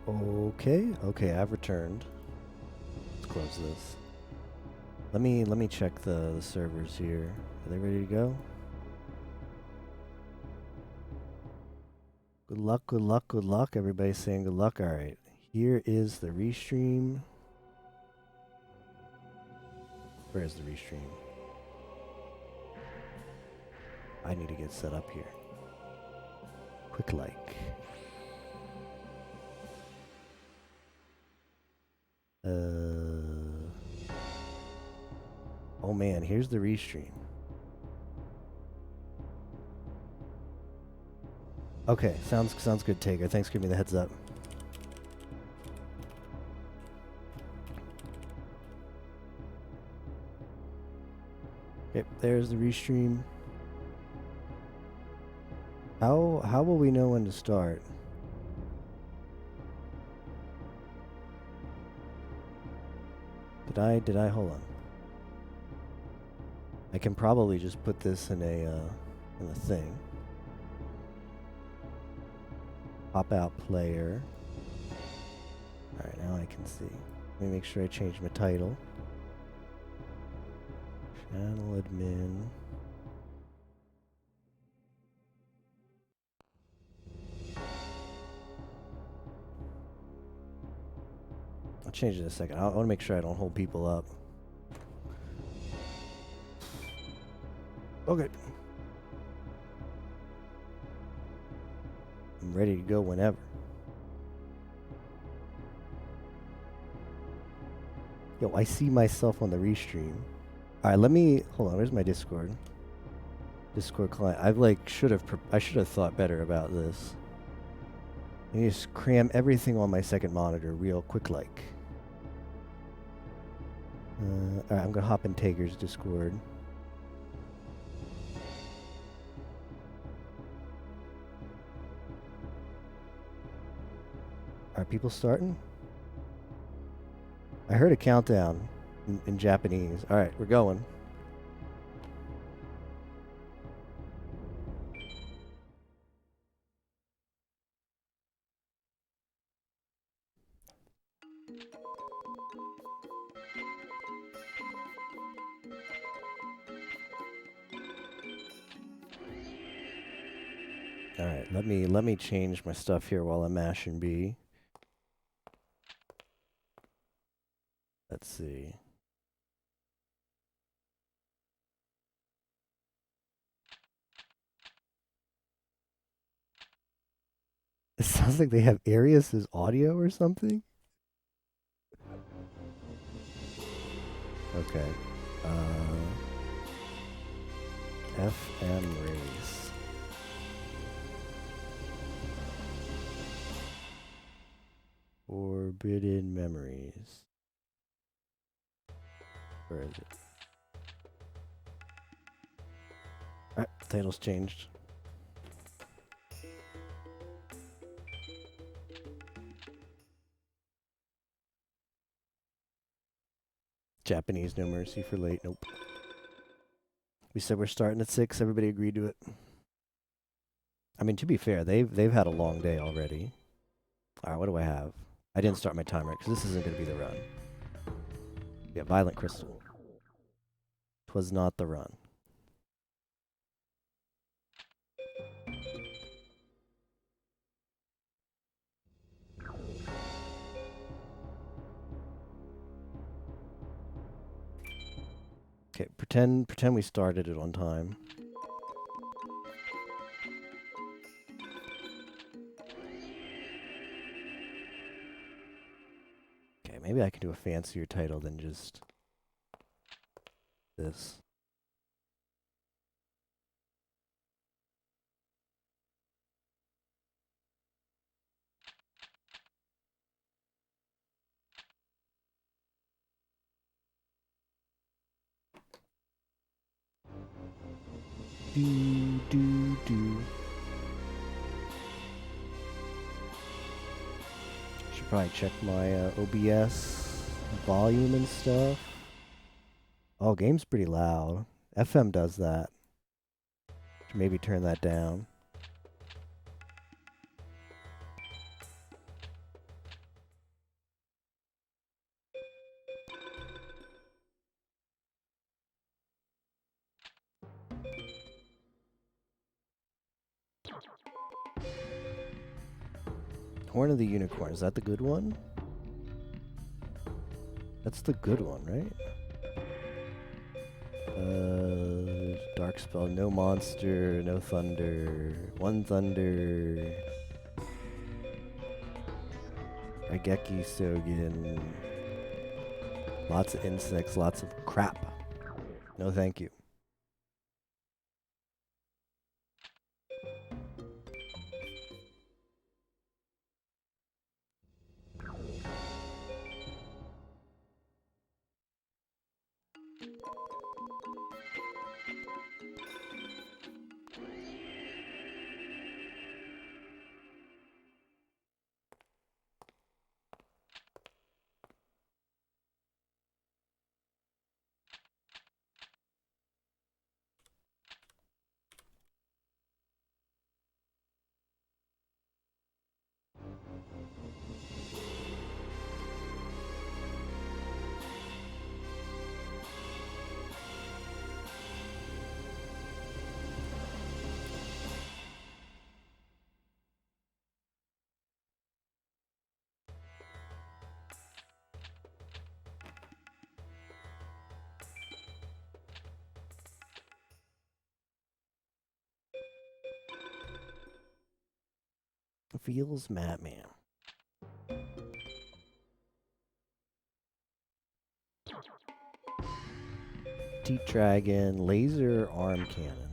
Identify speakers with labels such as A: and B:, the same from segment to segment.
A: Okay, I've returned. Let's close this. Let me check the servers here. Are they ready to go? Good luck, good luck, good luck. Everybody's saying good luck. Alright. Here is the restream. Where is the restream? I need to get set up here. Quick like. Oh man, here's the restream. Okay, sounds good, Taker. Thanks for giving me the heads up. Yep, there's the restream. How will we know when to start? Did I hold on? I can probably just put this in a thing. Pop out player. Alright, now I can see. Let me make sure I change my title. Channel admin. I'll change it in a second. I want to make sure I don't hold people up. Okay. I'm ready to go whenever. Yo, I see myself on the restream. Alright, let me... Hold on, where's my Discord? Discord client. I should have thought better about this. I need to just cram everything on my second monitor real quick like. Alright, I'm gonna hop in Taker's Discord. Are people starting? I heard a countdown in Japanese. Alright, we're going. Alright, let me change my stuff here while I'm mashing B. Let's see. It sounds like they have Arius as audio or something. Okay. FM race. Forbidden memories. Where is it? Alright, title's changed. Japanese, no mercy for late. Nope. We said we're starting at 6. Everybody agreed to it. I mean, to be fair, they've had a long day already. Alright, what do I have? I didn't start my timer because this isn't going to be the run. Yeah, Violent Crystal. 'Twas not the run. Okay, pretend we started it on time. Okay, maybe I can do a fancier title than just this. Do. Should probably check my OBS volume and stuff. Oh, game's pretty loud. FM does that. Should maybe turn that down. Horn of the Unicorn. Is that the good one? That's the good one, right? Dark spell. No monster. No thunder. One thunder. Raigeki Sogin. Lots of insects. Lots of crap. No thank you. Feels Madman. Teat Dragon, Laser Arm Cannon.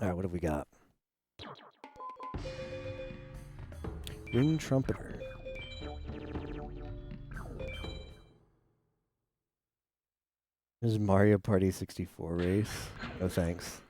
A: Alright, what have we got? Ring Trumpeter. This is Mario Party 64 race. No thanks.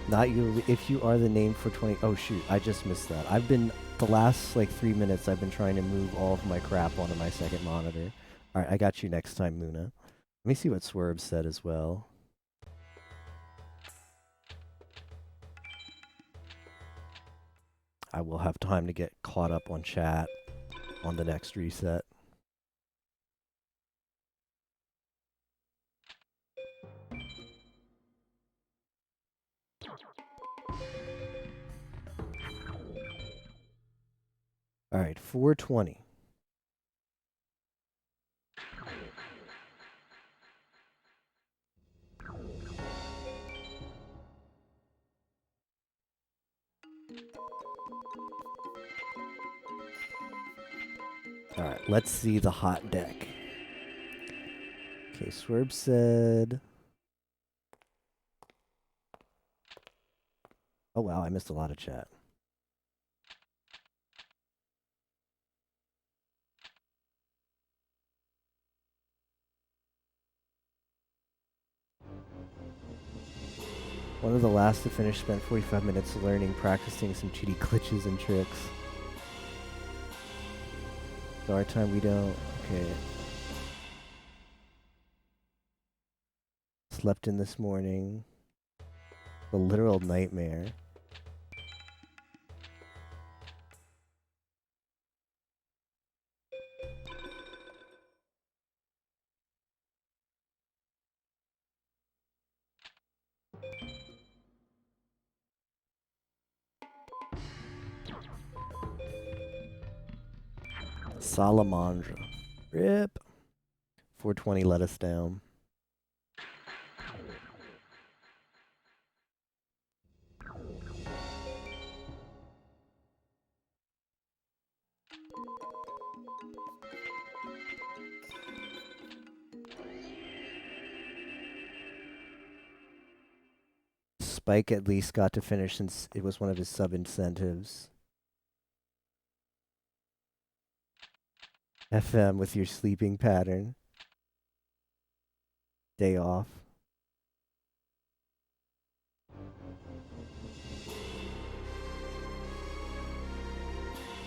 A: Not you, if you are the name for 20. Oh shoot, I just missed that. I've been, the last like 3 minutes, I've been trying to move all of my crap onto my second monitor. Alright, I got you next time, Luna. Let me see what Swerve said as well. I will have time to get caught up on chat on the next reset. Alright, 420. Alright, let's see the hot deck. Okay, Swerve said... Oh wow, I missed a lot of chat. One of the last to finish spent 45 minutes learning, practicing some cheaty glitches and tricks. So our time we don't. Okay. Slept in this morning. A literal nightmare. Salamandra. Rip. 420 let us down. Spike at least got to finish since it was one of his sub incentives. FM with your sleeping pattern. Day off.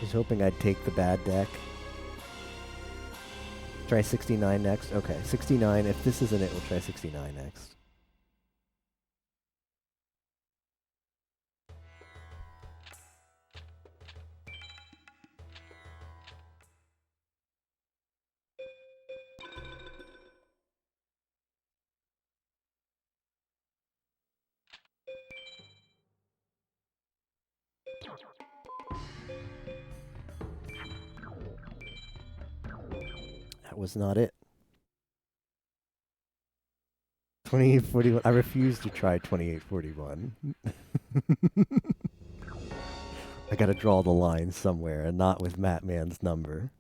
A: Was hoping I'd take the bad deck. Try 69 next. Okay, 69. If this isn't it, we'll try 69 next. That was not it. 2841. I refuse to try 2841. I gotta draw the line somewhere and not with Matman's number.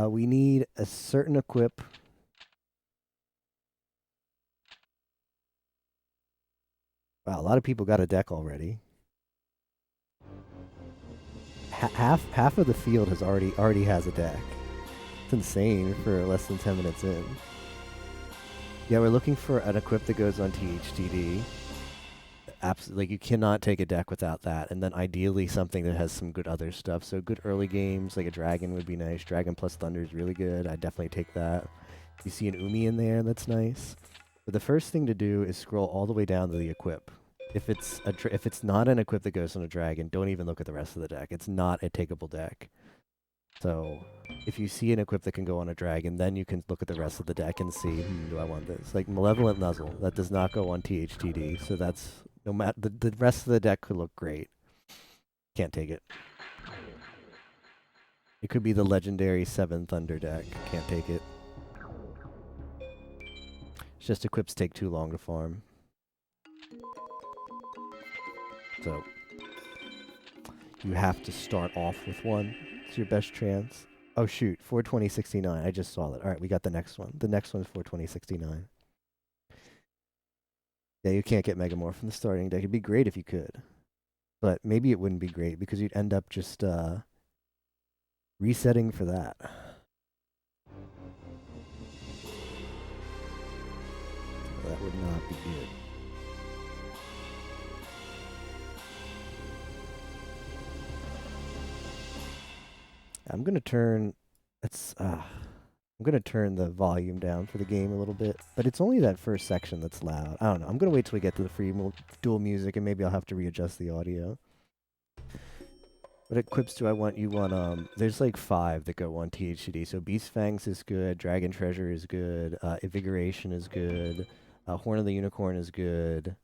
A: We need a certain equip. Wow, a lot of people got a deck already. Half of the field has already has a deck. It's insane for less than 10 minutes in. Yeah, we're looking for an equip that goes on THTD. Absolutely, like you cannot take a deck without that, and then ideally something that has some good other stuff. So good early games, like a dragon would be nice. Dragon plus thunder is really good. I'd definitely take that. You see an Umi in there, that's nice. But the first thing to do is scroll all the way down to the equip. If it's not an equip that goes on a dragon, don't even look at the rest of the deck. It's not a takeable deck. So if you see an equip that can go on a dragon, then you can look at the rest of the deck and see, do I want this? Like Malevolent Nuzzle, that does not go on THTD, so that's no matter the rest of the deck could look great. Can't take it. It could be the legendary 7 Thunder deck. Can't take it. It's just equips take too long to farm. So you have to start off with one. It's your best chance. Oh shoot, 42069. I just saw that. All right, we got the next one. The next one's 42069. Yeah, you can't get Megamorph from the starting deck. It'd be great if you could. But maybe it wouldn't be great because you'd end up just resetting for that. That would not be good. I'm gonna turn the volume down for the game a little bit, but it's only that first section that's loud. I don't know. I'm gonna wait till we get to the free dual music, and maybe I'll have to readjust the audio. What equips do I want? You want there's like 5 that go on THCD. So Beast Fangs is good, Dragon Treasure is good, Invigoration is good, Horn of the Unicorn is good.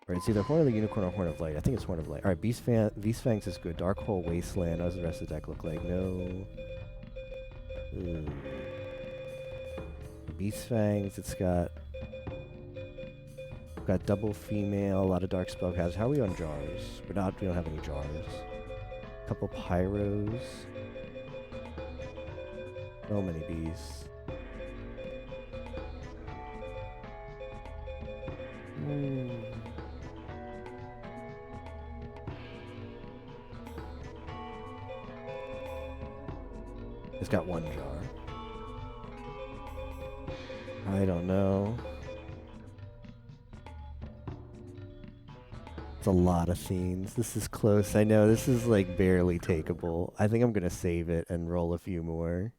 A: Or it's either Horn of the Unicorn or Horn of Light. I think it's Horn of Light. Alright, Beast Fangs is good. Dark Hole Wasteland. How does the rest of the deck look like? No. Ooh. Beast Fangs, it's got double female, a lot of dark spellcasters. How are we on jars? We don't have any jars. Couple pyros. So many beasts. It's got one jar. I don't know. It's a lot of scenes. This is close. I know this is like barely takeable. I think I'm gonna save it and roll a few more.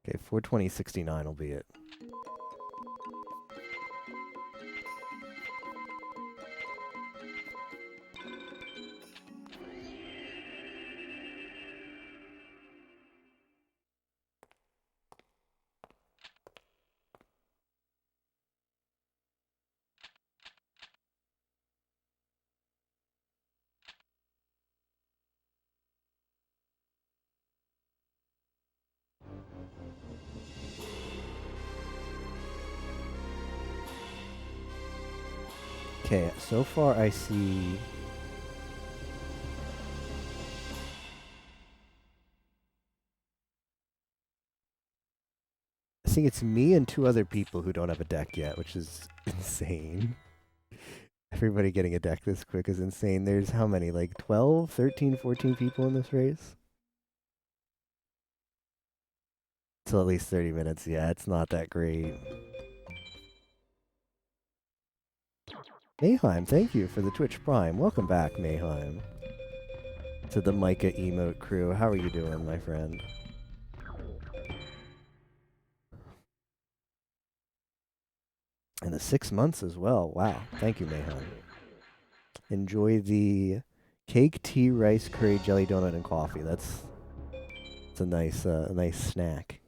A: Okay, 42069 will be it. Okay, so far I see... I think it's me and 2 other people who don't have a deck yet, which is insane. Everybody getting a deck this quick is insane. There's how many? Like 12, 13, 14 people in this race? Till at least 30 minutes. Yeah, it's not that great. Mayheim, thank you for the Twitch Prime. Welcome back, Mayheim. To the Micah emote crew. How are you doing, my friend? And the 6 months as well. Wow. Thank you, Mayheim. Enjoy the cake, tea, rice, curry, jelly donut, and coffee. That's a nice snack.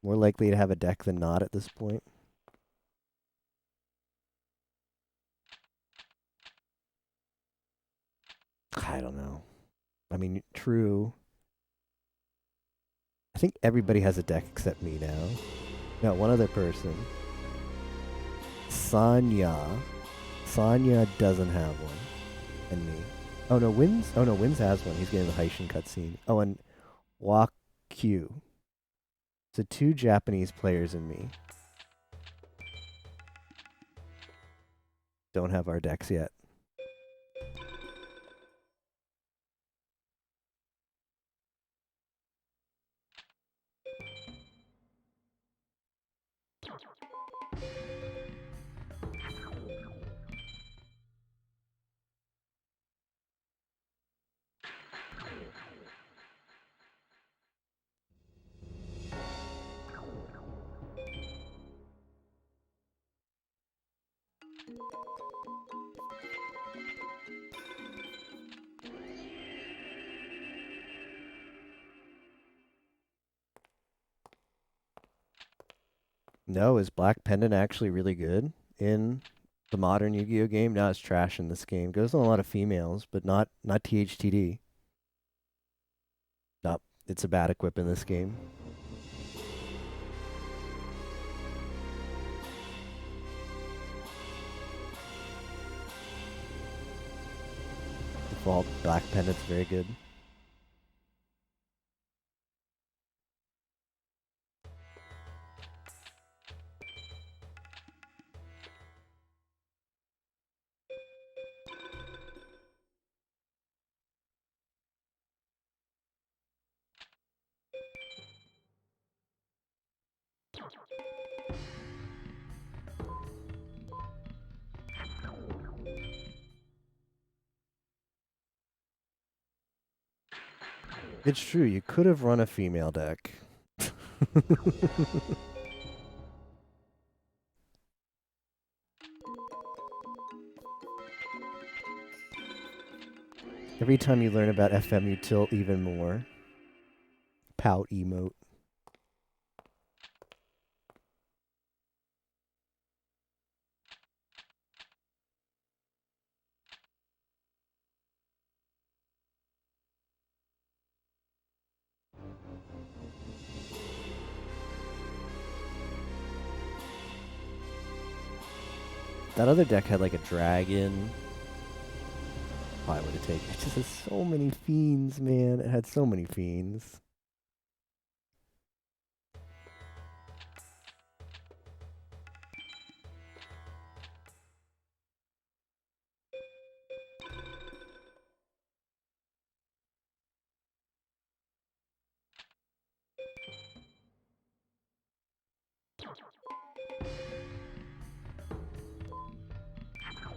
A: More likely to have a deck than not at this point. I don't know. I mean, true. I think everybody has a deck except me now. No, one other person. Sanya. Sanya doesn't have one. And me. Oh no, Wins. Oh no, Wins has one. He's getting the Haishin cutscene. Oh, and Wakyu. So 2 Japanese players and me. Don't have our decks yet. No, is Black Pendant actually really good in the modern Yu-Gi-Oh game? No, it's trash in this game. Goes on a lot of females, but not THTD. Nope, it's a bad equip in this game. Default Black Pendant's very good. It's true, you could have run a female deck. Every time you learn about FM, you tilt even more. Pout emote. That other deck had like a dragon. Why would it take? It just has so many fiends, man. It had so many fiends.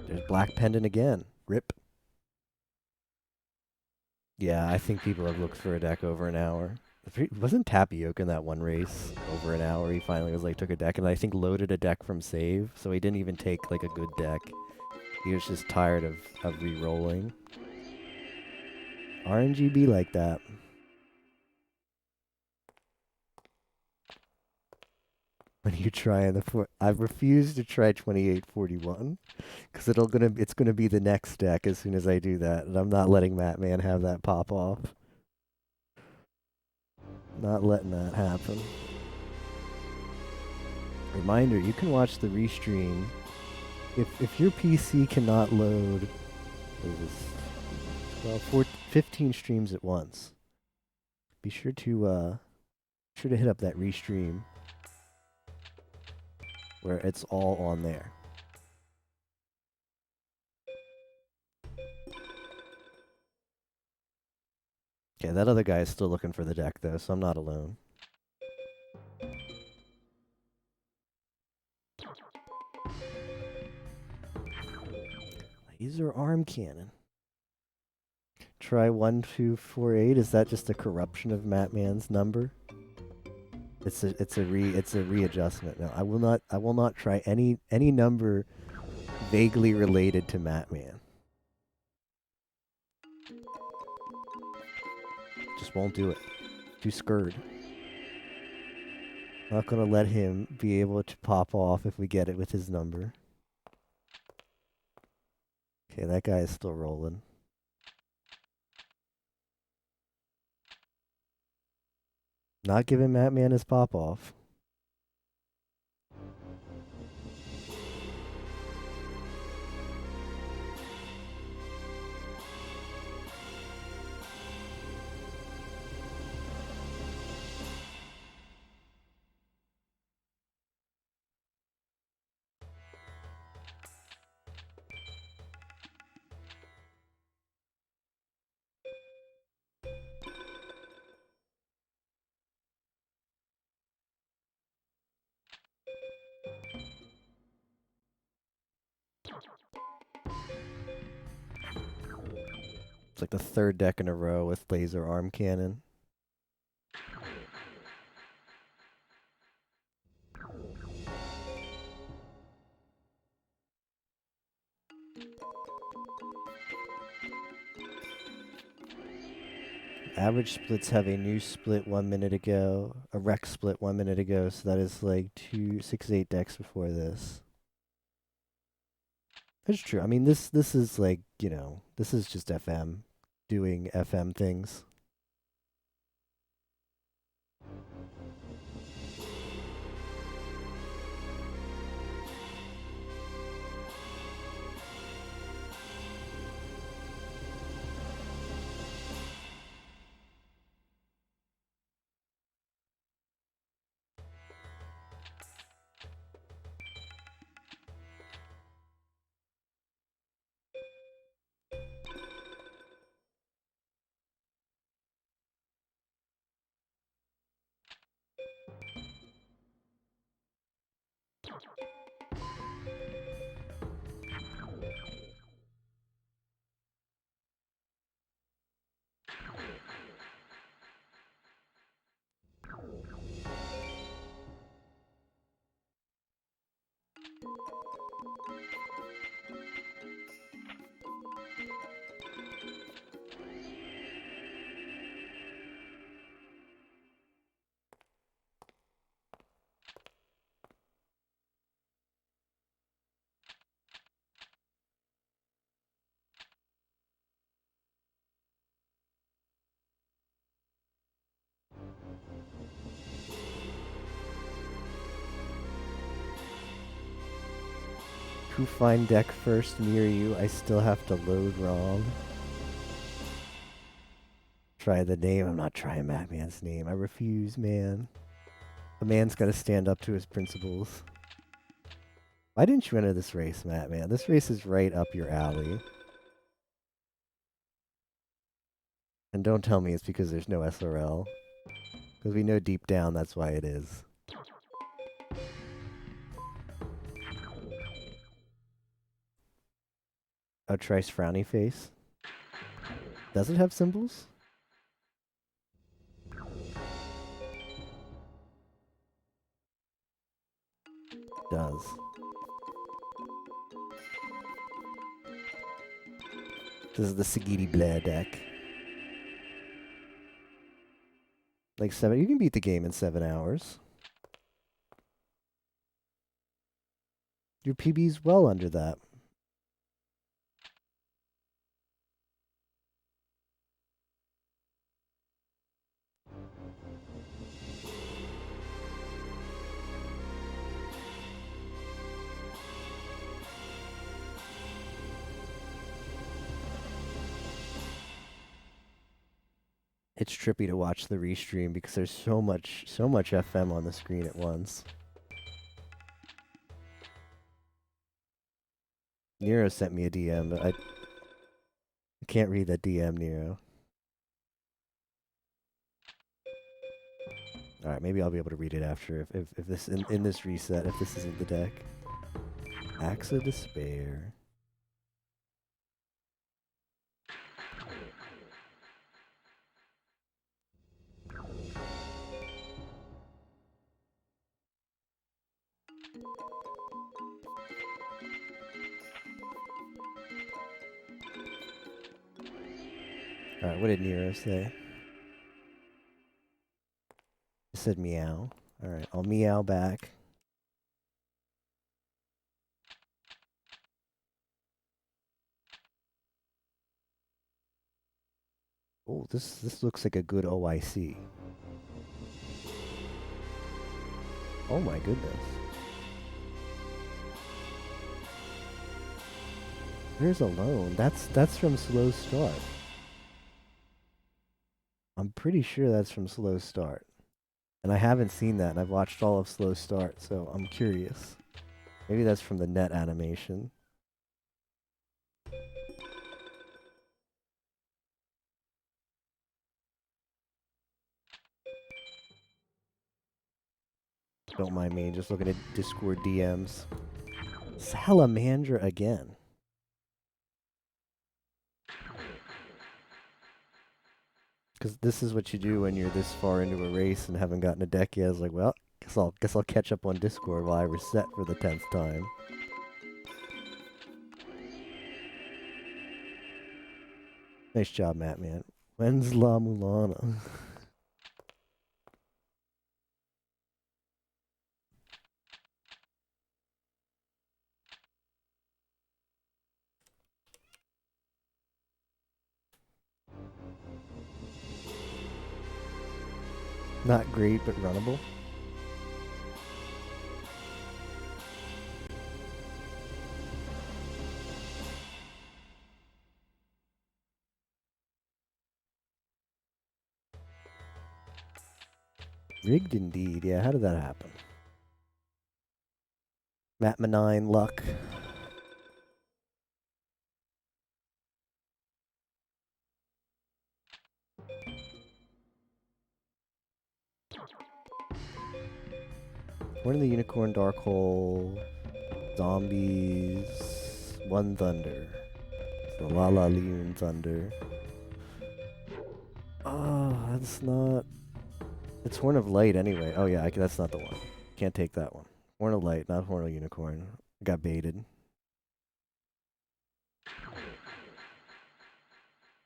A: There's Black Pendant again. Rip. Yeah, I think people have looked for a deck over an hour. Wasn't Tapioca in that one race over an hour? He finally was like, took a deck, and I think loaded a deck from save, so he didn't even take like a good deck. He was just tired of re-rolling. RNG be like that. When you try I refuse to try 2841 because it's gonna be the next deck as soon as I do that, and I'm not letting Mattman have that pop off. Not letting that happen. Reminder: you can watch the restream. If your PC cannot load, what is this? 12, 15 streams at once. Be sure to hit up that restream where it's all on there. Okay, that other guy is still looking for the deck though, so I'm not alone. Laser arm cannon. Try 1248. Is that just a corruption of Mattman's number? It's a readjustment. No, I will not try any number vaguely related to Mattman. Just won't do it. Too scared. Not gonna let him be able to pop off if we get it with his number. Okay, that guy is still rolling. Not giving Mattman his pop off. It's like the third deck in a row with laser arm cannon. Average splits have a new split 1 minute ago, a rec split 1 minute ago, so that is like 6-8 decks before this. That's true. I mean, this is like, you know, this is just FM doing FM things. Who find deck first near you? I still have to load ROM. Try the name. I'm not trying Matman's name. I refuse, man. The man's got to stand up to his principles. Why didn't you enter this race, Matman? This race is right up your alley. And don't tell me it's because there's no SRL. Because we know deep down that's why it is. Oh, Trice Frowny Face. Does it have symbols? Does. This is the Sagiti Blair deck. Like 7. You can beat the game in 7 hours. Your PB's well under that. It's trippy to watch the restream because there's so much FM on the screen at once. Nero sent me a DM, but I can't read that DM, Nero. Alright, maybe I'll be able to read it after if this in this reset, if this isn't the deck. Axe of Despair. Alright, what did Nero say? He said meow. Alright, I'll meow back. Oh, this looks like a good OIC. Oh my goodness. Here's Alone. That's from Slow Start. I'm pretty sure that's from Slow Start. And I haven't seen that, and I've watched all of Slow Start, so I'm curious. Maybe that's from the net animation. Don't mind me, just looking at Discord DMs. Salamandra again. Because this is what you do when you're this far into a race and haven't gotten a deck yet. It's like, well, guess I'll catch up on Discord while I reset for the 10th time. Nice job, Matt, man. When's La Mulana? Not great, but runnable. Rigged indeed. Yeah, how did that happen? Matmanine luck. One in the Unicorn Dark Hole. Zombies. One Thunder. The La La Leon Thunder. Oh, that's not... It's Horn of Light anyway. Oh yeah, that's not the one. Can't take that one. Horn of Light, not Horn of Unicorn. Got baited.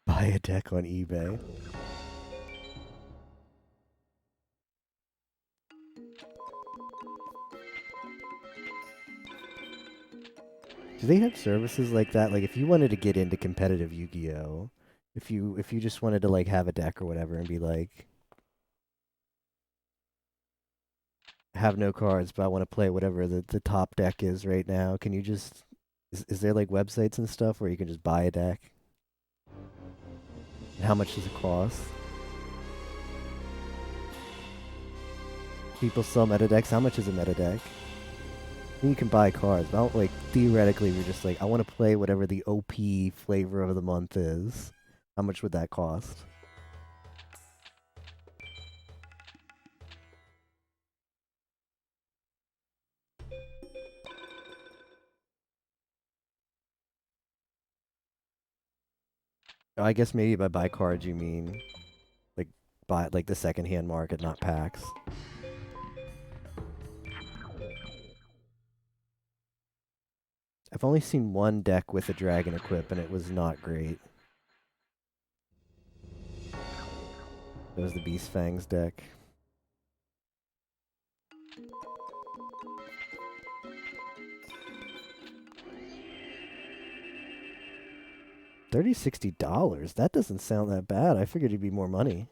A: Buy a deck on eBay. Do they have services like that? Like if you wanted to get into competitive Yu-Gi-Oh, if you just wanted to like have a deck or whatever and be like, have no cards, but I want to play whatever the top deck is right now. Can you just Is there like websites and stuff where you can just buy a deck? And how much does it cost? People sell meta decks. How much is a meta deck? You can buy cards, but like theoretically, you're just like, I want to play whatever the OP flavor of the month is. How much would that cost? I guess maybe by buy cards you mean like buy like the secondhand market, not packs. I've only seen one deck with a dragon equip, and it was not great. It was the Beast Fangs deck. $60. That doesn't sound that bad. I figured it'd be more money.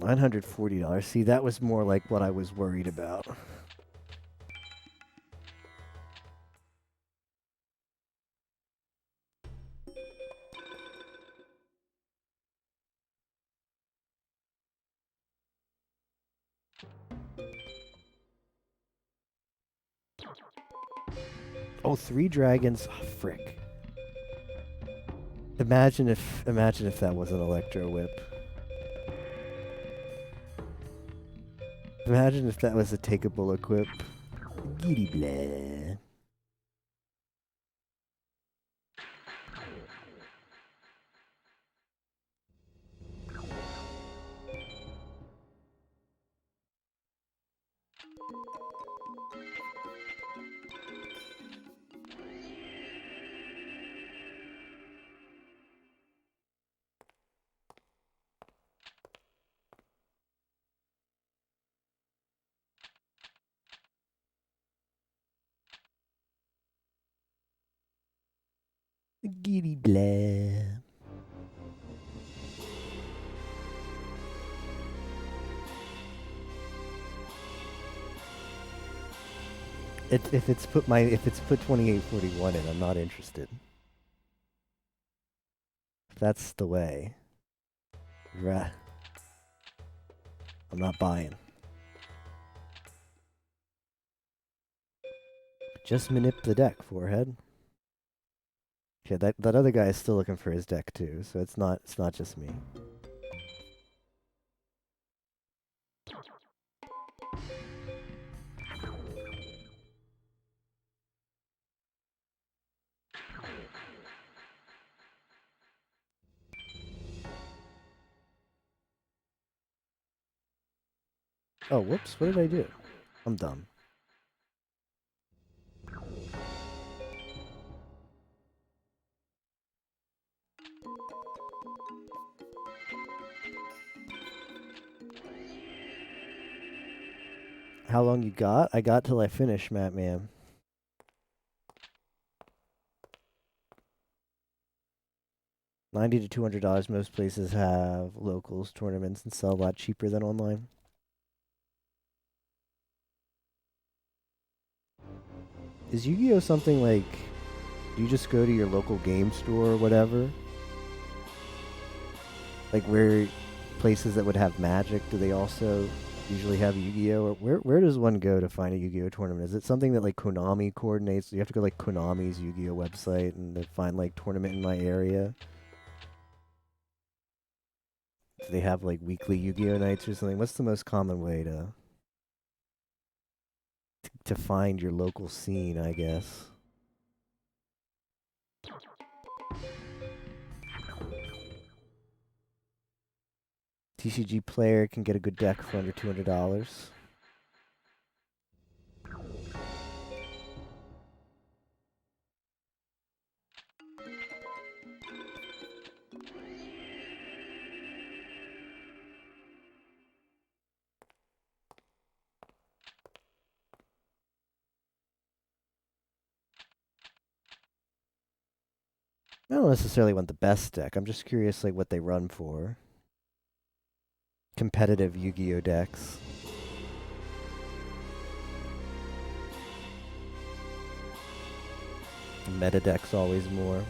A: $940. See, that was more like what I was worried about. Oh, 3 dragons. Oh, frick. Imagine if that was an Electro Whip. Imagine if that was a takeable equip. Giddy blah. Giddy blah. If it's put 2841 in, I'm not interested. If that's the way, I'm not buying. Just manip the deck, forehead. Okay, that other guy is still looking for his deck too, so it's not just me. Oh, whoops, what did I do? I'm dumb. How long you got? I got till I finish, Matt Man. $90 to $200. Most places have locals tournaments and sell a lot cheaper than online. Is Yu-Gi-Oh something like? Do you just go to your local game store or whatever? Like where places that would have Magic, do they also usually have Yu-Gi-Oh? Or where does one go to find a Yu-Gi-Oh tournament? Is it something that like Konami coordinates? You have to go like Konami's Yu-Gi-Oh website and then find like tournament in my area. Do they have like weekly Yu-Gi-Oh nights or something? What's the most common way to find your local scene, I guess? TCG player can get a good deck for under $200. I don't necessarily want the best deck. I'm just curious, like, what they run for. Competitive Yu-Gi-Oh decks. Meta decks always more.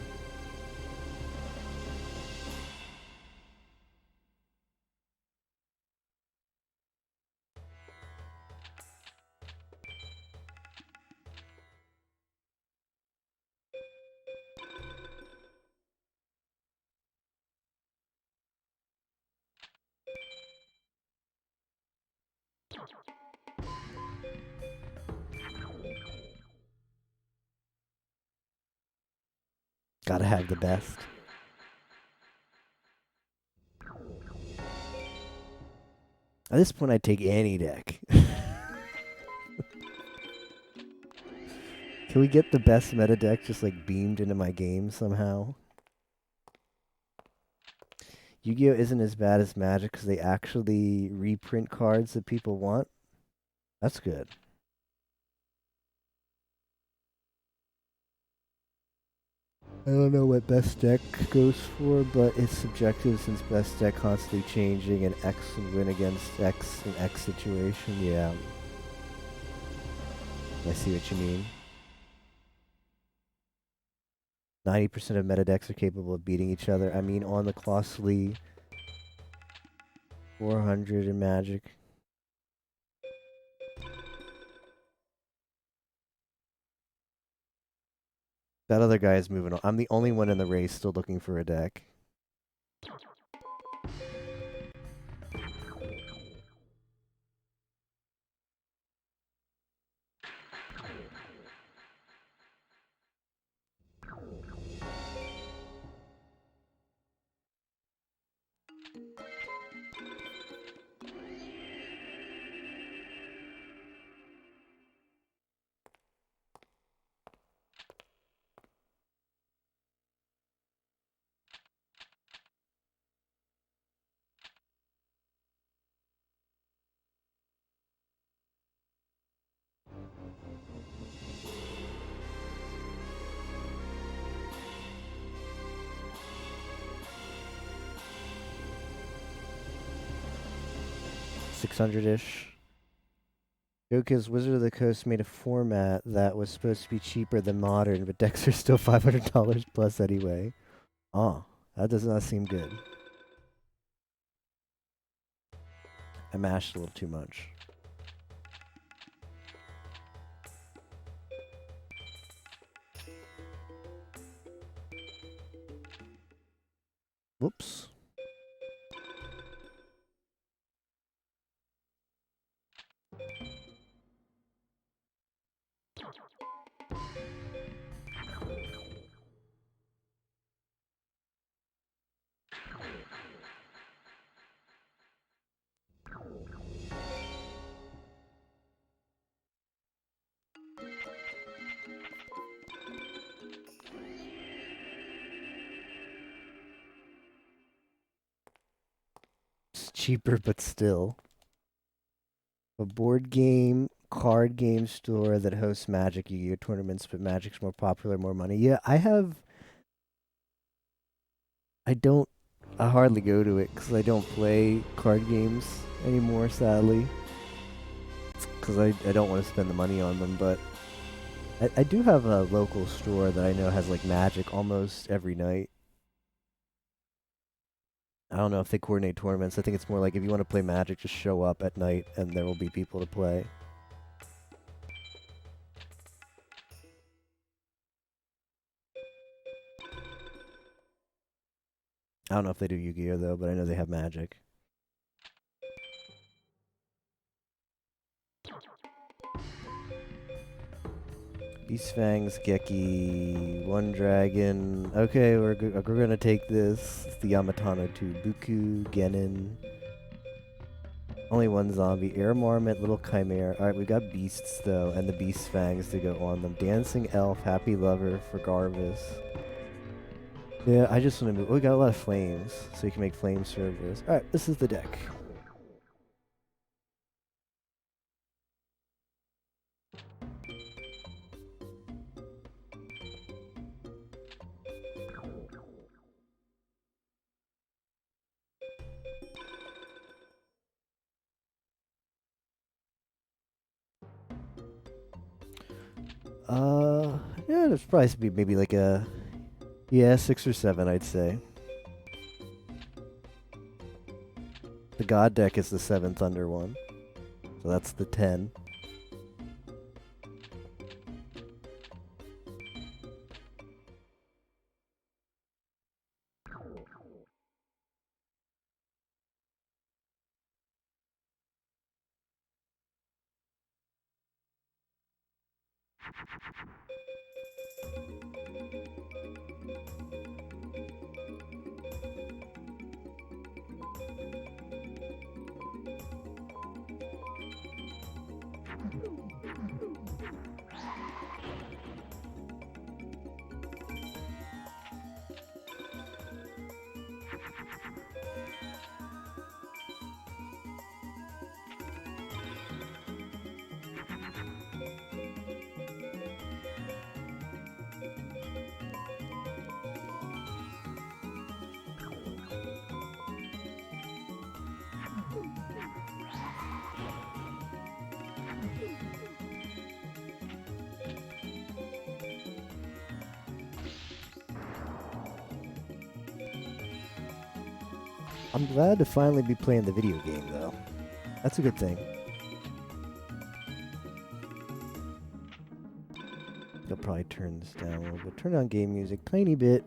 A: Gotta have the best. At this point, I'd take any deck. Can we get the best meta deck just like beamed into my game somehow? Yu-Gi-Oh isn't as bad as Magic because they actually reprint cards that people want. That's good. I don't know what best deck goes for, but it's subjective since best deck constantly changing and X can win against X in X situation. Yeah. I see what you mean. 90% of meta decks are capable of beating each other. I mean, on the costly 400 in Magic. That other guy is moving on. I'm the only one in the race still looking for a deck. $600-ish. Joke's Wizard of the Coast made a format that was supposed to be cheaper than Modern, but decks are still $500 plus anyway. Oh, that does not seem good. I mashed a little too much. Whoops. It's cheaper, but still. A board game, card game store that hosts Magic Yu-Gi-Oh tournaments, but Magic's more popular, more money. Yeah, I don't. I hardly go to it because I don't play card games anymore, sadly. Because I don't want to spend the money on them, but I do have a local store that I know has like Magic almost every night. I don't know if they coordinate tournaments. I think it's more like if you want to play Magic, just show up at night and there will be people to play. I don't know if they do Yu-Gi-Oh though, but I know they have Magic. Beast Fangs, Geki, One Dragon. Okay, we're gonna take this. It's the Yamatano 2. Buku, Genin. Only one zombie. Air Marmot, Little Chimera. Alright, we got beasts though, and the Beast Fangs to go on them. Dancing Elf, Happy Lover for Garvis. Yeah, I just want to move. Oh, we got a lot of flames, so you can make flame servers. Alright, this is the deck. Yeah, there's probably be maybe like a, yeah, 6 or 7, I'd say. The God deck is the 7th under one, so that's the 10. I'm glad to finally be playing the video game, though. That's a good thing. I'll probably turn this down a little bit. Turn on game music, tiny bit.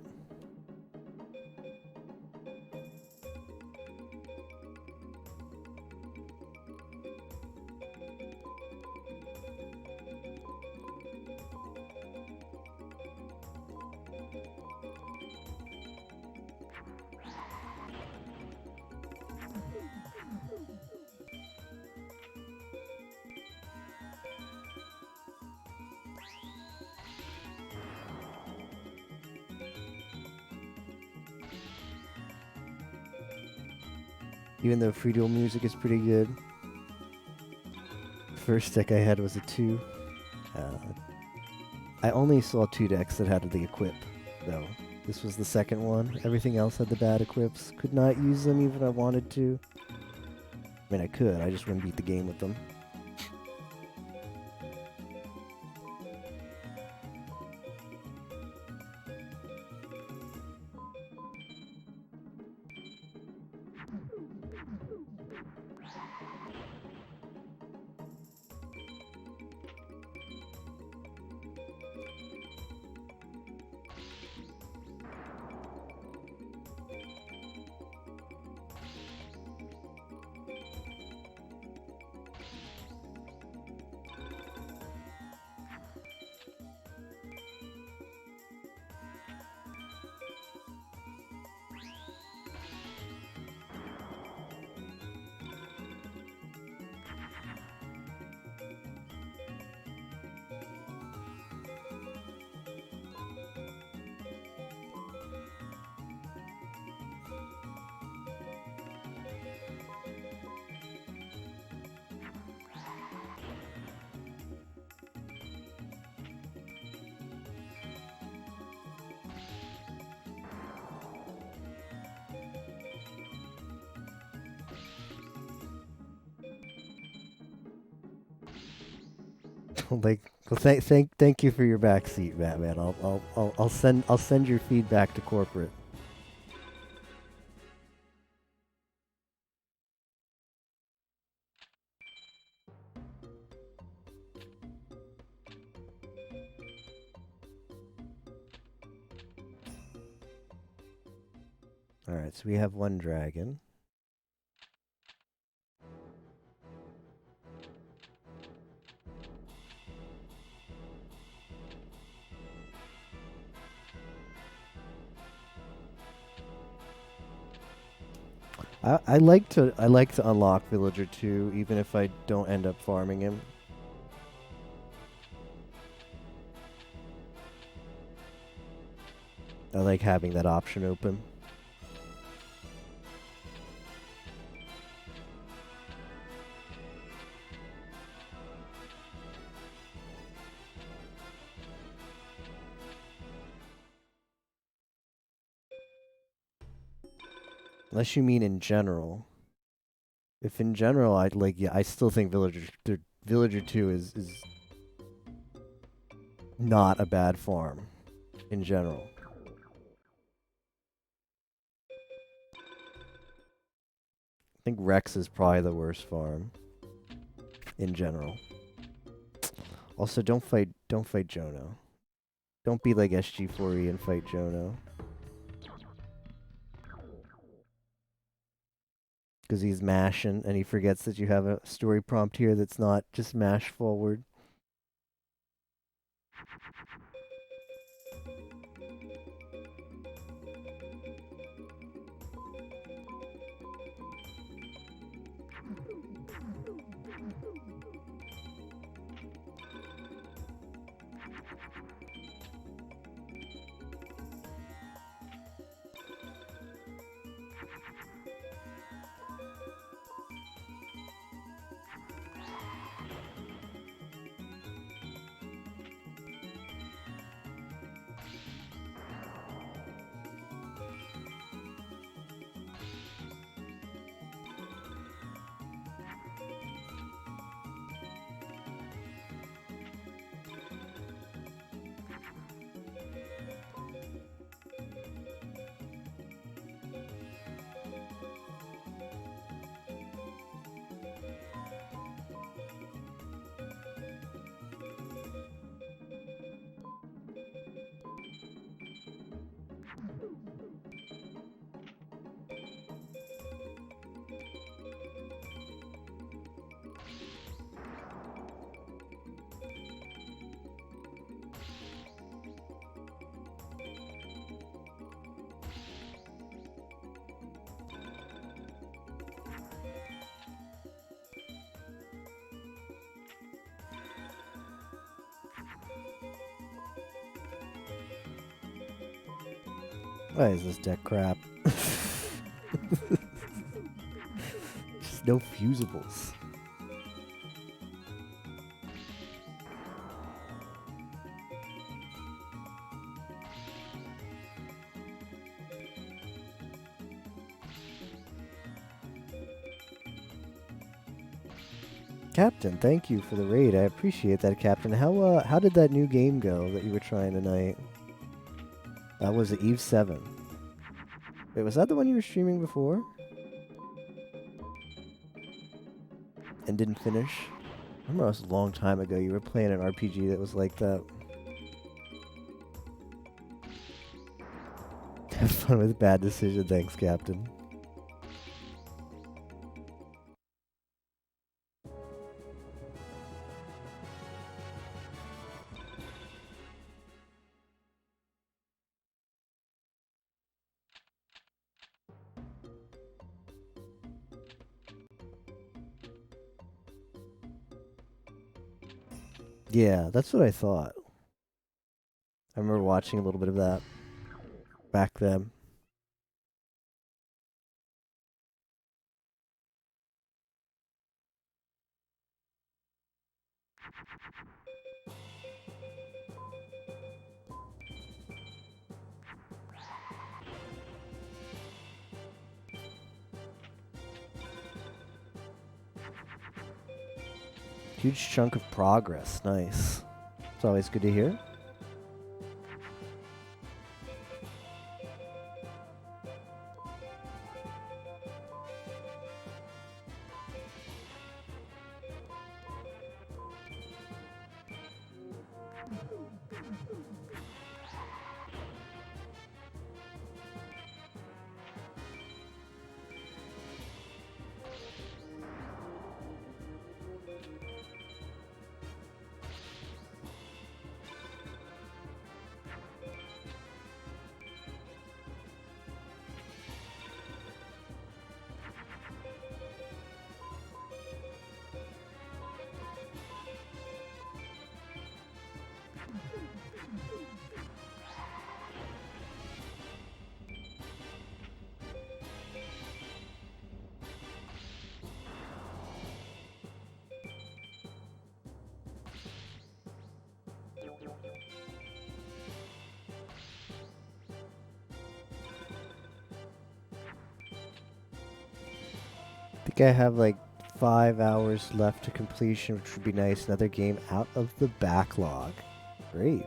A: Even though free duel music is pretty good. First deck I had was a 2. I only saw 2 decks that had the equip, though. This was the second one. Everything else had the bad equips. Could not use them even if I wanted to. I mean, I could. I just wouldn't beat the game with them. Like, well, thank you for your backseat, Batman. I'll send your feedback to corporate. All right, so we have 1 dragon. I like to unlock Villager 2 even if I don't end up farming him. I like having that option open. Unless you mean in general. If in general, I'd like, yeah, I still think Villager 2 is not a bad farm in general. I think Rex is probably the worst farm in general. Also, don't fight Jono. Don't be like SG4E and fight Jono. Because he's mashing and he forgets that you have a story prompt here that's not just mash forward. Why is this deck crap? Just no fusibles. Captain, thank you for the raid. I appreciate that, Captain. How did that new game go that you were trying tonight? That was Eve 7. Wait, was that the one you were streaming before? And didn't finish? I remember it was a long time ago. You were playing an RPG that was like that. Have fun with bad decision. Thanks, Captain. Yeah, that's what I thought. I remember watching a little bit of that back then. Huge chunk of progress. Nice. It's always good to hear. I think I have like 5 hours left to completion, which would be nice. Another game out of the backlog. Great.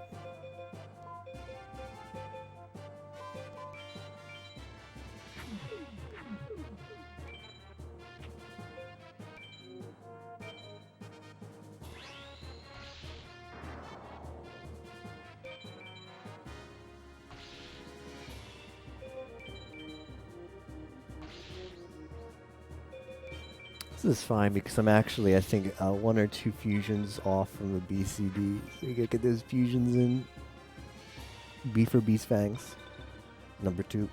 A: This is fine because I'm actually, I think, 1 or 2 fusions off from the BCD. So you gotta get those fusions in. B for Beast Fangs. Number 2.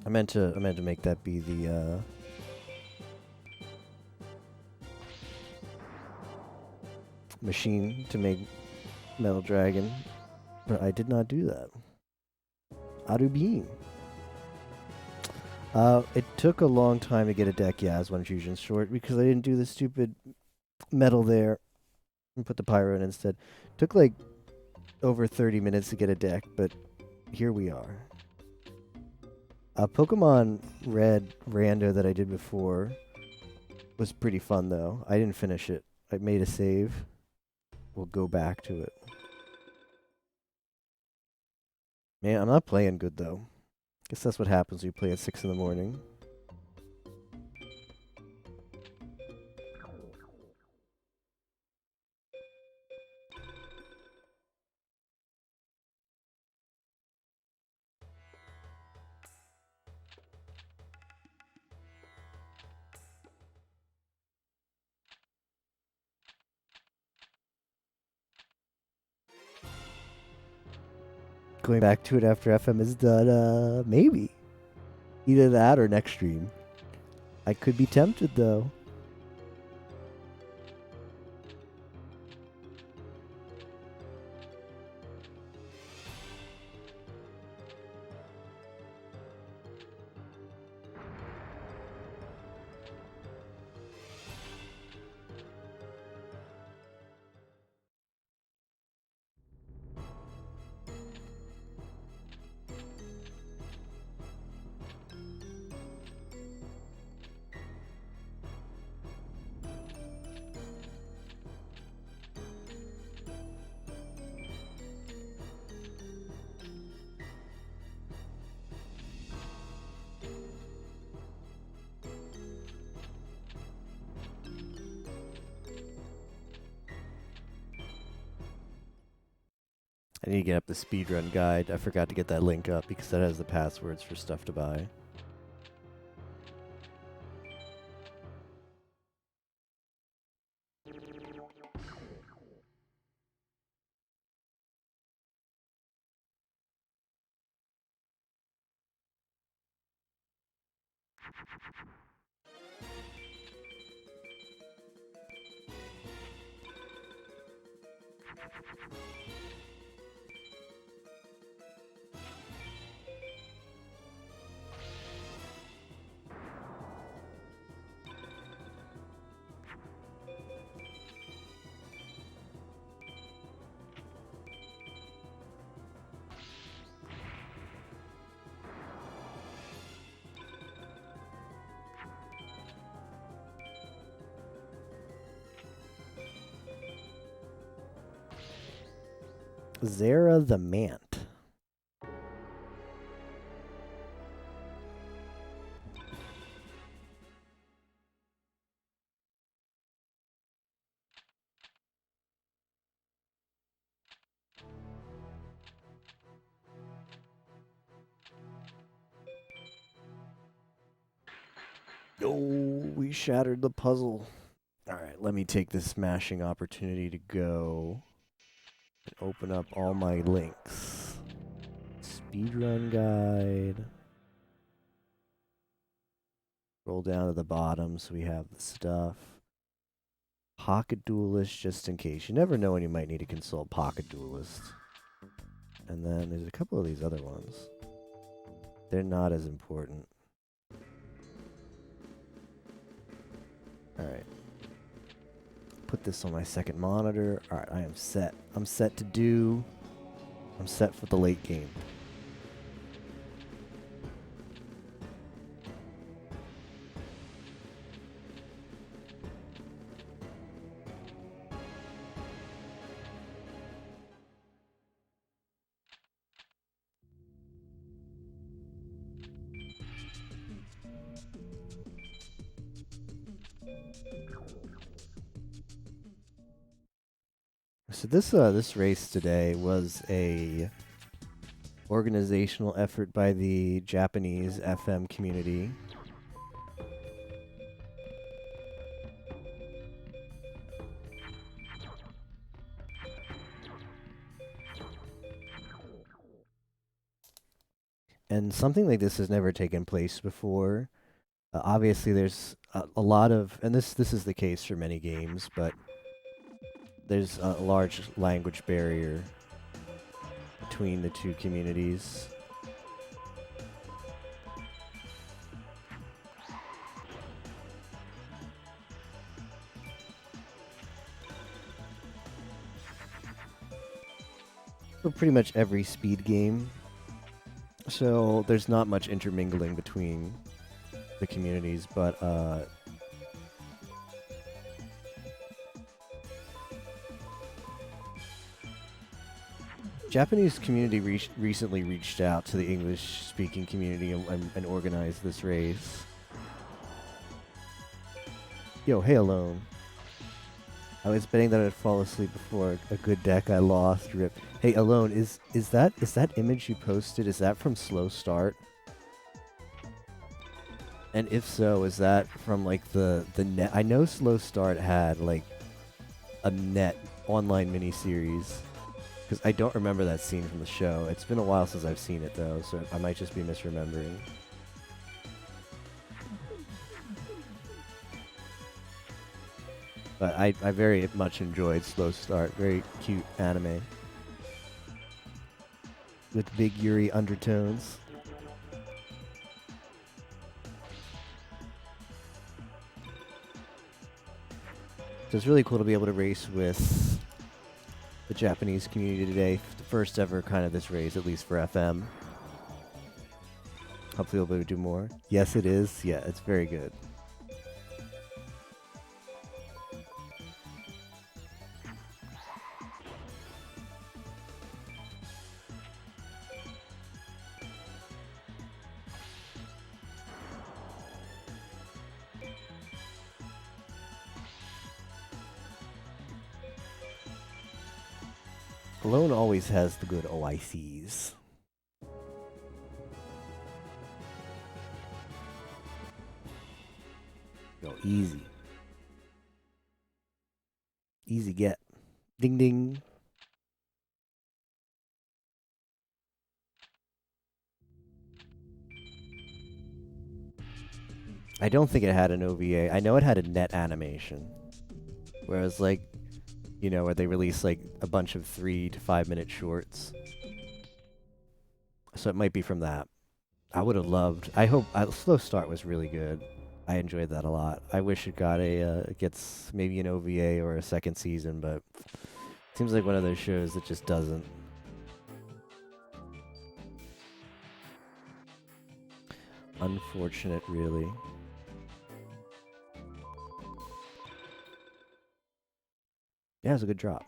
A: I meant to make that be the machine to make Metal Dragon, but I did not do that. Arubeam. It took a long time to get a deck, yeah, as 1 fusion short, because I didn't do the stupid metal there and put the pyro in instead. Took like over 30 minutes to get a deck, but here we are. Pokemon Red Rando that I did before was pretty fun, though. I didn't finish it. I made a save. We'll go back to it. Man, I'm not playing good, though. Guess that's what happens when you play at 6 in the morning. Going back to it after FM is done, maybe. Either that or next stream. I could be tempted, though. I need to get up the speedrun guide. I forgot to get that link up because that has the passwords for stuff to buy. Zara the Mant. Oh, we shattered the puzzle. All right, let me take this smashing opportunity to go and open up all my links. Speedrun guide. Roll down to the bottom so we have the stuff. Pocket Duelist, just in case. You never know when you might need to consult Pocket Duelist. And then there's a couple of these other ones. They're not as important. Alright. put this on my second monitor. Alright, I am set. I'm set to do... I'm set for the late game. So this race today was a organizational effort by the Japanese FM community. And something like this has never taken place before. Obviously, there's a lot of, and this is the case for many games, but there's a large language barrier between the two communities. For pretty much every speed game. So there's not much intermingling between the communities, but Japanese community recently reached out to the English-speaking community and organized this race. Yo, hey Alone. I was betting that I'd fall asleep before a good deck I lost. Rip. Hey Alone, is that image you posted? Is that from Slow Start? And if so, is that from like the net? I know Slow Start had like a net online miniseries. Because I don't remember that scene from the show. It's been a while since I've seen it, though, so I might just be misremembering. But I very much enjoyed Slow Start. Very cute anime. With big Yuri undertones. So it's really cool to be able to race with the Japanese community today. The first ever kind of this race, at least for FM. Hopefully we'll be able to do more. Yes, it is. Yeah, it's very good. Alone always has the good OICs. Go easy. Easy get. Ding ding. I don't think it had an OVA. I know it had a net animation. Whereas like, you know, where they release like a bunch of 3 to 5 minute shorts. So it might be from that. I would have loved. I hope Slow Start was really good. I enjoyed that a lot. I wish it got it gets maybe an OVA or a second season, but it seems like one of those shows that just doesn't. Unfortunate, really. Yeah, it was a good drop.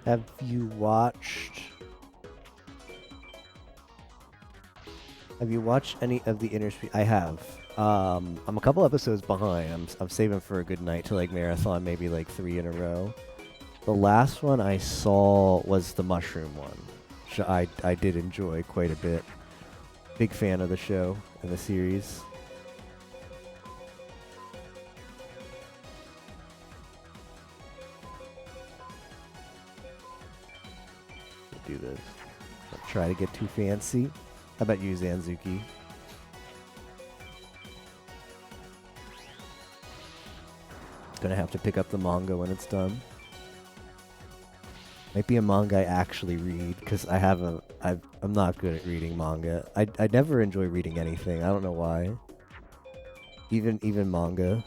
A: Have you watched any of the I have. I'm a couple episodes behind. I'm saving for a good night to like marathon, maybe like 3 in a row. The last one I saw was the mushroom one, which I did enjoy quite a bit. Big fan of the show and the series. Do this. Don't try to get too fancy. How about you, Zanzuki? Gonna have to pick up the manga when it's done. Might be a manga I actually read, because I'm not good at reading manga. I never enjoy reading anything. I don't know why. Even manga.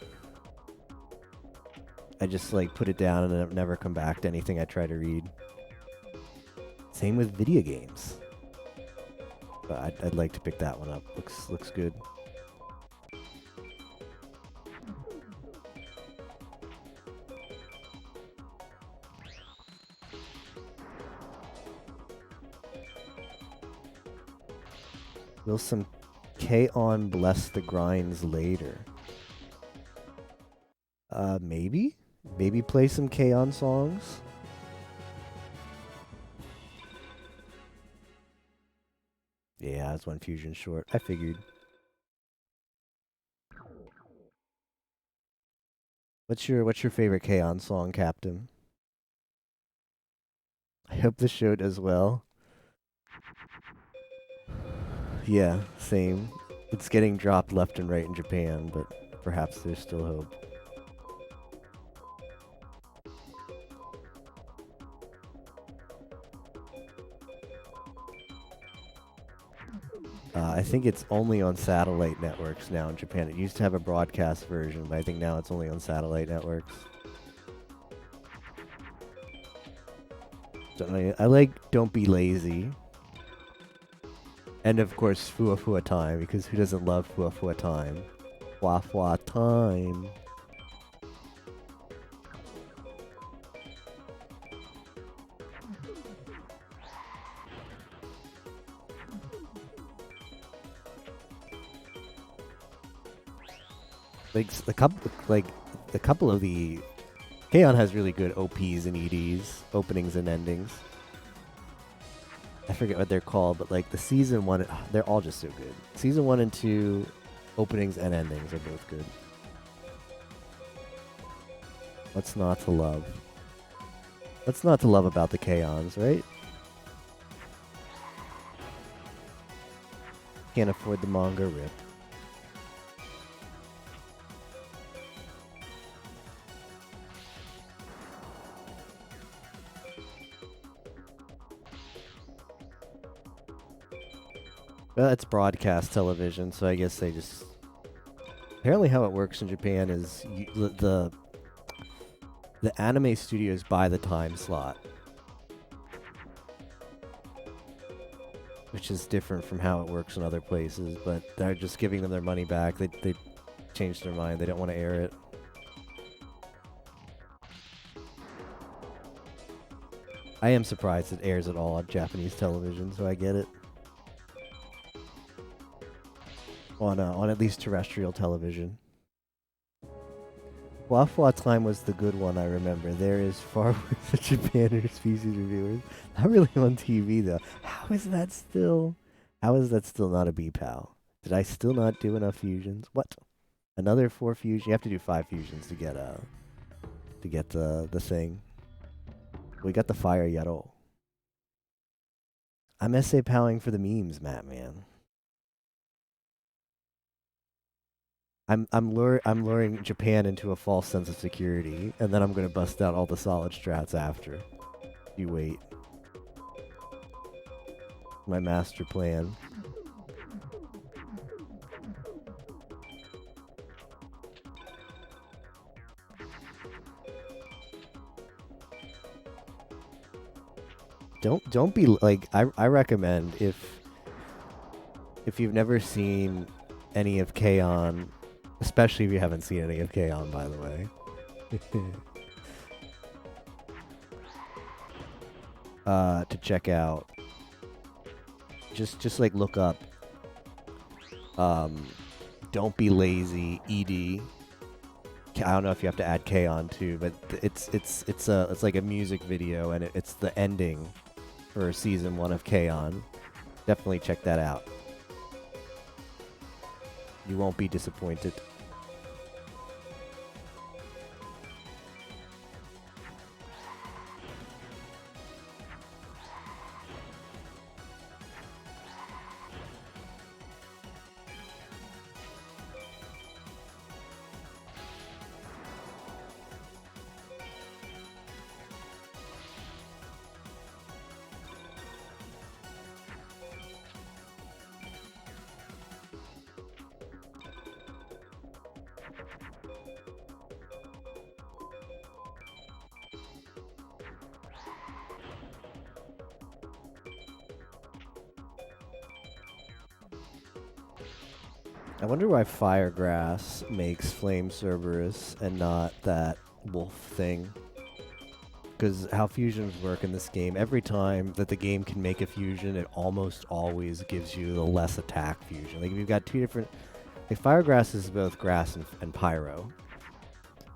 A: I just like put it down and I've never come back to anything I try to read. Same with video games. But I'd like to pick that one up. Looks good. Will some K-On! Bless the grinds later? Maybe? Maybe play some K-On! Songs? Yeah, it's one fusion short. I figured. What's your favorite K-On! Song, Captain? I hope the show does well. Yeah, same. It's getting dropped left and right in Japan, but perhaps there's still hope. I think it's only on satellite networks now in Japan. It used to have a broadcast version, but I think now it's only on satellite networks. I like Don't Be Lazy. And of course, Fua Fua Time, because who doesn't love Fua Fua Time? Fua Fua Time. A couple of the K-On! Has really good OPs and EDs, openings and endings. I forget what they're called, but like the season 1, they're all just so good. Season 1 and 2 openings and endings are both good. What's not to love? What's not to love about the K-Ons, right? Can't afford the manga, rip. Well, it's broadcast television, so I guess they just... Apparently how it works in Japan is the anime studios buy the time slot. Which is different from how it works in other places, but they're just giving them their money back. They changed their mind. They don't want to air it. I am surprised it airs at all on Japanese television, so I get it. On at least terrestrial television. Fua Fua Time was the good one, I remember. There is far worse than Japanese species reviewers. Not really on TV, though. How is that still not a B-Pal? Did I still not do enough fusions? What? Another 4 fusions? You have to do 5 fusions to get the thing. We got the fire Yaro. I'm essay powing for the memes, Matt, man. I'm luring Japan into a false sense of security, and then I'm gonna bust out all the solid strats after. You wait. My master plan. Don't be like I recommend if you've never seen any of K-On!, especially if you haven't seen any of K-On!, by the way. to check out. Just like look up Don't Be Lazy ED. I don't know if you have to add K on too, but it's like a music video, and it's the ending for season 1 of K-On! Definitely check that out. You won't be disappointed. I wonder why Firegrass makes Flame Cerberus and not that wolf thing. Because how fusions work in this game, every time that the game can make a fusion, it almost always gives you the less attack fusion. Like if you've got two different... Like Firegrass is both grass and pyro.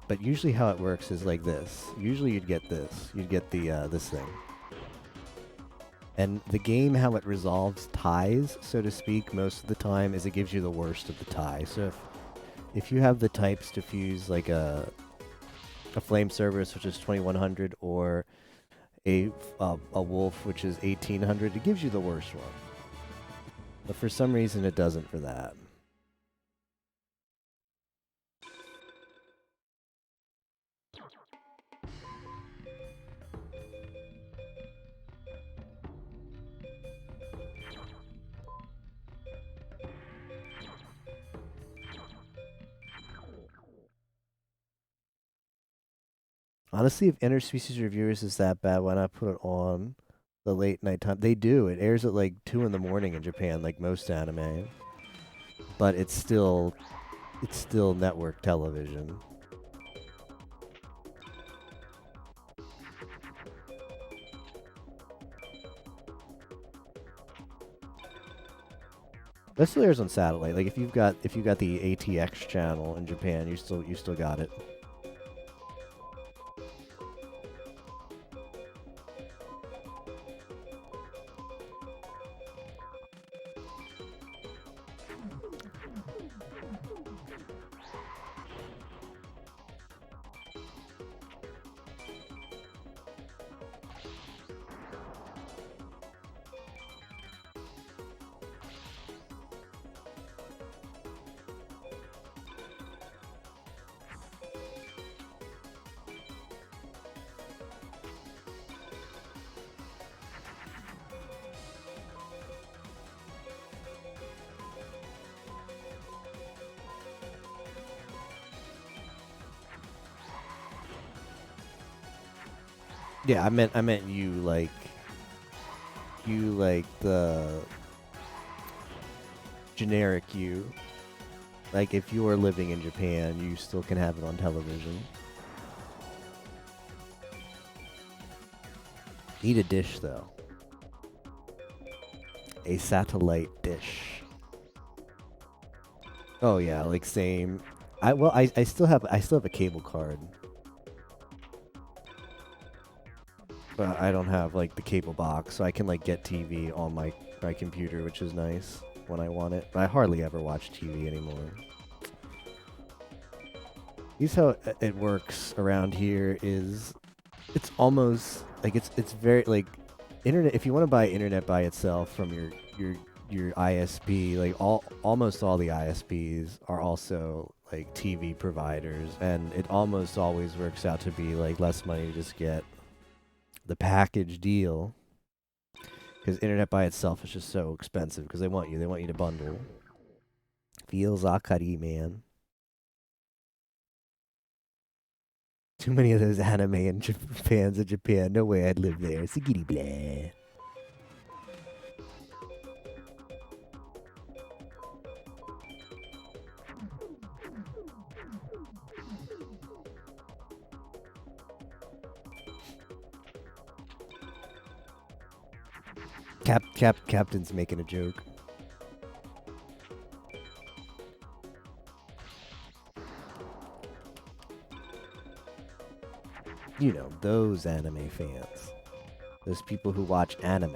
A: But usually how it works is like this. Usually you'd get this. You'd get the this thing. And the game, how it resolves ties, so to speak, most of the time, is it gives you the worst of the tie. So if you have the types to fuse like a Flame Cerberus, which is 2100, or a wolf, which is 1800, it gives you the worst one. But for some reason, it doesn't for that. Honestly, if Interspecies Reviewers is that bad, why not put it on the late night time? They do. It airs at like 2 in the morning in Japan, like most anime. But it's still network television. That still airs on satellite. Like if you've got the ATX channel in Japan, you still got it. Yeah, I meant you like the generic you. Like if you're living in Japan, you still can have it on television. Need a dish though. A satellite dish. Oh yeah, like same. I still have a cable card. But I don't have like the cable box, so I can like get TV on my computer, which is nice when I want it. But I hardly ever watch TV anymore. Here's how it works around here is it's almost like it's very like internet. If you want to buy internet by itself from your ISP, like almost all the ISPs are also like TV providers, and it almost always works out to be like less money to just get the package deal, because internet by itself is just so expensive because they want you to bundle. Feels akari, man. Too many of those anime and fans of Japan. No way I'd live there. Sigiri blah. Captain's making a joke. You know, those anime fans. Those people who watch anime.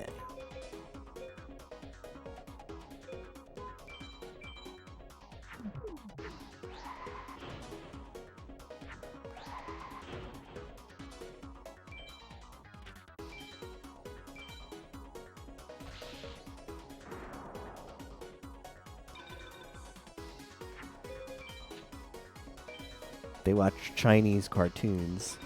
A: They watch Chinese cartoons.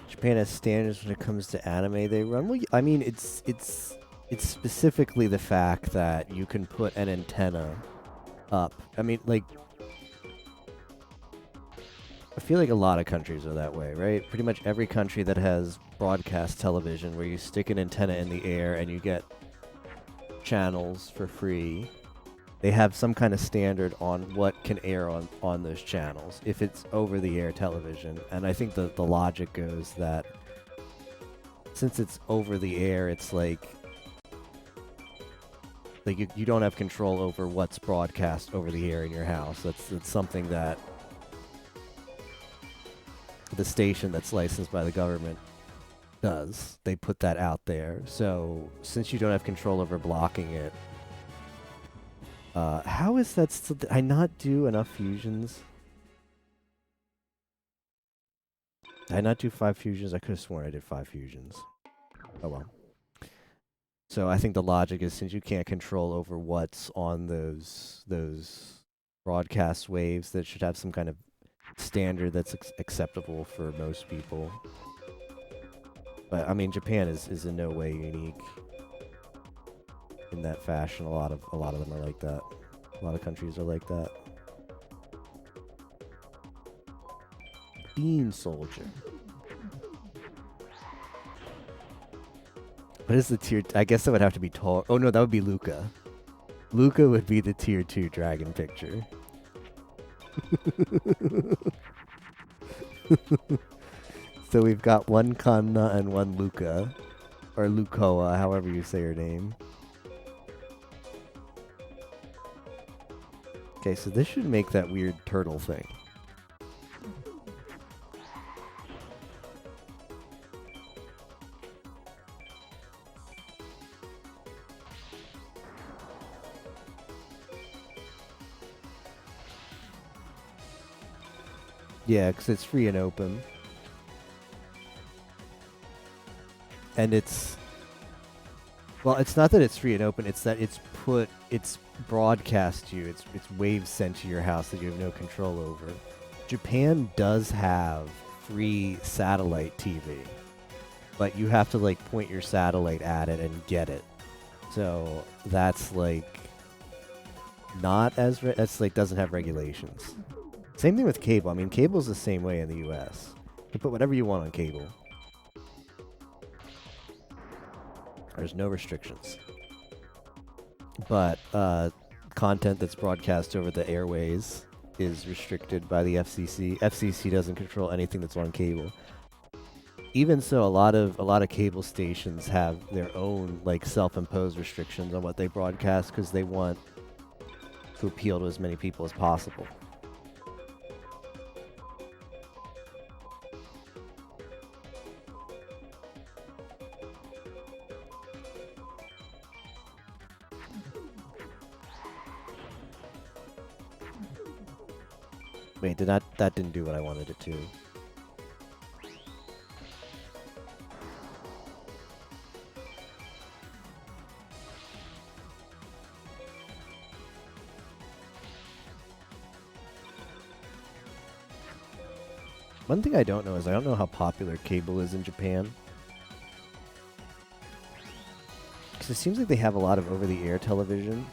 A: Japan has standards when it comes to anime they run. Well, I mean, it's specifically the fact that you can put an antenna up. I mean, like, I feel like a lot of countries are that way, right? Pretty much every country that has broadcast television where you stick an antenna in the air and you get channels for free, they have some kind of standard on what can air on those channels if it's over-the-air television. And I think the logic goes that since it's over-the-air, it's like you don't have control over what's broadcast over the air in your house. That's something that the station that's licensed by the government does. They put that out there. So since you don't have control over blocking it, how is that still? Did I not do enough fusions? Did I not do 5 fusions? I could have sworn I did 5 fusions. Oh well. So I think the logic is since you can't control over what's on those broadcast waves, that should have some kind of standard that's acceptable for most people. But I mean, Japan is in no way unique in that fashion. A lot of them are like that. A lot of countries are like that. Bean Soldier. What is the tier? I guess that would have to be tall. Oh no, that would be Luca. Luca would be the tier 2 dragon picture. So we've got one Kanna and one Luca. Or Lukoa, however you say her name. Okay, so this should make that weird turtle thing. Yeah, because it's free and open. And it's... Well, it's not that it's free and open, it's that it's broadcast to you. It's waves sent to your house that you have no control over. Japan does have free satellite TV, but you have to like point your satellite at it and get it. So that's like not as that's like doesn't have regulations. Same thing with cable. I mean, cable's the same way in the US. You can put whatever you want on cable. There's no restrictions. But content that's broadcast over the airways is restricted by the FCC. FCC doesn't control anything that's on cable. Even so, a lot of cable stations have their own like self-imposed restrictions on what they broadcast because they want to appeal to as many people as possible. Wait, that didn't do what I wanted it to. One thing I don't know is I don't know how popular cable is in Japan. Because it seems like they have a lot of over-the-air television.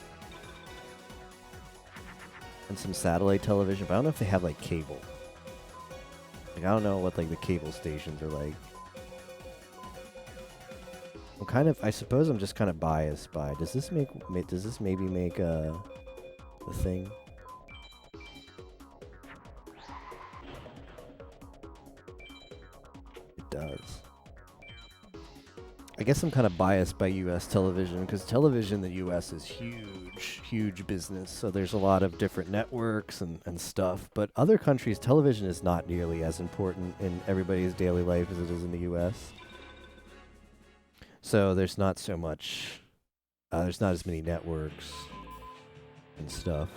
A: And some satellite television, but I don't know if they have, like, cable. Like, I don't know what, like, the cable stations are like. I'm kind of, I suppose I'm just kind of biased by, does this maybe make, the thing? It does. I guess I'm kind of biased by U.S. television, because television in the U.S. is huge business, so there's a lot of different networks and stuff, but other countries, television is not nearly as important in everybody's daily life as it is in the U.S. So there's not so much, there's not as many networks and stuff.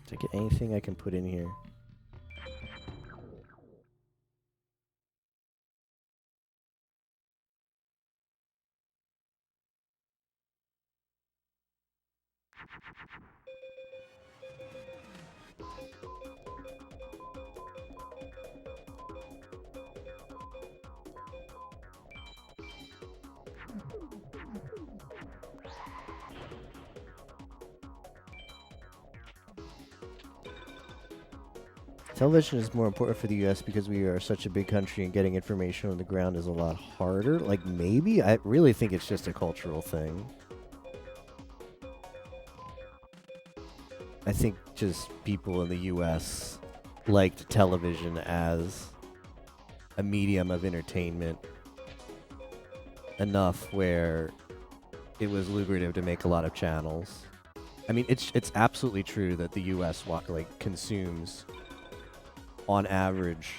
A: Did I get anything I can put in here? Television is more important for the U.S. because we are such a big country and getting information on the ground is a lot harder. Like, maybe? I really think it's just a cultural thing. I think just people in the U.S. liked television as a medium of entertainment enough where it was lucrative to make a lot of channels. I mean, it's absolutely true that the U.S. consumes, on average,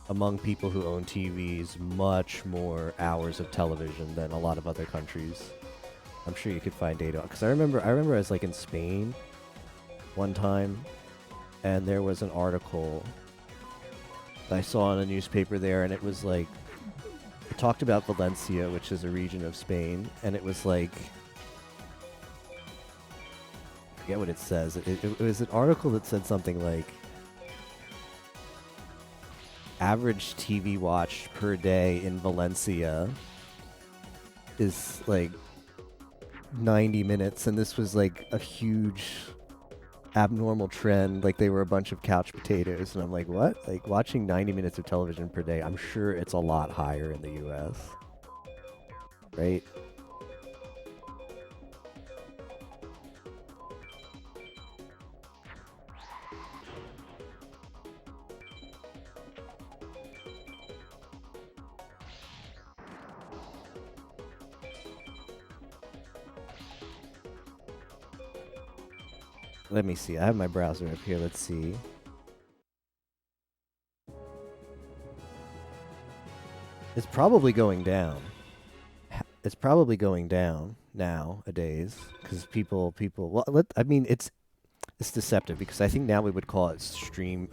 A: among people who own TVs, much more hours of television than a lot of other countries. I'm sure you could find data, because I remember I was like in Spain one time, and there was an article that I saw in a newspaper there, and it was like, it talked about Valencia, which is a region of Spain, and it was like, I forget what it says. It was an article that said something like, average TV watch per day in Valencia is like 90 minutes, and this was like a huge abnormal trend. Like, they were a bunch of couch potatoes, and I'm like, what? Like, watching 90 minutes of television per day, I'm sure it's a lot higher in the US, right? Let me see. I have my browser up here. Let's see. It's probably going down. It's probably going down nowadays because people. Well, I mean, it's deceptive because I think now we would call it screen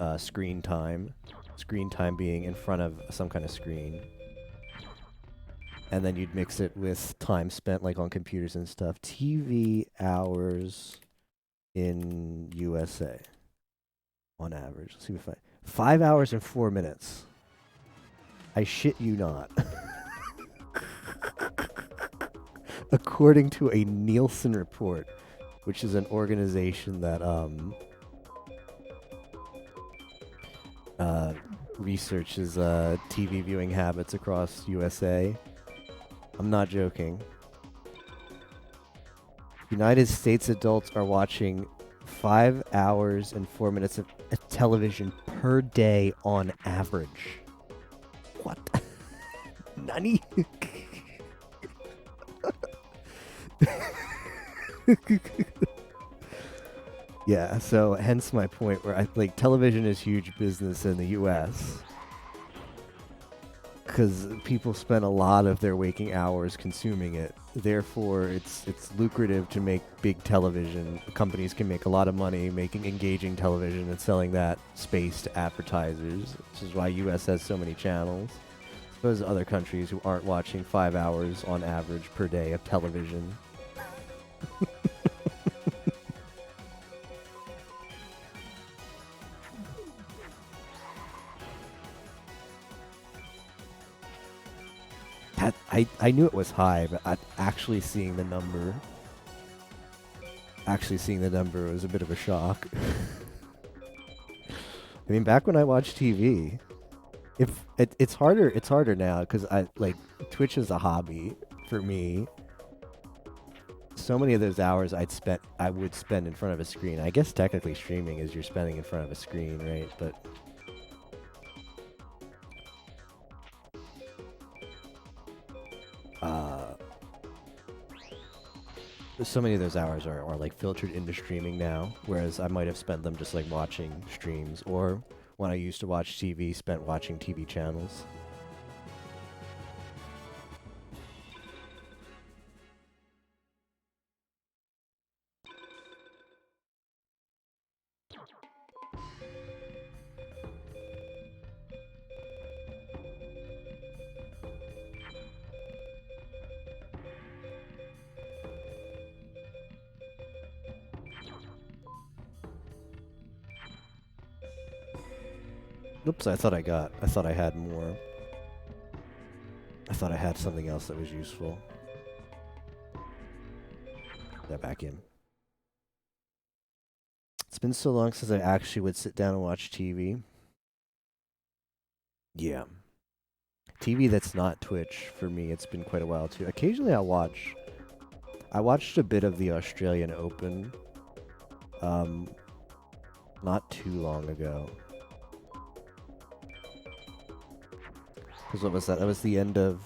A: time. Screen time being in front of some kind of screen. And then you'd mix it with time spent like on computers and stuff. TV hours in USA on average. Let's see if I 5 hours and 4 minutes. I shit you not. According to a Nielsen report, which is an organization that researches TV viewing habits across USA. I'm not joking. United States adults are watching 5 hours and 4 minutes of television per day on average. What? Nani? Yeah, so hence my point where television is huge business in the US. Because people spend a lot of their waking hours consuming it. Therefore, it's lucrative to make big television. Companies can make a lot of money making engaging television and selling that space to advertisers, which is why US has so many channels. Those other countries who aren't watching 5 hours on average per day of television. I knew it was high, but actually seeing the number was a bit of a shock. I mean, back when I watched TV, if it's harder now because I like Twitch is a hobby for me. So many of those hours I would spend in front of a screen. I guess technically streaming is you're spending in front of a screen, right? But so many of those hours are like filtered into streaming now, whereas I might have spent them just like watching streams, or when I used to watch TV, spent watching TV channels. Oops, I thought I had more. I thought I had something else that was useful. That back in. It's been so long since I actually would sit down and watch TV. Yeah. TV that's not Twitch, for me, it's been quite a while too. Occasionally I'll watch. I watched a bit of the Australian Open. Not too long ago. Because what was that? That was the end of.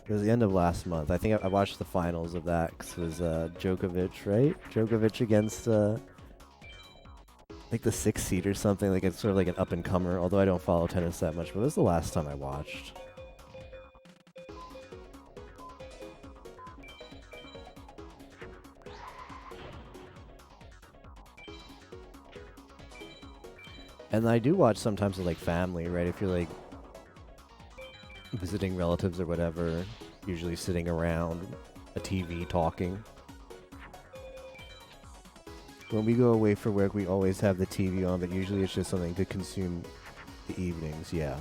A: It was the end of last month. I think I watched the finals of that because it was Djokovic, right? Djokovic against like the 6th seed or something. Like it's sort of like an up and comer. Although I don't follow tennis that much, but it was the last time I watched. And I do watch sometimes with like family, right? If you're like visiting relatives or whatever, usually sitting around a TV talking. When we go away for work, we always have the TV on, but usually it's just something to consume the evenings, yeah.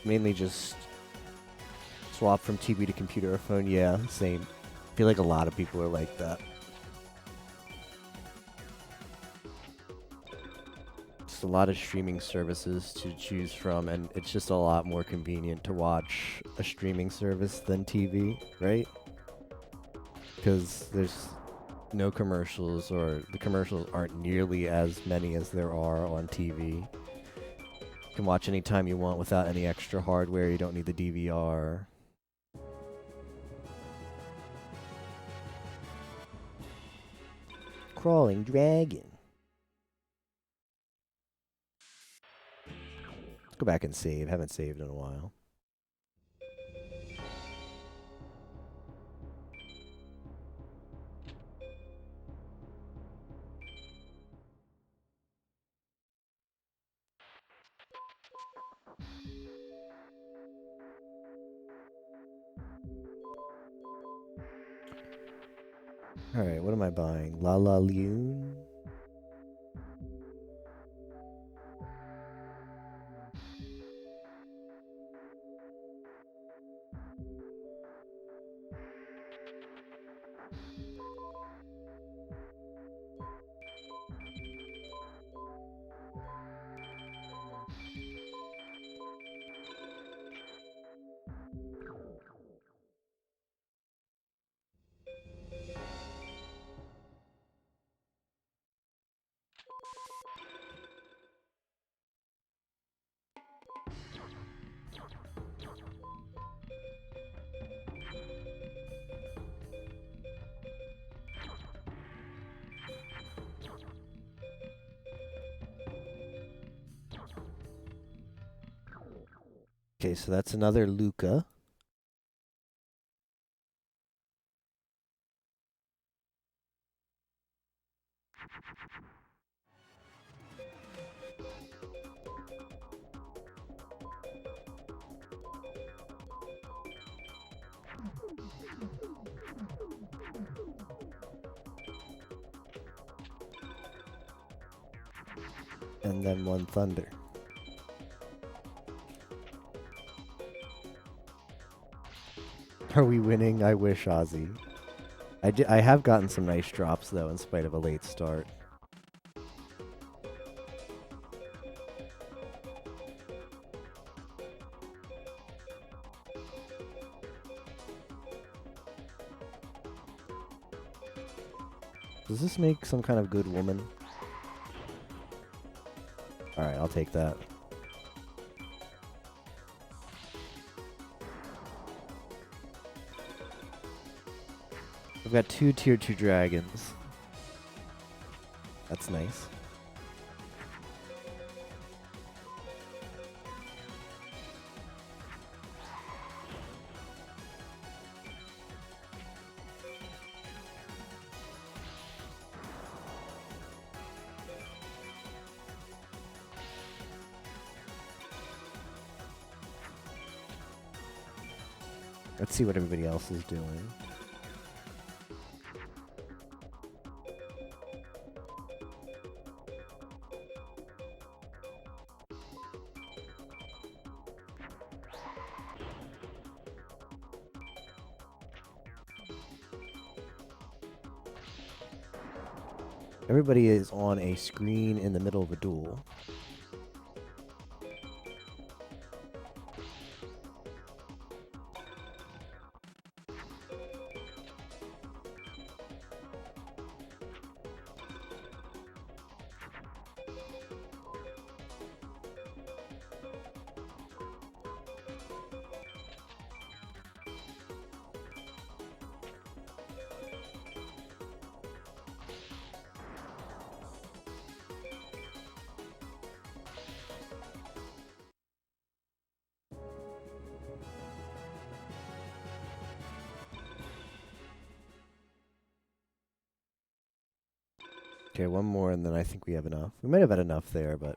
A: Mainly just swap from TV to computer or phone, yeah, same. I feel like a lot of people are like that. Just a lot of streaming services to choose from, and it's just a lot more convenient to watch a streaming service than TV, right? Because there's no commercials, or the commercials aren't nearly as many as there are on TV. You can watch anytime you want without any extra hardware. You don't need the DVR. Crawling dragon. Let's go back and save. Haven't saved in a while. Alright, what am I buying? La La Lune? Okay, so that's another Luca. And then one Thunder. Are we winning? I wish, Ozzy. I have gotten some nice drops, though, in spite of a late start. Does this make some kind of good woman? Alright, I'll take that. I've got 2 tier 2 dragons. That's nice. Let's see what everybody else is doing. Everybody is on a screen in the middle of a duel. Okay, one more and then I think we have enough. We might have had enough there, but...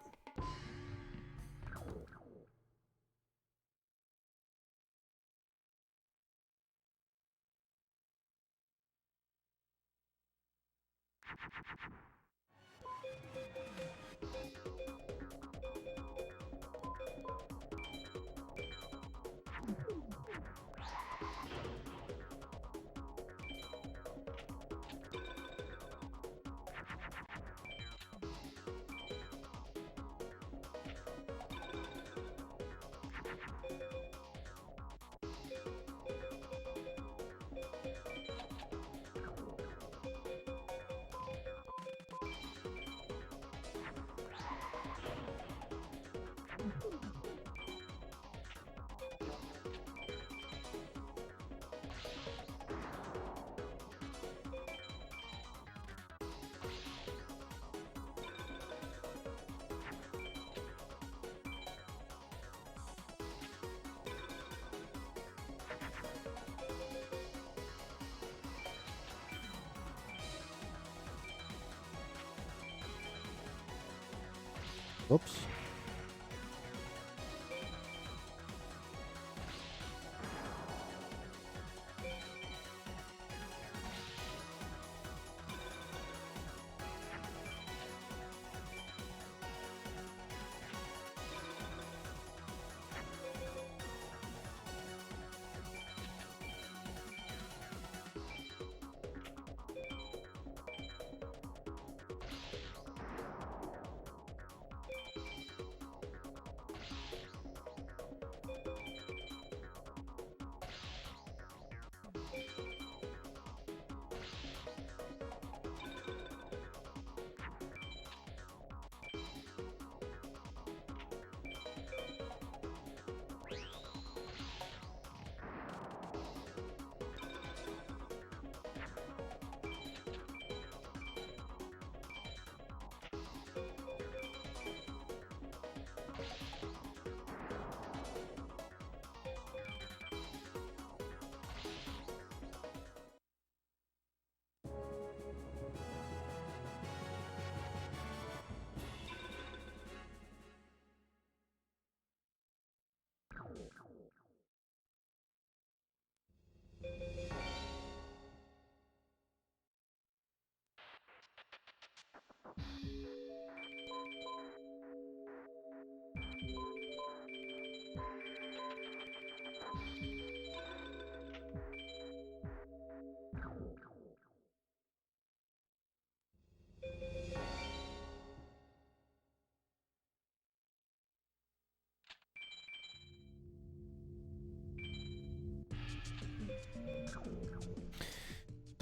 A: Oops.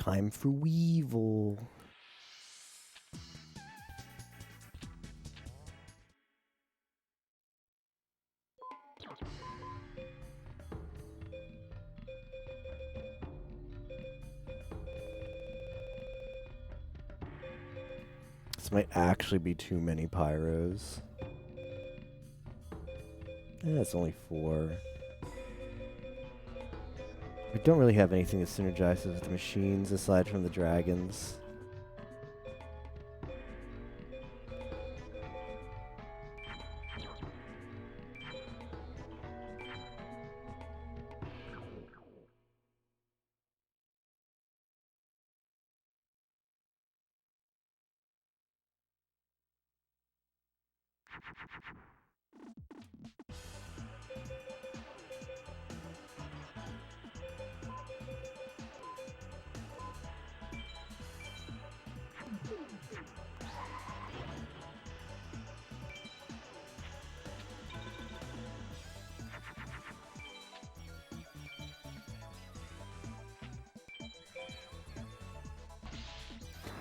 A: Time for Weevil. This might actually be too many pyros. It's only 4. We don't really have anything that synergizes with the machines aside from the dragons.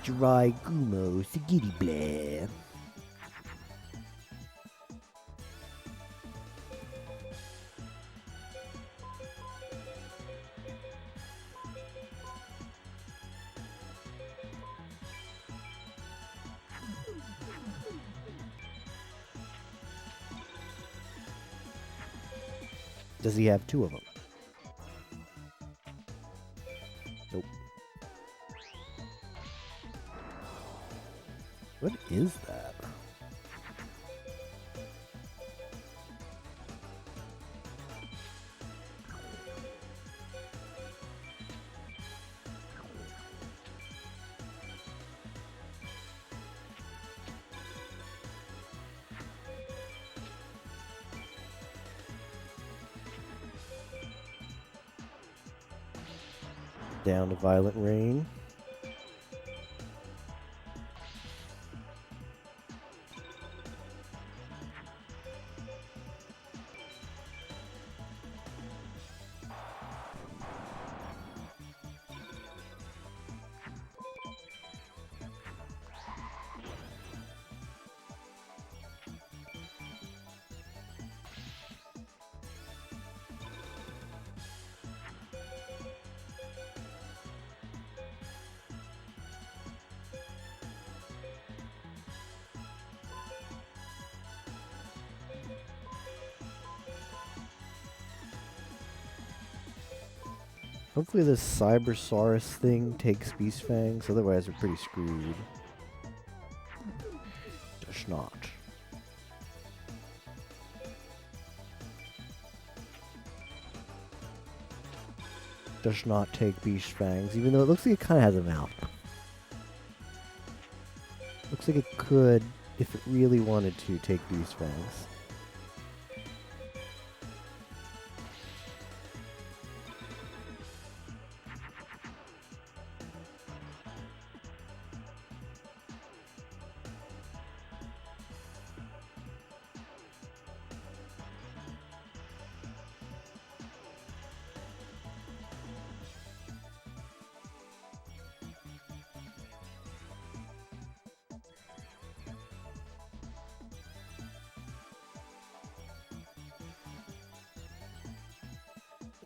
A: Dry Gumo, Sigidi Blah. Does he have 2 of them? Nope. What is that? Down to Violent Rain. Hopefully this Cybersaurus thing takes Beast Fangs, otherwise we're pretty screwed. Does not. Does not take Beast Fangs, even though it looks like it kind of has a mouth. Looks like it could, if it really wanted to, take Beast Fangs.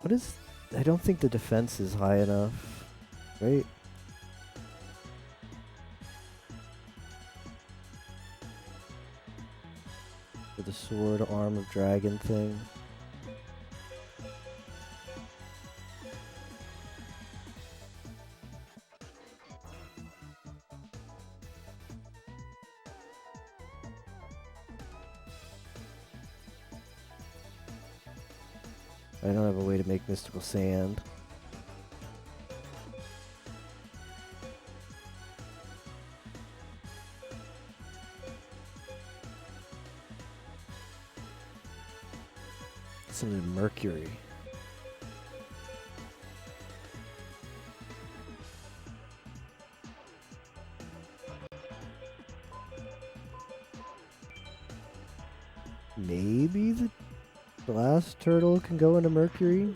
A: What is... I don't think the defense is high enough, right? For the sword arm of dragon thing. I don't have a way to make mystical sand. Some mercury. Maybe the glass turtle can go into mercury?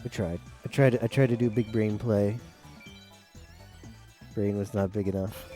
A: I tried. I tried to do big brain play. Brain was not big enough.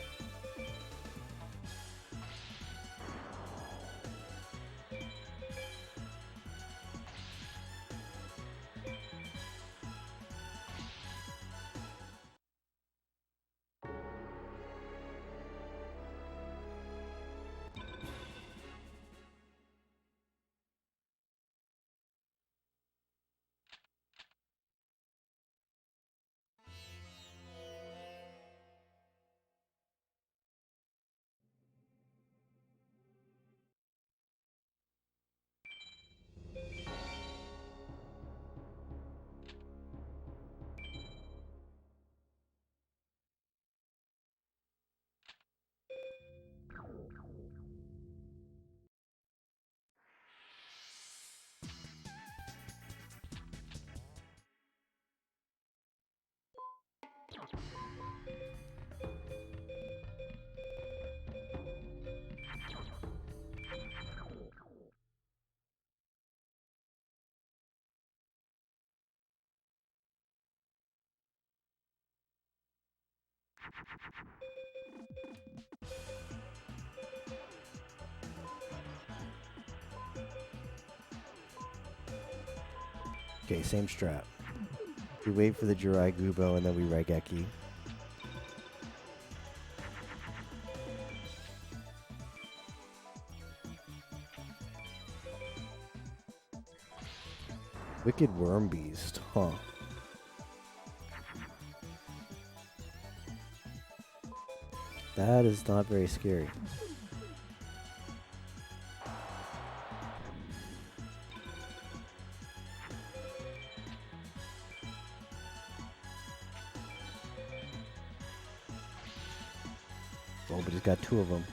A: Okay, same strat. We wait for the Jirai Gubo and then we Raigeki. Wicked Worm Beast, huh? That is not very scary. Oh, but he's got two of them.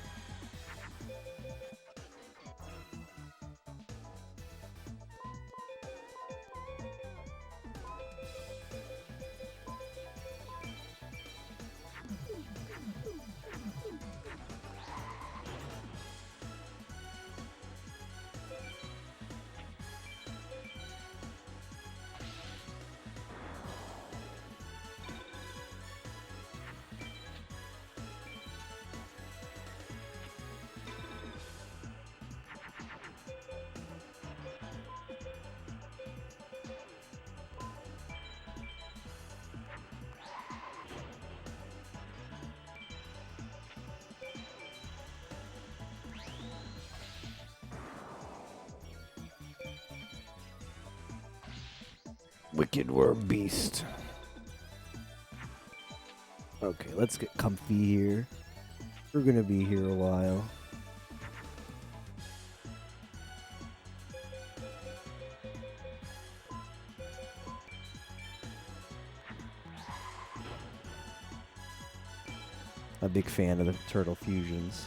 A: Wicked Worm Beast. Okay, let's get comfy here. We're gonna be here a while. A big fan of the turtle fusions.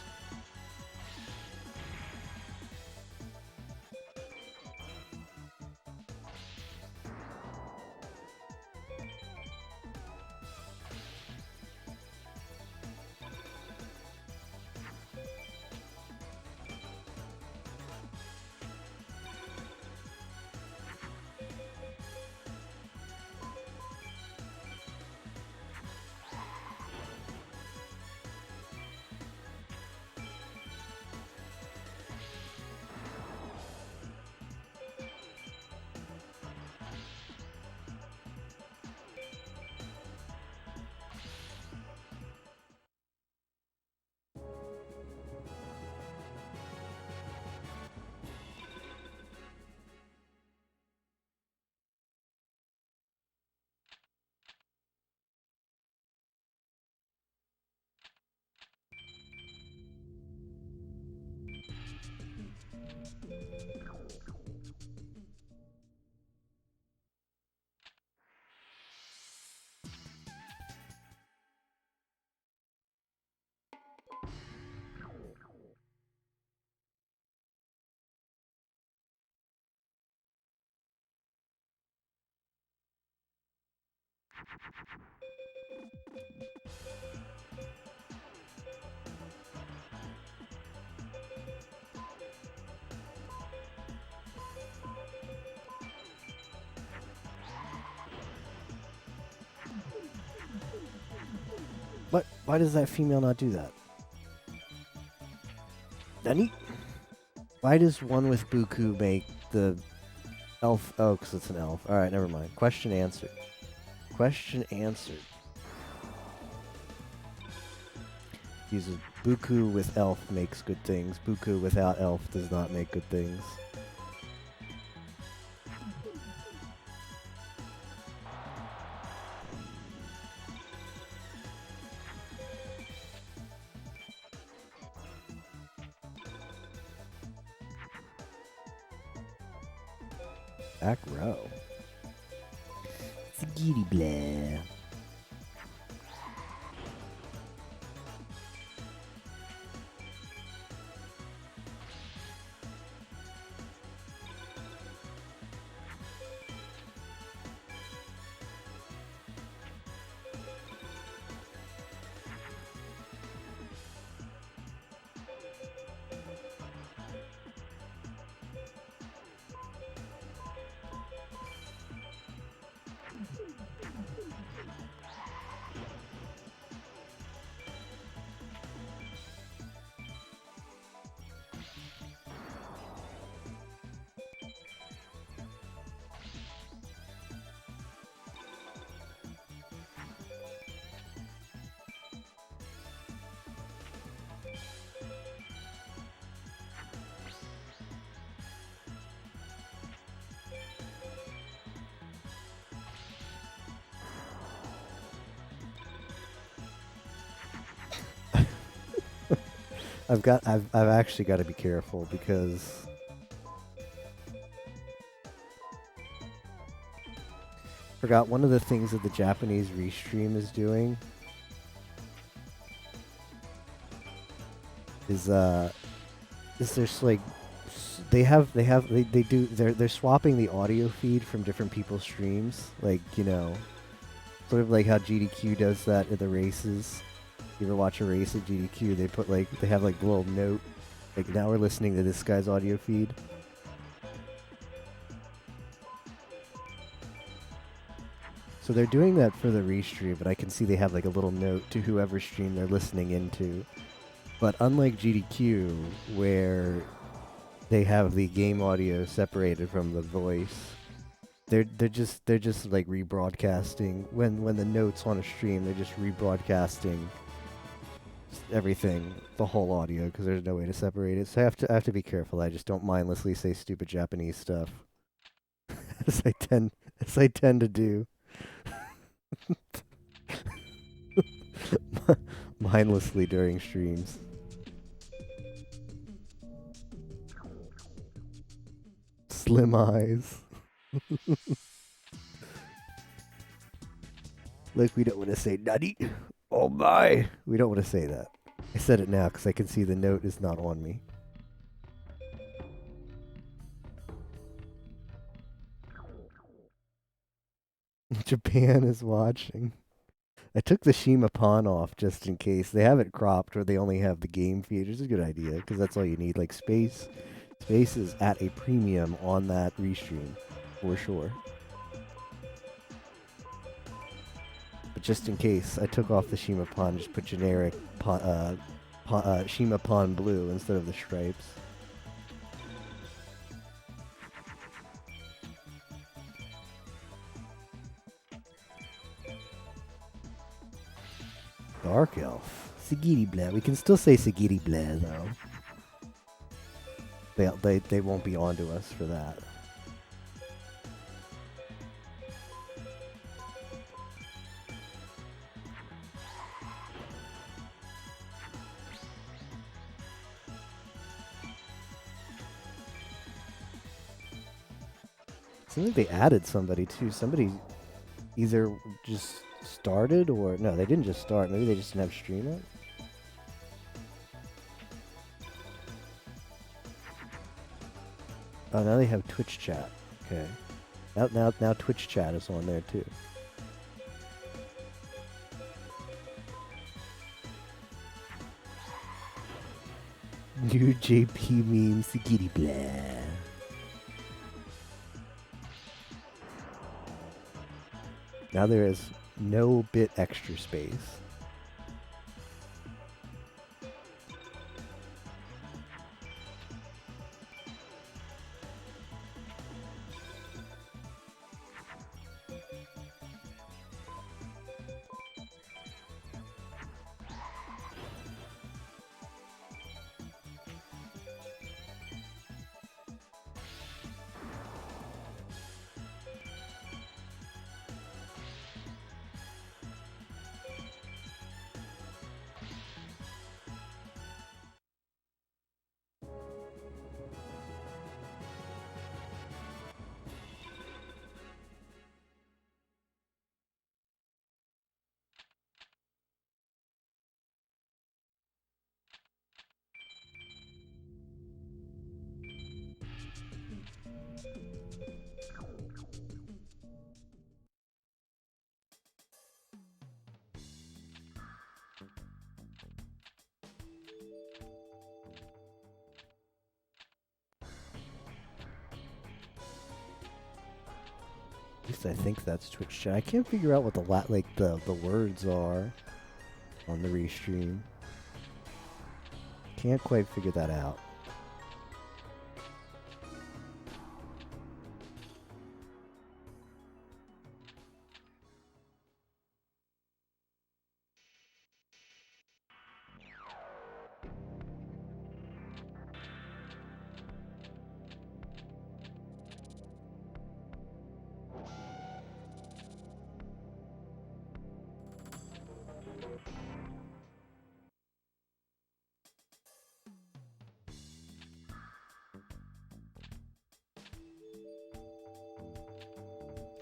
A: Why does that female not do that? Nani? Why does one with Buku make the elf? Oh, because it's an elf. Alright, never mind. Question answered. Question answered. Uses Buku with elf makes good things. Buku without elf does not make good things. Back row. Skitty blah. I've actually got to be careful because forgot one of the things that the Japanese restream is doing is there's like they're swapping the audio feed from different people's streams, like, you know, sort of like how GDQ does that at the races. You ever watch a race at GDQ? They have like a little note, like, now we're listening to this guy's audio feed. So they're doing that for the restream, but I can see they have like a little note to whoever stream they're listening into. But unlike GDQ, where they have the game audio separated from the voice, they're just like rebroadcasting when the notes on a stream. They're just rebroadcasting everything, the whole audio, because there's no way to separate it. So I have to be careful. I just don't mindlessly say stupid Japanese stuff, as I tend to do. Mindlessly during streams. Slim eyes. Like, we don't want to say nutty. Oh my! We don't want to say that. I said it now because I can see the note is not on me. Japan is watching. I took the Shima pawn off just in case. They have it cropped or they only have the game feed, which is a good idea because that's all you need. Like, space is at a premium on that restream, for sure. But just in case, I took off the Shima pawn, just put generic Shima pawn blue instead of the stripes. Dark Elf. Sagiri Bleh. We can still say Sagiri Bleh, though. They won't be onto us for that. Seems like they added somebody, too. Somebody either just started or... No, they didn't just start. Maybe they just didn't have stream it. Oh, now they have Twitch chat. Okay. Now Twitch chat is on there, too. New JP meme, Sagiri Bleh. Now there is no bit extra space. At least I think that's Twitch chat. I can't figure out what the words are on the restream. Can't quite figure that out.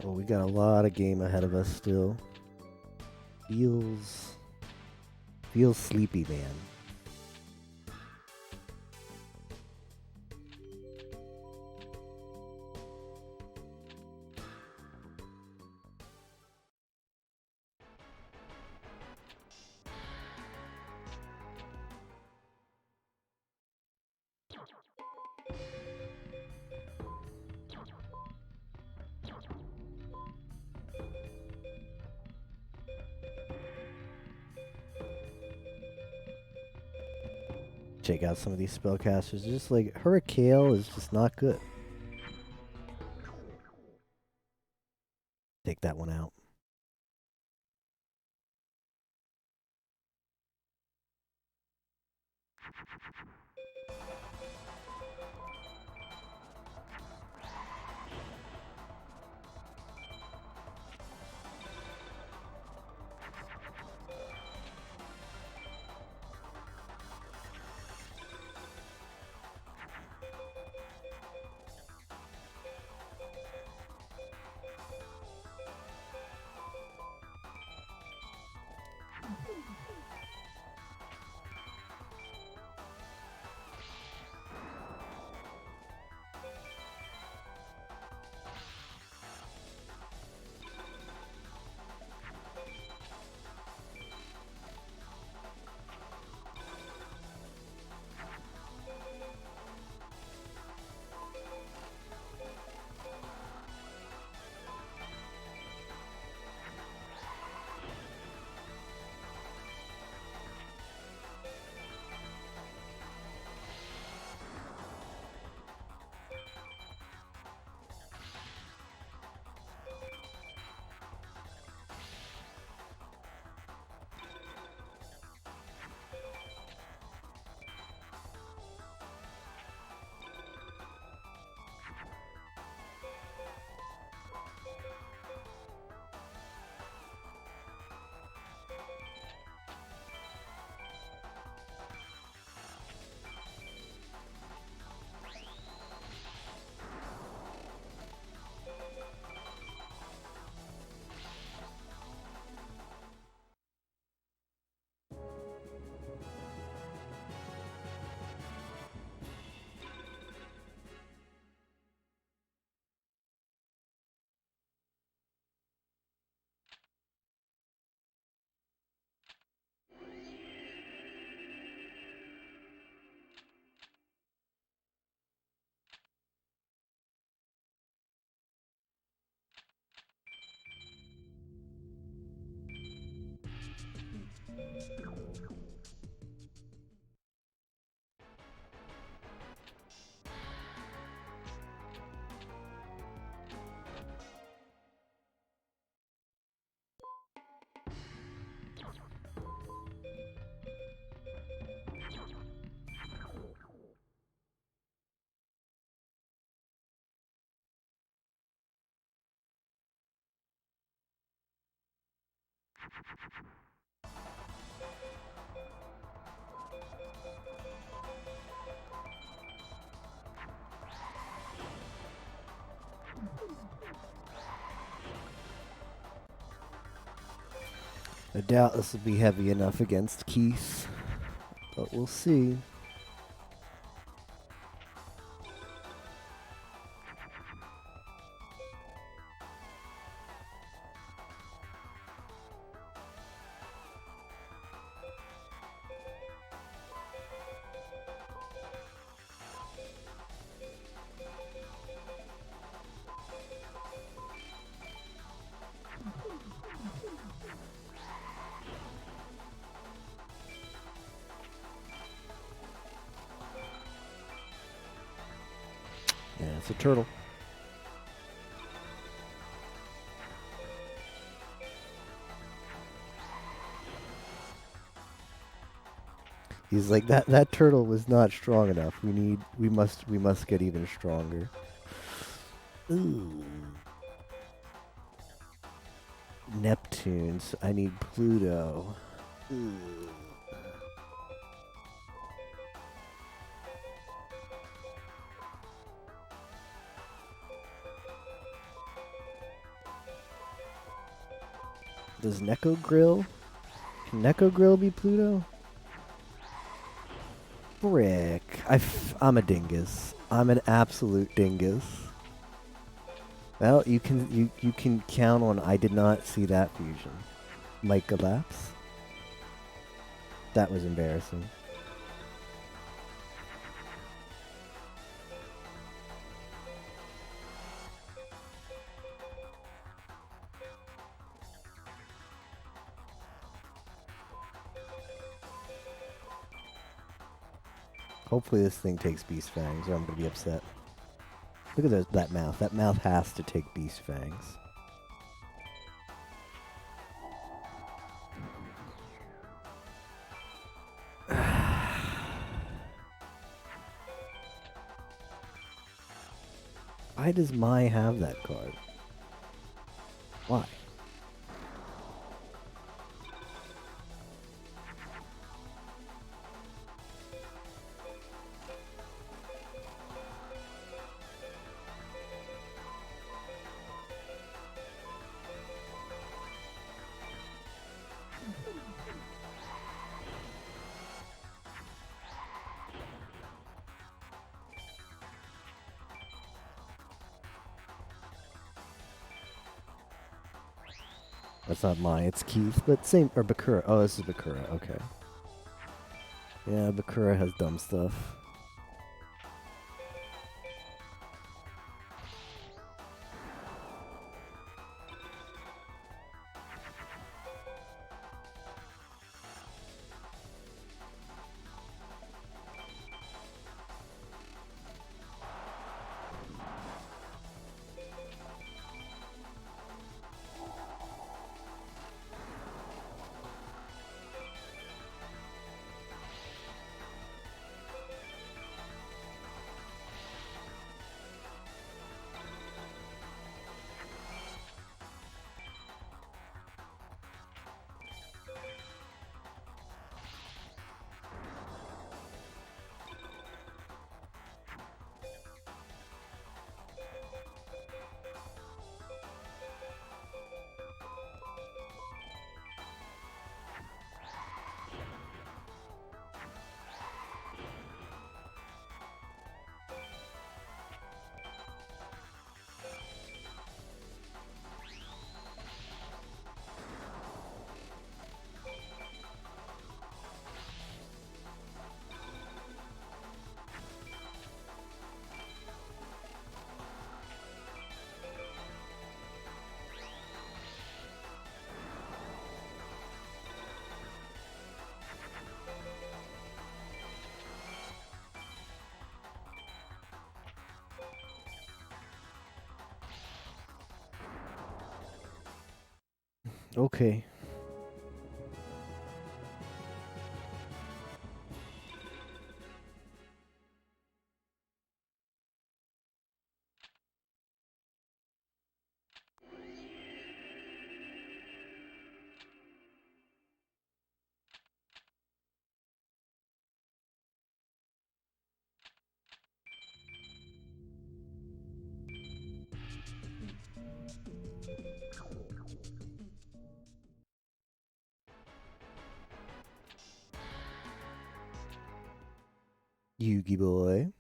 A: Oh, we got a lot of game ahead of us still. Feels sleepy, man. Check out some of these spellcasters. Just like Hurricane is just not good. Take that one out. I doubt this will be heavy enough against Keith, but we'll see. Yeah, it's a turtle. He's like, that turtle was not strong enough. We must get even stronger. Ooh. Neptunes. I need Pluto. Ooh. Does Neko Grill? Can Neko Grill be Pluto? Frick. I'm a dingus. I'm an absolute dingus. Well, you can count on I did not see that fusion. Mike Lapse. That was embarrassing. Hopefully this thing takes Beast Fangs or I'm going to be upset. Look at that mouth. That mouth has to take Beast Fangs. Why does Mai have that card? Why? That's not Mai, it's Keith, but same, or Bakura. Oh, this is Bakura, okay. Yeah, Bakura has dumb stuff. Okay. Yugi boy.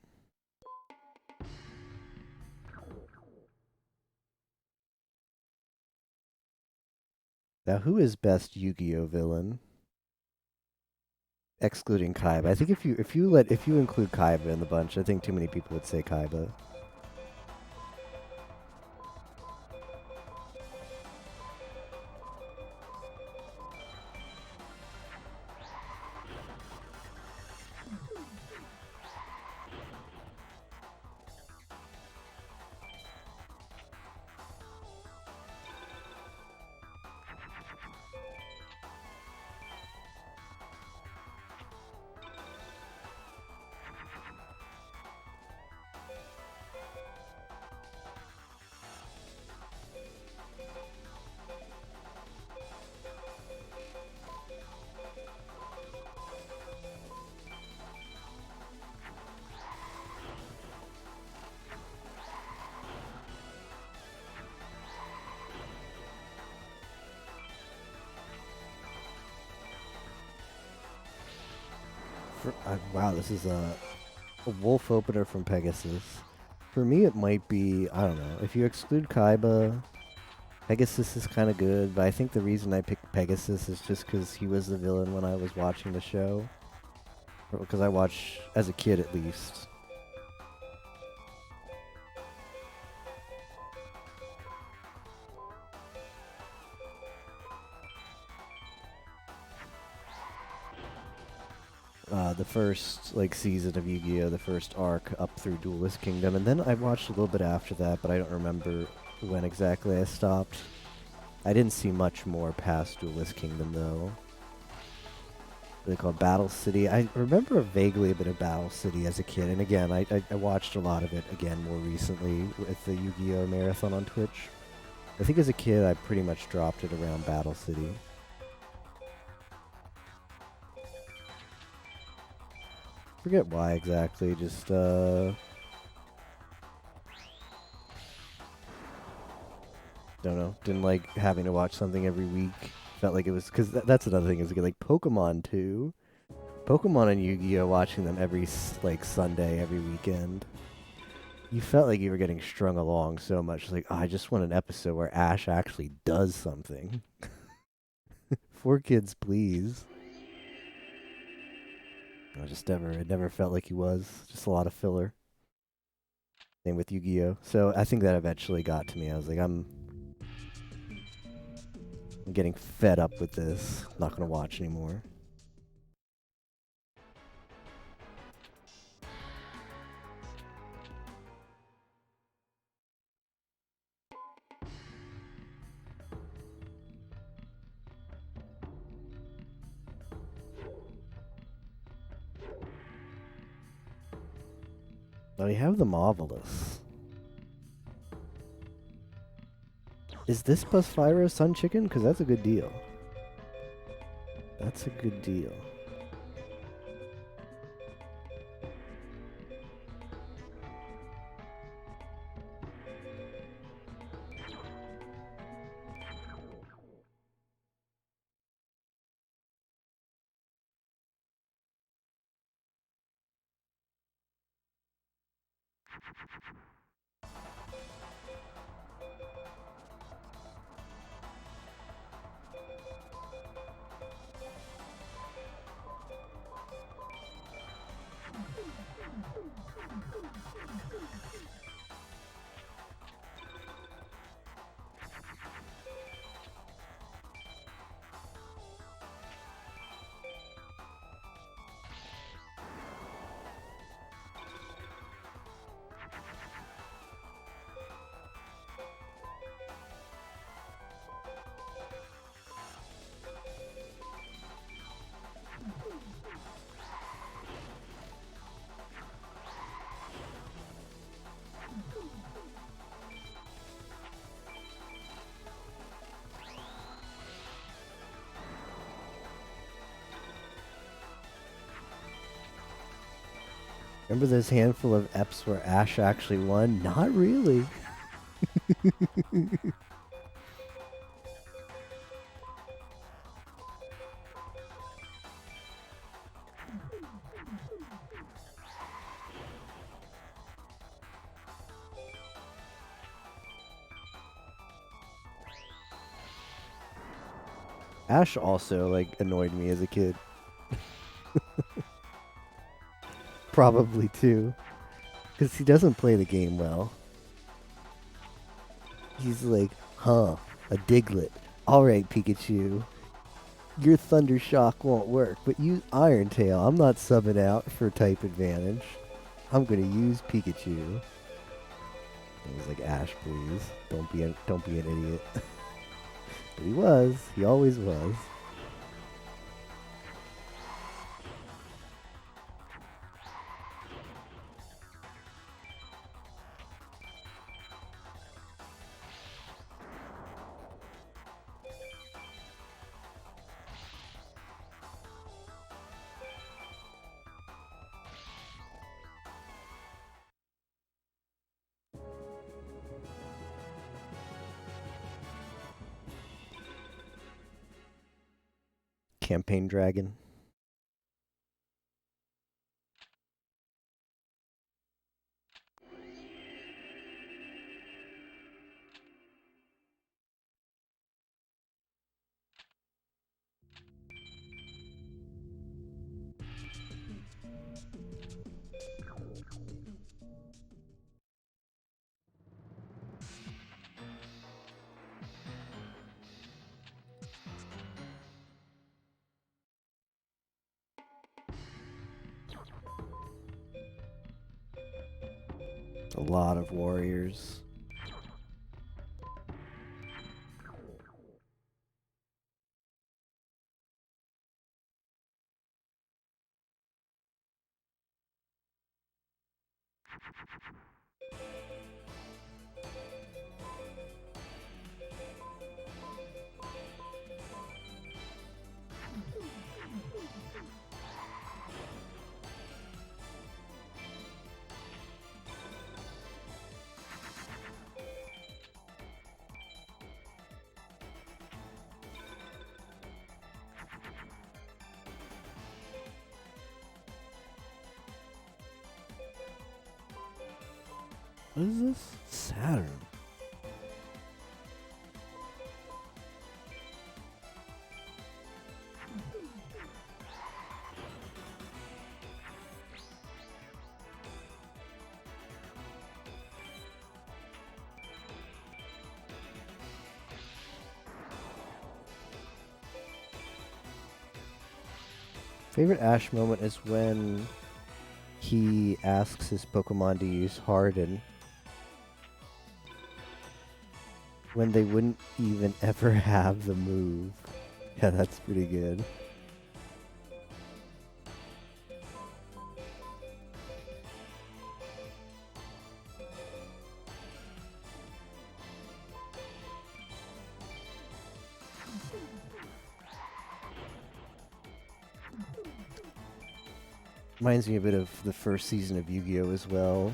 A: Now, who is best Yu-Gi-Oh villain? Excluding Kaiba. I think if you include Kaiba in the bunch, I think too many people would say Kaiba. Wow, this is a wolf opener from Pegasus. For me, it might be, I don't know. If you exclude Kaiba, Pegasus is kind of good, but I think the reason I picked Pegasus is just because he was the villain when I was watching the show. Because I watched, as a kid at least. The first season of Yu-Gi-Oh, the first arc up through Duelist Kingdom, and then I watched a little bit after that, but I don't remember when exactly I stopped. I didn't see much more past Duelist Kingdom though. They call it Battle City. I remember vaguely a bit of Battle City as a kid, and again, I watched a lot of it again more recently with the Yu-Gi-Oh marathon on Twitch. I think as a kid, I pretty much dropped it around Battle City. Forget why exactly, just don't know. Didn't like having to watch something every week. Felt like it was, because that's another thing, is like Pokemon too. Pokemon and Yu-Gi-Oh, watching them every Sunday, every weekend. You felt like you were getting strung along so much. Like, oh, I just want an episode where Ash actually does something. 4 kids, please. It never felt like he was. Just a lot of filler. Same with Yu-Gi-Oh. So I think that eventually got to me. I was like, I'm getting fed up with this. I'm not gonna watch anymore. Now we have the Marvelous. Is this plus Fyro Sun Chicken? Because that's a good deal. That's a good deal. Remember this handful of eps where Ash actually won? Not really. Ash also annoyed me as a kid. Probably too. Because he doesn't play the game well. He's like, huh, a Diglett. Alright, Pikachu. Your Thunder Shock won't work, but use Iron Tail. I'm not subbing out for type advantage. I'm gonna use Pikachu. He was like, Ash, please. Don't be an idiot. But he was. He always was. Campaign Dragon. A lot of warriors. What is this? Saturn. Favorite Ash moment is when he asks his Pokemon to use Harden when they wouldn't even ever have the move. Yeah, that's pretty good. Reminds me a bit of the first season of Yu-Gi-Oh as well,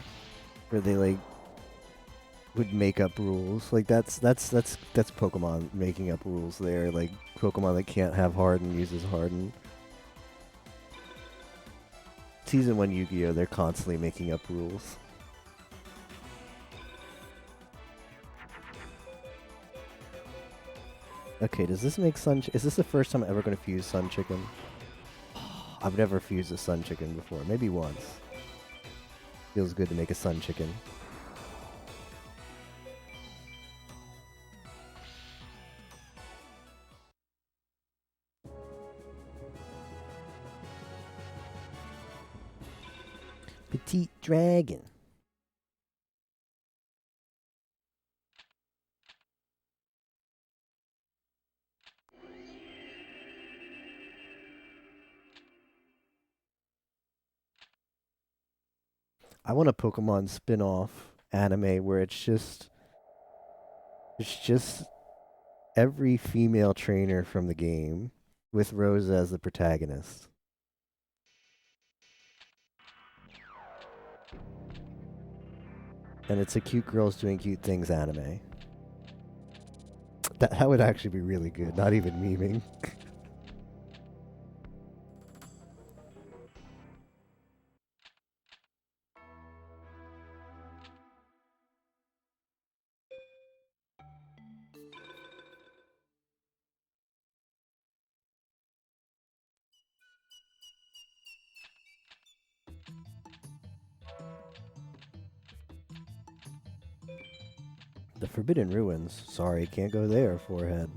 A: where they like would make up rules. Like that's Pokemon making up rules there. Like Pokemon that can't have Harden uses Harden. Season 1 Yu-Gi-Oh, they're constantly making up rules. Okay, does this make Sun... Is this the first time I'm ever going to fuse Sun Chicken? I've never fused a Sun Chicken before. Maybe once. Feels good to make a Sun Chicken. Petite Dragon. I want a Pokemon spin-off anime where it's just every female trainer from the game with Rose as the protagonist. And it's a cute girls doing cute things anime. That would actually be really good, not even memeing. The Forbidden Ruins. Sorry, can't go there, forehead.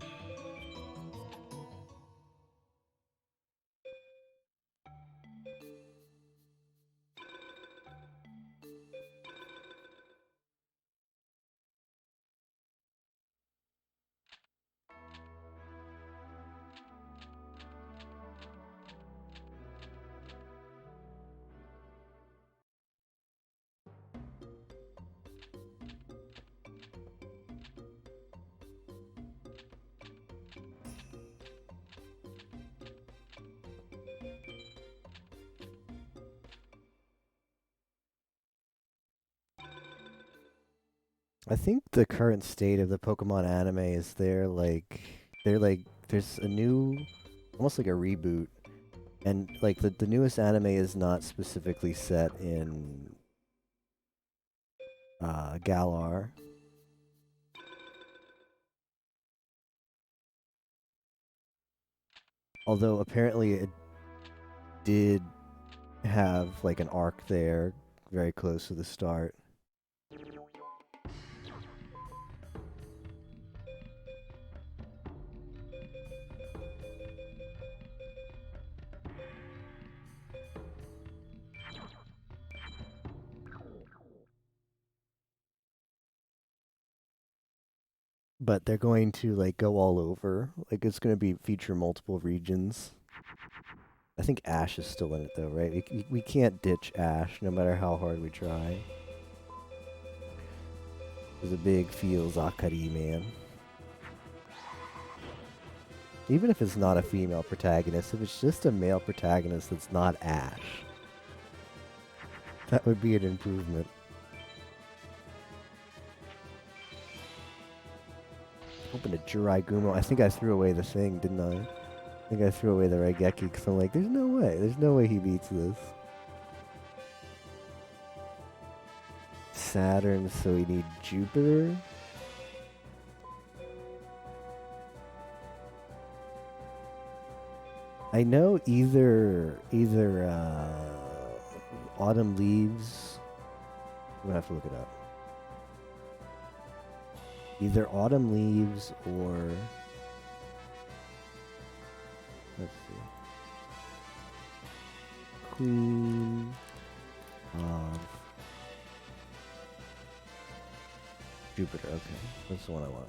A: I think the current state of the Pokemon anime is they're like there's a new, almost like a reboot, and like the newest anime is not specifically set in Galar. Although apparently it did have like an arc there very close to the start. but they're going to like go all over. Like it's going to be feature multiple regions. I think Ash is still in it though, right? We can't ditch Ash no matter how hard we try. There's a big feel Zakari, man. Even if it's not a female protagonist, if it's just a male protagonist that's not Ash, that would be an improvement. Open a Jirai Gumo. I think I threw away the thing, didn't I? I think I threw away the Raigeki because I'm like, there's no way. There's no way he beats this. Saturn, so we need Jupiter. I know either Autumn Leaves. I'm gonna have to look it up. Either Autumn Leaves or let's see, Queen of Jupiter. Okay, that's the one I want.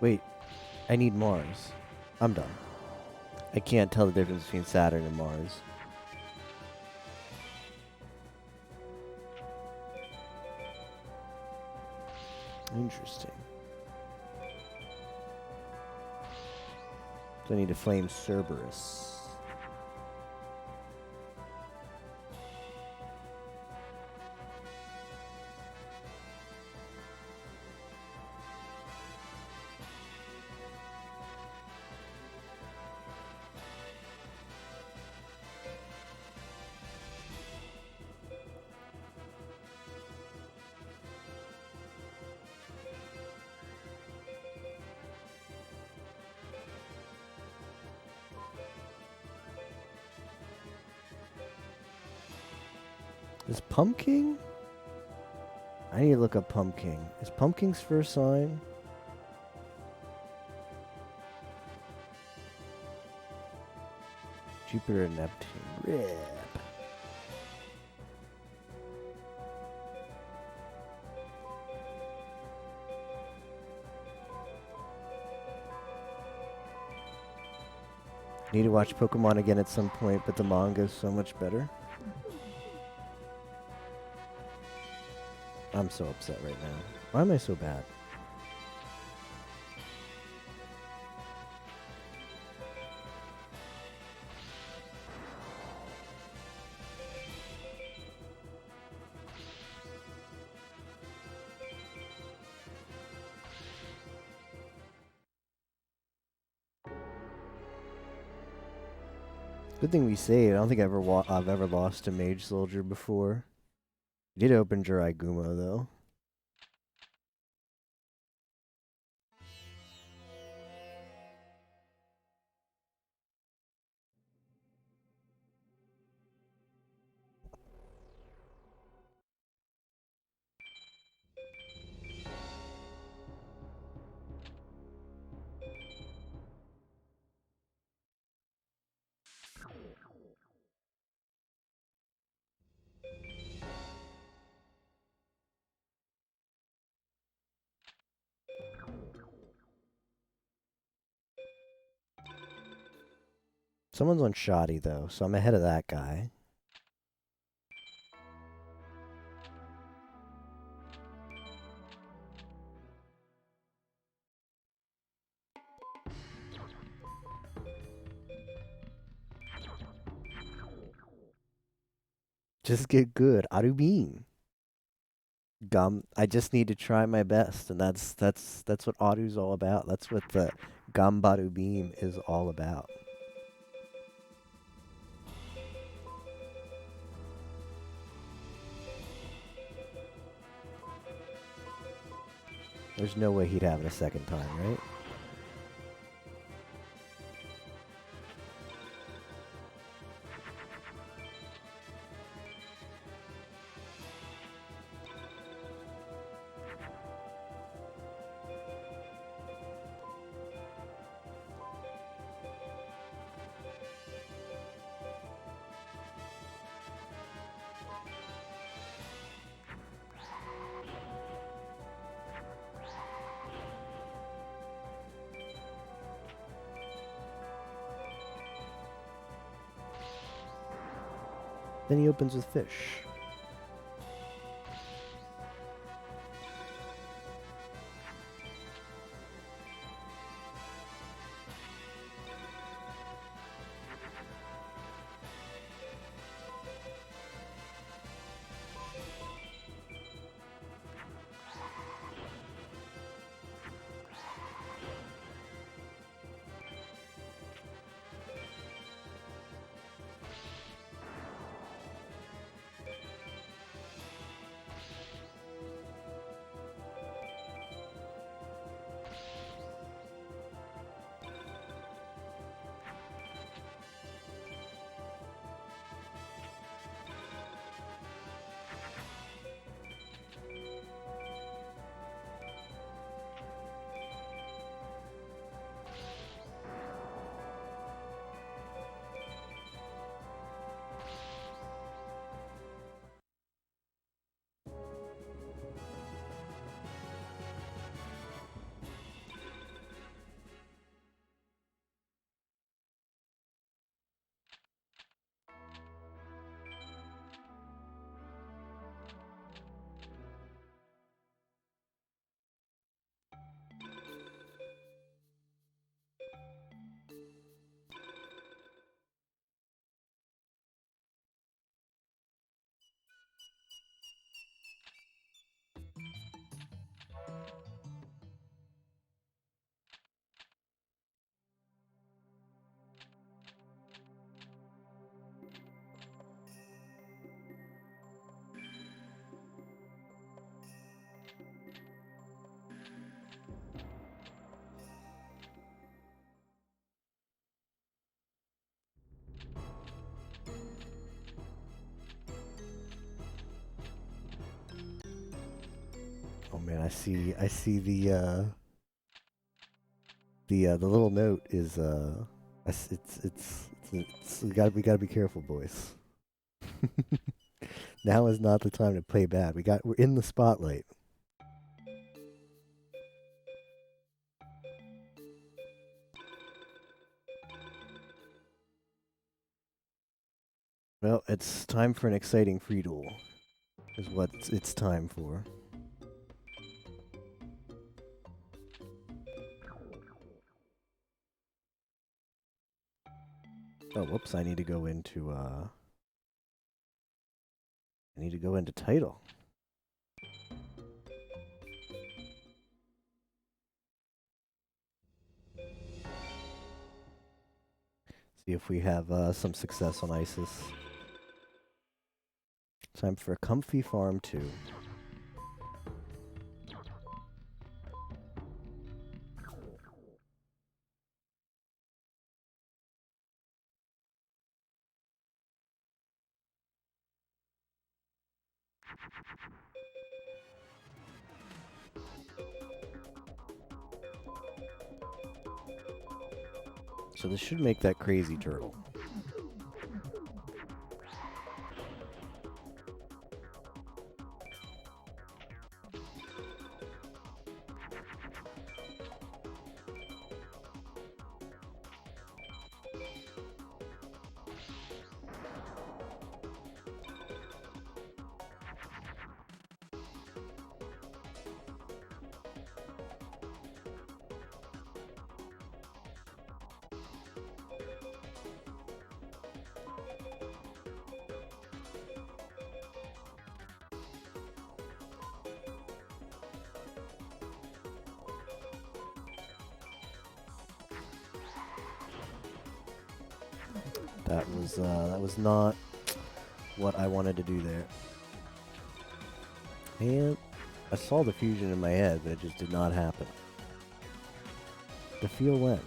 A: Wait, I need Mars. I'm done. I can't tell the difference between Saturn and Mars. Interesting. So I need to flame Cerberus. Is Pumpkin? I need to look up Pumpkin. Is Pumpkin's first sign? Jupiter and Neptune. Rip. Need to watch Pokemon again at some point, but the manga is so much better. I'm so upset right now. Why am I so bad? Good thing we saved. I don't think I've ever lost a Mage Soldier before. Did open Jirai Gumo though. Someone's on Shoddy though, so I'm ahead of that guy. Just get good. Arubin. I just need to try my best, and that's what Aru's all about. That's what the Gambaru Beam is all about. There's no way he'd have it a second time, right? Then he opens with fish. Oh man, I see the little note is we gotta be careful, boys. Now is not the time to play bad. We're in the spotlight. Well, it's time for an exciting free duel. Is what it's time for. Oh, whoops, I need to go into title. See if we have some success on ISIS. Time for a Comfy Farm 2. So this should make that crazy turtle. That was not what I wanted to do there. And I saw the fusion in my head, but it just did not happen. The feel when.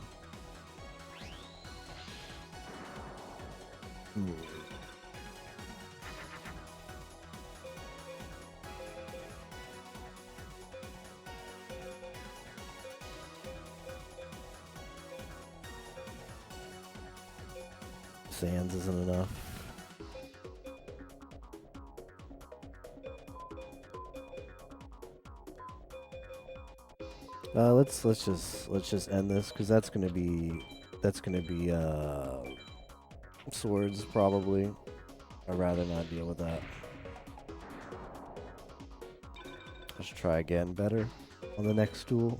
A: Sands isn't enough. Let's just end this, because that's gonna be swords probably. I'd rather not deal with that. Let's try again better on the next duel.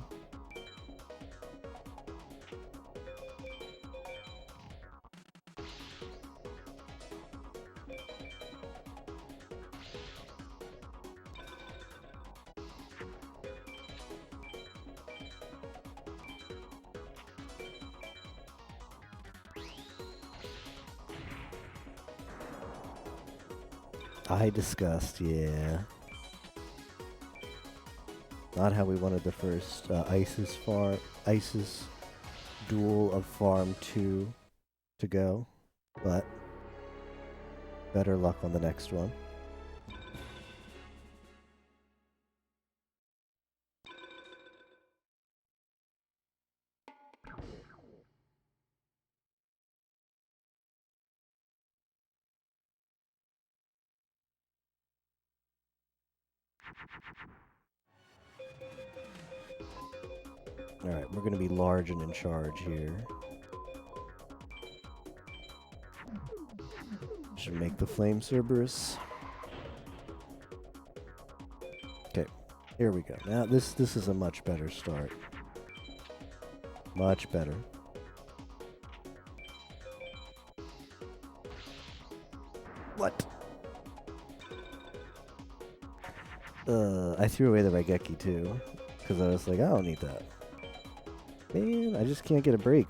A: I disgust, yeah. Not how we wanted the first ISIS duel of Farm 2 to go, but better luck on the next one. Alright, we're gonna be large and in charge here. Should make the flame Cerberus. Okay, here we go. Now this is a much better start. Much better. What? I threw away the Raigeki too, because I was like, I don't need that. Man, I just can't get a break.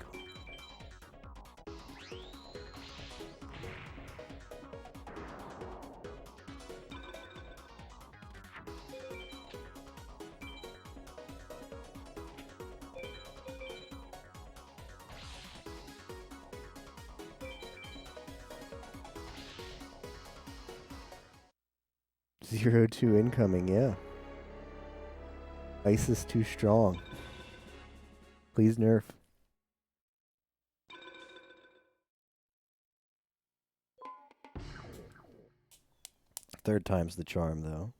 A: Zero 2 incoming, yeah. ISIS too strong. Please nerf. Third time's the charm, though.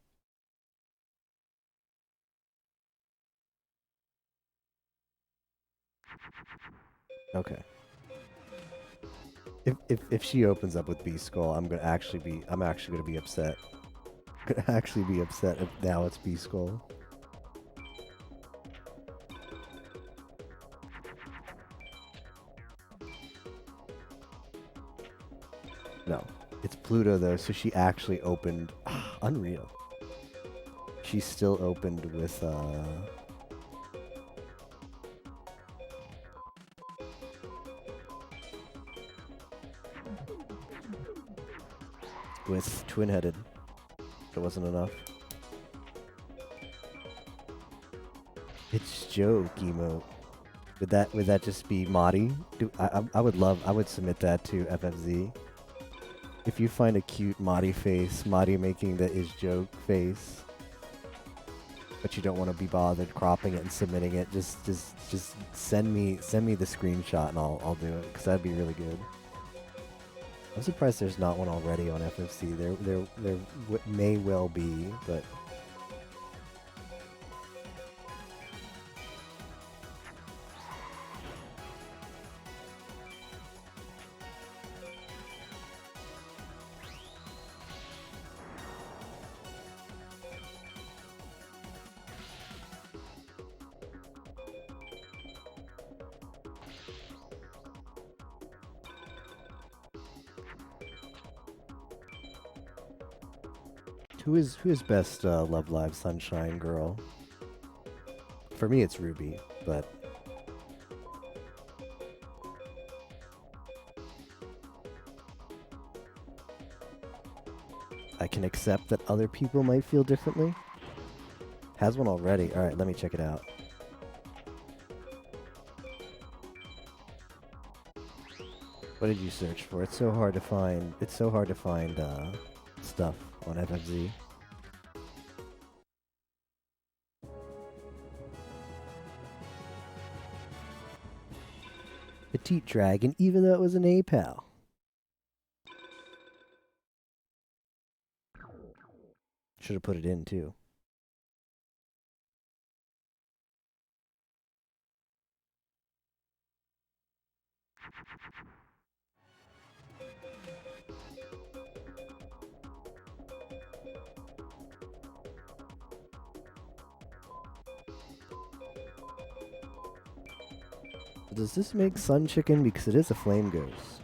A: Okay. If she opens up with Beast Skull, I'm actually gonna be upset. I'm gonna actually be upset if now it's Beast Skull. No. It's Pluto though, so she actually opened unreal. She still opened with twin-headed. It wasn't enough. It's joke emote. Would that just be Madi? I would submit that to FFZ. If you find a cute Madi face, Madi making the is joke face, but you don't want to be bothered cropping it and submitting it, just send me the screenshot and I'll do it, because that'd be really good. I'm surprised there's not one already on FFC. There may well be, but who is best Love Live Sunshine girl? For me, it's Ruby, but I can accept that other people might feel differently. Has one already. All right, let me check it out. What did you search for? It's so hard to find. It's so hard to find stuff on FFZ. Petite Dragon, even though it was an APAL. Should have put it in too. Does this make Sun Chicken? Because it is a flame ghost.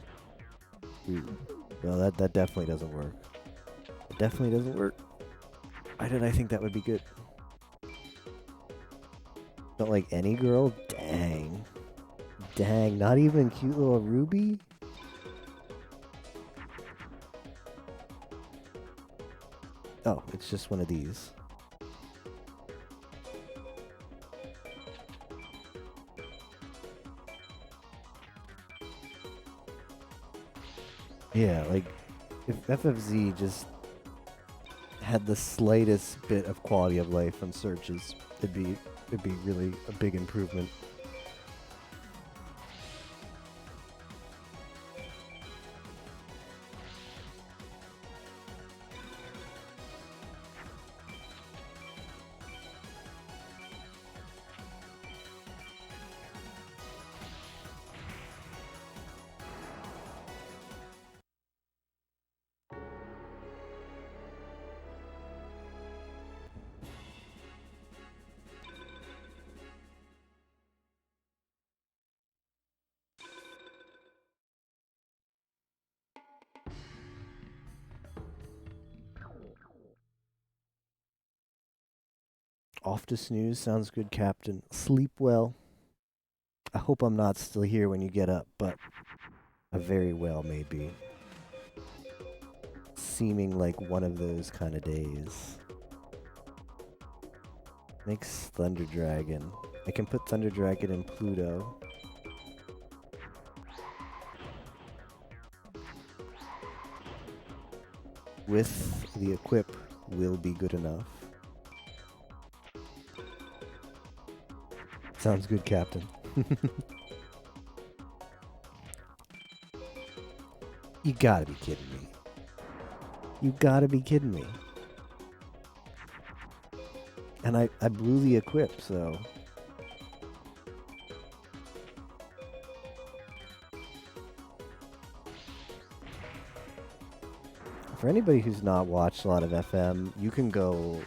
A: Ooh. No, that definitely doesn't work. It definitely doesn't work. Why did I think that would be good? Don't like any girl? Dang. Dang, not even cute little Ruby? Oh, it's just one of these. Yeah, like, if FFZ just had the slightest bit of quality of life on searches, it'd be really a big improvement. Off to snooze. Sounds good, Captain. Sleep well. I hope I'm not still here when you get up, but I very well may be. Seeming like one of those kind of days. Makes Thunder Dragon. I can put Thunder Dragon in Pluto. With the equip will be good enough. Sounds good, Captain. You gotta be kidding me. You gotta be kidding me. And I blew the equip, so... For anybody who's not watched a lot of FM, you can go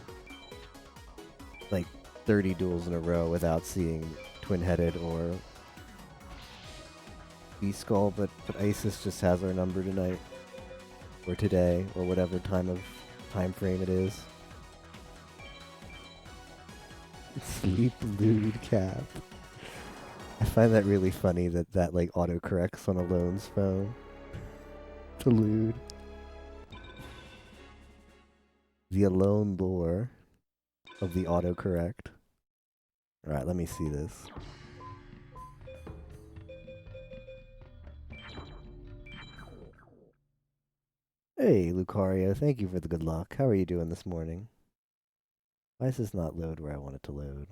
A: like 30 duels in a row without seeing Twin-Headed or B-Skull, but Isis just has our number tonight. Or today, or whatever time frame it is. Sleep lewd Cap. I find that really funny that like autocorrects on Alone's phone. To lewd. The Alone lore of the autocorrect. Alright, let me see this. Hey, Lucario, thank you for the good luck. How are you doing this morning? Why does this not load where I want it to load?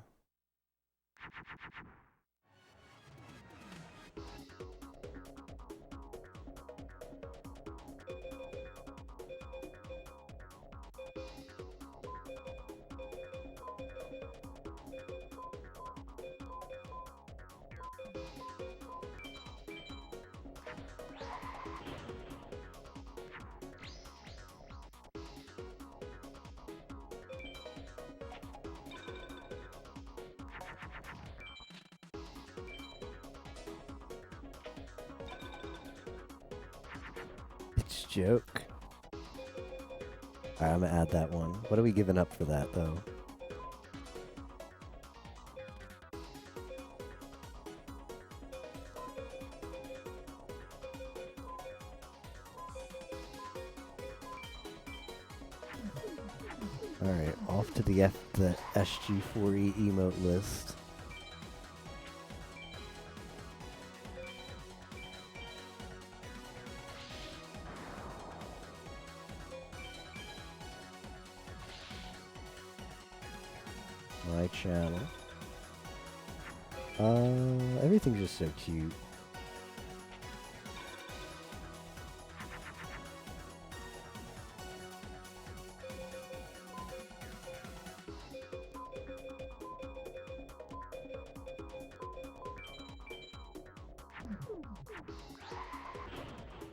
A: Joke. Alright, I'm gonna add that one. What are we giving up for that, though? Alright, off to the SG4E emote list. My channel. Everything's just so cute.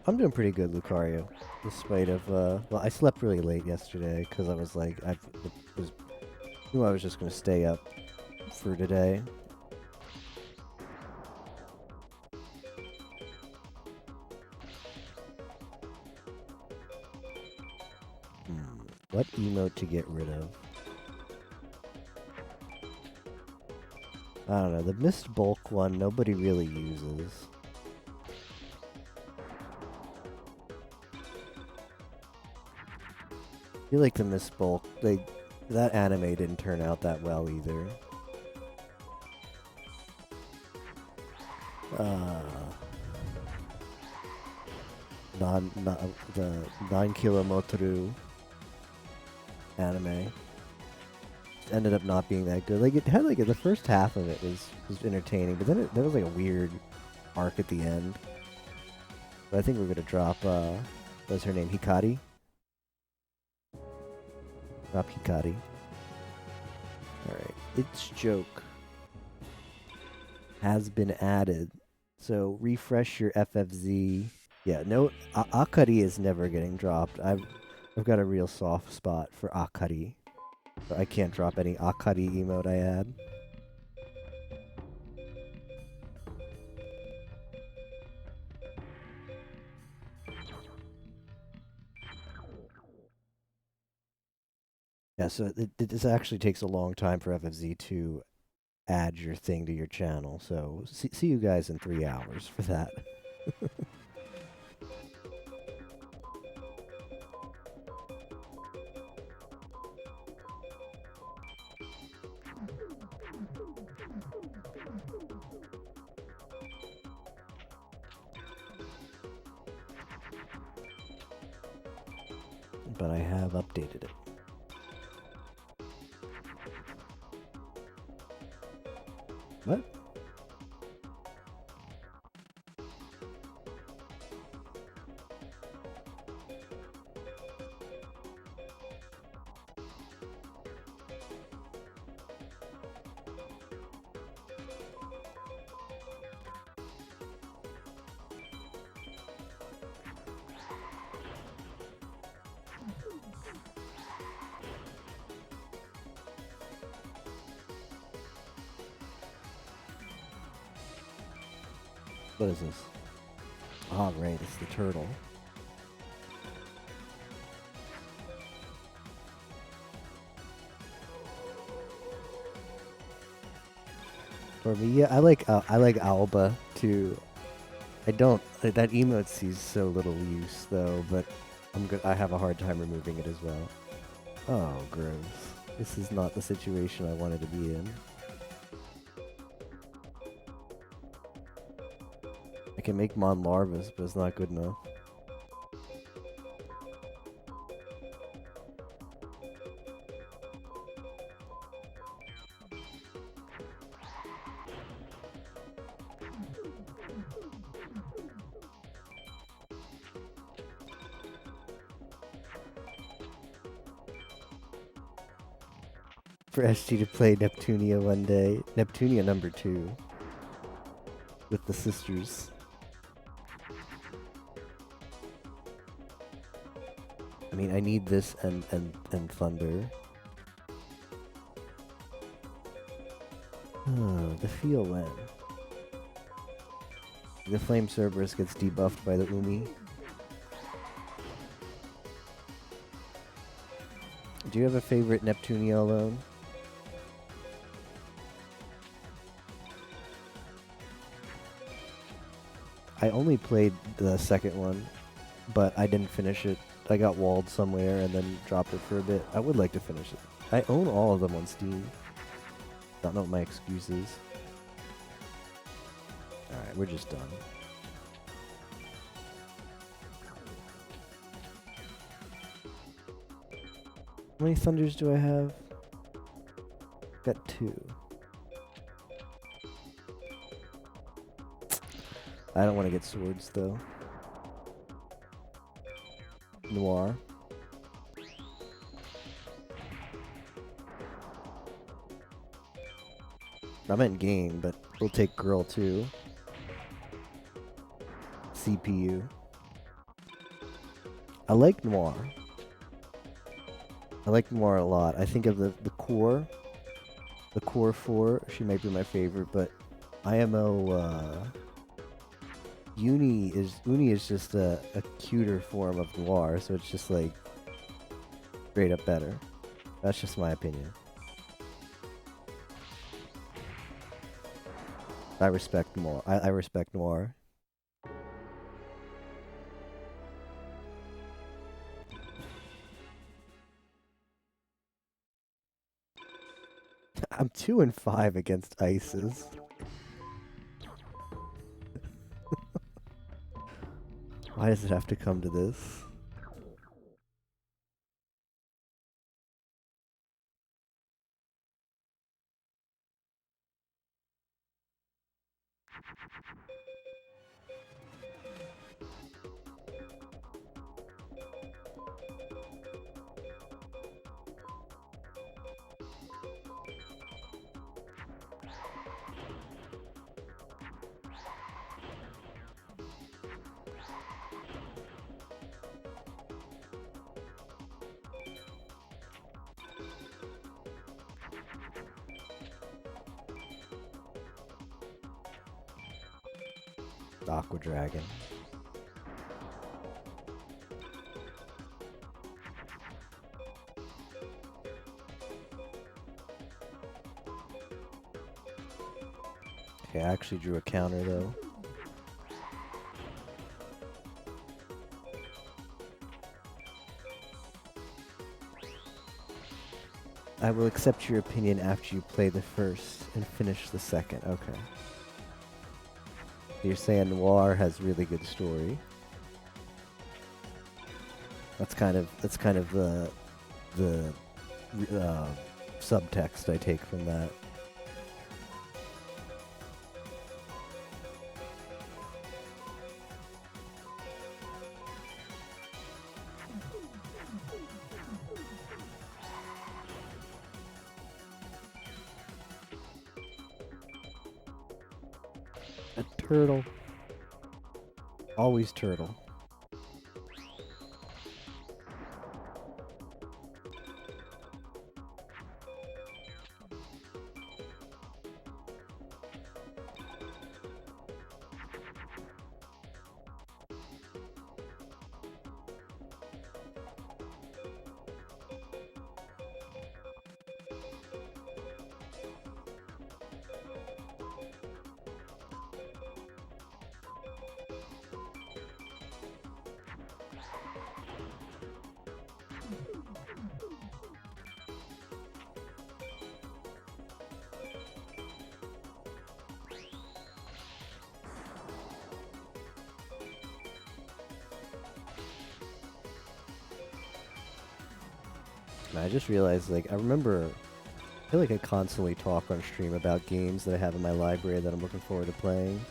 A: I'm doing pretty good, Lucario. Despite of, well, I slept really late yesterday because I was like, knew I was just gonna stay up for today. What emote to get rid of? I don't know. The Mist Bulk one, nobody really uses. I feel like the Mist Bulk, that anime didn't turn out that well either. The 9 Kilo Motoru anime ended up not being that good. Like it had the first half of it was entertaining, but then there was like a weird arc at the end. But I think we're gonna drop what's her name? Hikari? Drop Hikari. Alright. Its joke has been added. So refresh your FFZ. Yeah, no, Akari is never getting dropped. I've got a real soft spot for Akari. So I can't drop any Akari emote I add. Yeah, so this actually takes a long time for FFZ to add your thing to your channel. So see you guys in 3 hours for that. But I have updated it. What? What is this? Ah, right, it's the turtle. For me, yeah, I like Alba too. I don't that emote sees so little use though, but I have a hard time removing it as well. Oh, gross. This is not the situation I wanted to be in. I can make Mon Larvas, but it's not good enough. For SG to play Neptunia one day. Neptunia number 2. With the sisters. I mean, I need this and Thunder. Oh, the feel when. The Flame Cerberus gets debuffed by the Umi. Do you have a favorite Neptunia alone? I only played the second one, but I didn't finish it. I got walled somewhere and then dropped it for a bit. I would like to finish it. I own all of them on Steam. Don't know what my excuse is. Alright, we're just done. How many Thunders do I have? Got 2. I don't want to get swords though. Noir. I'm in game, but we'll take girl too. CPU. I like Noir. I like Noir a lot. I think of the core. The core 4, she might be my favorite, but IMO Uni is just a cuter form of Noir, so it's just like straight up better. That's just my opinion. I respect more. I respect Noir. I'm 2-5 against Ices. Why does it have to come to this? Aqua Dragon. Okay, I actually drew a counter though. I will accept your opinion after you play the first and finish the second. Okay. You're saying Noir has really good story. That's kind of the subtext I take from that. A turtle. Always turtle. I just realized, like, I feel like I constantly talk on stream about games that I have in my library that I'm looking forward to playing.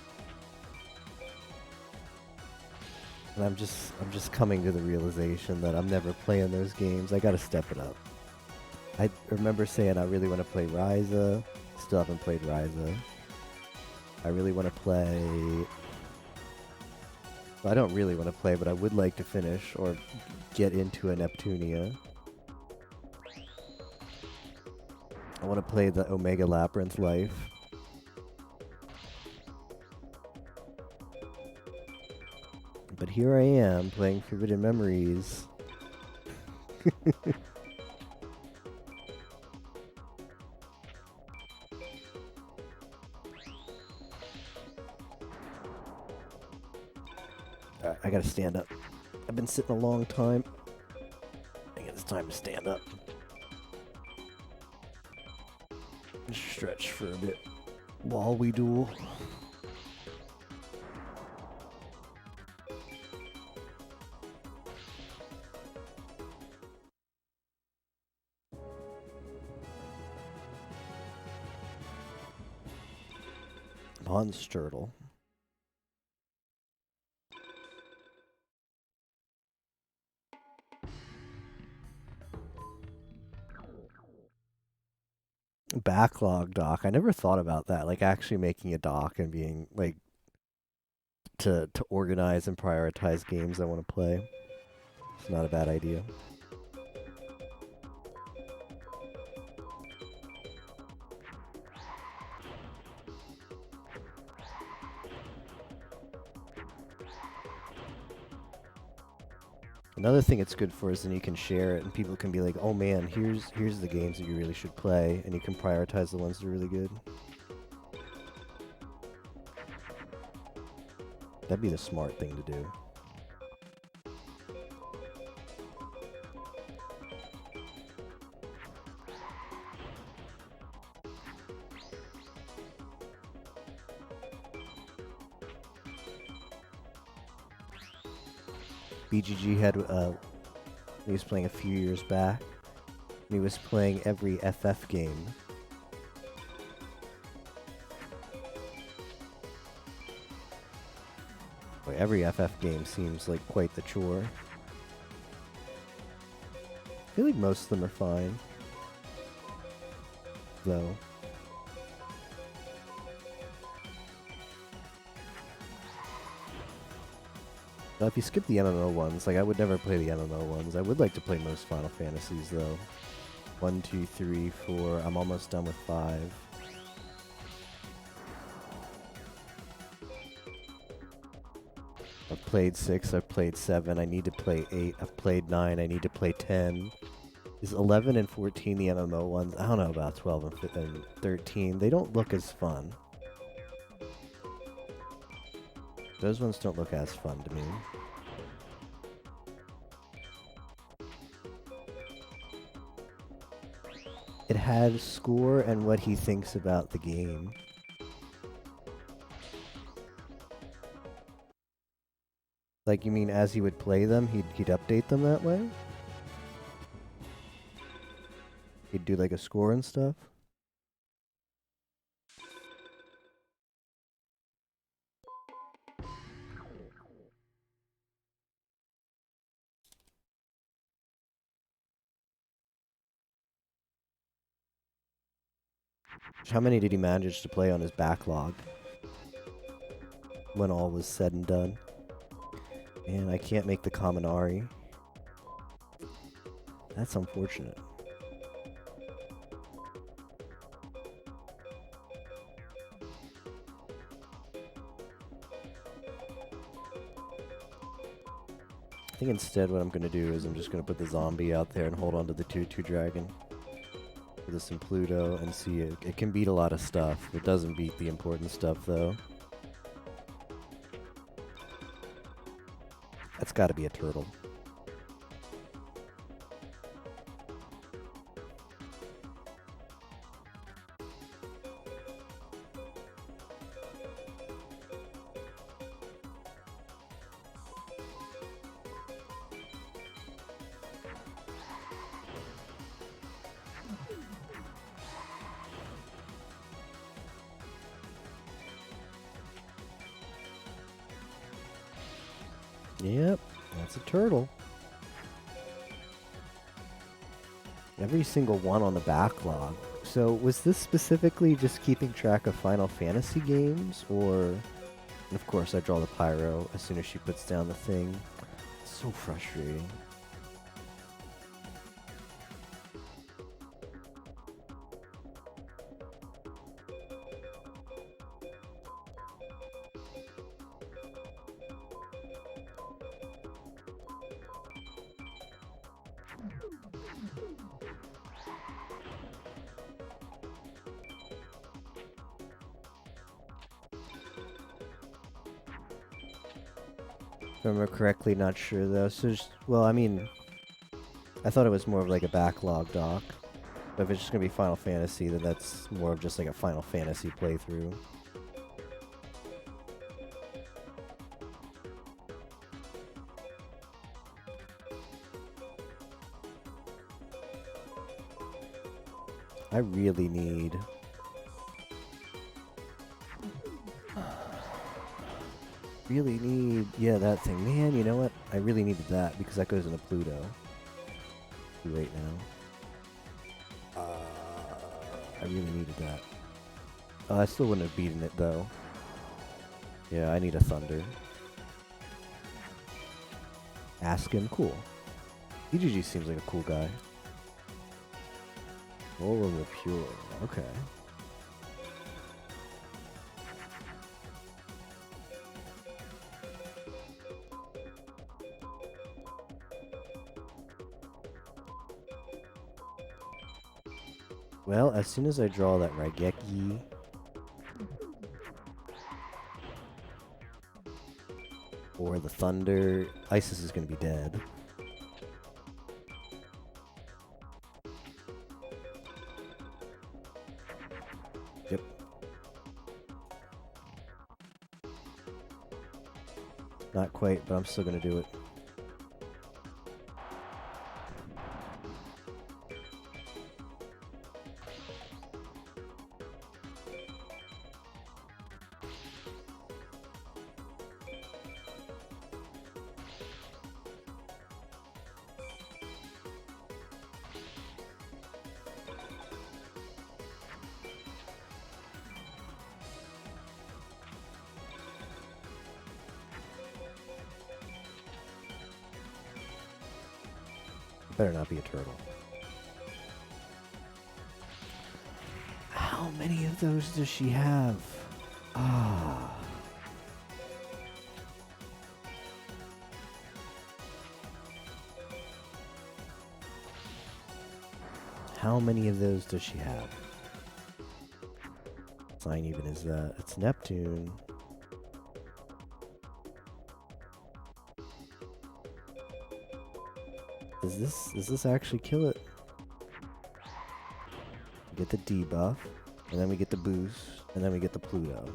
A: And I'm just coming to the realization that I'm never playing those games. I gotta step it up. I remember saying I really want to play Ryza. Still haven't played Ryza. I really want to play... Well, I don't really want to play, but I would like to finish or get into a Neptunia. I want to play the Omega Labyrinth Life. But here I am, playing Forbidden Memories. Alright, I gotta stand up. I've been sitting a long time. I think it's time to stand up. Stretch for a bit while we duel. Monsturtle. Backlog dock. I never thought about that. Like actually making a dock and being like to organize and prioritize games I want to play. It's not a bad idea. Another thing it's good for is then you can share it and people can be like, oh man, here's the games that you really should play, and you can prioritize the ones that are really good. That'd be the smart thing to do. BGG had, he was playing a few years back, and he was playing every FF game. Boy, every FF game seems like quite the chore. I feel like most of them are fine, though. Now, if you skip the MMO ones, like I would never play the MMO ones. I would like to play most Final Fantasies, though. 1, 2, 3, 4. I'm almost done with 5. I've played 6, I've played 7, I need to play 8, I've played 9, I need to play 10. Is 11 and 14 the MMO ones? I don't know about 12 and 13. They don't look as fun. Those ones don't look as fun to me. It had score and what he thinks about the game. Like, you mean as he would play them, he'd update them that way? He'd do like a score and stuff? How many did he manage to play on his backlog when all was said and done? Man, I can't make the Kaminari. That's unfortunate. I think instead what I'm going to do is I'm just going to put the zombie out there and hold on to the 2/2 dragon. For this in Pluto and see it. It can beat a lot of stuff. It doesn't beat the important stuff, though. That's got to be a turtle. Yep, that's a turtle. Every single one on the backlog. So was this specifically just keeping track of Final Fantasy games, or... And of course I draw the pyro as soon as she puts down the thing. It's so frustrating. If I remember correctly, not sure though. So just, well, I mean, I thought it was more of like a backlog doc. But if it's just gonna be Final Fantasy, then that's more of just like a Final Fantasy playthrough. I really need... yeah, that thing. Man, you know what? I really needed that because that goes into Pluto. Too late now. I really needed that. I still wouldn't have beaten it though. Yeah, I need a Thunder. Askin, cool. BGG seems like a cool guy. Roll of the Pure, okay. Well, as soon as I draw that Raigeki, or the Thunder, Isis is going to be dead. Yep. Not quite, but I'm still going to do it. Better not be a turtle. How many of those does she have? Ah. How many of those does she have? Sign even is that? It's Neptune. Does this actually kill it? We get the debuff, and then we get the boost, and then we get the Pluto.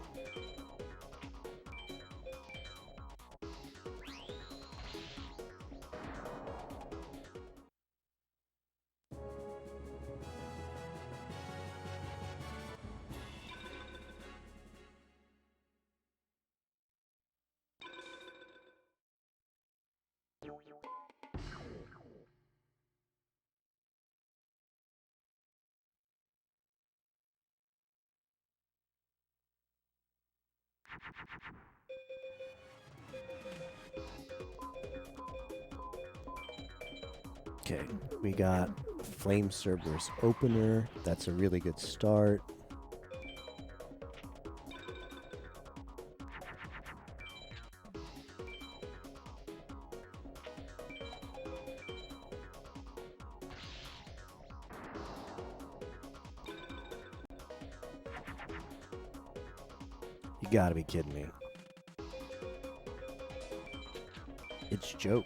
A: Okay, we got Flame Cerberus Opener. That's a really good start. You gotta be kidding me. It's joke.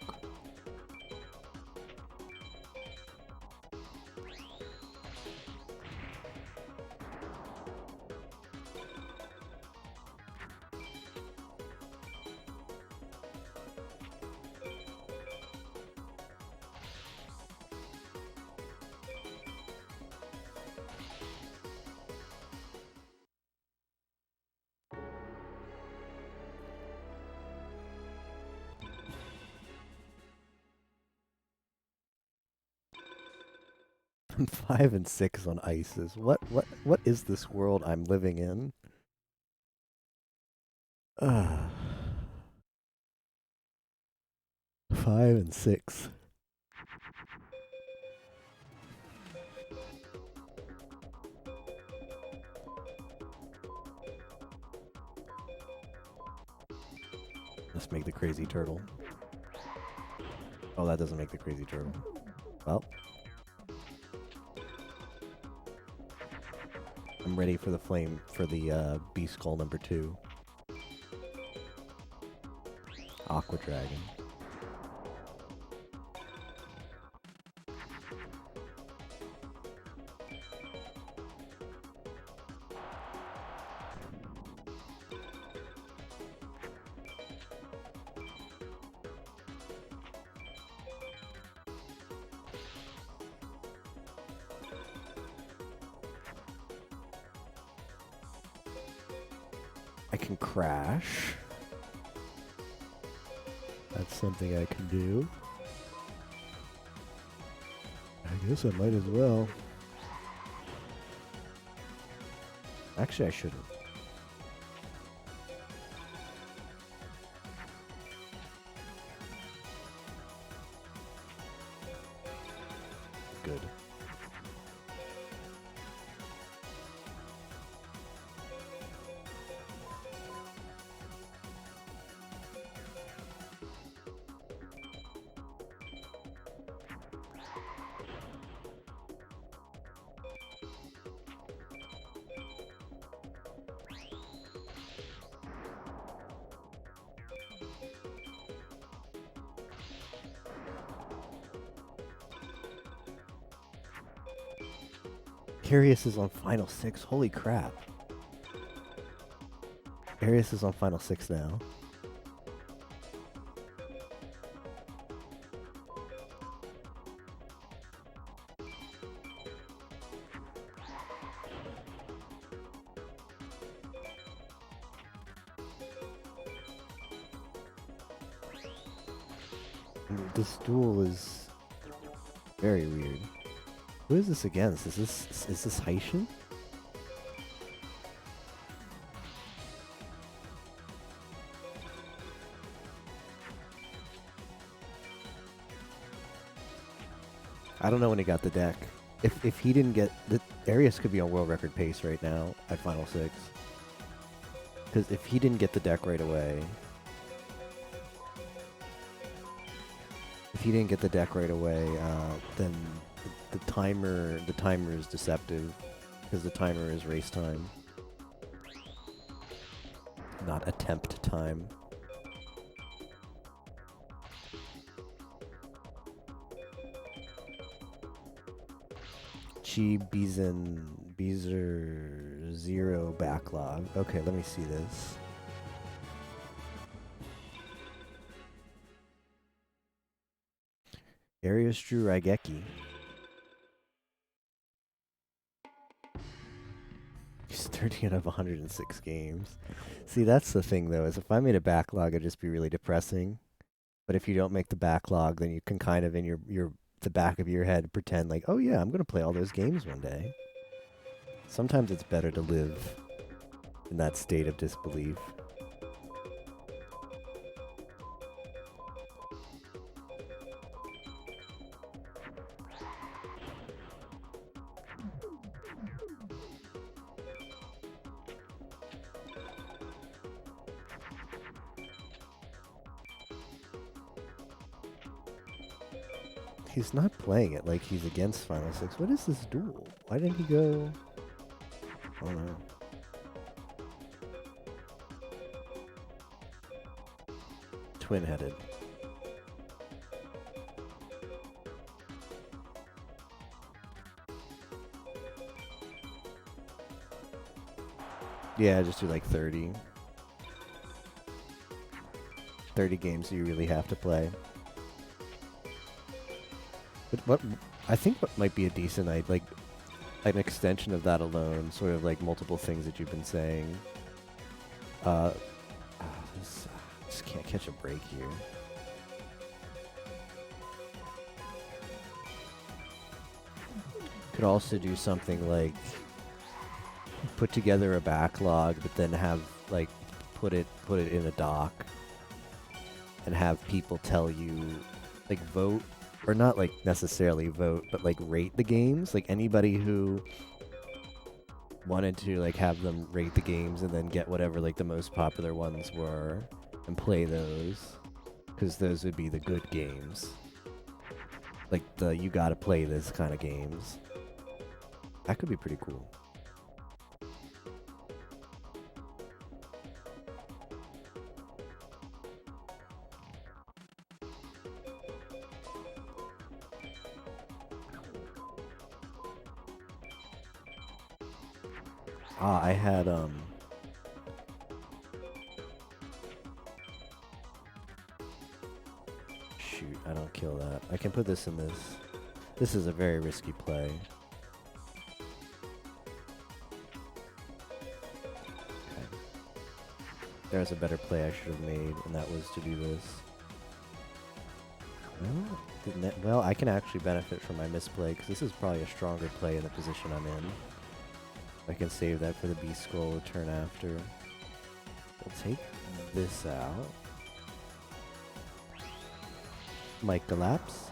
A: I'm 5 and 6 on Isis. What is this world I'm living in? 5 and 6. Let's make the crazy turtle. Oh, that doesn't make the crazy turtle. Well, I'm ready for the flame, for the beast call number 2. Aqua Dragon. I can crash. That's something I can do. I guess I might as well. Actually, I shouldn't. Good. Arius is on Final 6. Holy crap. Arius is on Final 6 now. This duel is very weird. Who is this against? Is this Haitian? I don't know when he got the deck. If he didn't get the Arius could be on world record pace right now at Final 6. Because if he didn't get the deck right away, then the timer is deceptive because the timer is race time, not attempt time. Chi Beezer 0 backlog. Okay, let me see this. Arius drew Raigeki. He's 30 out of 106 games. See, that's the thing though, is if I made a backlog, it'd just be really depressing. But if you don't make the backlog, then you can kind of in the back of your head pretend like, oh yeah, I'm gonna play all those games one day. Sometimes it's better to live in that state of disbelief. He's not playing it like he's against Final 6. What is this duel? Why didn't he go? I don't know. Twin-headed. Yeah, just do like 30. 30 games you really have to play. But what I think what might be a decent like an extension of that alone, sort of like multiple things that you've been saying. Just can't catch a break here. Could also do something like put together a backlog, but then have like put it in a doc and have people tell you like vote. Or not like necessarily vote, but like rate the games. Like anybody who wanted to like have them rate the games and then get whatever like the most popular ones were and play those, because those would be the good games. Like the you gotta play this kind of games. That could be pretty cool. I had, shoot, I don't kill that. I can put this in this. This is a very risky play. Okay. There's a better play I should have made, and that was to do this. Well, well, I can actually benefit from my misplay, because this is probably a stronger play in the position I'm in. I can save that for the beast scroll the turn after. We'll take this out. Might collapse.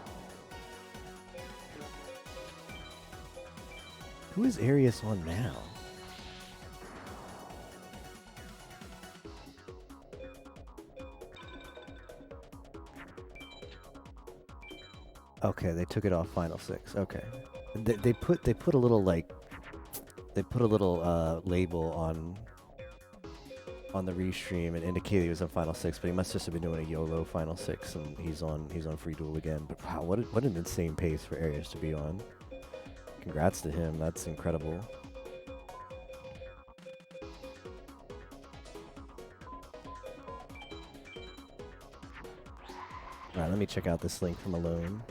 A: Who is Arius on now? Okay, they took it off Final 6. Okay, they put a little like. They put a little label on the restream and indicated he was on Final 6, but he must just have been doing a YOLO Final 6, and he's on Free Duel again. But wow, what an insane pace for Arius to be on. Congrats to him. That's incredible. Alright, let me check out this link from Alone.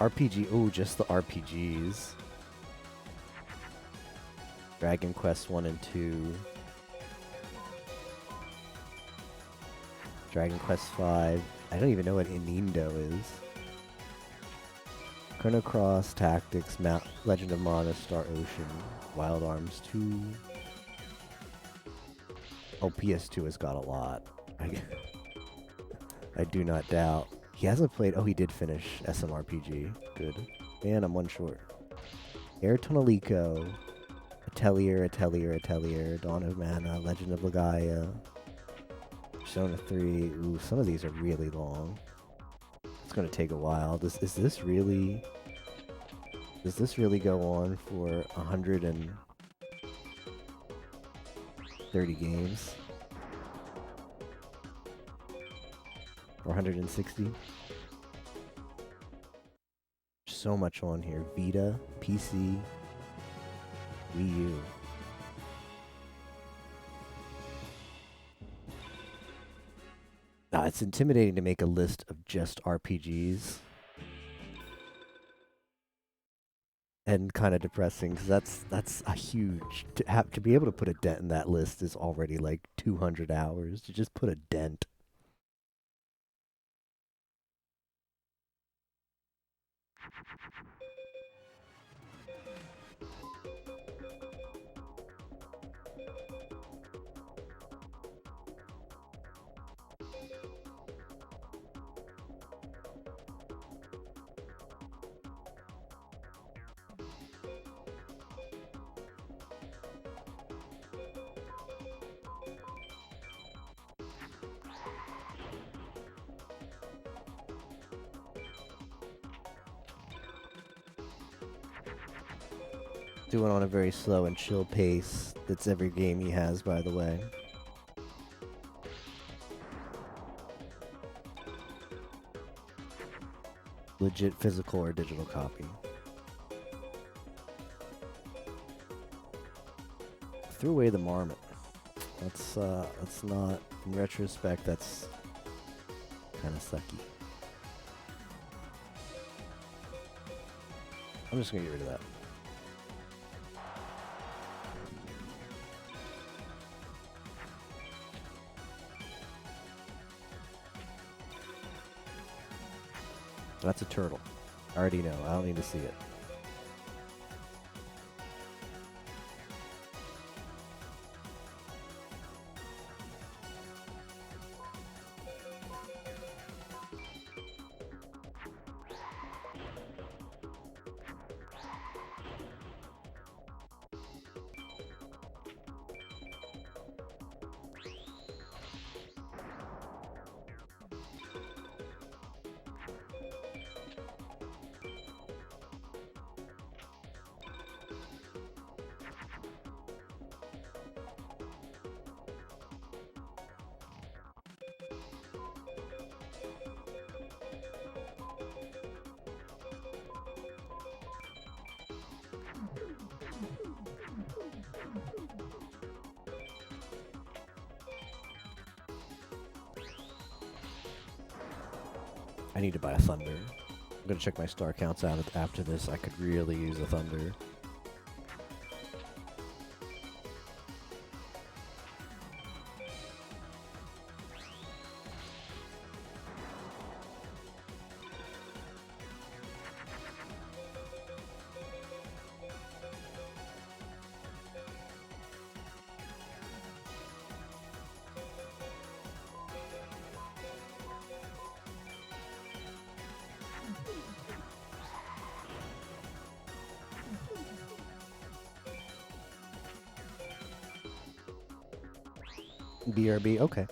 A: RPG, ooh, just the RPGs. Dragon Quest 1 and 2. Dragon Quest 5. I don't even know what Inindo is. Chrono Cross, Tactics, Legend of Mana, Star Ocean, Wild Arms 2. Oh, PS2 has got a lot. I do not doubt. He hasn't played... Oh, he did finish SMRPG. Good. Man, I'm one short. Air Tonalico. Atelier, Dawn of Mana, Legend of Legaia. Persona 3. Ooh, some of these are really long. It's going to take a while. Is this really... Does this really go on for 130 games? Or 160? So much on here. Vita, PC, Wii U. It's intimidating to make a list of just RPGs. And kind of depressing, because that's a huge... To be able to put a dent in that list is already like 200 hours. To just put a dent. Doing on a very slow and chill pace. That's every game he has, by the way. Legit physical or digital copy. Threw away the marmot. That's not... In retrospect, that's kind of sucky. I'm just gonna get rid of that. That's a turtle. I already know. I don't need to see it. I need to buy a Thunder. I'm gonna check my star counts out after this. I could really use a Thunder. BRB, okay.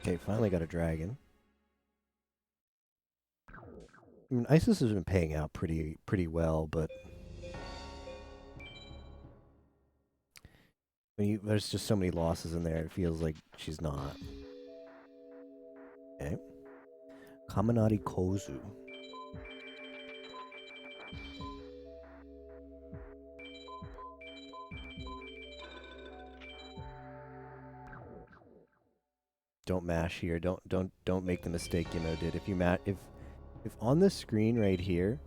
A: Okay, finally got a dragon. I mean, Isis has been paying out pretty well, but there's just so many losses in there, it feels like she's not. Okay. Kaminari Kozu. Don't mash here. Don't make the mistake Yimo did. If you if on this screen right here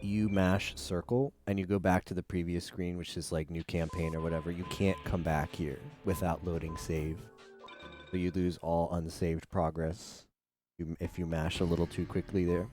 A: you mash circle and you go back to the previous screen, which is like new campaign or whatever, you can't come back here without loading save. So you lose all unsaved progress if you mash a little too quickly there.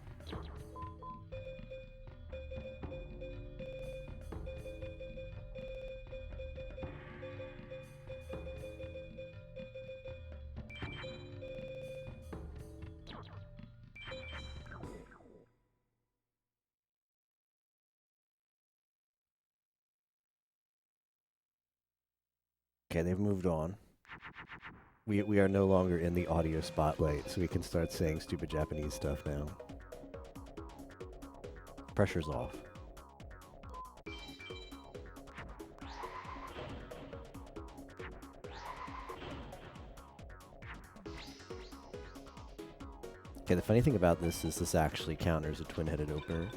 A: Okay, they've moved on. We are no longer in the audio spotlight, so we can start saying stupid Japanese stuff now. Pressure's off. Okay, the funny thing about this is this actually counters a twin-headed opener.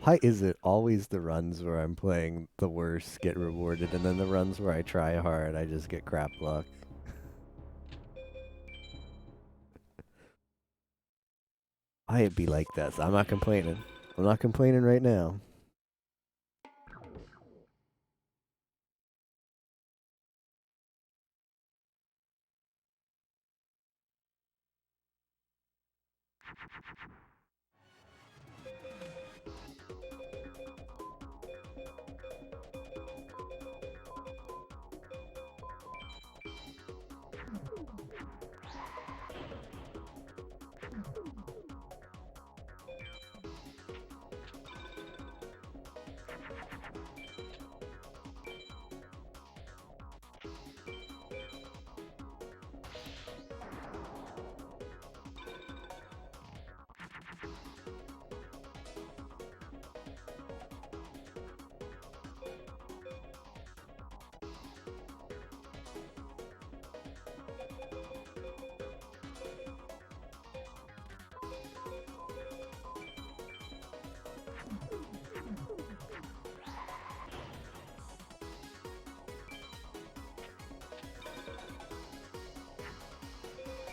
A: Why is it always the runs where I'm playing the worst get rewarded, and then the runs where I try hard, I just get crap luck? Why it be like that? So I'm not complaining. I'm not complaining right now.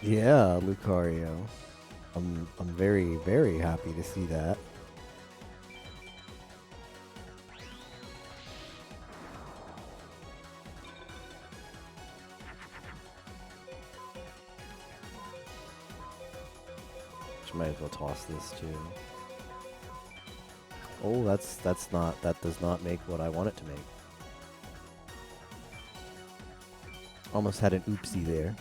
A: Yeah, Lucario. I'm very, very happy to see that. Might as well toss this too. Oh, that does not make what I want it to make. Almost had an oopsie there.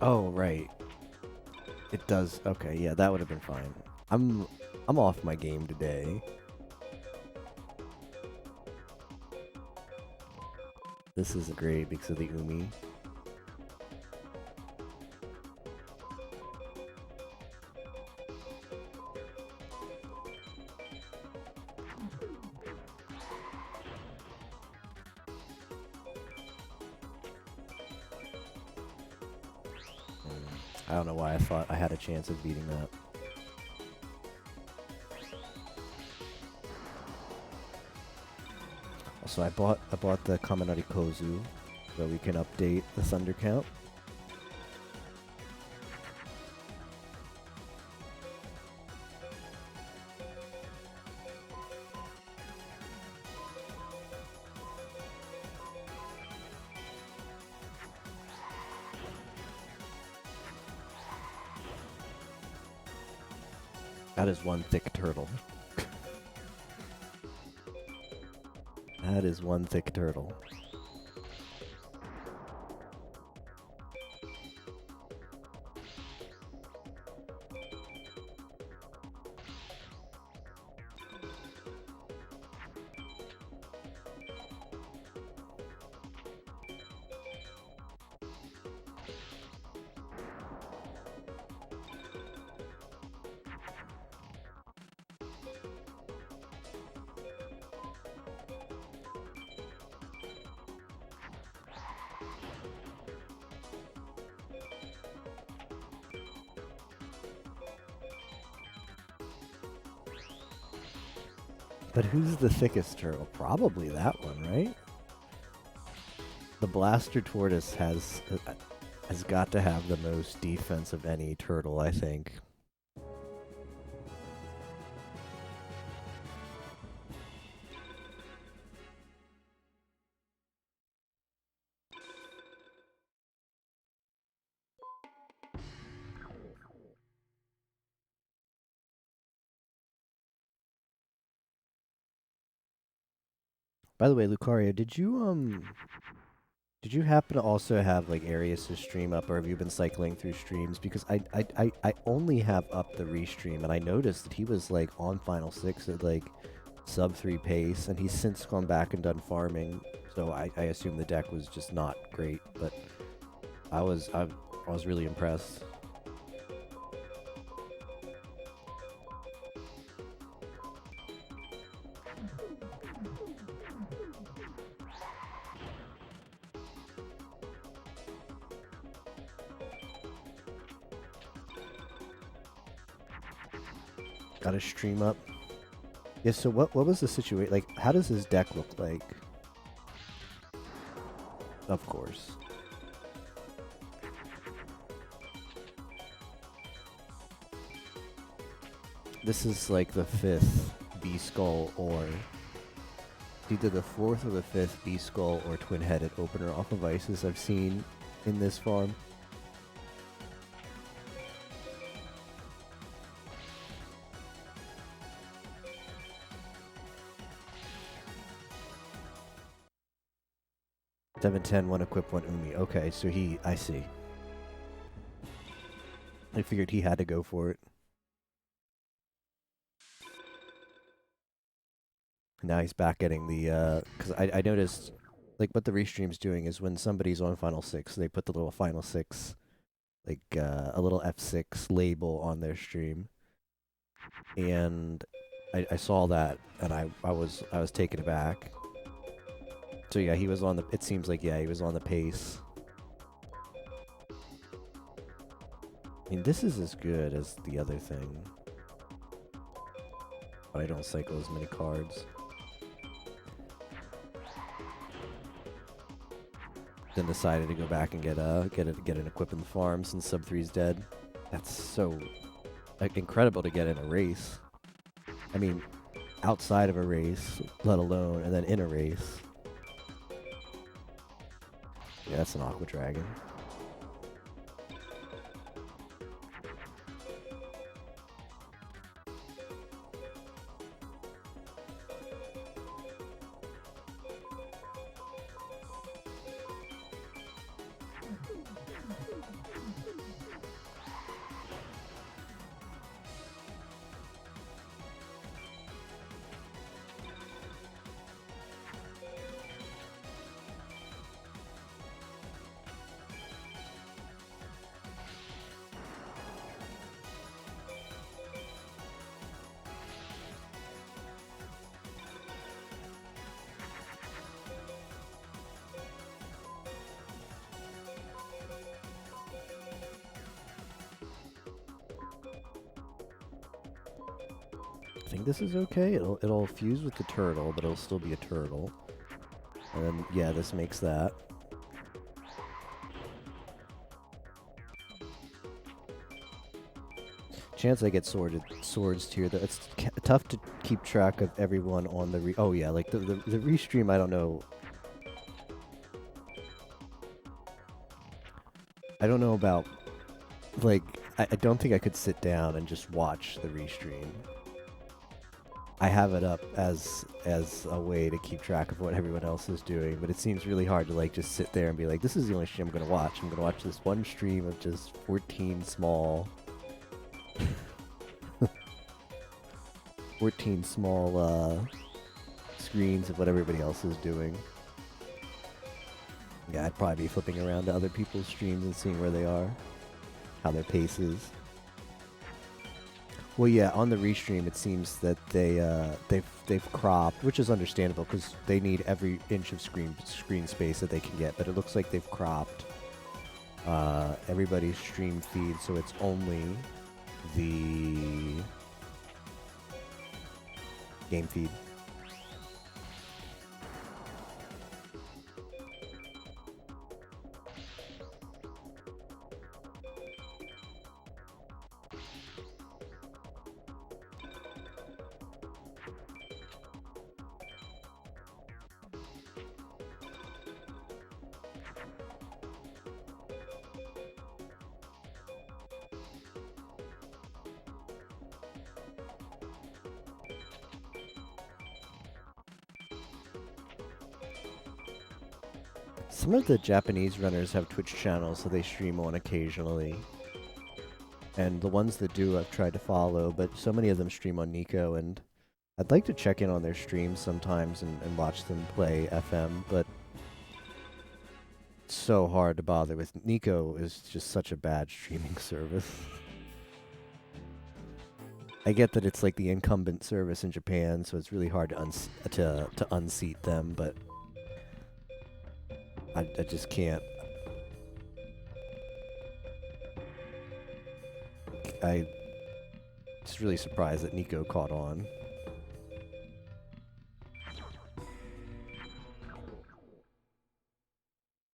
A: Oh, right. It does. Okay, yeah, that would have been fine. I'm off my game today. This isn't great because of the Umi. I don't know why I thought I had a chance of beating that. Also, I bought the Kaminari Kozu so we can update the Thunder count. That is one thick turtle. That is one thick turtle. But who's the thickest turtle? Probably that one, right? The Blaster Tortoise has got to have the most defense of any turtle, I think. By the way, Lucario, did you happen to also have like areas to stream up, or have you been cycling through streams? Because I only have up the restream, and I noticed that he was like on Final 6 at like sub 3 pace, and he's since gone back and done farming. So I assume the deck was just not great, but I was really impressed. Got his stream up. Yeah, so what was the situation? Like, how does his deck look like? Of course. This is like the 5th B-Skull or either the 4th or the 5th B-Skull or twin-headed opener off of Isis I've seen in this farm. Seven, 10, 1 equip, 1 Umi. Okay, so I see. I figured he had to go for it. Now he's back getting the, because I noticed, like, what the restream's doing is when somebody's on Final 6, they put the little Final 6, like, a little F6 label on their stream. And I saw that, and I was taken aback. So yeah, he was on the, it seems like, yeah, he was on the pace. I mean, this is as good as the other thing. But I don't cycle as many cards. Then decided to go back and get an equip in the farm since sub 3's dead. That's so incredible to get in a race. I mean, outside of a race, let alone, and then in a race. Yeah, that's an Aqua Dragon. I think this is okay. It'll fuse with the turtle, but it'll still be a turtle. And then yeah, this makes that. Chance I get swords tier. It's tough to keep track of everyone on the oh yeah, like the restream. I don't know. I don't know about like I don't think I could sit down and just watch the restream. I have it up as a way to keep track of what everyone else is doing, but it seems really hard to like just sit there and be like, this is the only stream I'm gonna watch. I'm gonna watch this one stream of just 14 small 14 small screens of what everybody else is doing. Yeah, I'd probably be flipping around to other people's streams and seeing where they are, how their pace is. Well, yeah, on the restream, it seems that they've cropped, which is understandable because they need every inch of screen space that they can get. But it looks like they've cropped everybody's stream feed, so it's only the game feed. Some of the Japanese runners have Twitch channels, so they stream on occasionally. And the ones that do, I've tried to follow, but so many of them stream on Nico, and I'd like to check in on their streams sometimes and watch them play FM, but it's so hard to bother with. Nico is just such a bad streaming service. I get that it's like the incumbent service in Japan, so it's really hard to unseat them, but I just can't. just really surprised that Nico caught on.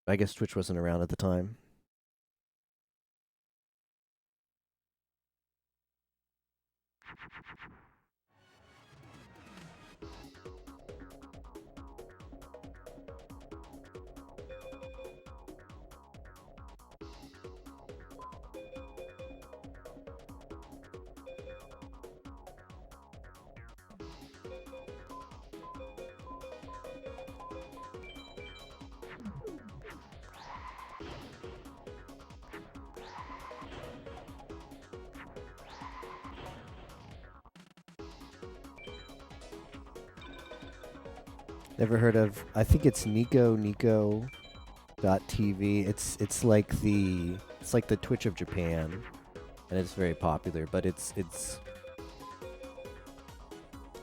A: I guess Twitch wasn't around at the time. Never heard of, I think it's Nico.TV. It's like the Twitch of Japan, and it's very popular, but it's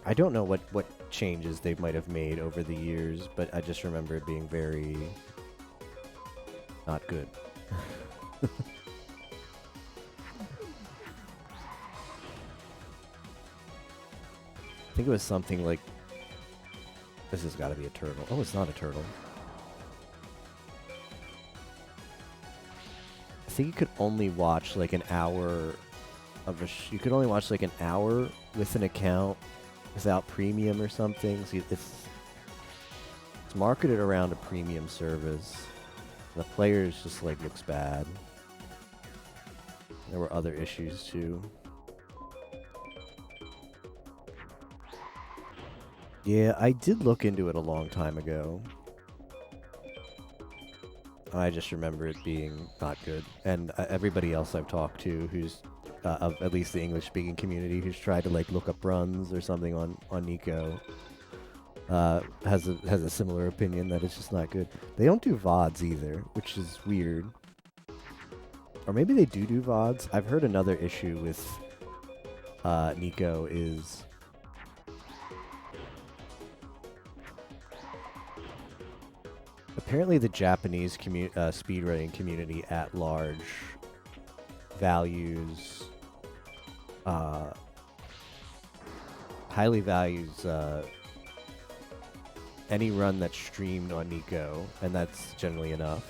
A: I don't know what changes they might have made over the years, but I just remember it being very not good. I think it was something like, this has got to be a turtle. Oh, it's not a turtle. I think you could only watch like an hour of you could only watch like an hour with an account without premium or something. So it's marketed around a premium service. The players just like looks bad. There were other issues too. Yeah, I did look into it a long time ago. I just remember it being not good. And everybody else I've talked to who's, of at least the English-speaking community, who's tried to like look up runs or something on Nico, has a similar opinion that it's just not good. They don't do VODs either, which is weird. Or maybe they do VODs. I've heard another issue with Nico is apparently the Japanese speedrunning community at large values, highly values any run that's streamed on Nico, and that's generally enough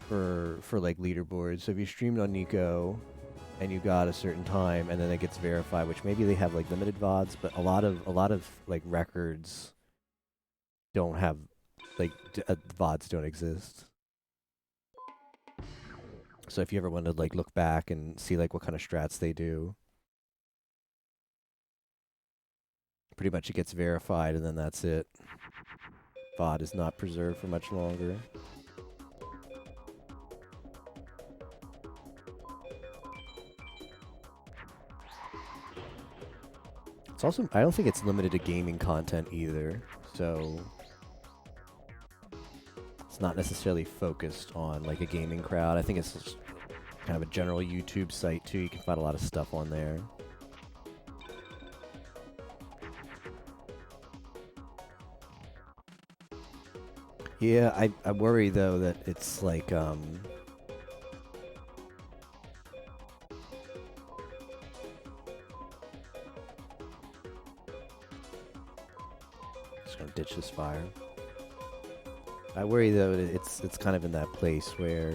A: for like leaderboards. So if you streamed on Nico and you got a certain time, and then it gets verified, which maybe they have like limited VODs, but a lot of like records don't have, like, VODs don't exist. So if you ever want to like look back and see like what kind of strats they do, pretty much it gets verified and then that's it. VOD is not preserved for much longer. It's also, I don't think it's limited to gaming content either, so it's not necessarily focused on like a gaming crowd. I think it's just kind of a general YouTube site too. You can find a lot of stuff on there. Yeah, I worry though that it's like just gonna ditch this fire. I worry though that it's kind of in that place where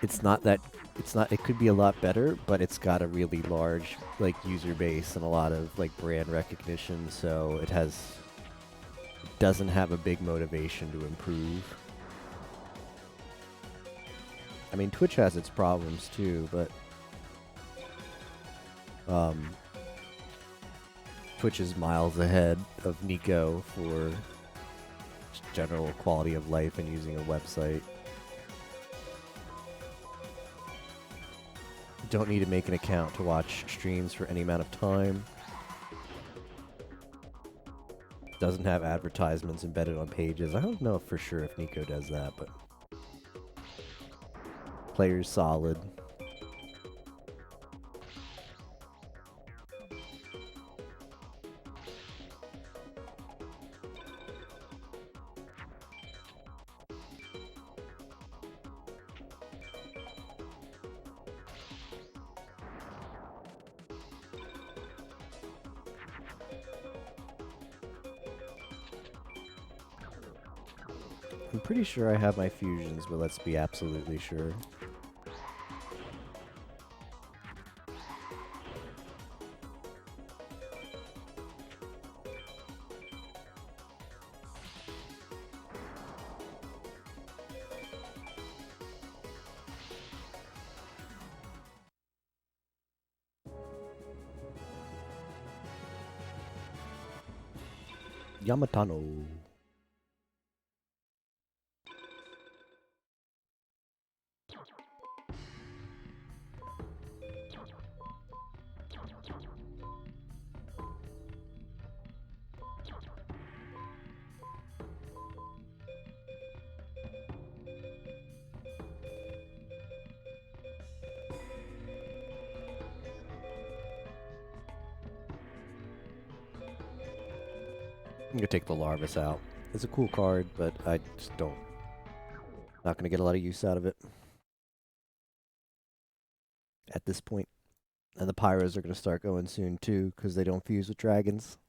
A: it could be a lot better, but it's got a really large like user base and a lot of like brand recognition, so it doesn't have a big motivation to improve. I mean, Twitch has its problems too, but Twitch is miles ahead of Nico for general quality of life and using a website. You don't need to make an account to watch streams for any amount of time. Doesn't have advertisements embedded on pages. I don't know for sure if Nico does that, but player's solid. I'm pretty sure I have my fusions, but let's be absolutely sure. Yamatano. I'm gonna take the Larvus out. It's a cool card, but I just don't. Not gonna get a lot of use out of it at this point. And the Pyros are gonna start going soon too, because they don't fuse with dragons.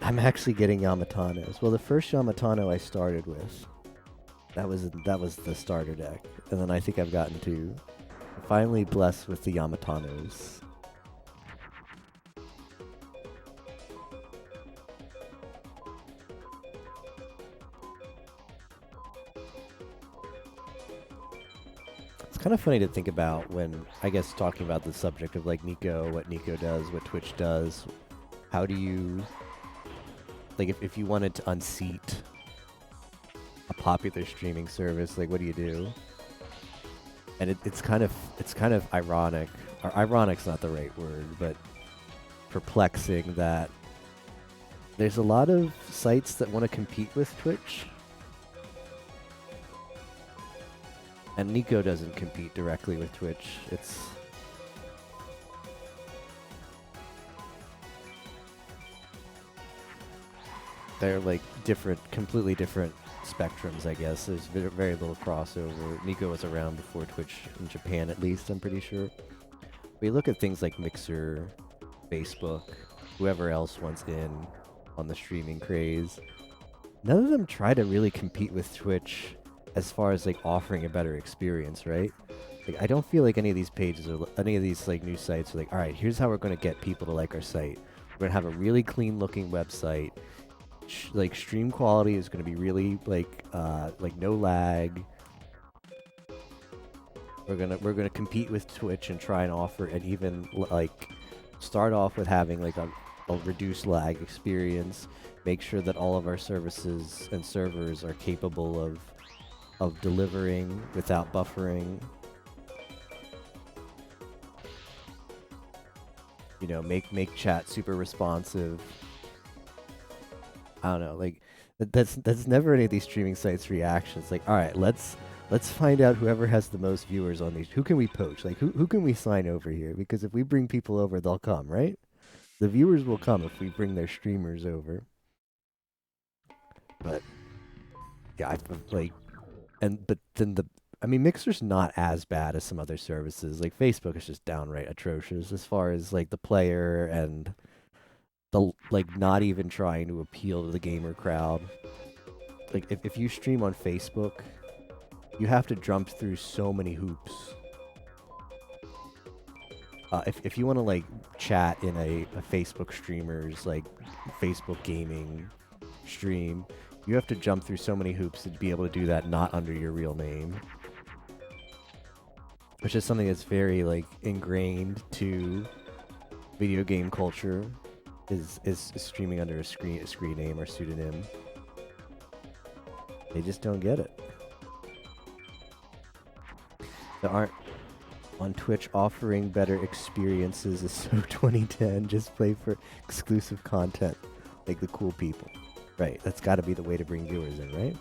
A: I'm actually getting Yamatanos. Well, the first Yamatano I started with, that was the starter deck, and then I think I've gotten two. I'm finally blessed with the Yamatanos. It's kind of funny to think about when, I guess, talking about the subject of like Nico, what Nico does, what Twitch does. How do you, like, if you wanted to unseat a popular streaming service, like, what do you do? And it's kind of ironic, or ironic's not the right word, but perplexing that there's a lot of sites that want to compete with Twitch, and Nico doesn't compete directly with Twitch. They're like completely different spectrums, I guess. There's very little crossover. Nico was around before Twitch in Japan, at least, I'm pretty sure. We look at things like Mixer, Facebook, whoever else wants in on the streaming craze. None of them try to really compete with Twitch as far as like offering a better experience, right? Like, I don't feel like any of these pages or any of these like new sites are like, all right, here's how we're going to get people to like our site. We're going to have a really clean looking website. Like, stream quality is going to be really like no lag. We're gonna compete with Twitch and try and offer and even like start off with having like a reduced lag experience. Make sure that all of our services and servers are capable of delivering without buffering. You know, make chat super responsive. I don't know, like that's never any of these streaming sites' reactions. Like, all right, let's find out whoever has the most viewers on these. Who can we poach? Like, who can we sign over here? Because if we bring people over, they'll come, right? The viewers will come if we bring their streamers over. But yeah, but then I mean, Mixer's not as bad as some other services. Like, Facebook is just downright atrocious as far as like the player and the like not even trying to appeal to the gamer crowd. Like, if you stream on Facebook, you have to jump through so many hoops. If you want to like chat in a Facebook streamer's like Facebook gaming stream, you have to jump through so many hoops to be able to do that not under your real name, which is something that's very like ingrained to video game culture. Is streaming under a screen name or pseudonym. They just don't get it. There aren't on Twitch offering better experiences is so 2010. Just play for exclusive content, like the cool people. Right, that's got to be the way to bring viewers in, right?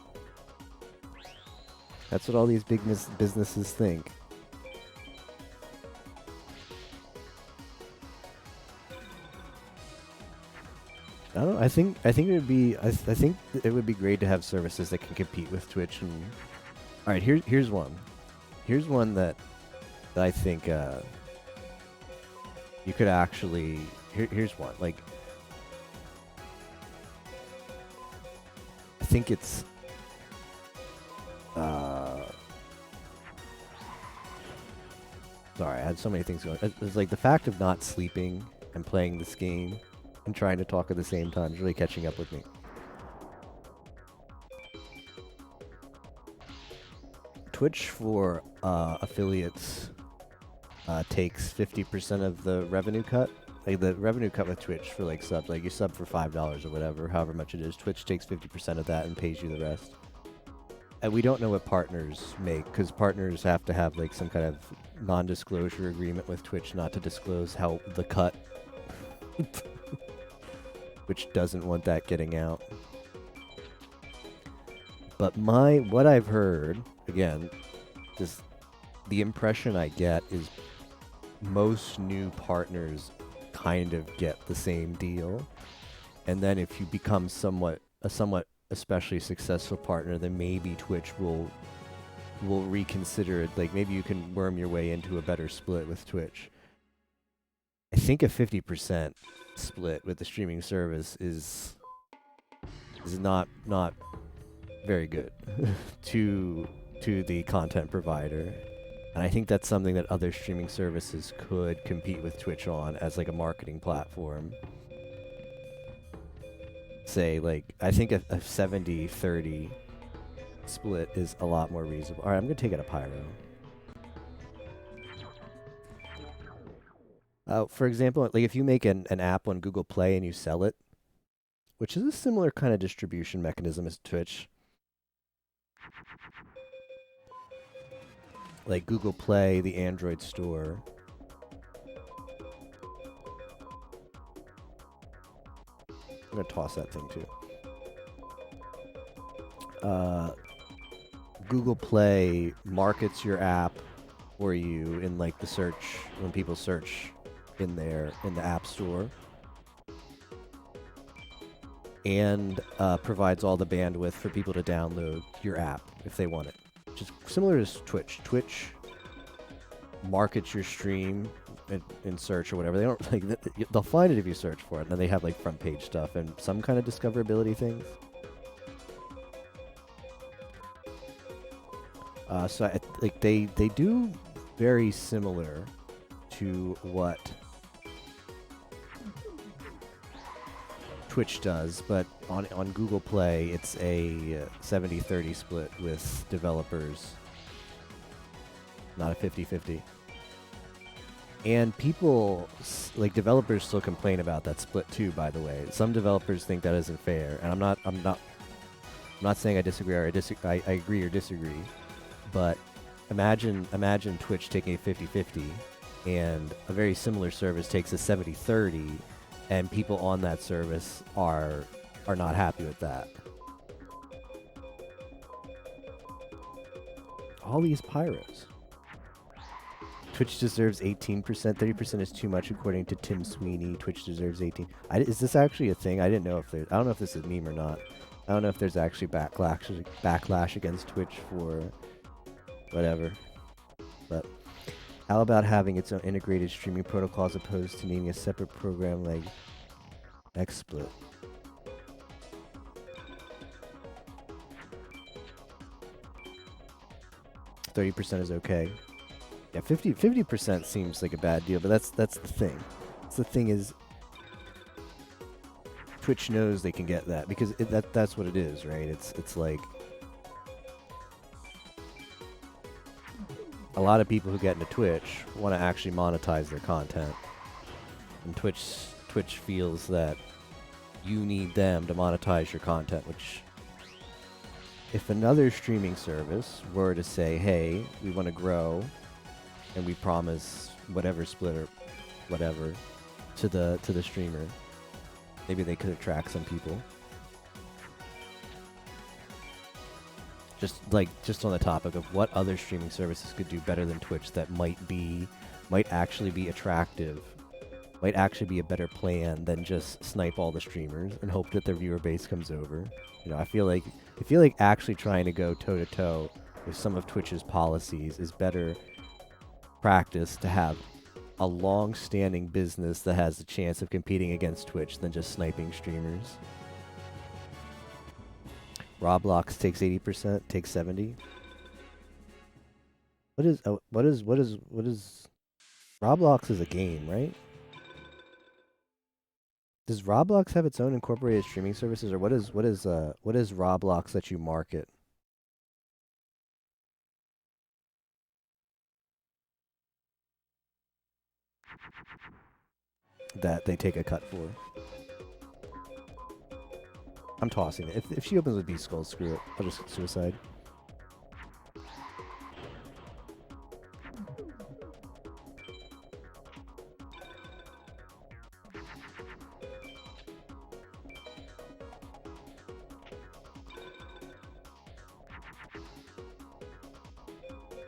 A: That's what all these big businesses think. I don't know. I think it would be I think it would be great to have services that can compete with Twitch. And all right, here's one. Here's one that I think you could actually. Here's one. Like, I think it's. Sorry, I had so many things going. It's like the fact of not sleeping and playing this game and trying to talk at the same time is really catching up with me. Twitch for affiliates takes 50% of the revenue cut. Like the revenue cut with Twitch for like subs, like you sub for $5 or whatever, however much it is. Twitch takes 50% of that and pays you the rest. And we don't know what partners make, because partners have to have like some kind of non-disclosure agreement with Twitch not to disclose how the cut, which doesn't want that getting out. But what I've heard, again, just the impression I get is most new partners kind of get the same deal. And then if you become a somewhat especially successful partner, then maybe Twitch will reconsider it. Like maybe you can worm your way into a better split with Twitch. I think a 50% split with the streaming service is not very good to the content provider. And I think that's something that other streaming services could compete with Twitch on as like a marketing platform. Say like I think a 70-30 split is a lot more reasonable. All right, I'm gonna take out a pyro. For example, like if you make an app on Google Play and you sell it, which is a similar kind of distribution mechanism as Twitch. Like Google Play, the Android store. I'm gonna toss that thing too. Google Play markets your app for you in like the search, when people search in the App Store, and provides all the bandwidth for people to download your app if they want it. Which is similar to Twitch. Twitch markets your stream in search or whatever. They don't like they'll find it if you search for it, and then they have like front page stuff and some kind of discoverability things. So like they do very similar to what Twitch does, but on Google Play it's a 70-30 split with developers, not a 50-50. And people, like developers, still complain about that split too. By the way, some developers think that isn't fair, and I'm not saying I disagree or I agree or disagree. But imagine Twitch taking a 50-50, and a very similar service takes a 70-30, and people on that service are not happy with that. All these pyros. Twitch deserves 18%. 30% is too much, according to Tim Sweeney. Twitch deserves 18. Is this actually a thing? I didn't know if there. I don't know if this is a meme or not. I don't know if there's actually backlash against Twitch for whatever. But how about having its own integrated streaming protocol as opposed to needing a separate program like XSplit? 30% is okay. Yeah, 50% seems like a bad deal, but that's the thing. The thing is, Twitch knows they can get that because that's what it is, right? It's like a lot of people who get into Twitch want to actually monetize their content, and Twitch feels that you need them to monetize your content. Which, if another streaming service were to say, "Hey, we want to grow, and we promise whatever split or whatever to the streamer," maybe they could attract some people. Just on the topic of what other streaming services could do better than Twitch that might actually be attractive might actually be a better plan than just snipe all the streamers and hope that their viewer base comes over. You know, I feel like actually trying to go toe to toe with some of Twitch's policies is better practice to have a long-standing business that has a chance of competing against Twitch than just sniping streamers. Roblox takes 80%, takes 70. What is Roblox is a game, right? Does Roblox have its own incorporated streaming services, or what is Roblox that you market? That they take a cut for. I'm tossing it. If she opens with Beast Skull, screw it. I'll just suicide.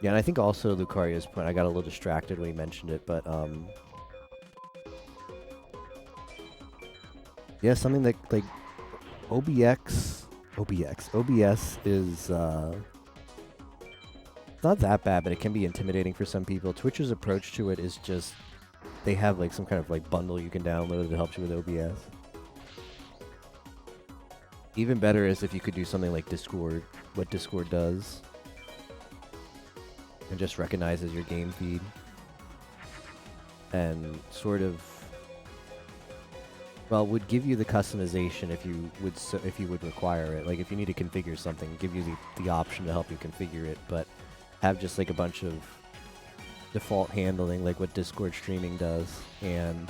A: Yeah, and I think also Lucario's point, I got a little distracted when he mentioned it, but yeah, something that like OBS is not that bad, but it can be intimidating for some people. Twitch's approach to it is just they have like some kind of like bundle you can download that helps you with OBS. Even better is if you could do something like Discord, what Discord does, and just recognizes your game feed and sort of, well, would give you the customization if you would require it. Like if you need to configure something, give you the option to help you configure it, but have just like a bunch of default handling like what Discord streaming does, and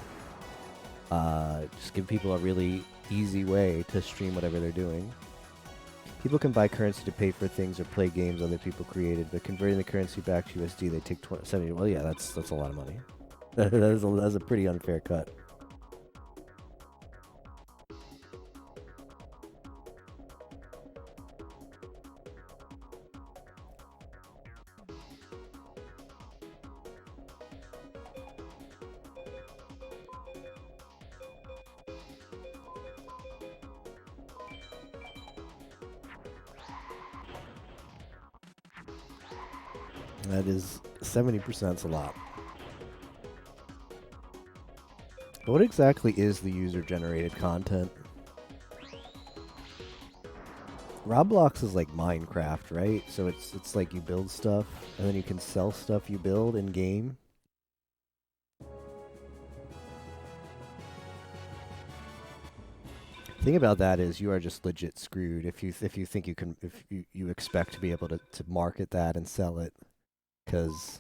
A: just give people a really easy way to stream whatever they're doing. People can buy currency to pay for things or play games other people created, but converting the currency back to USD, they take 70. Well, yeah, that's a lot of money. That's a pretty unfair cut. That is 70% is a lot. But what exactly is the user-generated content? Roblox is like Minecraft, right? So it's like you build stuff, and then you can sell stuff you build in game. The thing about that is you are just legit screwed if you think you can, if you expect to be able to market that and sell it, because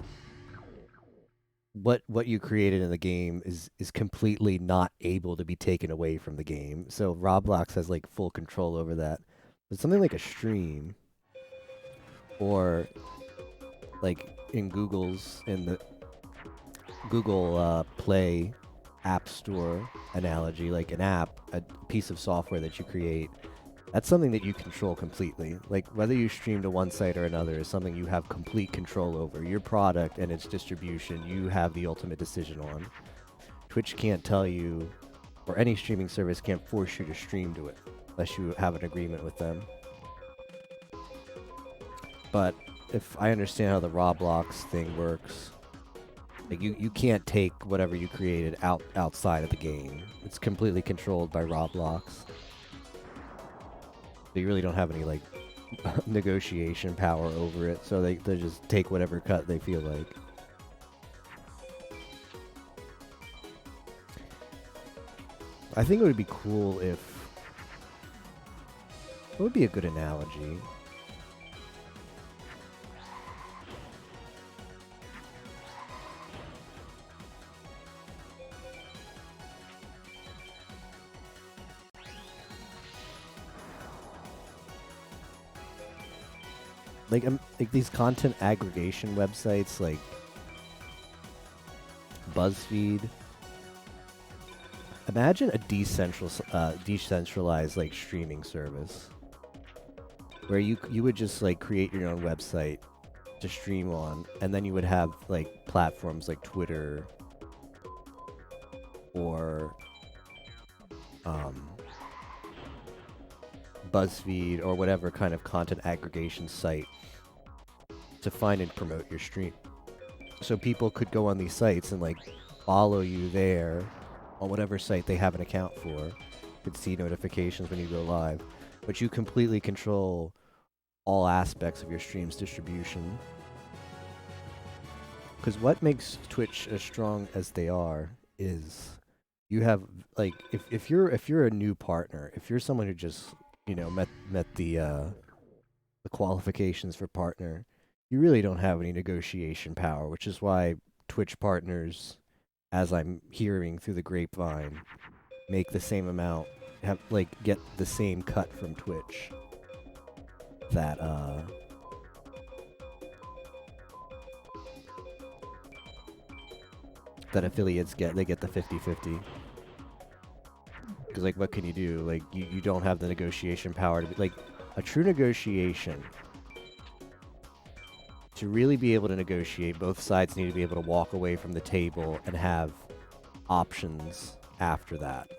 A: what you created in the game is completely not able to be taken away from the game. So Roblox has like full control over that. But something like a stream, or like in the Google Play App Store analogy, like an app, a piece of software that you create, that's something that you control completely. Like whether you stream to one site or another is something you have complete control over. Your product and its distribution, you have the ultimate decision on. Twitch can't tell you, or any streaming service can't force you to stream to it unless you have an agreement with them. But if I understand how the Roblox thing works, like you can't take whatever you created outside of the game. It's completely controlled by Roblox. So you really don't have any like negotiation power over it. So they just take whatever cut they feel like. I think it would be cool if... What would be a good analogy? Like these content aggregation websites like BuzzFeed. Imagine a decentralized like streaming service where you would just like create your own website to stream on, and then you would have like platforms like Twitter or BuzzFeed or whatever kind of content aggregation site to find and promote your stream. So people could go on these sites and like follow you there on whatever site they have an account for. Could see notifications when you go live, but you completely control all aspects of your stream's distribution. Because what makes Twitch as strong as they are is you have like if you're a new partner, if you're someone who just met the qualifications for partner, you really don't have any negotiation power, which is why Twitch partners, as I'm hearing through the grapevine, make the same amount, get the same cut from Twitch that that affiliates get. They get the 50-50. Because, like, what can you do? Like, you don't have the negotiation power to be, like, a true negotiation. To really be able to negotiate, both sides need to be able to walk away from the table and have options after that.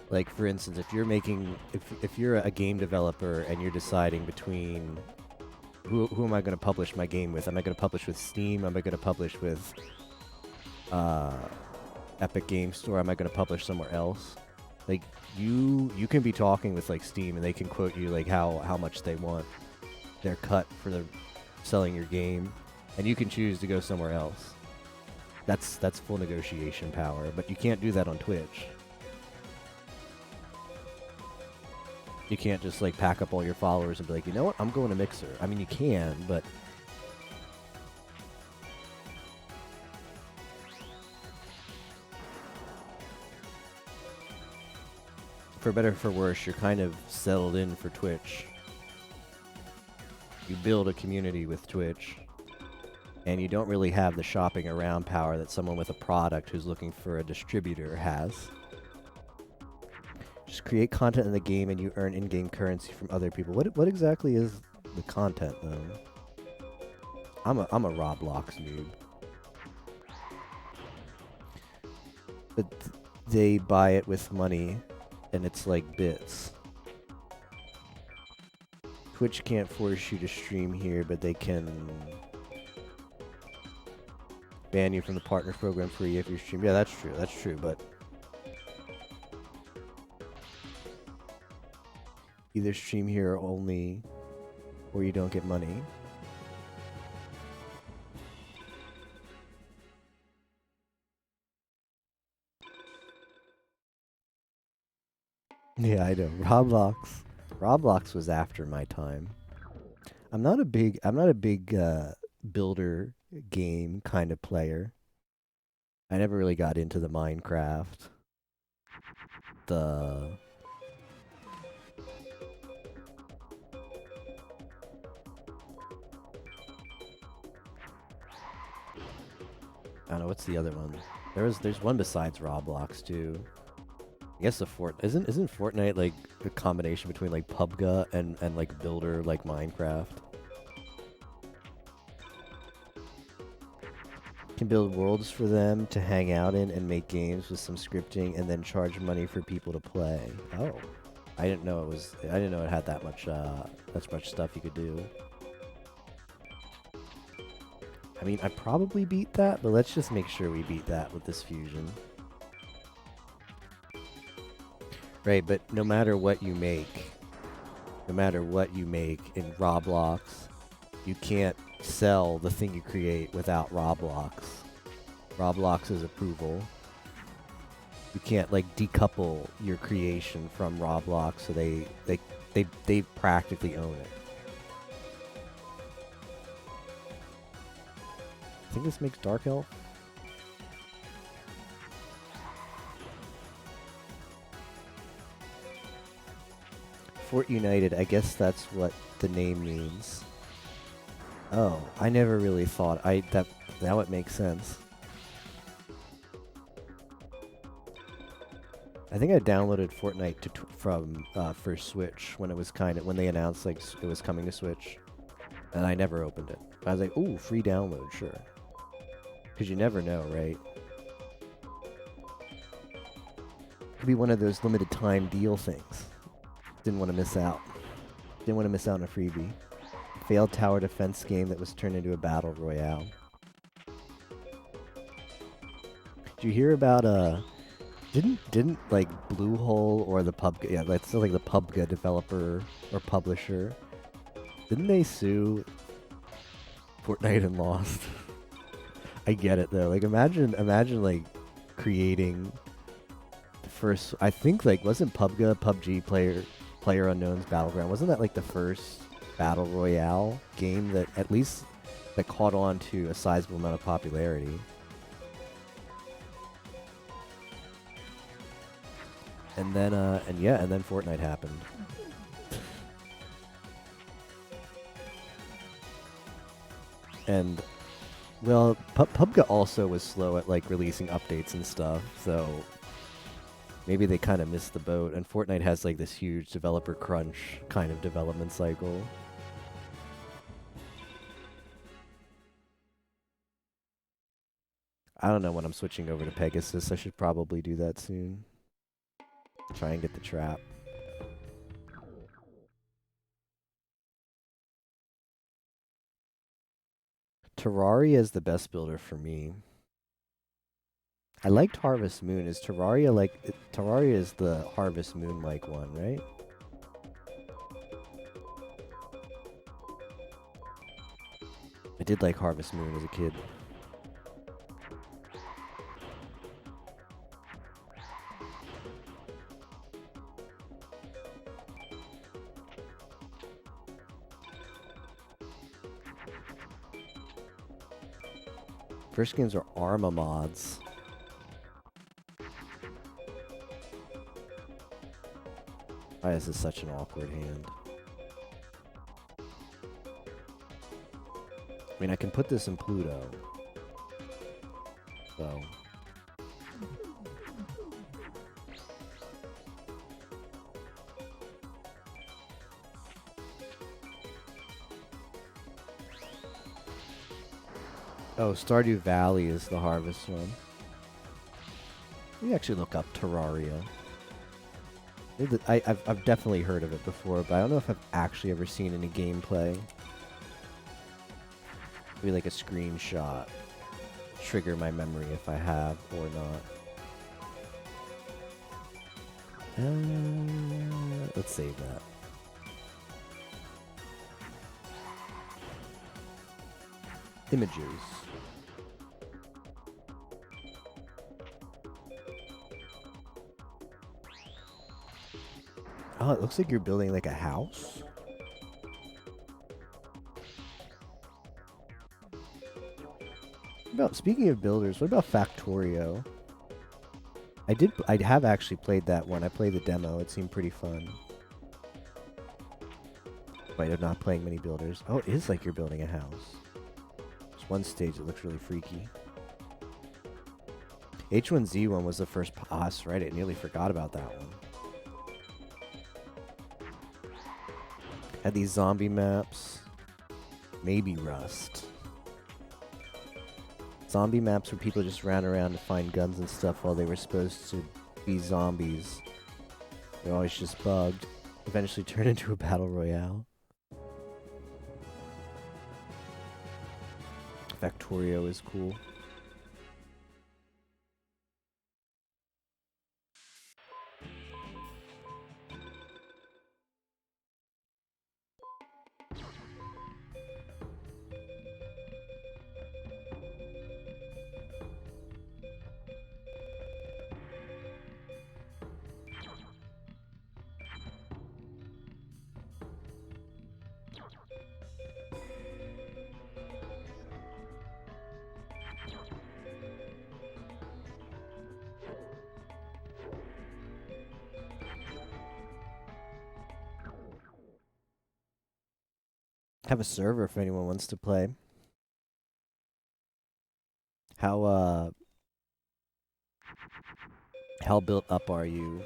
A: Like, for instance, if you're a game developer and you're deciding between who am I going to publish my game with? Am I going to publish with Steam? Am I going to publish with Epic Game Store? Am I going to publish somewhere else? Like, you can be talking with like Steam and they can quote you like how much they want their cut for selling your game, and you can choose to go somewhere else. That's full negotiation power, but you can't do that on Twitch. You can't just like pack up all your followers and be like, you know what, I'm going to Mixer. I mean, you can, but for better or for worse, you're kind of settled in for Twitch. You build a community with Twitch, and you don't really have the shopping around power that someone with a product who's looking for a distributor has. Just create content in the game and you earn in-game currency from other people. What exactly is the content, though? I'm a Roblox noob. But they buy it with money, and it's like bits. Twitch can't force you to stream here, but they can ban you from the partner program free if you stream. Yeah, that's true, but either stream here only, or you don't get money. Yeah, I know. Roblox was after my time. I'm not a big builder game kind of player. I never really got into the Minecraft. I don't know, what's the other one? There's one besides Roblox too. I guess isn't Fortnite like a combination between like PUBG and like builder like Minecraft? You can build worlds for them to hang out in and make games with some scripting and then charge money for people to play. Oh. I didn't know it had that much stuff you could do. I mean, I probably beat that, but let's just make sure we beat that with this fusion. Right, but no matter what you make in Roblox, you can't sell the thing you create without Roblox's approval. You can't like decouple your creation from Roblox, so they practically own it. I think this makes Dark Elf. Fort United, I guess that's what the name means. Oh, I never really thought now it makes sense. I think I downloaded Fortnite for Switch when they announced like it was coming to Switch. And I never opened it. I was like, ooh, free download, sure. Because you never know, right? Could be one of those limited time deal things. Didn't want to miss out. Didn't want to miss out on a freebie. Failed tower defense game that was turned into a battle royale. Did you hear about didn't like Bluehole or the PUBG, yeah, that's like the PUBG developer or publisher, didn't they sue Fortnite and lost? I get it though. Like imagine like creating the first, I think like wasn't PUBG Player Unknown's Battleground, wasn't that like the first battle royale game that at least that caught on to a sizable amount of popularity? And then and then Fortnite happened. And well, PUBG also was slow at like releasing updates and stuff, so maybe they kind of missed the boat. And Fortnite has like this huge developer crunch kind of development cycle. I don't know when I'm switching over to Pegasus. I should probably do that soon. Try and get the trap. Terraria is the best builder for me. I liked Harvest Moon. Is Terraria like... Terraria is the Harvest Moon-like one, right? I did like Harvest Moon as a kid. First games are Arma mods. Why is this such an awkward hand? I mean, I can put this in Pluto. So... Oh, Stardew Valley is the Harvest one. Let me actually look up Terraria. I've definitely heard of it before, but I don't know if I've actually ever seen any gameplay. Maybe like a screenshot. Trigger my memory if I have or not. Let's save that. Images. Oh, it looks like you're building like a house. Speaking of builders, what about Factorio? I have actually played that one. I played the demo. It seemed pretty fun. But I'm not playing many builders. Oh, it is like you're building a house. There's one stage that looks really freaky. H1Z1 was the first boss, right? I nearly forgot about that one. Had these zombie maps. Maybe Rust. Zombie maps where people just ran around to find guns and stuff while they were supposed to be zombies. They're always just bugged. Eventually turned into a battle royale. Factorio is cool. Have a server if anyone wants to play. How built up are you?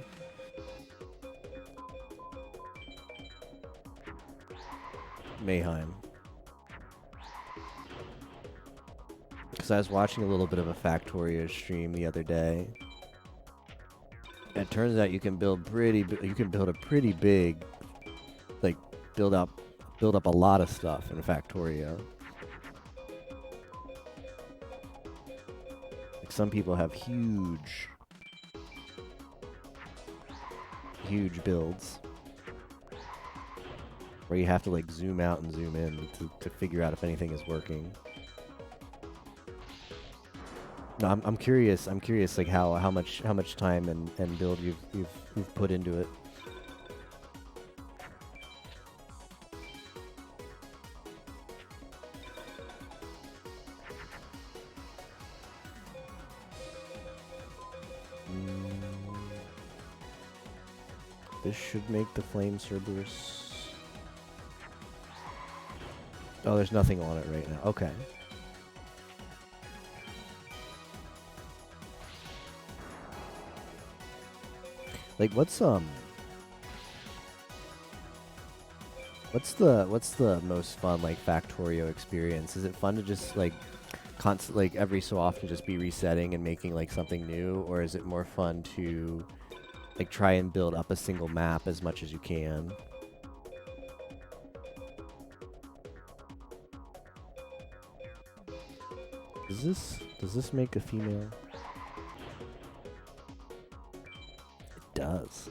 A: Mayheim. Because I was watching a little bit of a Factorio stream the other day. And it turns out you can build you can build a pretty big, like, build up a lot of stuff in Factorio. Like, some people have huge builds where you have to, like, zoom out and zoom in to figure out if anything is working. No, I'm curious. I'm curious, like, how much time and build you've put into it. This should make the flame Cerberus. Oh, there's nothing on it right now. Okay. Like, what's the most fun, like, Factorio experience? Is it fun to just, like, like, every so often just be resetting and making, like, something new, or is it more fun to, like, try and build up a single map as much as you can? Does this make a female? It does.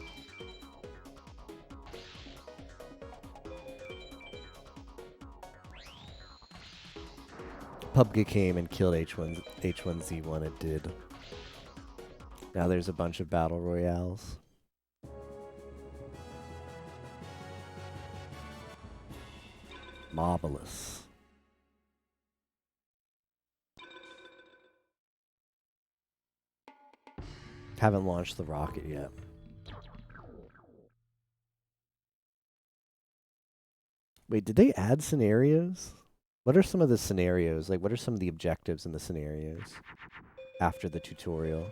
A: PUBG came and killed H1Z1, it did. Now there's a bunch of battle royales. Marvelous. Haven't launched the rocket yet. Wait, did they add scenarios? What are some of the scenarios? Like, what are some of the objectives in the scenarios after the tutorial?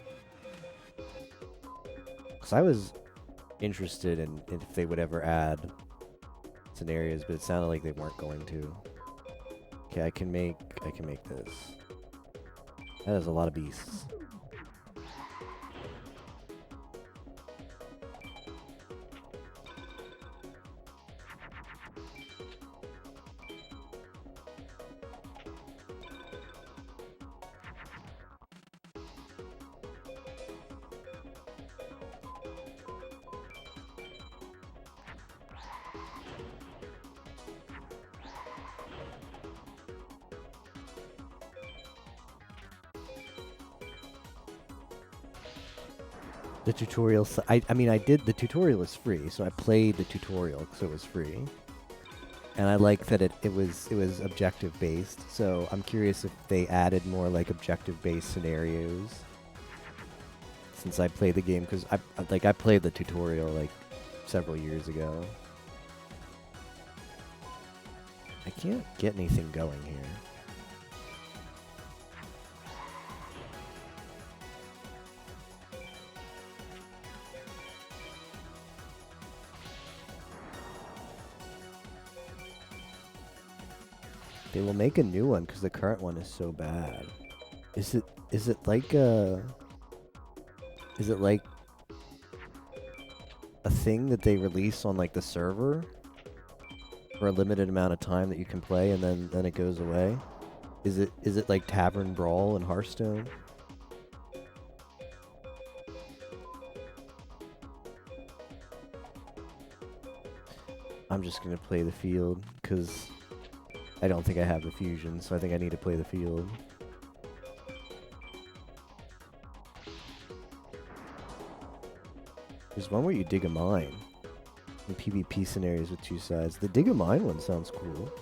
A: Because I was interested in if they would ever add scenarios, but it sounded like they weren't going to. Okay, I can make this. That is a lot of beasts. The tutorial, I mean, the tutorial is free, so I played the tutorial, so it was free. And I like that it was objective based, so I'm curious if they added more, like, objective based scenarios since I played the game, because I played the tutorial, like, several years ago. I can't get anything going here. They will make a new one because the current one is so bad. Is it like a thing that they release on, like, the server for a limited amount of time that you can play and then it goes away? Is it like Tavern Brawl in Hearthstone? I'm just gonna play the field because I don't think I have the fusion, so I think I need to play the field. There's one where you dig a mine in PvP scenarios with 2 sides. The dig a mine one sounds cool.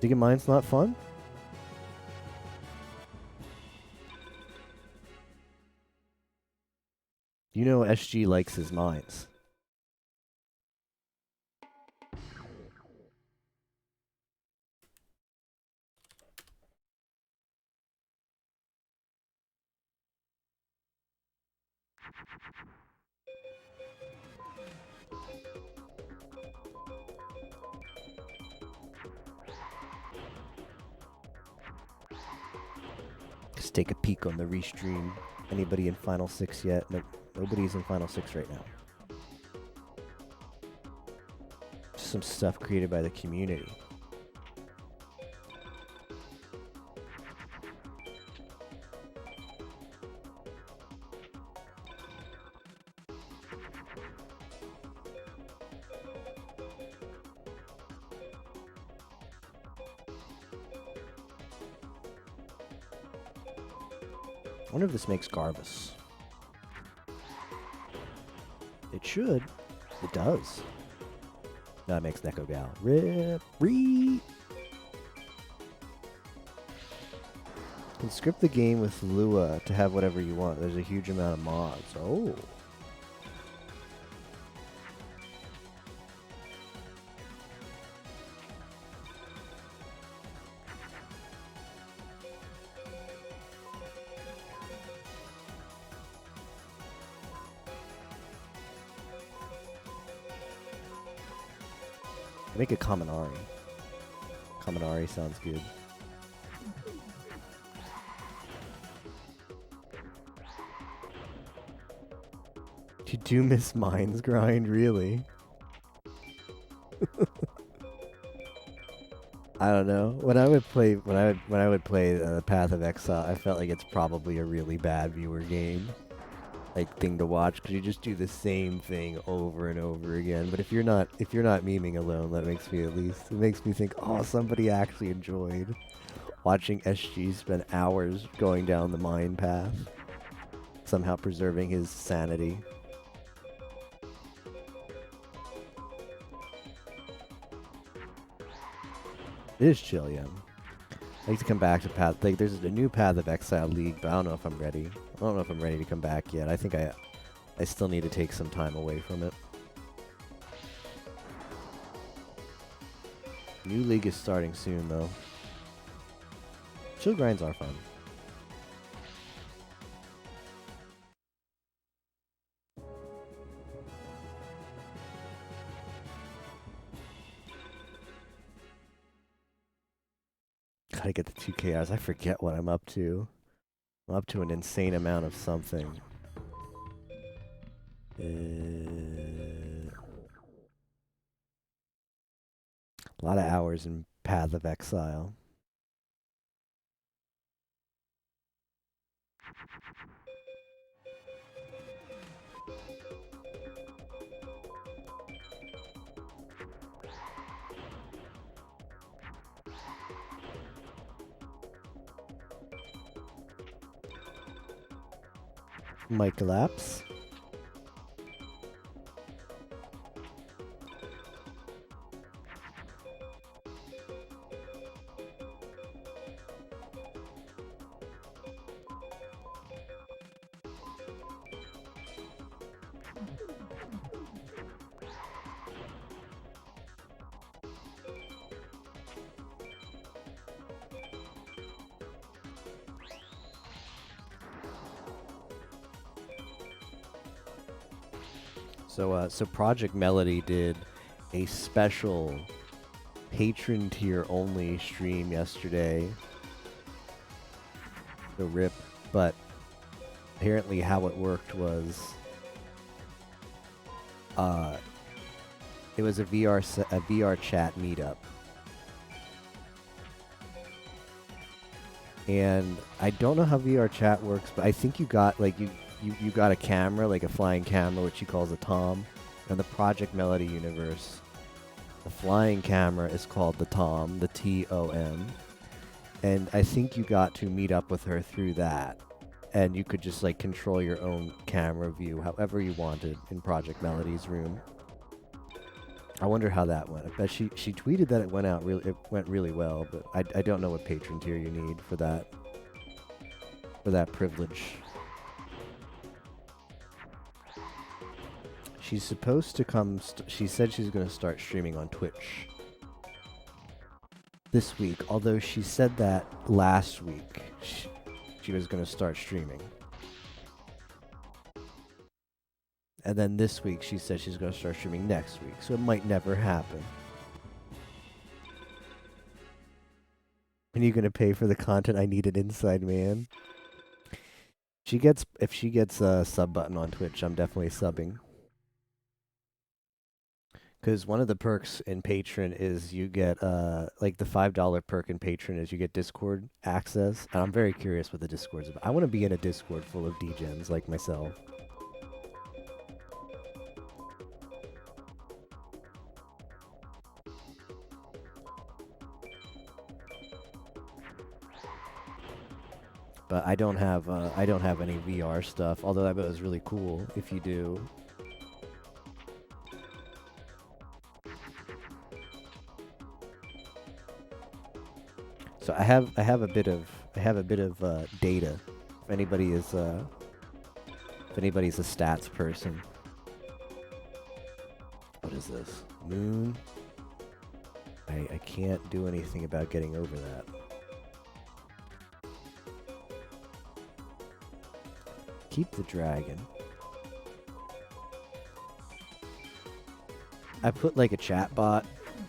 A: Dig a mine's not fun? You know SG likes his mines. take a peek on the restream. Anybody in Final 6 yet? Nope. Nobody's in Final 6 right now. Just some stuff created by the community. I wonder if this makes Garbus. It should. It does. No, it makes Neko Gal. Rip. Re. Can script the game with Lua to have whatever you want. There's a huge amount of mods. Oh. Make a Kaminari. Kaminari sounds good. You do miss Mines Grind, really? I don't know. When I would play Path of Exile, I felt like it's probably a really bad viewer game. Like thing to watch, because you just do the same thing over and over again. But if you're not memeing alone, that makes me it makes me think, oh, somebody actually enjoyed watching SG spend hours going down the mine path, somehow preserving his sanity. It is chill, yeah. I like to come back to Path. Like, there's a new Path of Exile League, but I don't know if I'm ready. I don't know if I'm ready to come back yet. I think I still need to take some time away from it. New league is starting soon, though. Chill grinds are fun. Gotta get the 2K hours. I forget what I'm up to. I'm up to an insane amount of something. A lot of hours in Path of Exile. Mic collapse. So Project Melody did a special patron tier only stream yesterday. The RIP, but apparently how it worked was it was a VR chat meetup. And I don't know how VR chat works, but I think you got like you got a camera, like a flying camera, which he calls a Tom. In the Project Melody universe, the flying camera is called the Tom, the T-O-M. And I think you got to meet up with her through that. And you could just like control your own camera view however you wanted in Project Melody's room. I wonder how that went. I bet she tweeted that it went really well, but I don't know what patron tier you need for that privilege. She's supposed to come. She said she's going to start streaming on Twitch this week. Although she said that last week she was going to start streaming, and then this week she said she's going to start streaming next week. So it might never happen. And you going to pay for the content I need an inside man? If she gets a sub button on Twitch, I'm definitely subbing. Because one of the perks in Patron is you get like the $5 perk in Patron is you get Discord access, and I'm very curious what the Discord's about. I want to be in a Discord full of degens like myself. But I don't have any VR stuff. Although I bet it was really cool if you do. So I have a bit of data. If anybody's a stats person. What is this? Moon. I can't do anything about getting over that. Keep the dragon. I put like a chat bot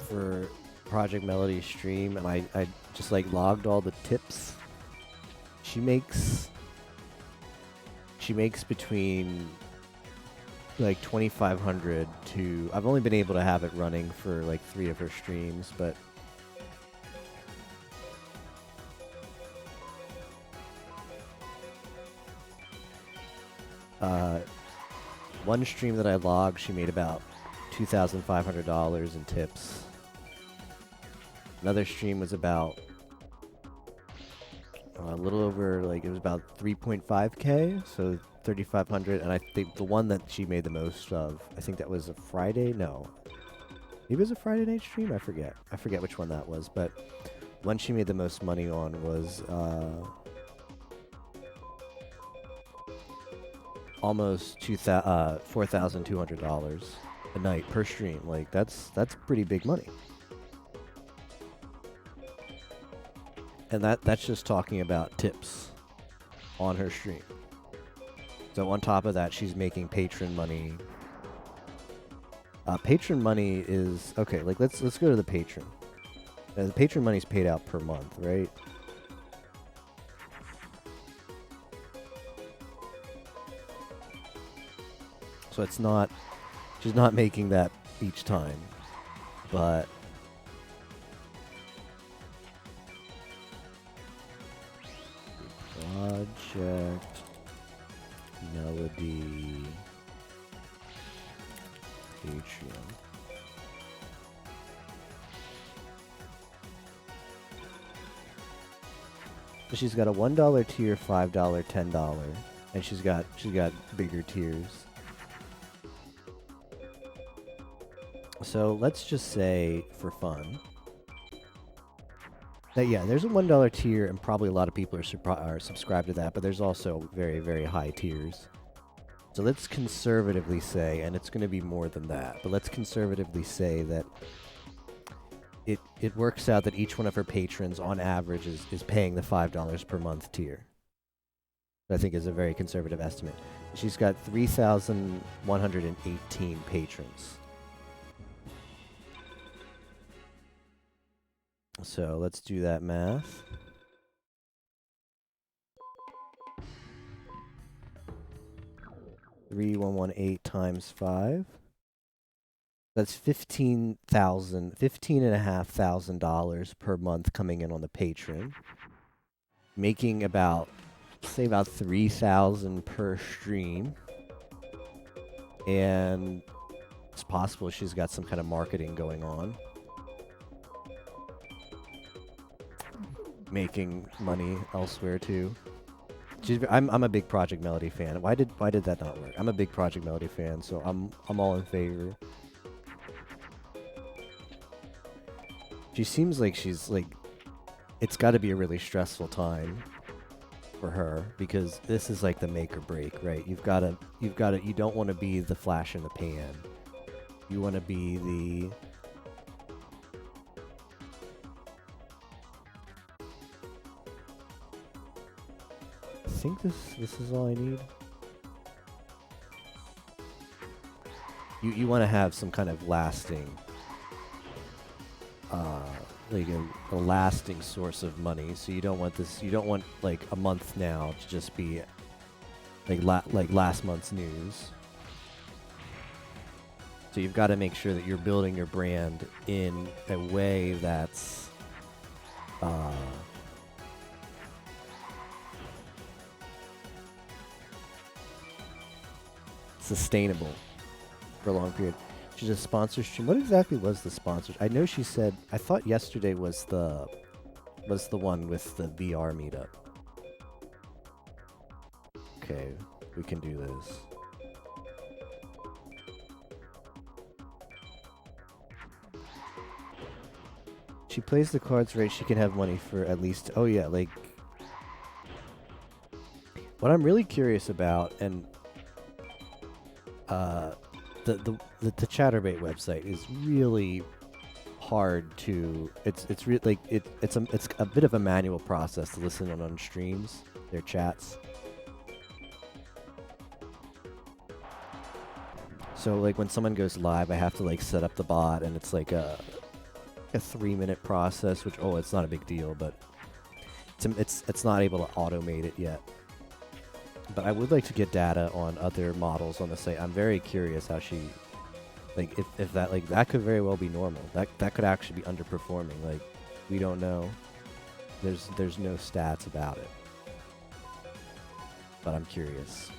A: for Project Melody stream, and I just like logged all the tips. She makes between like 2,500 to, I've only been able to have it running for like 3 of her streams, but one stream that I logged, she made about $2,500 in tips. Another stream was about a little over, like, it was about 3.5K, so 3,500. And I think the one that she made the most of, I think that was a Friday. No, maybe it was a Friday night stream. I forget which one that was. But one she made the most money on was almost $4,200 a night per stream. Like that's pretty big money. And that's just talking about tips on her stream. So on top of that, she's making patron money. Patron money is okay. Like let's go to the patron. The patron money's paid out per month, right? So it's not. She's not making that each time, but. Project Melody Patreon. So she's got a $1 tier, $5, $10, and she's got bigger tiers. So let's just say, for fun, that yeah, there's a $1 tier, and probably a lot of people are subscribed to that, but there's also very, very high tiers. So let's conservatively say, and it's going to be more than that, but let's conservatively say that it works out that each one of her patrons, on average, is paying the $5 per month tier. I think is a very conservative estimate. She's got 3,118 patrons. So let's do that math. $3,118 times 5. That's $15,500 per month coming in on the Patreon, making about, say, about $3,000 per stream. And it's possible she's got some kind of marketing going on, making money elsewhere too. I'm a big Project Melody fan. Why did that not work? I'm a big Project Melody fan, so I'm all in favor. She seems like she's like, it's got to be a really stressful time for her, because this is like the make or break, right? You don't want to be the flash in the pan. You want to be the I think this is all I need. You want to have some kind of lasting like a lasting source of money. So you don't want like a month now to just be like last month's news. So you've got to make sure that you're building your brand in a way that's sustainable for a long period. She does sponsor stream. What exactly was the sponsor? I know she said. I thought yesterday was the one with the VR meetup. Okay, we can do this. She plays the cards right. She can have money for at least. Oh yeah, like what I'm really curious about, and the Chatterbait website is really hard to. It's a bit of a manual process to listen on streams, their chats. So like when someone goes live, I have to like set up the bot, and it's like a 3-minute process, which it's not a big deal, but it's not able to automate it yet. But I would like to get data on other models on the site. I'm very curious how she, like, if that, like, that could very well be normal. That could actually be underperforming. Like, we don't know. There's no stats about it. But I'm curious.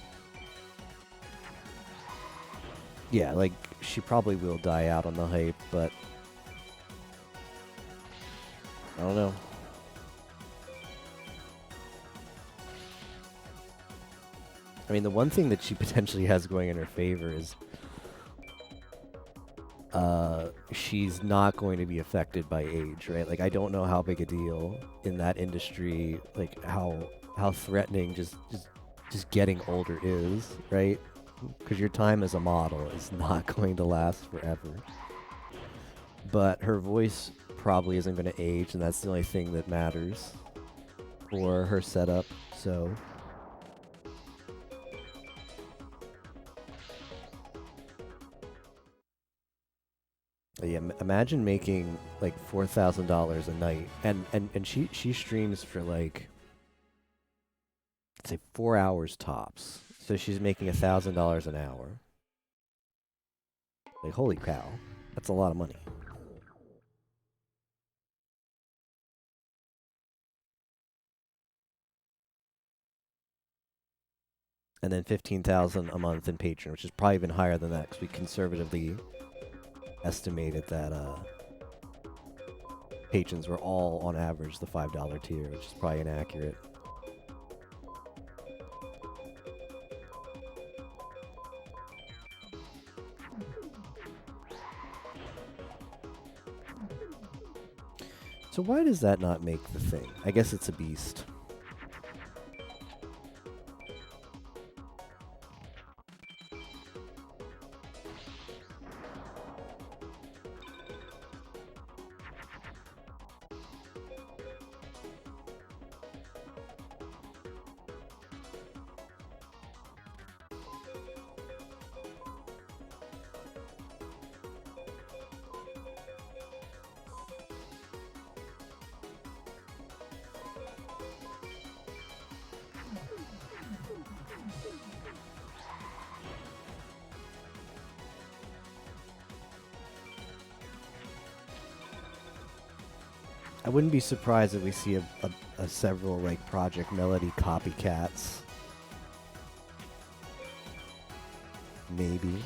A: Yeah, like, she probably will die out on the hype, but I don't know. I mean, the one thing that she potentially has going in her favor is she's not going to be affected by age, right? Like, I don't know how big a deal in that industry, like how threatening just getting older is, right? Because your time as a model is not going to last forever. But her voice probably isn't going to age, and that's the only thing that matters for her setup, so... Yeah, imagine making like $4,000 a night, and she streams for like, let's say 4 hours tops. So she's making $1,000 an hour. Like, holy cow, that's a lot of money. And then $15,000 a month in Patreon, which is probably even higher than that because we conservatively estimated that patrons were all on average the $5 tier, which is probably inaccurate. So why does that not make the thing? I guess it's a beast. I wouldn't be surprised if we see a several like Project Melody copycats. Maybe.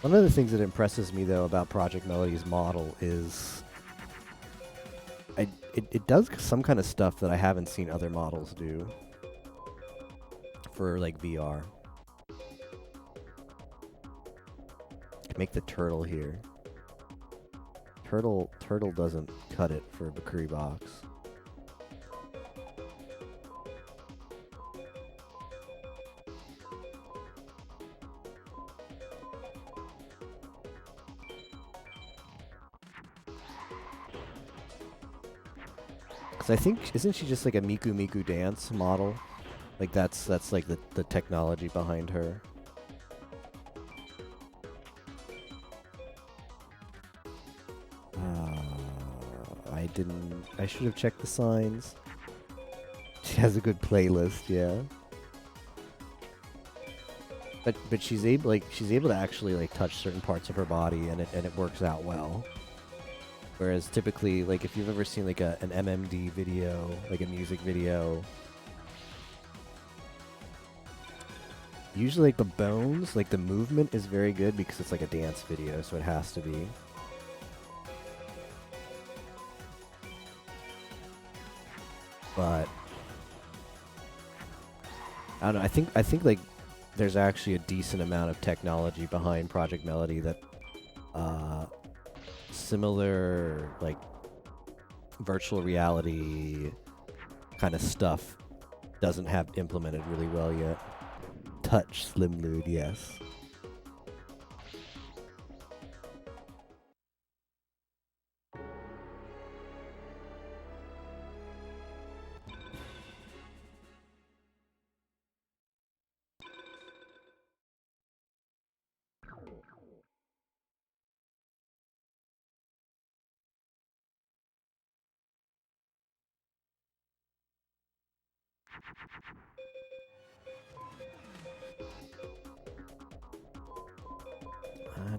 A: One of the things that impresses me though about Project Melody's model is it does some kind of stuff that I haven't seen other models do for like VR. Make the turtle here. Turtle doesn't cut it for a Bakuri box. Cause I think isn't she just like a Miku Miku dance model? Like that's like the technology behind her. I should have checked the signs. has a good playlist, yeah. But she's able to actually like touch certain parts of her body, and it works out well. Whereas typically, like if you've ever seen like an MMD video, like a music video, usually like the bones, like the movement is very good because it's like a dance video, so it has to be. But I don't know. I think like there's actually a decent amount of technology behind Project Melody that similar like virtual reality kind of stuff doesn't have implemented really well yet. Touch Slim Lude, yes.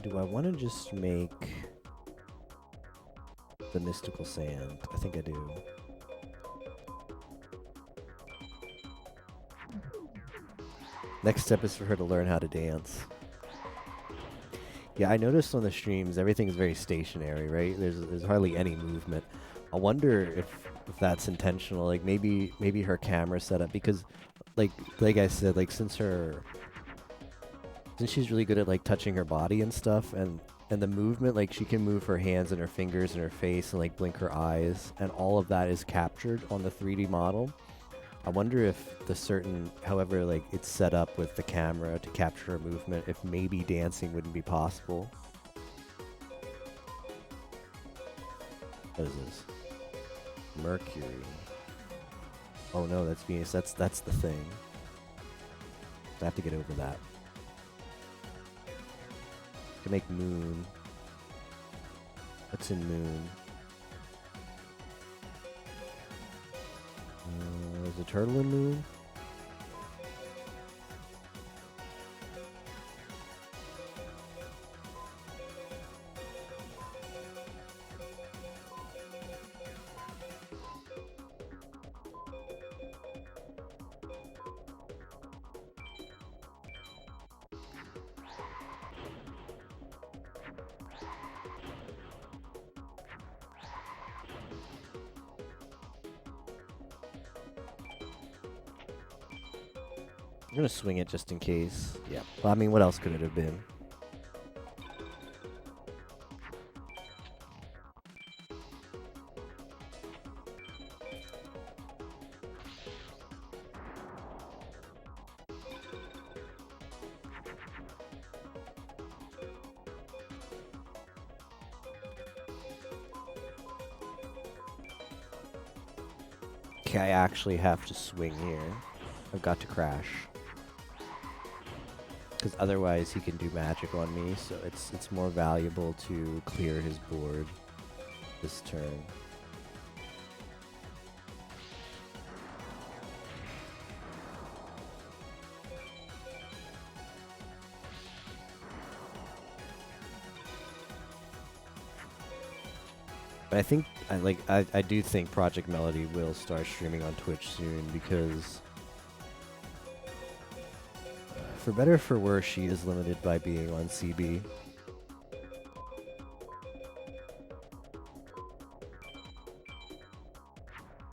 A: Do I want to just make the mystical sand? I think I do. Next step is for her to learn how to dance. Yeah, I noticed on the streams everything's very stationary, right? There's hardly any movement. I wonder if that's intentional. Like maybe her camera setup, because like I said, like since she's really good at like touching her body and stuff, and the movement, like she can move her hands and her fingers and her face and like blink her eyes, and all of that is captured on the 3D model. I wonder if however like it's set up with the camera to capture her movement, if maybe dancing wouldn't be possible. What is this? Mercury. Oh no, that's Venus. That's the thing. I have to get over that. To make moon. What's in moon? Is a turtle in moon? I'm gonna swing it just in case. Yeah. Well, I mean, what else could it have been? Okay, I actually have to swing here. I've got to crash. Because otherwise he can do magic on me, so it's more valuable to clear his board this turn. But I think I do think Project Melody will start streaming on Twitch soon, because for better or for worse, she is limited by being on CB.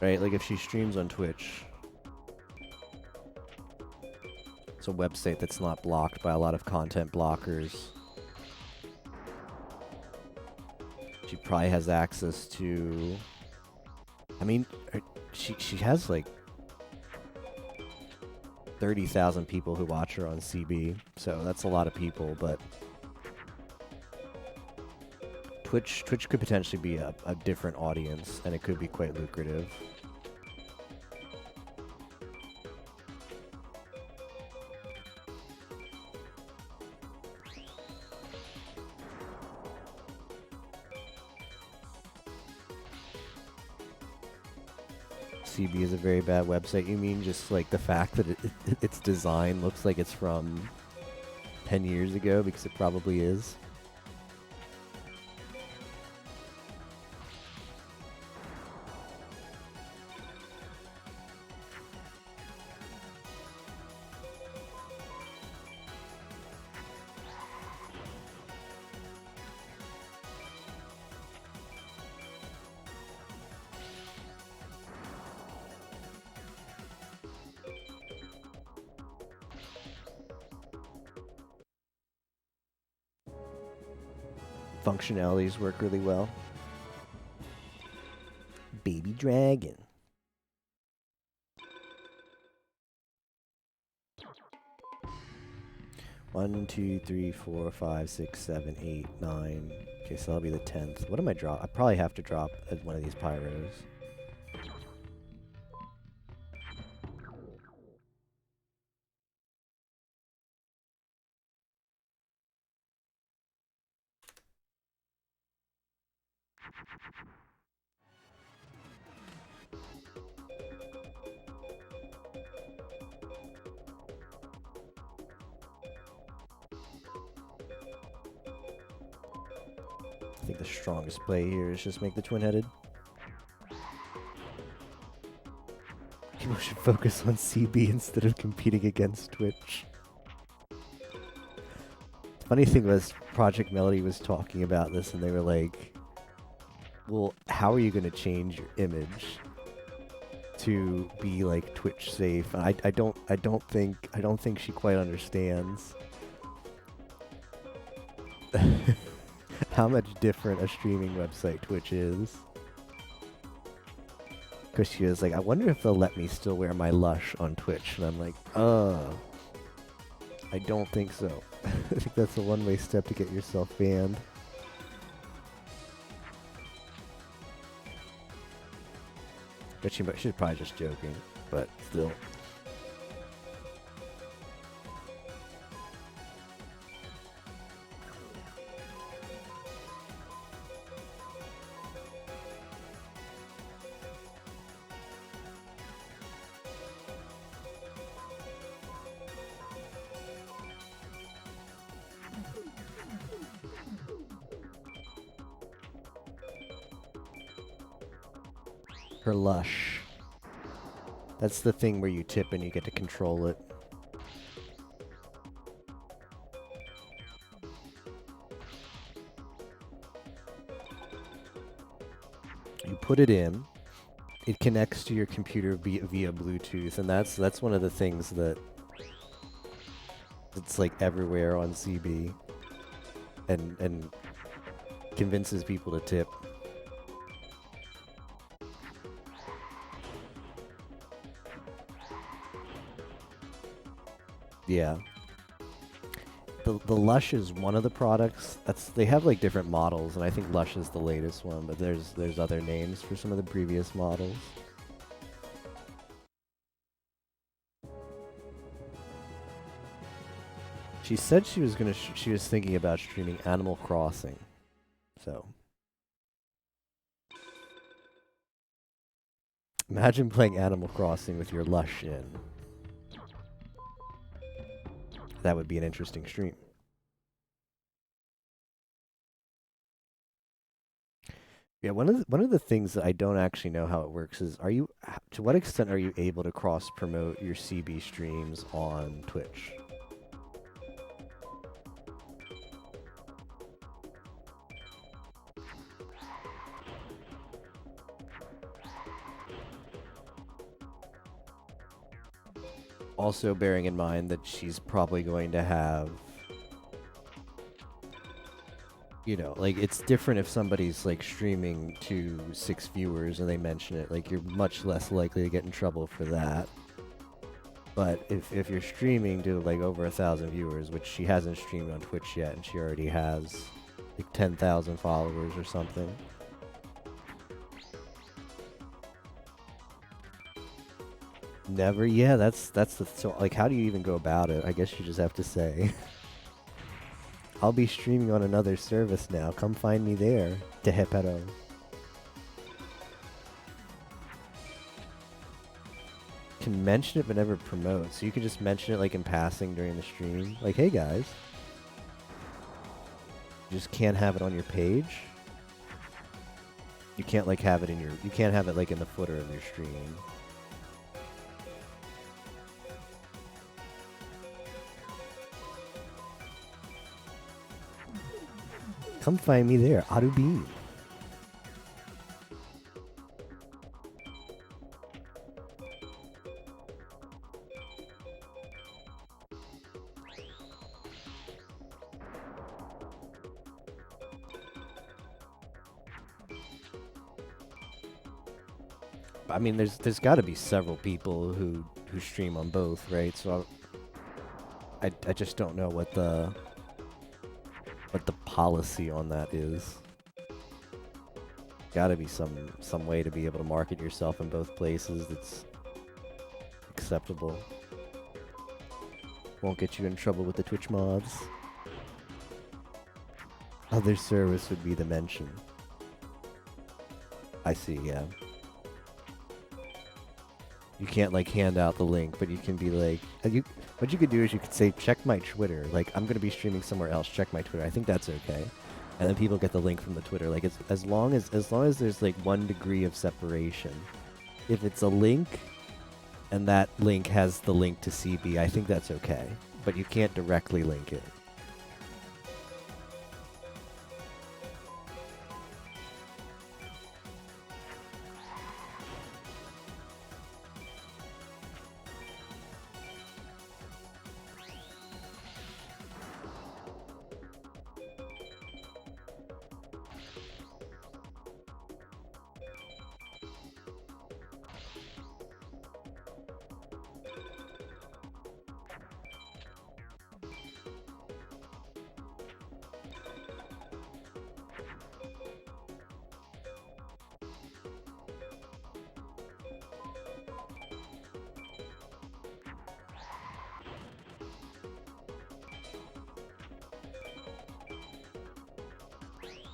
A: Right, like if she streams on Twitch, it's a website that's not blocked by a lot of content blockers. She probably has access to, I mean, she has like 30,000 people who watch her on CB, so that's a lot of people, but Twitch could potentially be a different audience, and it could be quite lucrative. CB is a very bad website, you mean just like the fact that its design looks like it's from 10 years ago, because it probably is. Functionalities work really well. Baby Dragon. One, 2, 3, 4, 5, 6, 7, 8, 9. Okay, so that'll be the 10th. What am I drop? I probably have to drop one of these pyros. I think the strongest play here is just make the twin-headed. People should focus on CB instead of competing against Twitch. The funny thing was, Project Melody was talking about this, and they were like, well, how are you going to change your image to be like Twitch safe? And I don't think she quite understands how much different a streaming website Twitch is. Because she was like, I wonder if they'll let me still wear my Lush on Twitch. And I'm like, I don't think so. I think that's a one-way step to get yourself banned. But she's probably just joking, but still. Her Lush. That's the thing where you tip and you get to control it. You put it in. It connects to your computer via Bluetooth, and that's one of the things that it's like everywhere on CB, and convinces people to tip. Yeah. The Lush is one of the products. They have like different models, and I think Lush is the latest one, but there's other names for some of the previous models. She said she was she was thinking about streaming Animal Crossing. So imagine playing Animal Crossing with your Lush in. That would be an interesting stream. Yeah, one of the things that I don't actually know how it works is, to what extent are you able to cross promote your CB streams on Twitch? Also bearing in mind that she's probably going to have, you know, like, it's different if somebody's like streaming to 6 viewers and they mention it. Like, you're much less likely to get in trouble for that. But if you're streaming to like over 1,000 viewers, which she hasn't streamed on Twitch yet, and she already has like 10,000 followers or something. Never? Yeah, that's so, like, how do you even go about it? I guess you just have to say, I'll be streaming on another service now. Come find me there. Tehepero. can mention it but never promote. So you can just mention it like in passing during the stream. Like, hey guys. You just can't have it on your page. You can't like have it in your, you can't have it like in the footer of your stream. Come find me there, Arubeam. I mean, there's got to be several people who stream on both, right? So I just don't know what the policy on that is. Got to be some way to be able to market yourself in both places that's acceptable. Won't get you in trouble with the Twitch mods. Other service would be the mention. I see, yeah. You can't like hand out the link, but you can be like, what you could do is you could say, check my Twitter. Like, I'm gonna be streaming somewhere else. Check my Twitter. I think that's okay. And then people get the link from the Twitter. Like, it's as long as there's like 1 degree of separation. If it's a link, and that link has the link to CB, I think that's okay. But you can't directly link it.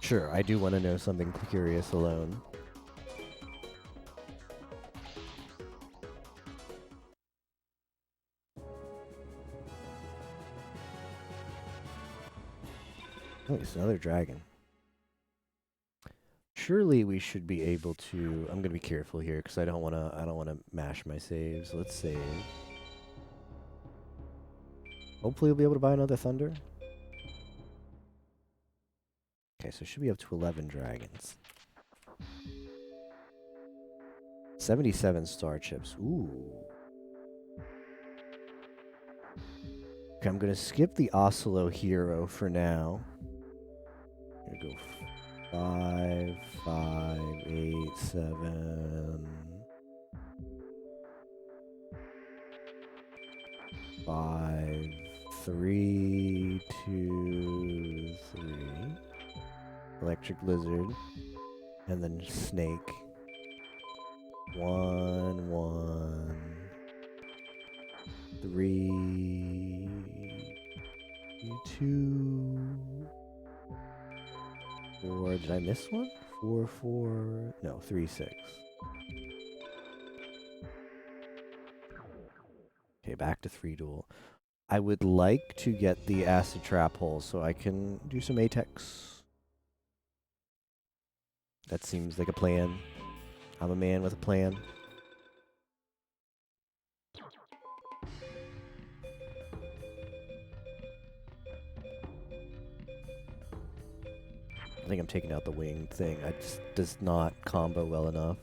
A: Sure, I do want to know something curious alone. Oh, it's another dragon. Surely we should be able to. I'm gonna be careful here because I don't wanna mash my saves. Let's save. Hopefully we'll be able to buy another thunder. Okay, so should be up to 11 dragons. 77 star chips. Ooh. Okay, I'm gonna skip the Oslo hero for now. I'm gonna go 5, 5, 8, 7. 5, 3, 2, 3. Electric lizard. And then snake. 1, 1. 3, 2. 4. Did I miss one? 4, 4. No, 3, 6. Okay, back to 3 duel. I would like to get the acid trap hole so I can do some Atex. That seems like a plan. I'm a man with a plan. I think I'm taking out the wing thing. It just does not combo well enough.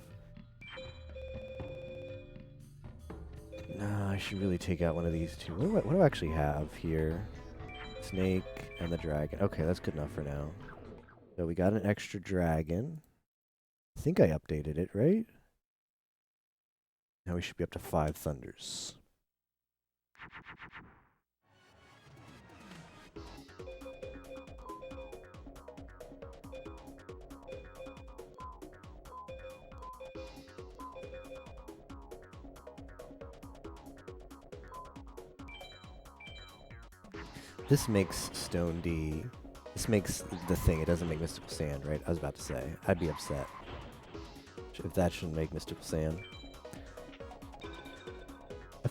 A: Nah, I should really take out one of these two. What do I actually have here? Snake and the dragon. Okay, that's good enough for now. So we got an extra dragon. I think I updated it, right? Now we should be up to 5 thunders. This makes Stone D. This makes the thing. It doesn't make Mystical Sand, right? I was about to say. I'd be upset if that shouldn't make Mystical Sand.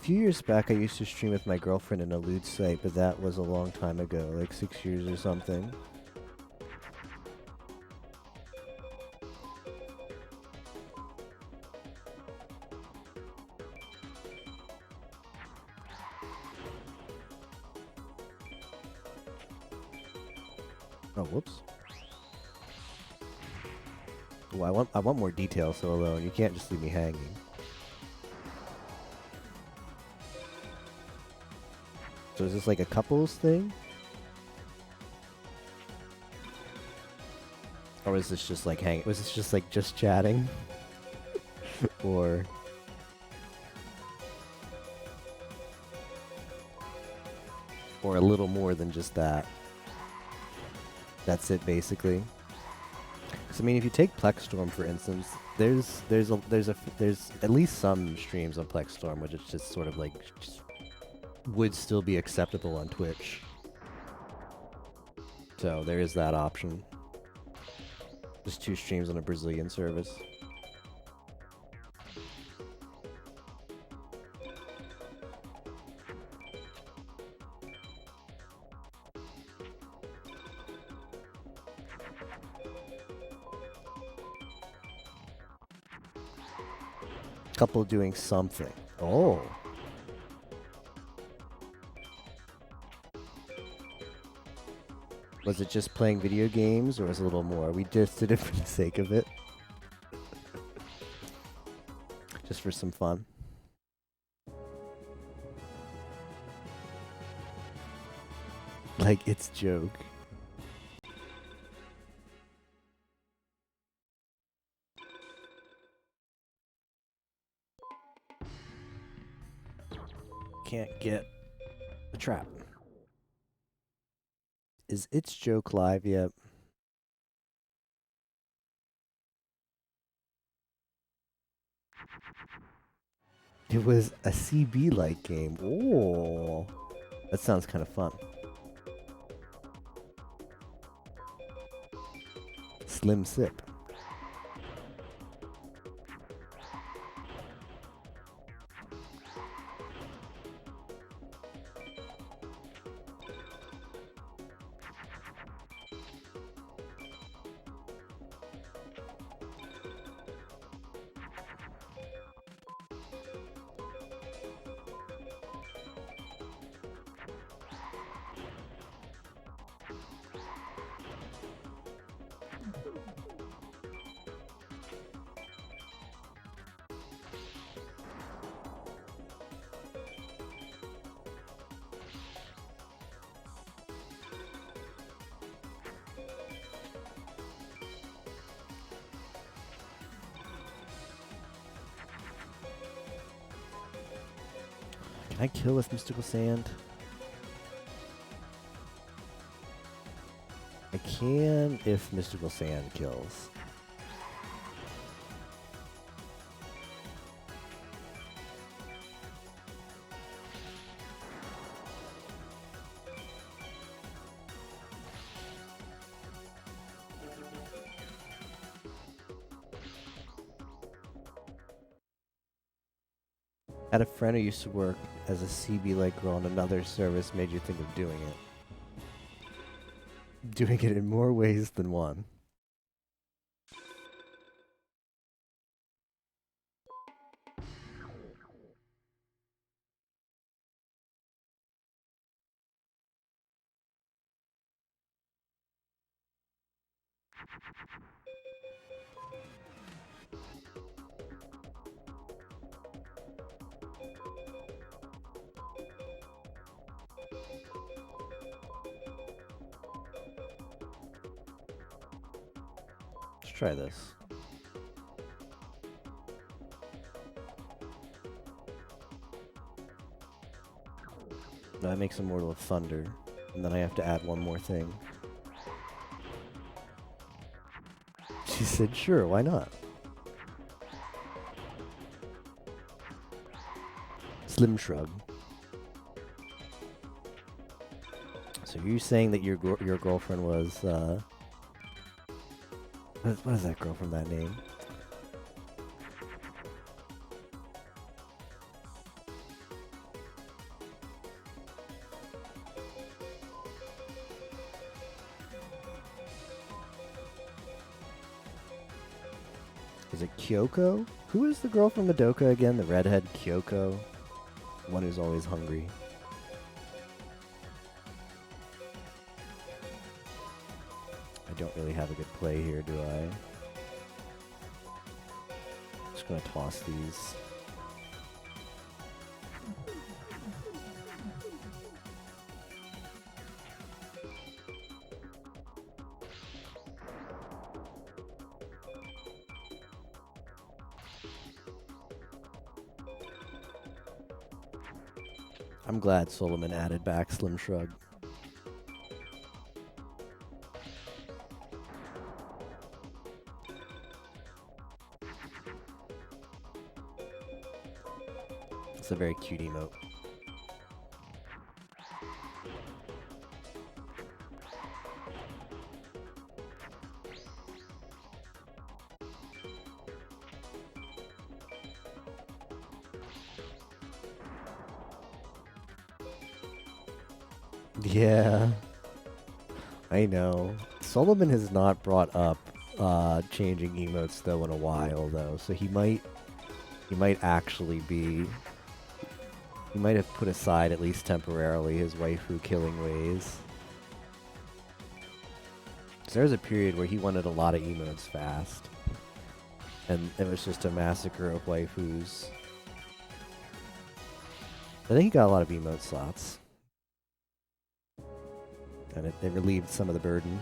A: few years back, I used to stream with my girlfriend in a lewd site, but that was a long time ago, like 6 years or something. Oh, whoops. Well, I want more detail, so alone. You can't just leave me hanging. So is this like a couples thing? Or is this just like hang? Was this just like just chatting? Or a little more than just that? That's it basically. Because I mean, if you take Plexstorm for instance, there's at least some streams on Plexstorm which it's just sort of like would still be acceptable on Twitch. So there is that option. Just 2 streams on a Brazilian service. Couple doing something. Oh. Was it just playing video games, or was it a little more? We just did it for the sake of it. Just for some fun. Like, it's joke. Can't get a trap. Is It's Joke live yet? It was a CB-like game. Oh, that sounds kind of fun. Slim Sip. Can I kill with Mystical Sand? I can if Mystical Sand kills. I had a friend who used to work as a CB-like girl on another service made you think of doing it. Doing it in more ways than one. Let's try this. That makes Immortal of Thunder, and then I have to add one more thing. She said, sure, why not? Slim shrug. So you're saying that your girlfriend was, what is that girl from that name? Is it Kyoko? Who is the girl from Madoka again? The redhead Kyoko? One who's always hungry. I don't really have a good play here, do I? Just gonna toss these. I'm glad Solomon added back Slim Shrug. It's a very cute emote. Yeah, I know. Solomon has not brought up changing emotes though in a while though, so he might actually be. He might have put aside at least temporarily his waifu killing ways. 'Cause there was a period where he wanted a lot of emotes fast, and it was just a massacre of waifus. I think he got a lot of emote slots. And it relieved some of the burden.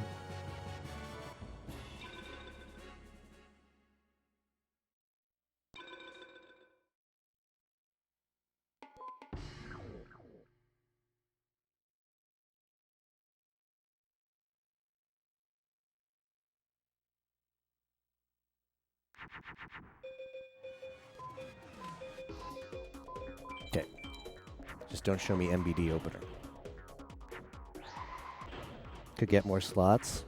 A: Okay. Just don't show me MBD opener. Could get more slots.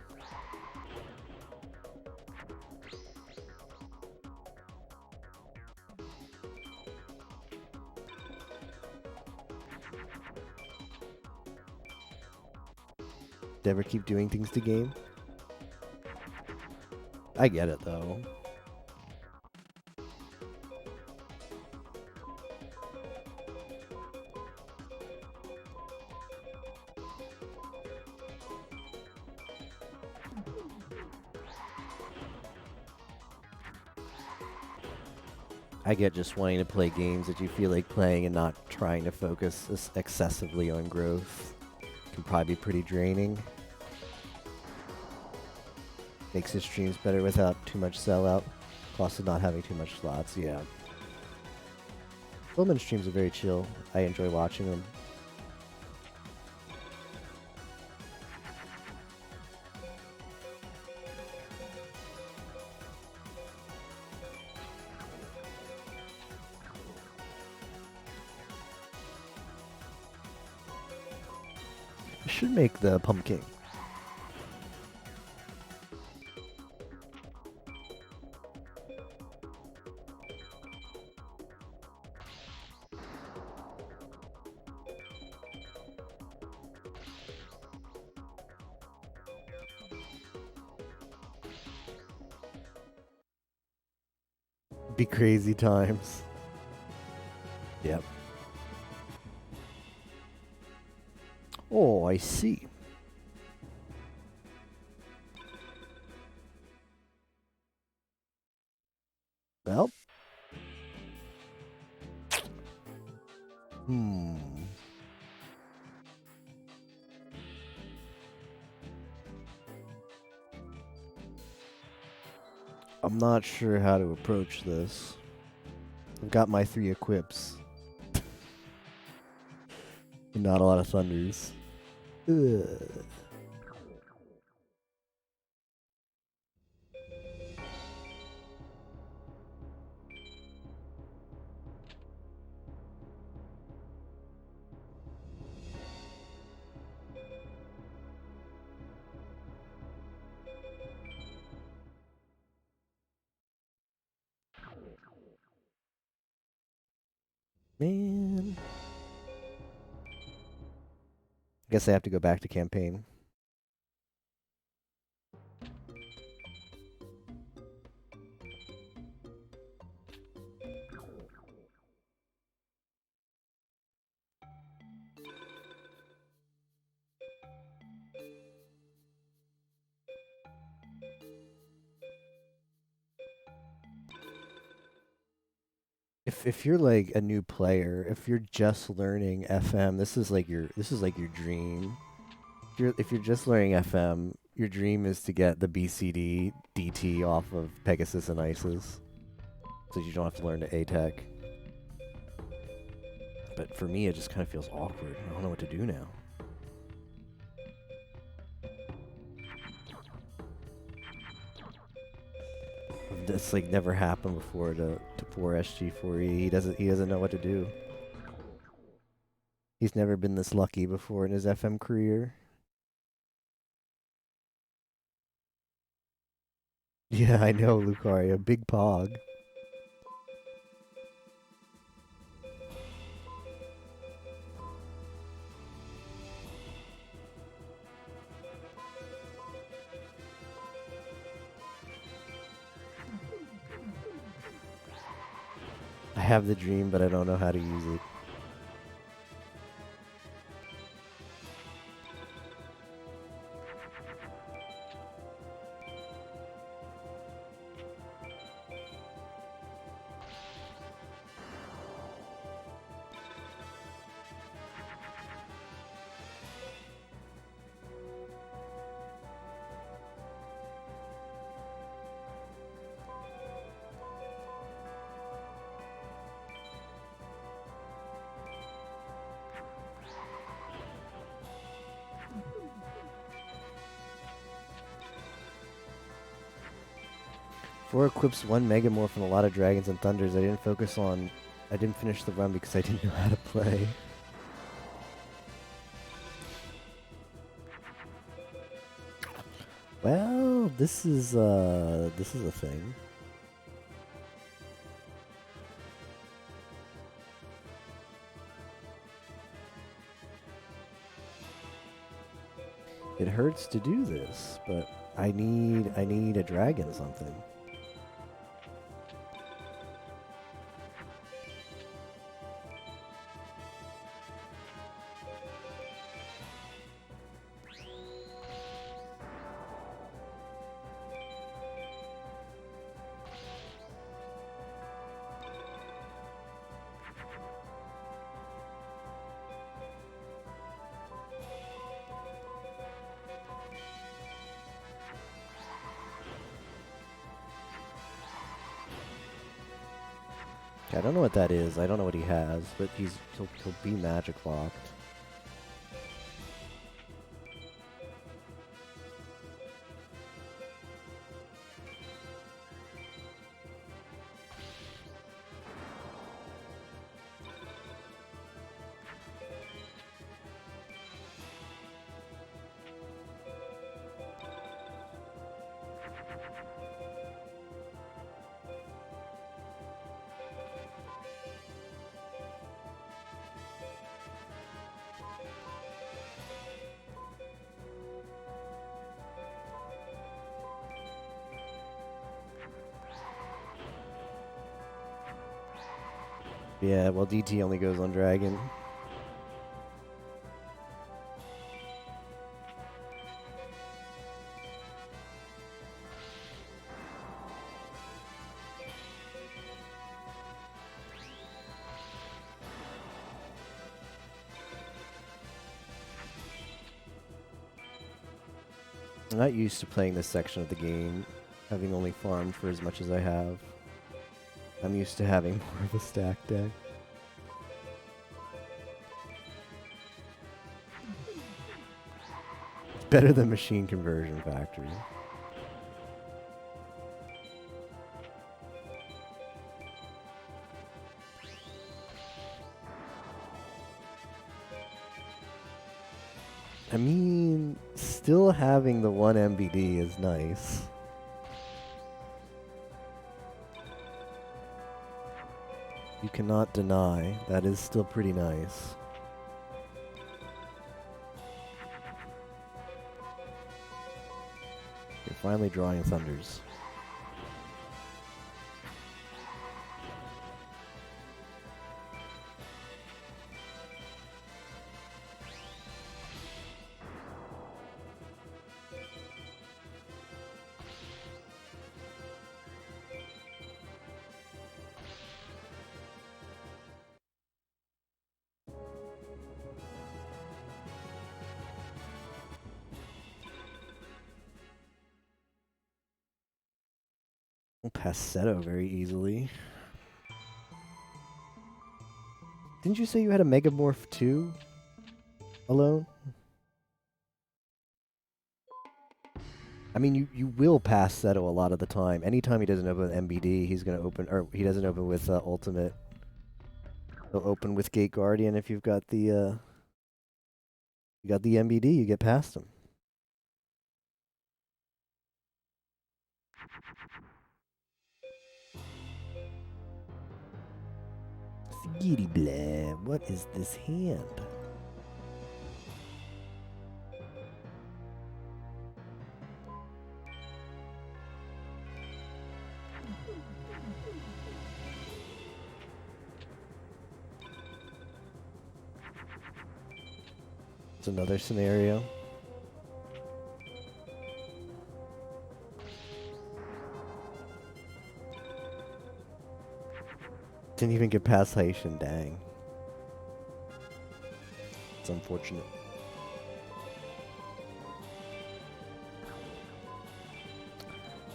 A: Never keep doing things to game. I get it though. I get just wanting to play games that you feel like playing and not trying to focus excessively on growth. Can probably be pretty draining. Makes his streams better without too much sellout. Plus of not having too much slots, yeah. Bowman streams are very chill. I enjoy watching them. I should make the pumpkin. Be crazy times. Yep. Oh, I see. Well. I'm not sure how to approach this. I've got my 3 equips. Not a lot of thunders. Ugh. Man. I guess I have to go back to campaign. if you're like a new player, if you're just learning FM, this is like your dream. If you're just learning FM, your dream is to get the BCD DT off of Pegasus and Isis, so you don't have to learn to ATEC. But for me, it just kind of feels awkward. I don't know what to do now. That's like never happened before to 4SG 4E. He doesn't know what to do. He's never been this lucky before in his FM career. Yeah, I know, Lucario. Big Pog. I have the dream, but I don't know how to use it. Four equips, one Megamorph, and a lot of Dragons and Thunders. I didn't finish the run because I didn't know how to play. Well, this is a thing. It hurts to do this, but I need a dragon something. I don't know what that is. I don't know what he has, but he'll be magic locked. Yeah, well, DT only goes on Dragon. I'm not used to playing this section of the game, having only farmed for as much as I have. I'm used to having more of a stack deck. It's better than Machine Conversion Factory. I mean, still having the 1 MBD is nice. You cannot deny, that is still pretty nice. You're finally drawing Thunders. We'll pass Seto very easily. Didn't you say you had a Megamorph too? Alone? I mean, you will pass Seto a lot of the time. Anytime he doesn't open with MBD, he's going to open, or he doesn't open with Ultimate. He'll open with Gate Guardian if you've got the MBD, you get past him. Giddy blah. What is this hand? It's another scenario. Didn't even get past Haitian, dang. It's unfortunate.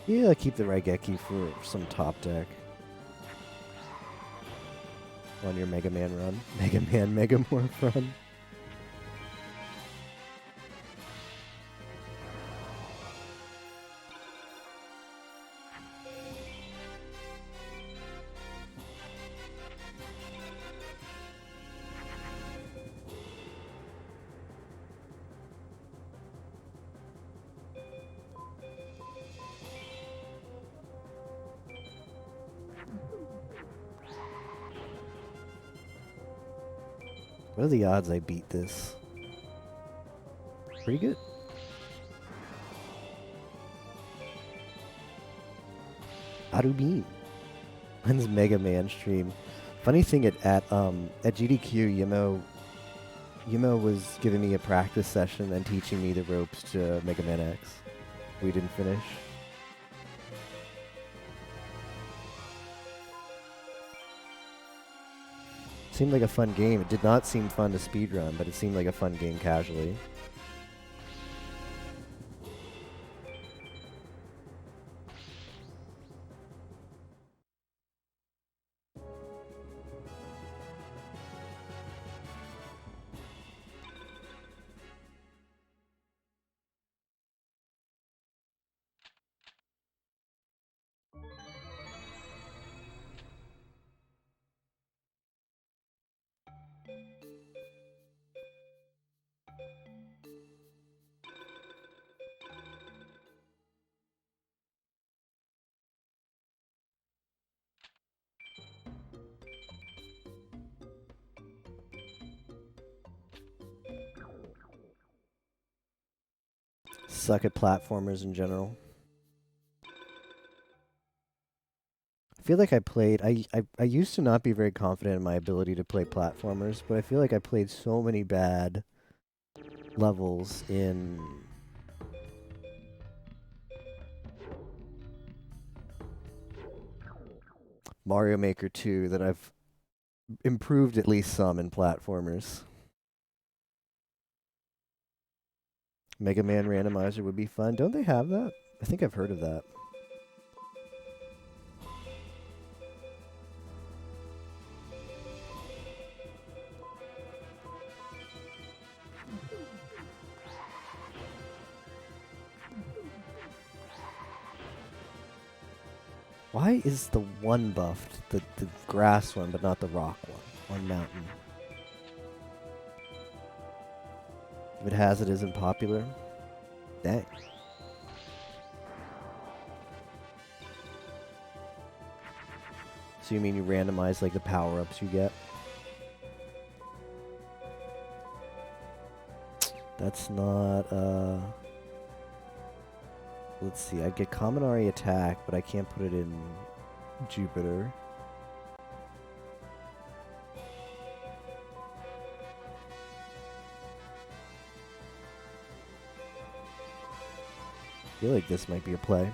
A: Yeah, keep the Raigeki for some top deck. On your Mega Man run. Mega Man Megamorph run. What are the odds I beat this? Pretty good. Arubin. When's Mega Man stream? Funny thing at GDQ, Yimo was giving me a practice session and teaching me the ropes to Mega Man X. We didn't finish. Seemed like a fun game. It did not seem fun to speedrun, but it seemed like a fun game casually. Suck at platformers in general. I feel like I played... I used to not be very confident in my ability to play platformers, but I feel like I played so many bad levels in... Mario Maker 2 that I've improved at least some in platformers. Mega Man Randomizer would be fun. Don't they have that? I think I've heard of that. Why is the one buffed, the grass one, but not the rock one on mountain? If it has, it isn't popular. Dang. So you mean you randomize like the power-ups you get? That's not, let's see, I get Kaminari attack, but I can't put it in Jupiter. I feel like this might be a play.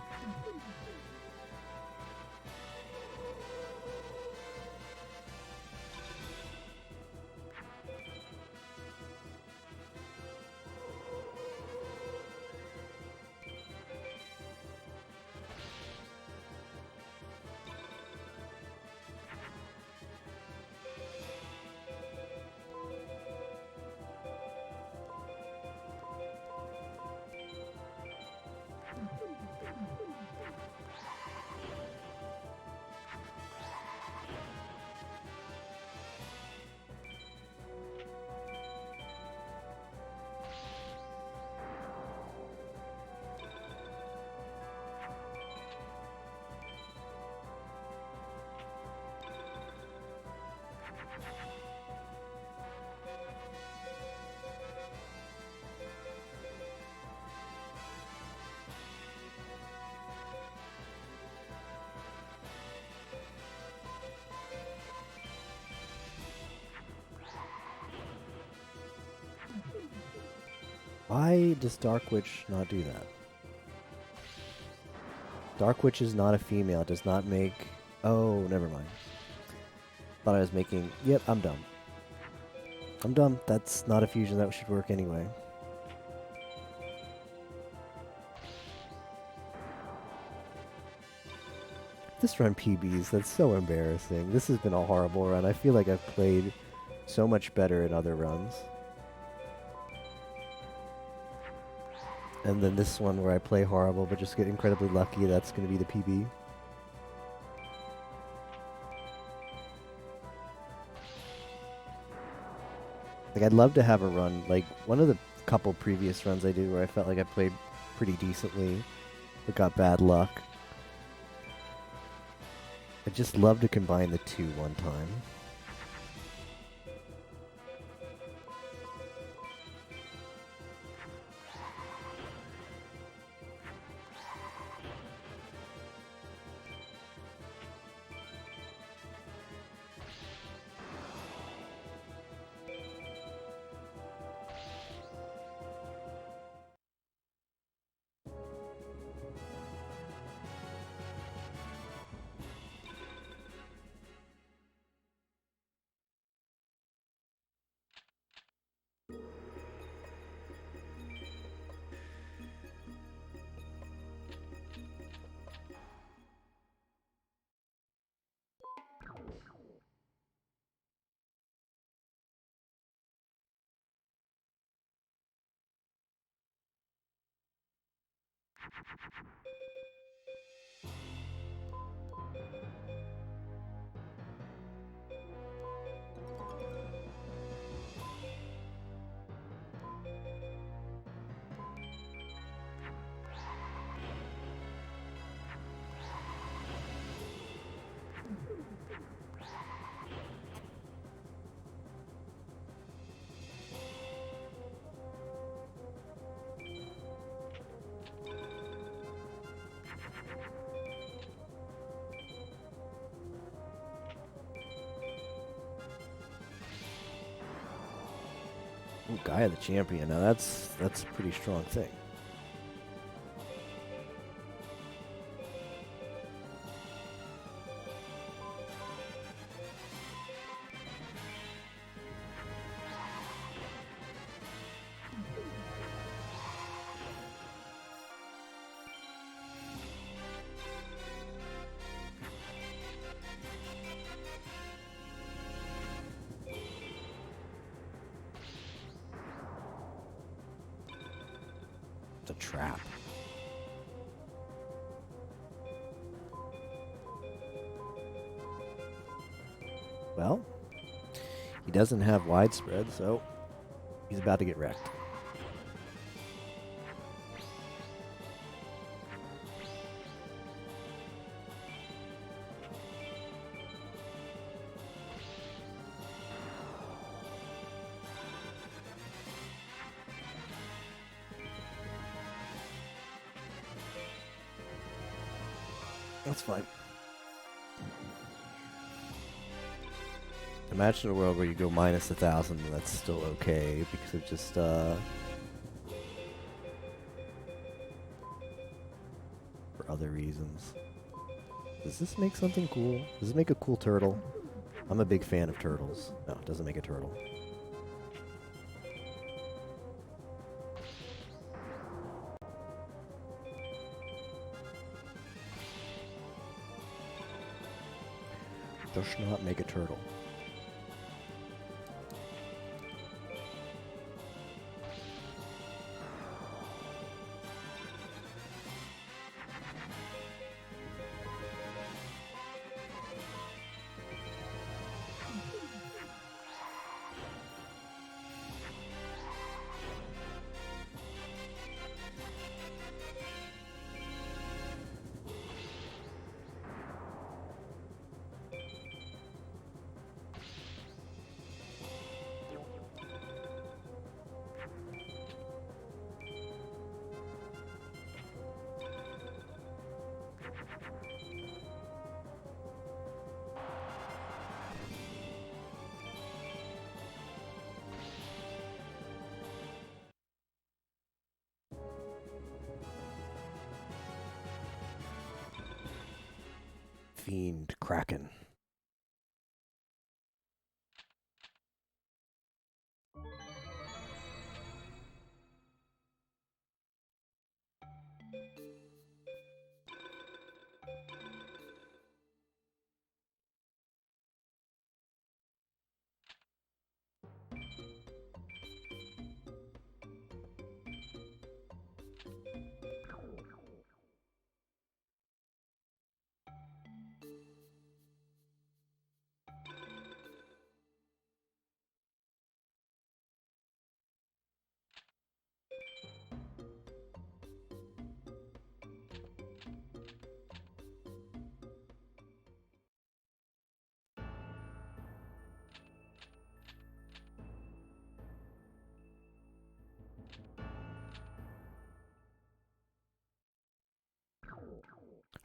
A: Why does Dark Witch not do that? Dark Witch is not a female. It does not make... Oh, never mind. Thought I was making... Yep, I'm dumb. I'm dumb. That's not a fusion that should work anyway. This run PBs, that's so embarrassing. This has been a horrible run. I feel like I've played so much better in other runs. And then this one where I play horrible but just get incredibly lucky, that's going to be the PB. Like, I'd love to have a run, like one of the couple previous runs I did where I felt like I played pretty decently but got bad luck. I'd just love to combine the two one time. Ooh, Gaia the champion. Now that's a pretty strong thing. It's a trap. Well, he doesn't have widespread, so he's about to get wrecked. That's fine. Imagine a world where you go minus 1,000 and that's still okay because of just for other reasons. Does this make something cool? Does it make a cool turtle? I'm a big fan of turtles. No, it doesn't make a turtle. Does not make a turtle. Fiend Kraken.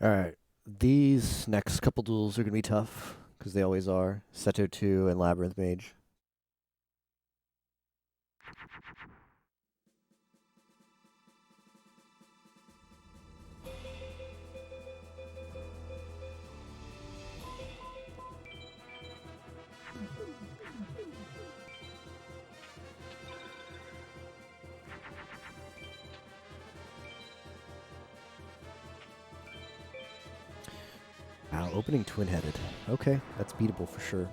A: Alright, these next couple duels are going to be tough, because they always are. Seto 2 and Labyrinth Mage. Wow, opening twin-headed. Okay, that's beatable for sure.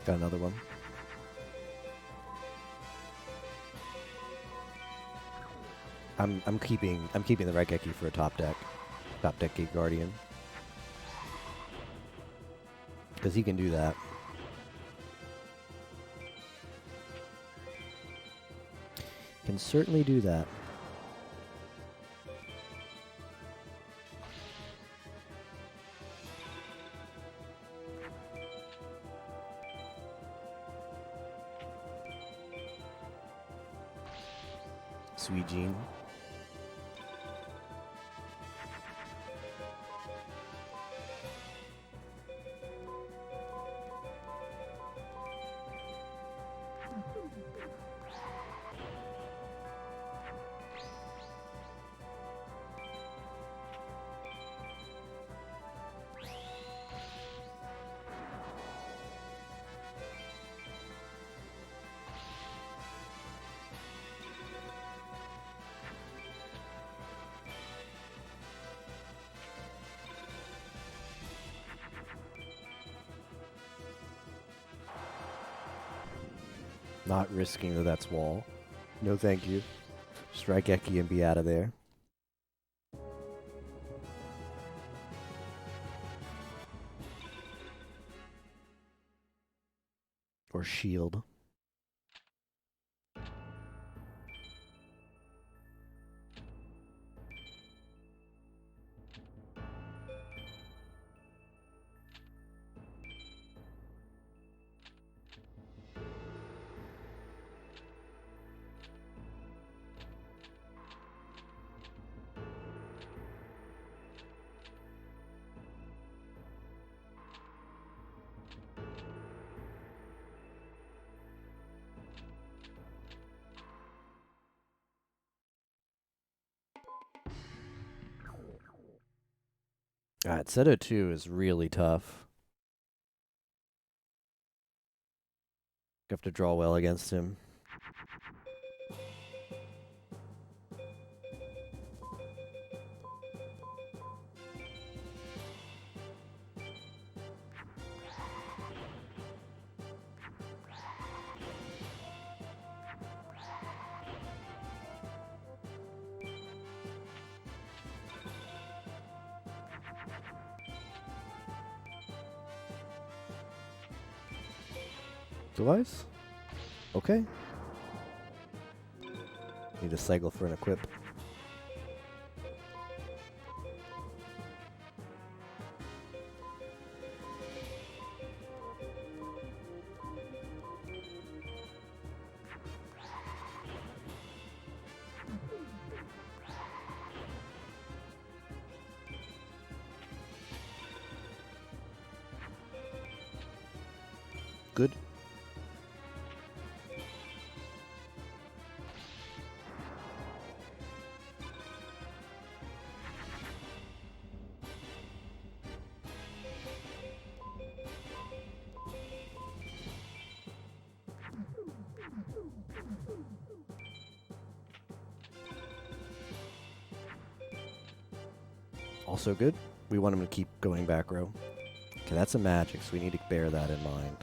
A: Got another one. I'm keeping the Raigeki for a top deck Gate Guardian, because he can do that. Can certainly do that. Suijin. Not risking that that's wall. No thank you. Just Raigeki and be out of there. Or shield. Alright, Seto 2 is really tough. You have to draw well against him. Device? Okay. Need a cycle for an equip. Good. Also good. We want him to keep going back row. Okay, that's a magic, so we need to bear that in mind.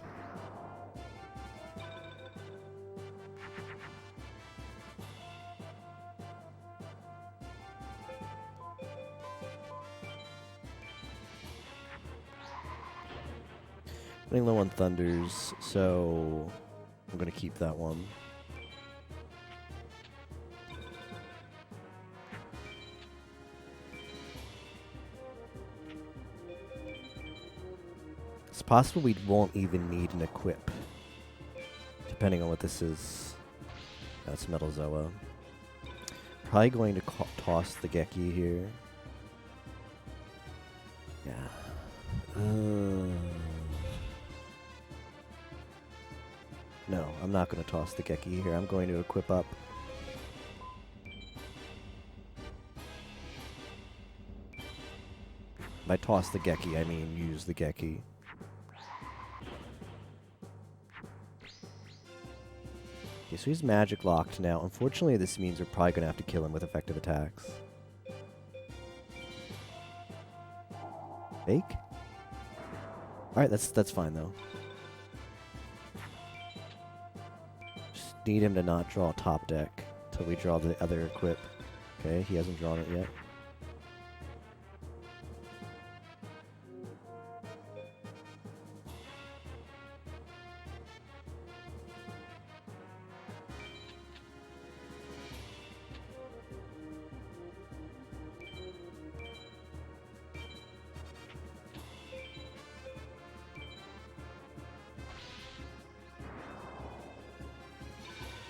A: Running low on thunders, so I'm going to keep that one. It's possible we won't even need an equip, depending on what this is. That's Metal Zoa. Probably going to toss the Geki here. Yeah. No, I'm not going to toss the Geki here. I'm going to equip up. By toss the Geki, I mean use the Geki. Okay, so he's magic locked now. Unfortunately, this means we're probably going to have to kill him with effective attacks. Fake? Alright, that's fine though. Just need him to not draw top deck till we draw the other equip. Okay, he hasn't drawn it yet.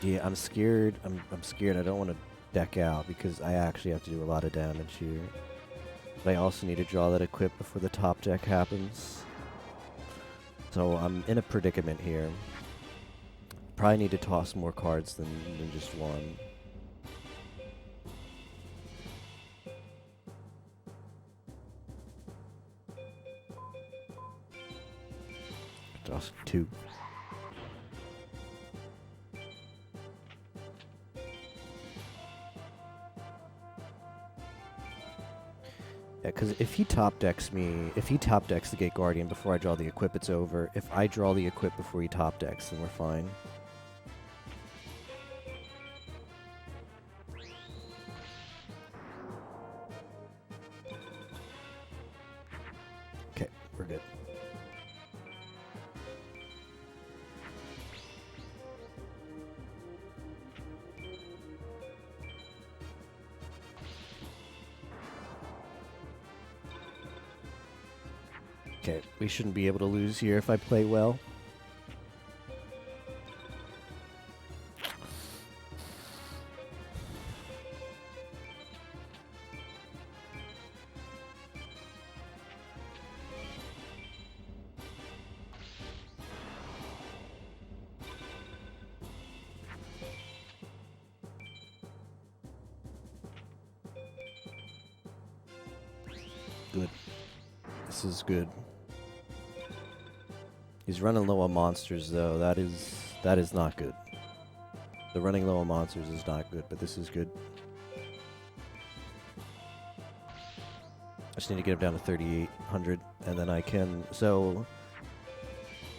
A: Yeah, I'm scared. I'm scared. I don't want to deck out because I actually have to do a lot of damage here. But I also need to draw that equip before the top deck happens. So I'm in a predicament here. Probably need to toss more cards than just one. Toss two. Yeah, because if he top decks me, if he top decks the Gate Guardian before I draw the equip, it's over. If I draw the equip before he top decks, then we're fine. Okay, we're good. Okay, we shouldn't be able to lose here if I play well. Good. This is good. He's running low on monsters, though. That is not good. The running low on monsters is not good, but this is good. I just need to get him down to 3,800, and then I can... So,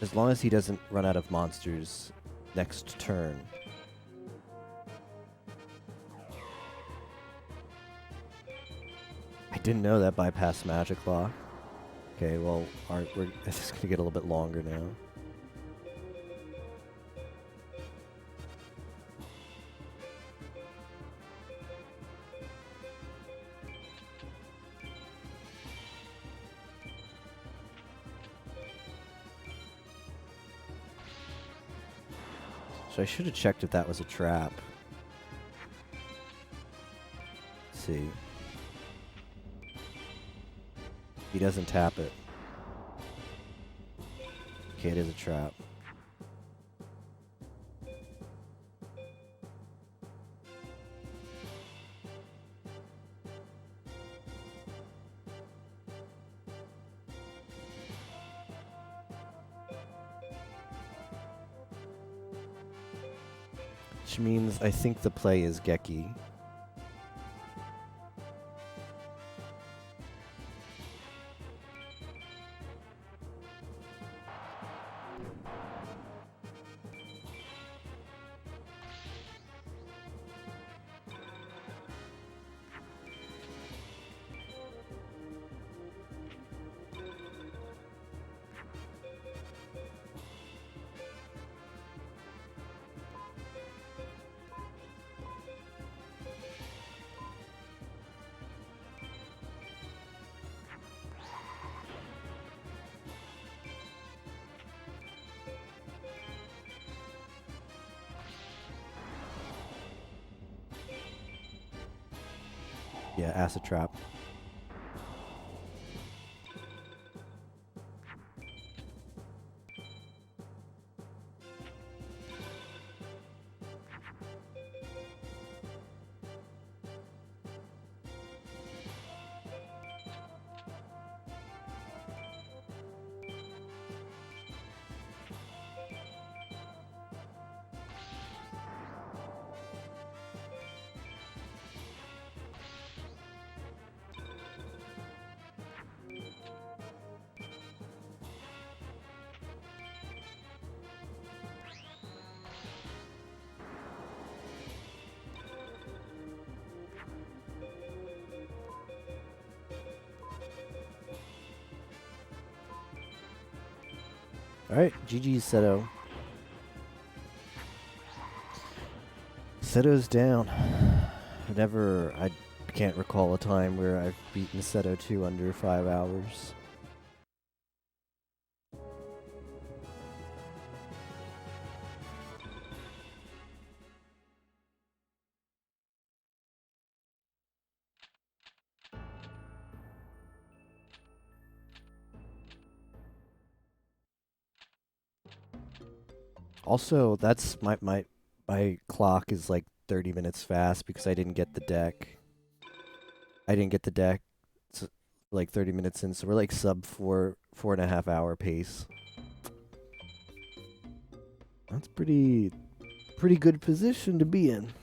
A: as long as he doesn't run out of monsters next turn... I didn't know that bypassed Magic Lock. Okay, well, this is going to get a little bit longer now. So I should have checked if that was a trap. Let's see. He doesn't tap it. Okay, it is a trap. which means I think the play is Geki. Yeah, acid trap. Alright, GG's Seto. Seto's down. I can't recall a time where I've beaten Seto 2 under 5 hours. Also, that's my clock is like 30 minutes fast because I didn't get the deck. I didn't get the deck like 30 minutes in, so we're like sub 4.5 hour pace. That's pretty good position to be in.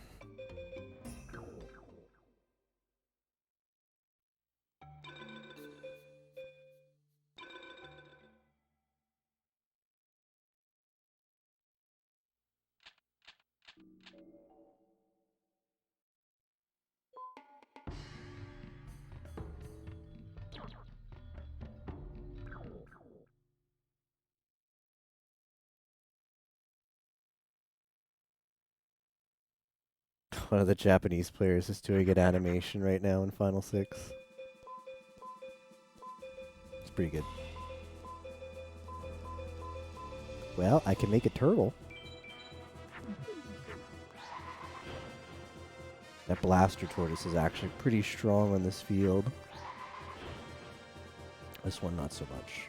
A: One of the Japanese players is doing an animation right now in Final 6. It's pretty good. Well, I can make a turtle. That Blaster Tortoise is actually pretty strong on this field. This one, not so much.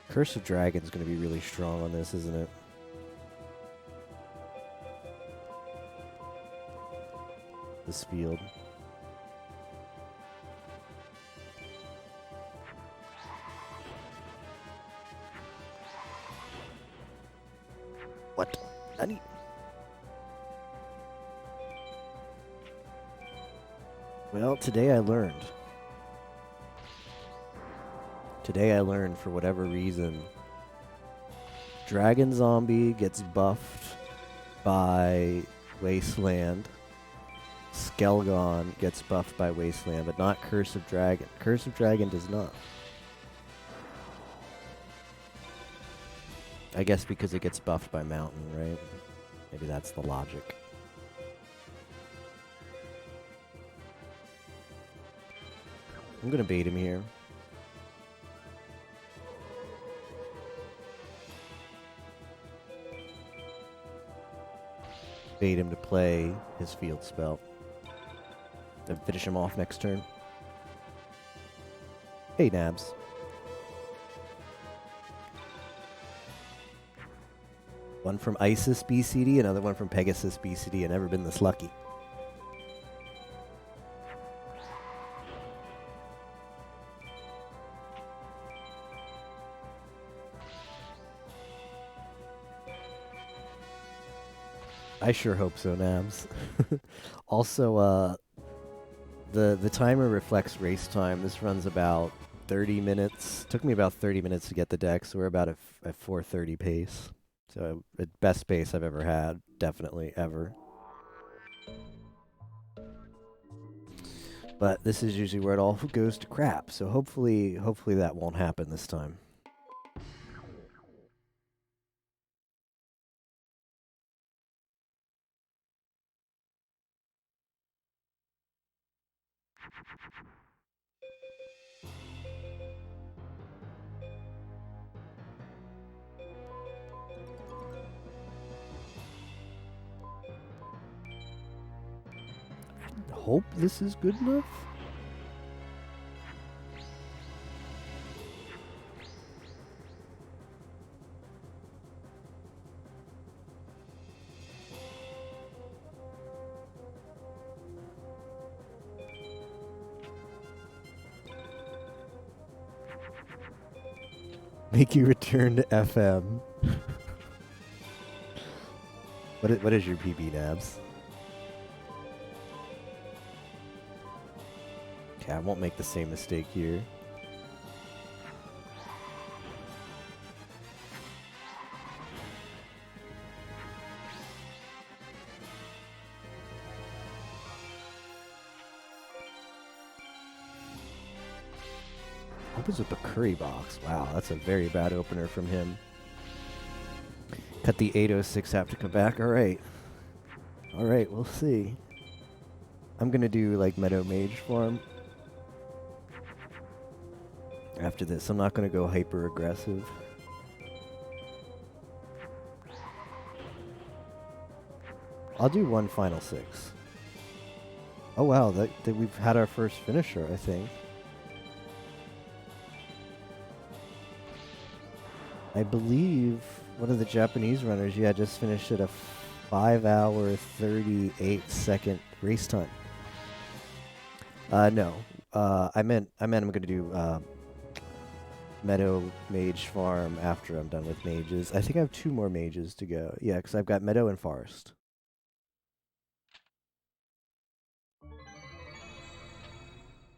A: Curse of Dragon's going to be really strong on this, isn't it? This field. What? Nani? Well, today I learned. Today I learned, for whatever reason, Dragon Zombie gets buffed by Wasteland. Skelgon gets buffed by Wasteland, but not Curse of Dragon. Curse of Dragon does not. I guess because it gets buffed by Mountain, right? Maybe that's the logic. I'm gonna bait him here. Bait him to play his field spell. Then finish him off next turn. Hey, Nabs. One from Isis BCD, another one from Pegasus BCD. I've never been this lucky. I sure hope so, Nabs. Also, the timer reflects race time. This runs about 30 minutes. Took me about 30 minutes to get the deck, so we're about at 4:30 pace. So best pace I've ever had, definitely ever. But this is usually where it all goes to crap. So hopefully that won't happen this time. Hope this is good enough. Make you return to FM. What is your PB, Nabs? Okay, I won't make the same mistake here. Opens with a curry box. Wow, that's a very bad opener from him. Cut the 806, have to come back. All right, we'll see. I'm gonna do like Meadow Mage farm after this. I'm not gonna go hyper aggressive. I'll do one final 6. Oh wow, that we've had our first finisher, I think. I believe one of the Japanese runners, just finished at a 5-hour, 38-second race time. No. I meant I'm going to do Meadow Mage Farm after I'm done with mages. I think I have 2 more mages to go. Yeah, because I've got Meadow and Forest.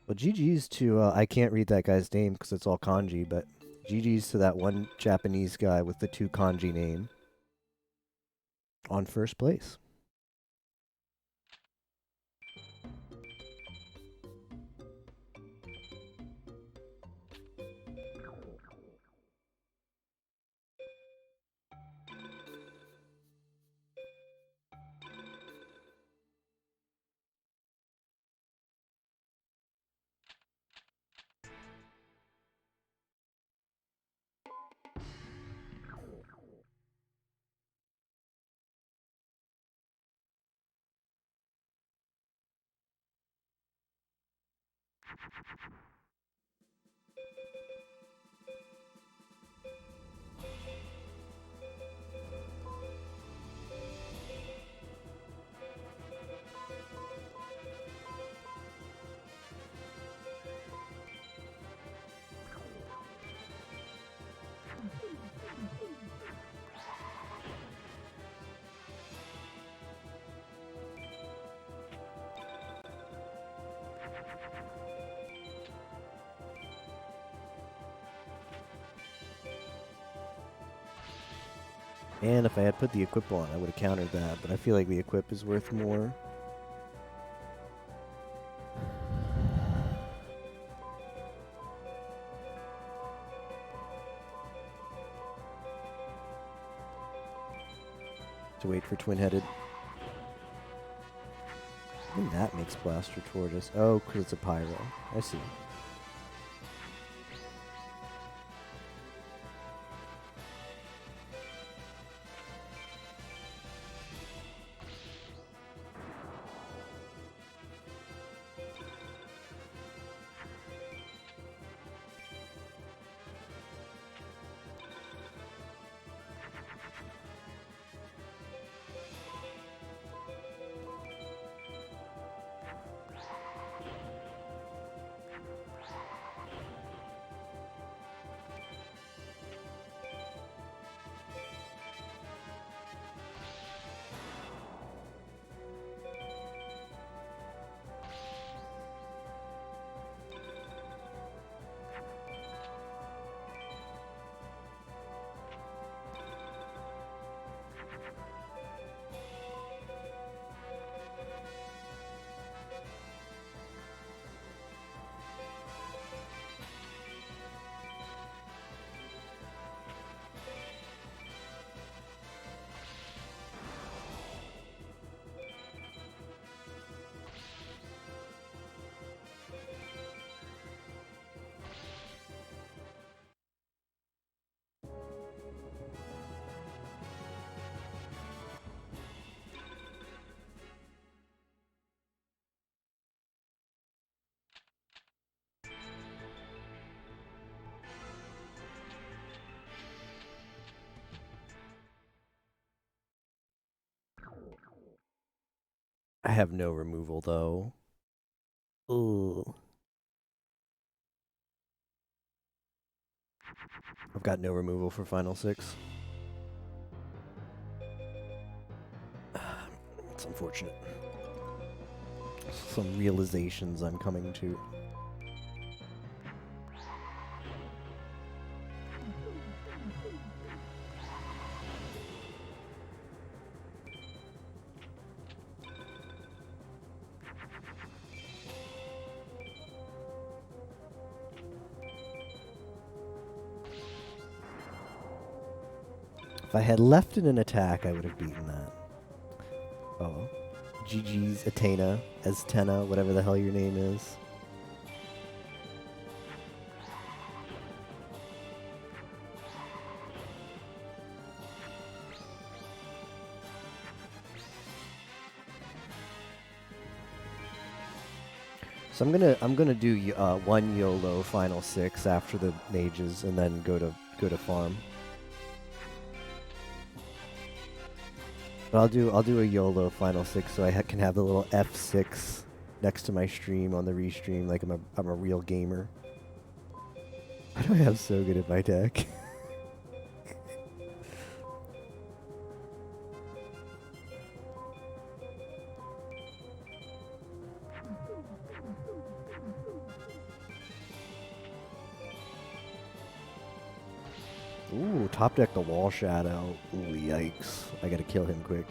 A: Well, GG's to, I can't read that guy's name because it's all kanji, but GG's to that one Japanese guy with the 2 kanji name on first place. And if I had put the equip on, I would have countered that, but I feel like the equip is worth more. To wait for twin-headed. I think that makes Blaster Tortoise. Oh, because it's a Pyro. I see. I have no removal, though. Ooh. I've got no removal for Final Six. It's unfortunate. Some realizations I'm coming to. If I had left in an attack, I would have beaten that. Oh. GG's Atena, Aztena, whatever the hell your name is. So I'm gonna do one YOLO Final Six after the mages, and then go to farm. But I'll do a YOLO Final Six so I can have the little F6 next to my stream on the restream, like I'm a real gamer. Why do I have so good at my deck? Ooh, top deck the Wall Shadow. Ooh, yikes. I gotta kill him quick.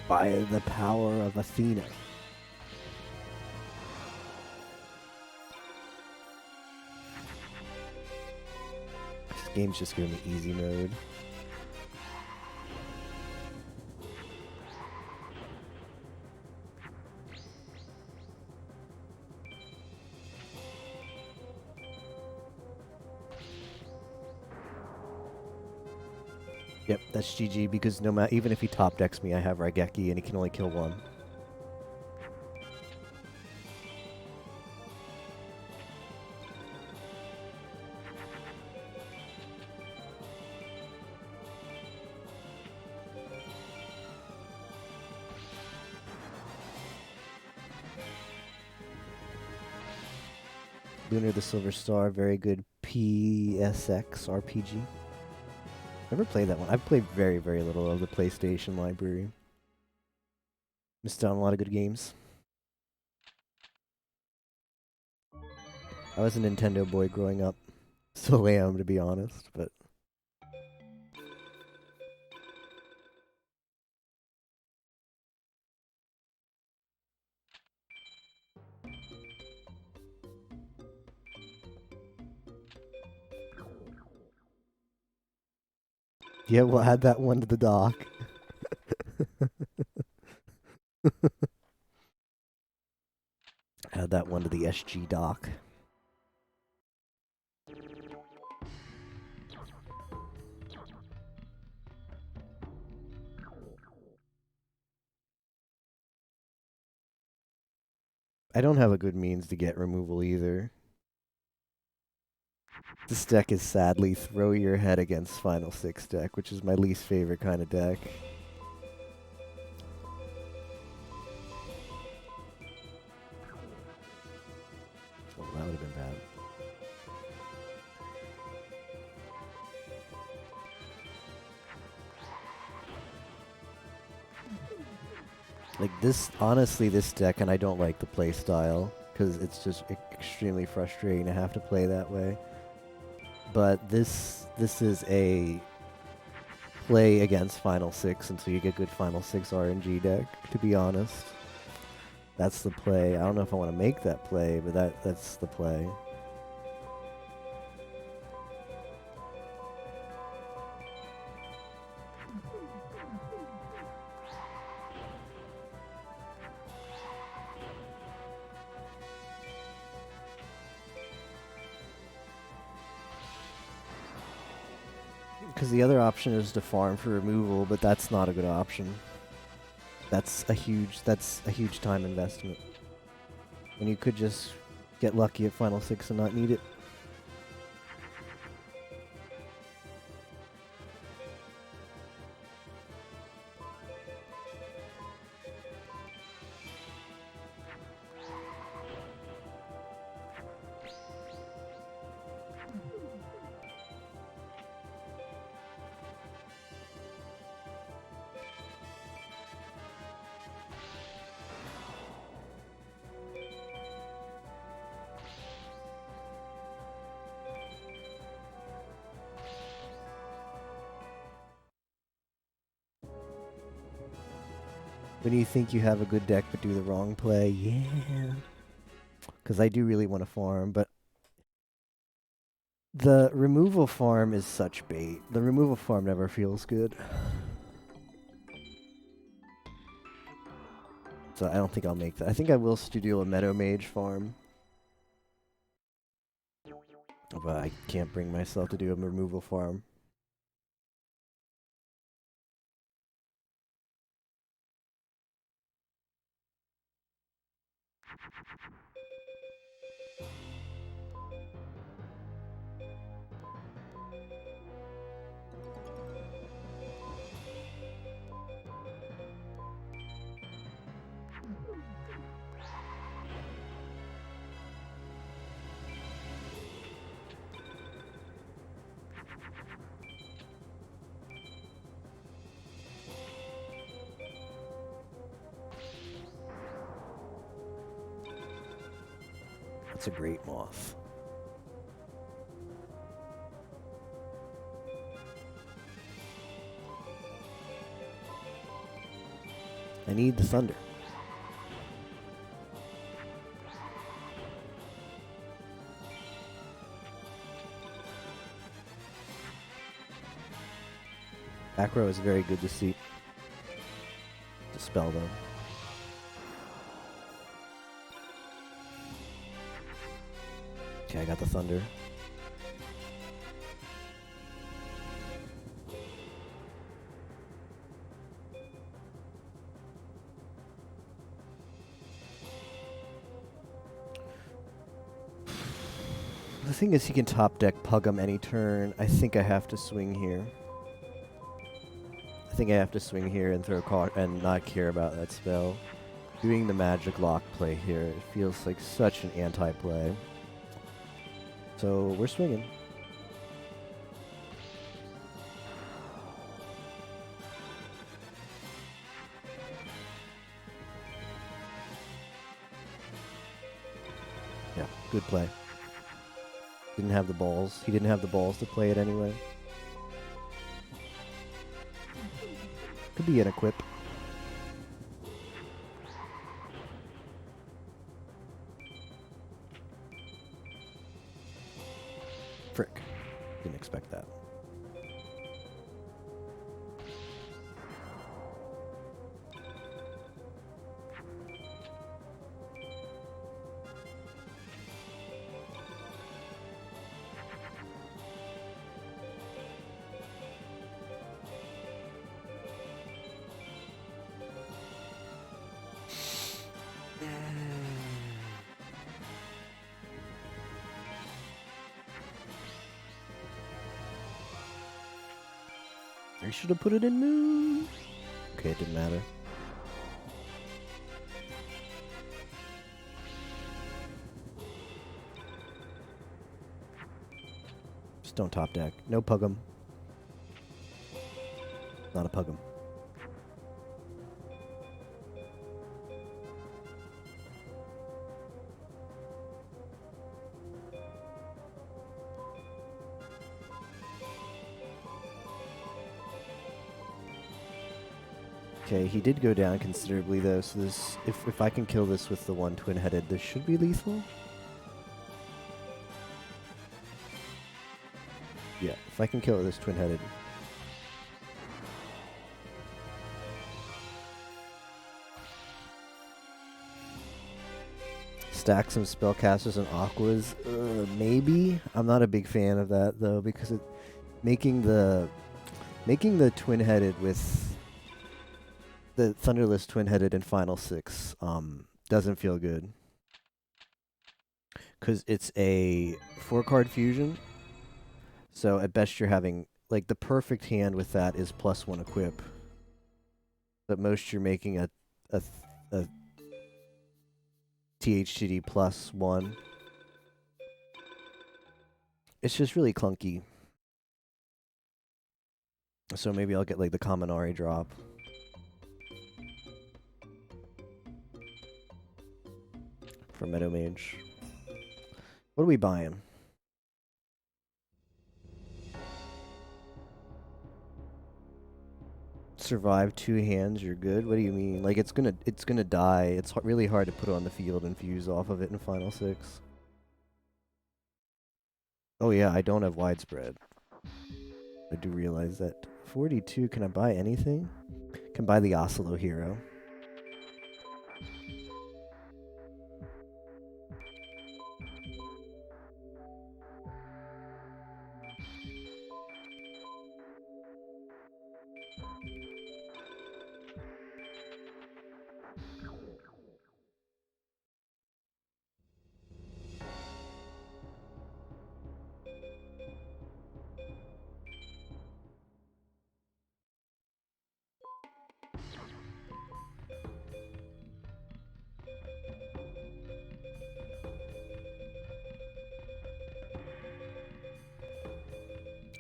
A: By the power of Athena. This game's just giving me easy mode. Yep, that's GG because no matter, even if he top decks me, I have Raigeki and he can only kill one. Lunar the Silver Star, very good PSX RPG. Never played that one. I've played very, very little of the PlayStation library. Missed out on a lot of good games. I was a Nintendo boy growing up. Still am, to be honest, but... Yeah, we'll add that one to the dock. Add that one to the SG dock. I don't have a good means to get removal either. This deck is sadly throw your head against Final Six deck, which is my least favorite kind of deck. Oh, that would have been bad. Like this, honestly, this deck, and I don't like the play style, because it's just extremely frustrating to have to play that way. But this is a play against Final Six until you get good Final Six RNG deck, to be honest. That's the play. I don't know if I want to make that play, but that's the play. Because the other option is to farm for removal, but that's not a good option. That's a huge time investment. And you could just get lucky at Final Six and not need it. When you think you have a good deck but do the wrong play, yeah. Because I do really want to farm, but the removal farm is such bait. The removal farm never feels good. So I don't think I'll make that. I think I will studio a Meadow Mage farm. But I can't bring myself to do a removal farm. That's a great moth. I need the thunder. Back row is very good to see. Dispel them. Okay, I got the thunder. The thing is, he can top deck Pug him any turn. I think I have to swing here. I think I have to swing here and throw and not care about that spell. Doing the magic lock play here, it feels like such an anti-play. So we're swinging. Yeah, good play. Didn't have the balls. He didn't have the balls to play it anyway. Could be an equip. Frick. Didn't expect that. I should have put it in moon. Okay, it didn't matter. Just don't top deck. No Pug'em. Not a Pug'em. Okay, he did go down considerably though, so this if I can kill this with the one twin-headed, this should be lethal. Yeah, if I can kill this twin-headed. Stack some spellcasters and aquas, maybe. I'm not a big fan of that though, because it making the twin-headed with the Thunderless twin-headed in Final 6 doesn't feel good. Because it's a 4-card fusion. So at best you're having, like, the perfect hand with that is +1 equip. But most you're making a THTD +1. It's just really clunky. So maybe I'll get, like, the Kaminari drop. For Meadow Mage. What are we buying? Survive 2 hands, you're good? What do you mean? Like, it's gonna die. It's really hard to put it on the field and fuse off of it in Final 6. Oh yeah, I don't have widespread. I do realize that. 42, can I buy anything? Can buy the Oslo Hero.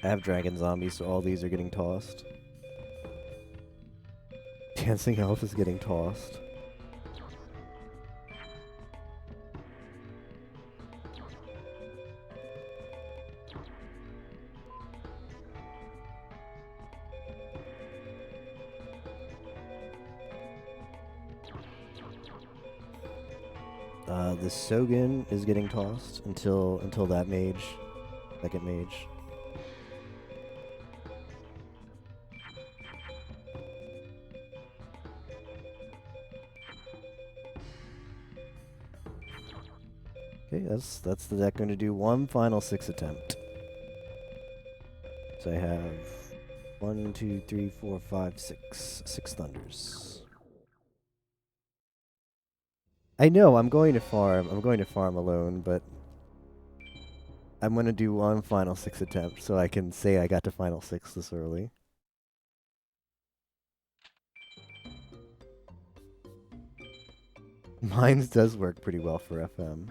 A: I have Dragon Zombies, so all these are getting tossed. Dancing Elf is getting tossed. The Sogen is getting tossed until that mage, second mage. Okay, that's the deck going to do one final 6 attempt. So I have 1, 2, 3, 4, 5, 6. 6 Thunders. I know, I'm going to farm. I'm going to farm alone, but I'm going to do one final 6 attempt so I can say I got to final 6 this early. Mines does work pretty well for FM.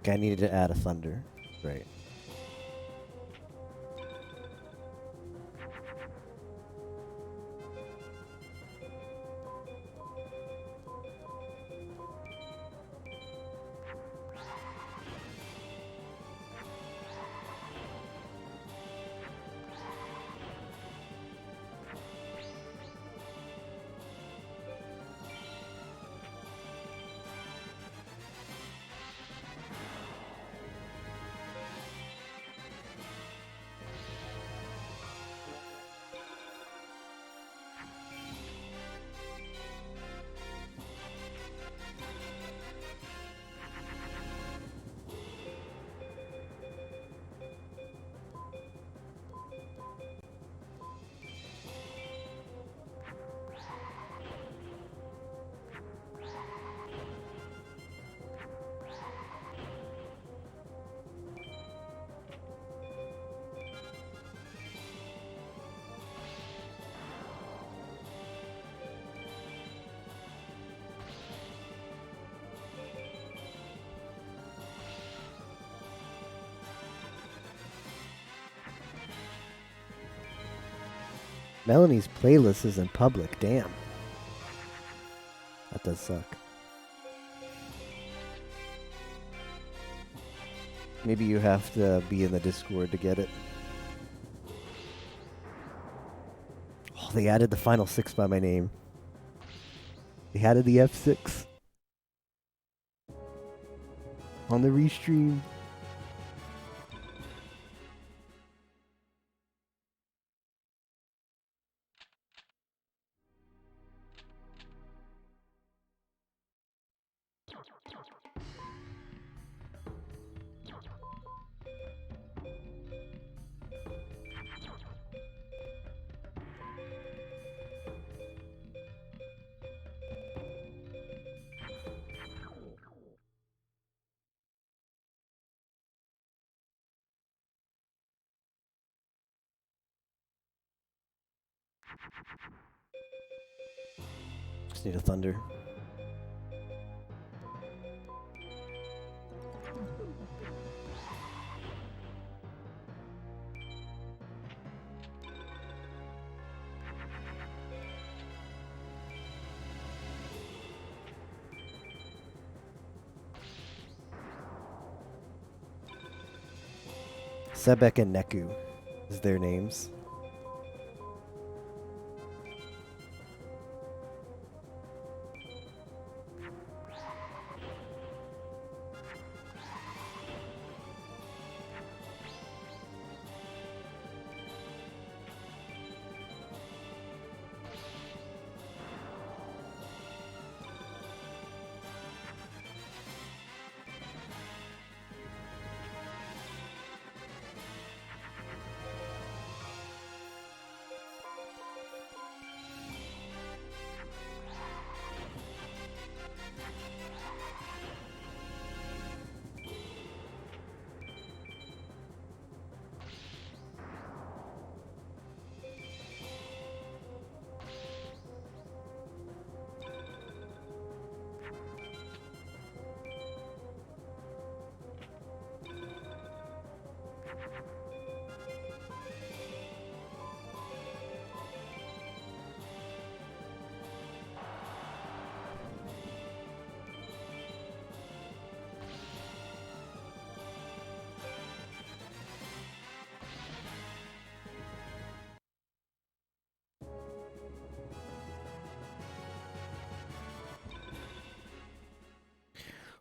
A: Okay, I needed to add a thunder. Right. Melanie's playlist is in public. Damn. That does suck. Maybe you have to be in the Discord to get it. Oh, they added the final 6 by my name. They added the F6 on the restream. Just need a thunder. Sebek and Neku is their names.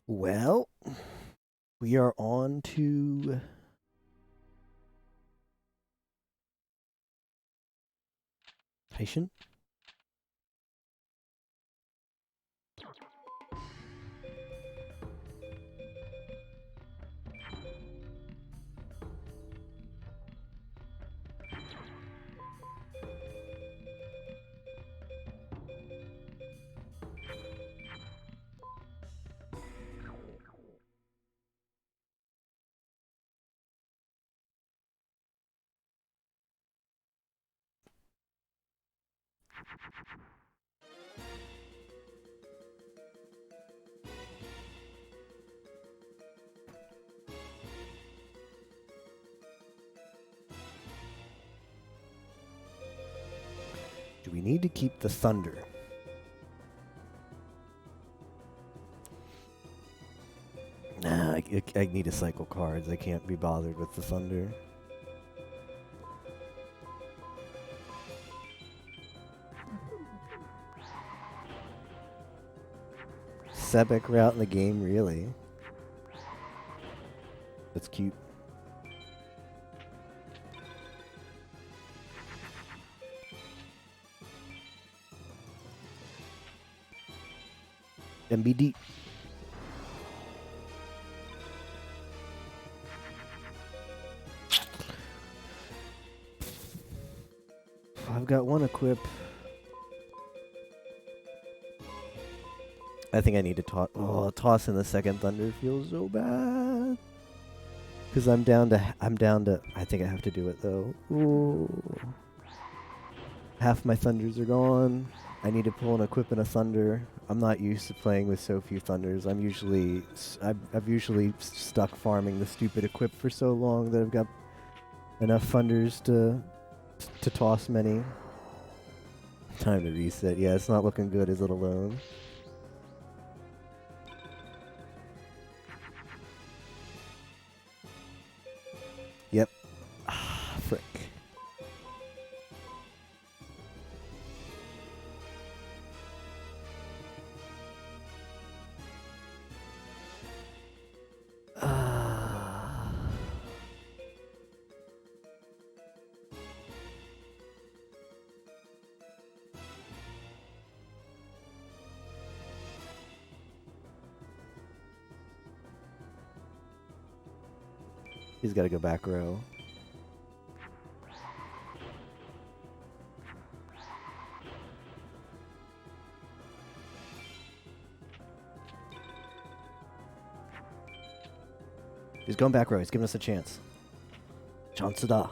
A: Well, we are on to Haitian. Do we need to keep the thunder? Nah, I need to cycle cards. I can't be bothered with the thunder. Sebek route in the game, really? That's cute. MBD. I've got one equip. I think I need to toss. Oh, toss in the second thunder feels so bad. Because I'm down to. I think I have to do it though. Ooh. Half my thunders are gone. I need to pull an equip and a thunder. I'm not used to playing with so few thunders. I've usually stuck farming the stupid equip for so long that I've got enough thunders to toss many. Time to reset. Yeah, it's not looking good, is it alone? Yep. Ah, frick. He's got to go back row. He's going back row. He's giving us a chance. Chance da.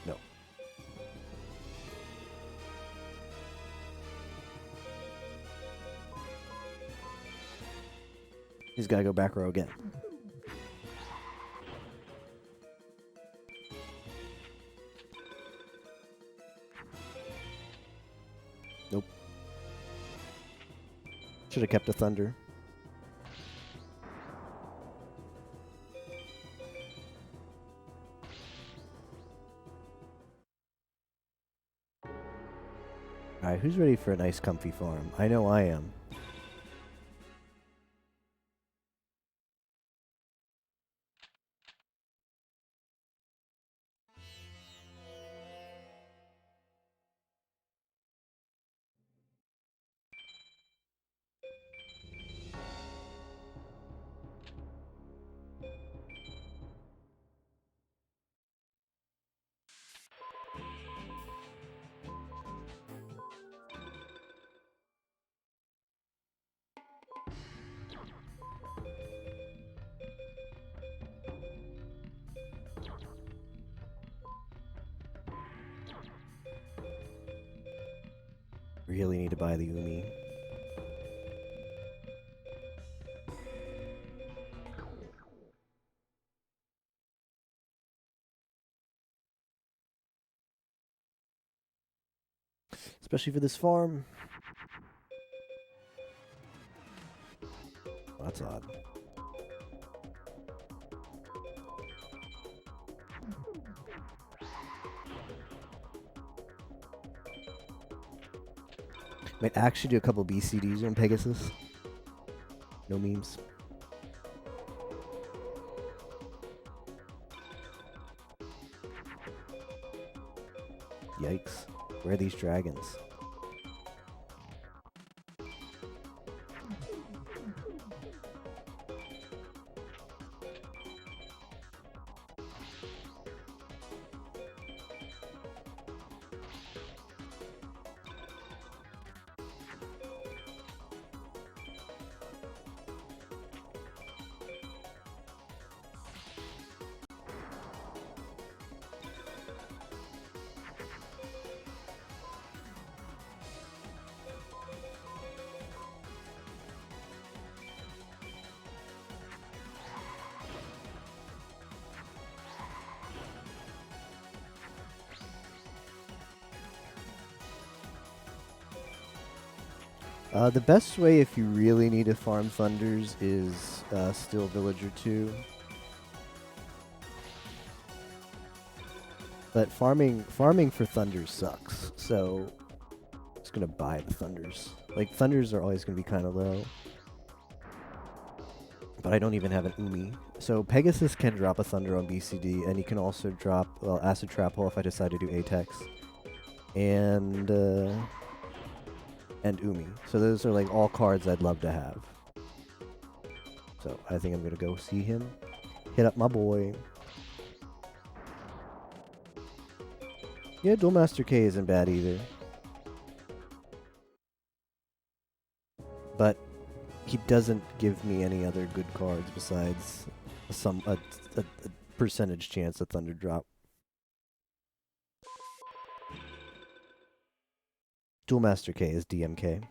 A: No. He's got to go back row again. Nope. Should have kept a thunder. Alright, who's ready for a nice comfy farm? I know I am. Really need to buy the Umi. Especially for this farm. Oh, that's odd. Might actually do a couple BCDs on Pegasus. No memes. Yikes. Where are these dragons? The best way if you really need to farm Thunders is Steel Villager 2. But farming for Thunders sucks, so I'm just gonna buy the Thunders. Like, Thunders are always gonna be kind of low. But I don't even have an Umi. So Pegasus can drop a Thunder on BCD, and he can also drop, well, Acid Trap Hole if I decide to do Atex. And Umi. So those are like all cards I'd love to have. So I think I'm gonna go see him. Hit up my boy. Yeah, Duel Master K isn't bad either. But he doesn't give me any other good cards besides a percentage chance at Thunder Drop. Duel Master K is DMK.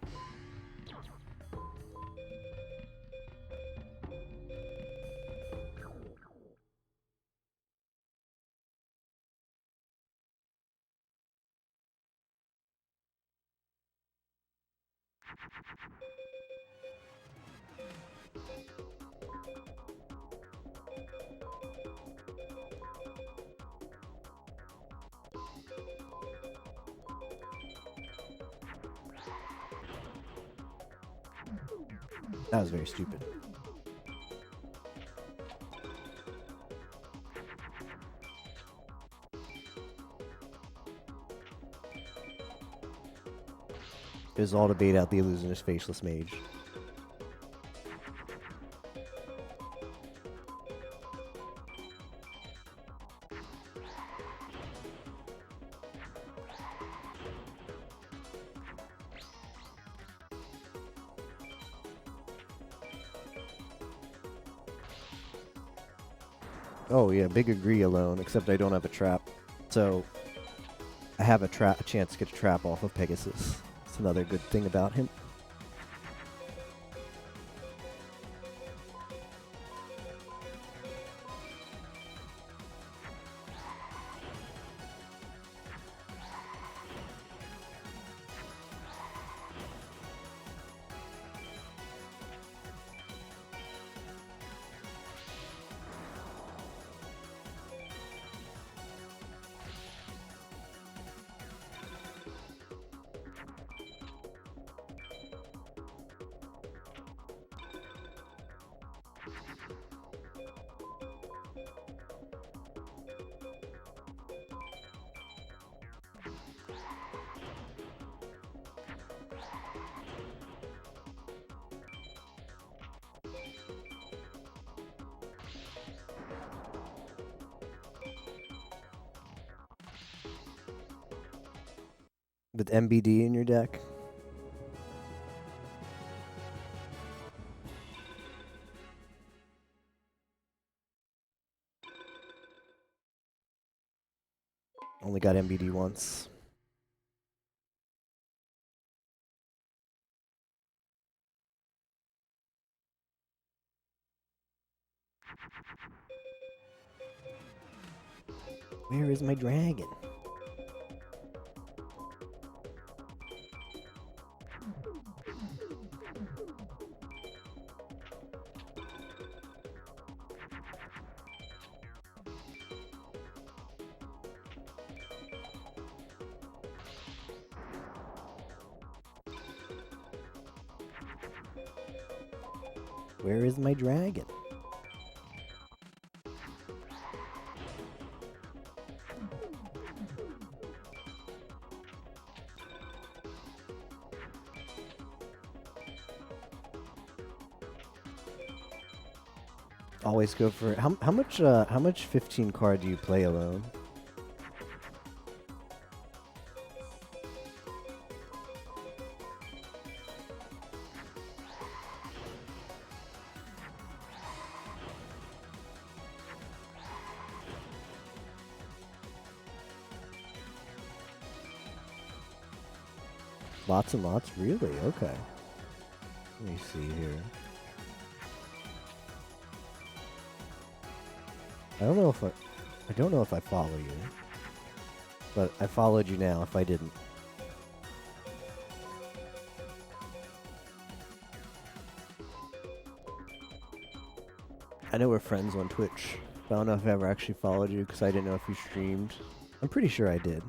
A: That was very stupid. It was all to bait out the Illusionist Faceless Mage. Oh yeah, big agree alone, except I don't have a trap. So I have a chance to get a trap off of Pegasus. That's another good thing about him. With MBD in your deck. Only got MBD once. Where is my dragon? Where is my dragon? Always go for how much 15 card do you play alone? Lots and lots? Really? Okay. Let me see here. I don't know if I follow you. But I followed you now if I didn't. I know we're friends on Twitch, but I don't know if I ever actually followed you because I didn't know if you streamed. I'm pretty sure I did.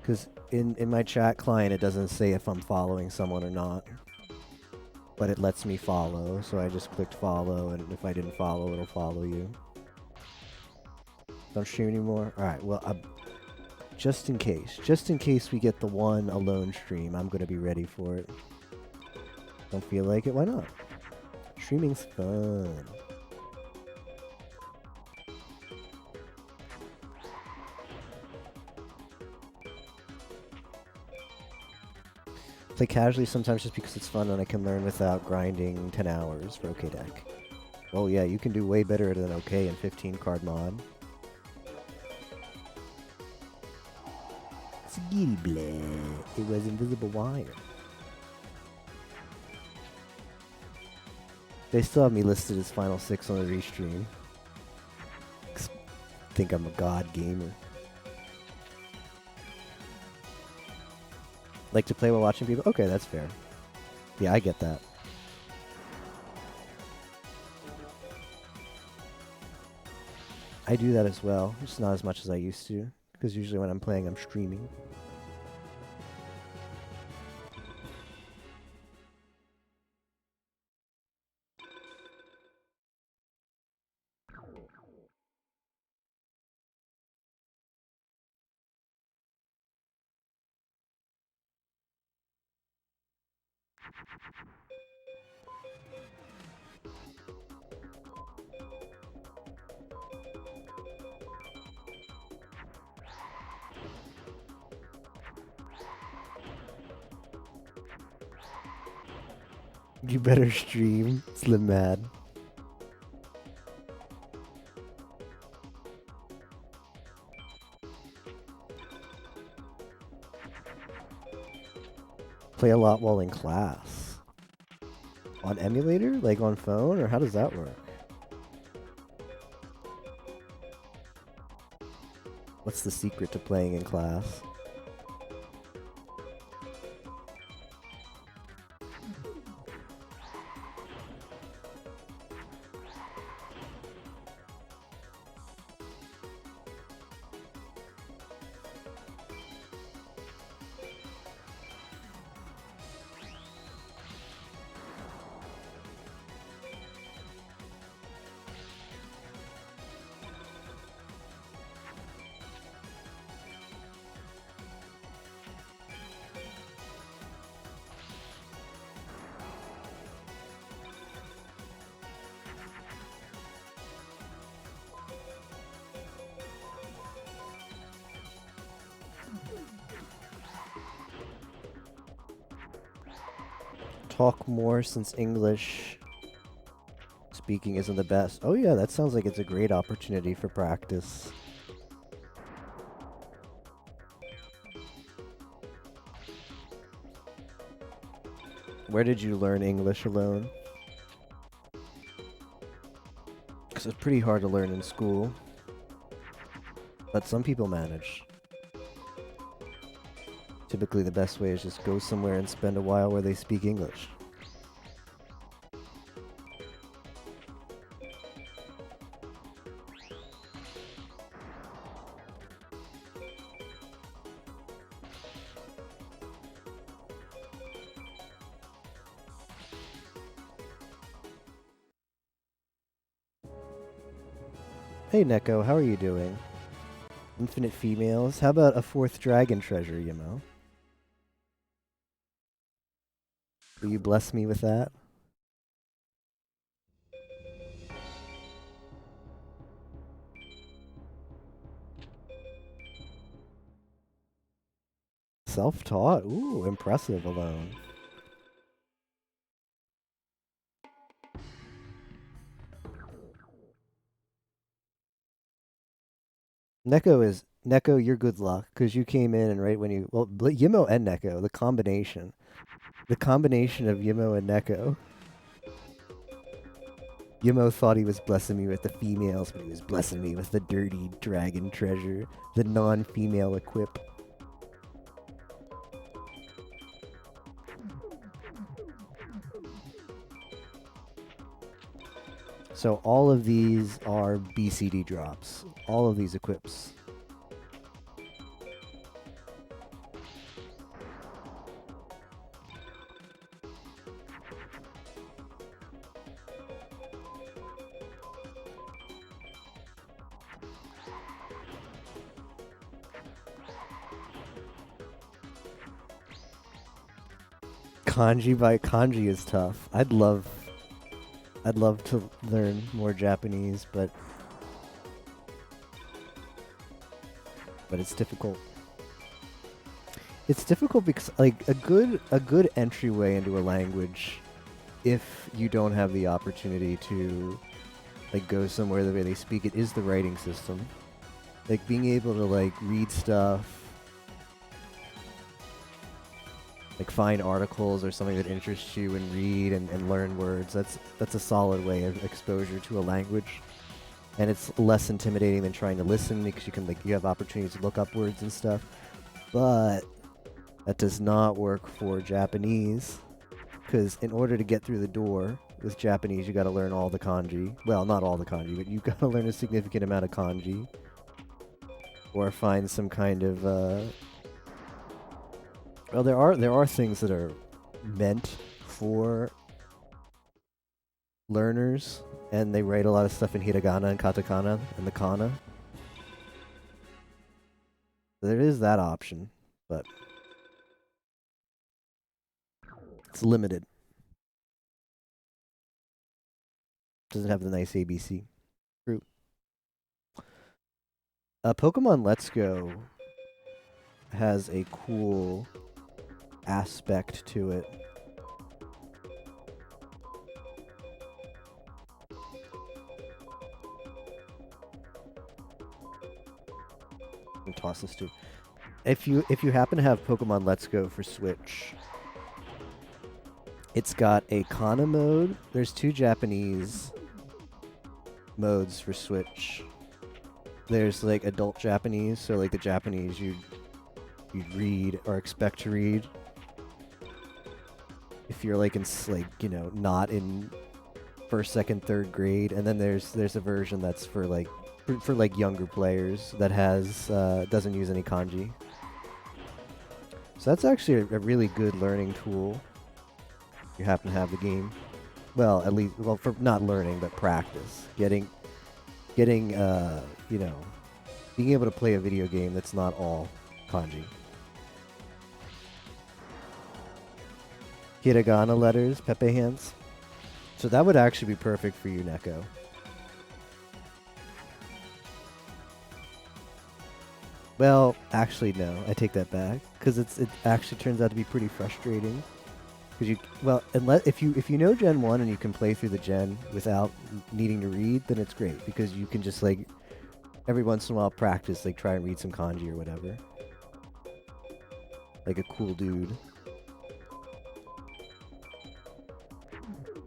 A: Because in my chat client, it doesn't say if I'm following someone or not. But it lets me follow, so I just clicked follow, and if I didn't follow, it'll follow you. Don't stream anymore? Alright, well, just in case we get the one alone stream, I'm gonna be ready for it. Don't feel like it? Why not? Streaming's fun. Play casually sometimes just because it's fun and I can learn without grinding 10 hours for OK Deck. Oh yeah, you can do way better than OK in 15 card mod. Skitty bleh. It was invisible wire. They still have me listed as Final 6 on the restream. Think I'm a god gamer. Like to play while watching people? Okay, that's fair. Yeah, I get that. I do that as well, just not as much as I used to. Because usually when I'm playing, I'm streaming. You better stream, Slim Mad. Play a lot while in class. On emulator? Like on phone? Or how does that work? What's the secret to playing in class? Talk more since English speaking isn't the best. Oh yeah, that sounds like it's a great opportunity for practice. Where did you learn English alone? Because it's pretty hard to learn in school. But some people manage. Typically the best way is just go somewhere and spend a while where they speak English. Hey Neko, how are you doing? Infinite females? How about a 4th dragon treasure, Yimo? Will you bless me with that? Self-taught? Ooh, impressive alone. Neko, you're good luck, because you came in and right when you, well, Yimo and Neko, the combination of Yimo and Neko. Yimo thought he was blessing me with the females, but he was blessing me with the dirty dragon treasure, the non-female equip. So all of these are BCD drops. All of these equips. Kanji by kanji is tough. I'd love to learn more Japanese, but it's difficult. It's difficult because like a good entryway into a language, if you don't have the opportunity to like go somewhere the way they speak it, is the writing system. Like being able to like read stuff, like find articles or something that interests you and read and learn words. That's a solid way of exposure to a language. And it's less intimidating than trying to listen because you have opportunities to look up words and stuff. But that does not work for Japanese, because in order to get through the door with Japanese, you got to learn all the kanji. Well, not all the kanji, but you got to learn a significant amount of kanji, or find some kind of. Well, there are things that are meant for learners, and they write a lot of stuff in hiragana and katakana and the kana. There is that option, but it's limited. Doesn't have the nice ABC. True. Pokemon Let's Go has a cool aspect to it. And toss this too. If you happen to have Pokemon Let's Go for Switch, it's got a Kana mode. There's 2 Japanese modes for Switch. There's like adult Japanese, so like the Japanese you'd read or expect to read if you're like in not in first, second, third grade, and then there's a version that's for like younger players that has doesn't use any kanji. So that's actually a really good learning tool. If you happen to have the game. Well, at least for not learning but practice. Getting being able to play a video game that's not all kanji. Hiragana letters, Pepe hands. So that would actually be perfect for you, Neko. Well, actually, no. I take that back, because it actually turns out to be pretty frustrating. Unless if you know Gen 1 and you can play through the Gen without needing to read, then it's great, because you can just like every once in a while practice, like try and read some kanji or whatever. Like a cool dude.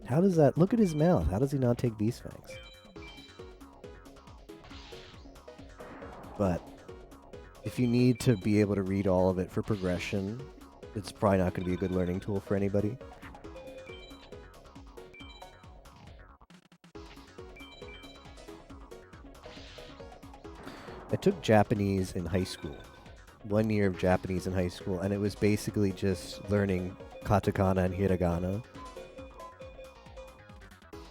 A: How does that look at his mouth? How does he not take Beast Fangs? But if you need to be able to read all of it for progression, it's probably not going to be a good learning tool for anybody. I took Japanese in high school. 1 year of Japanese in high school, and it was basically just learning katakana and hiragana.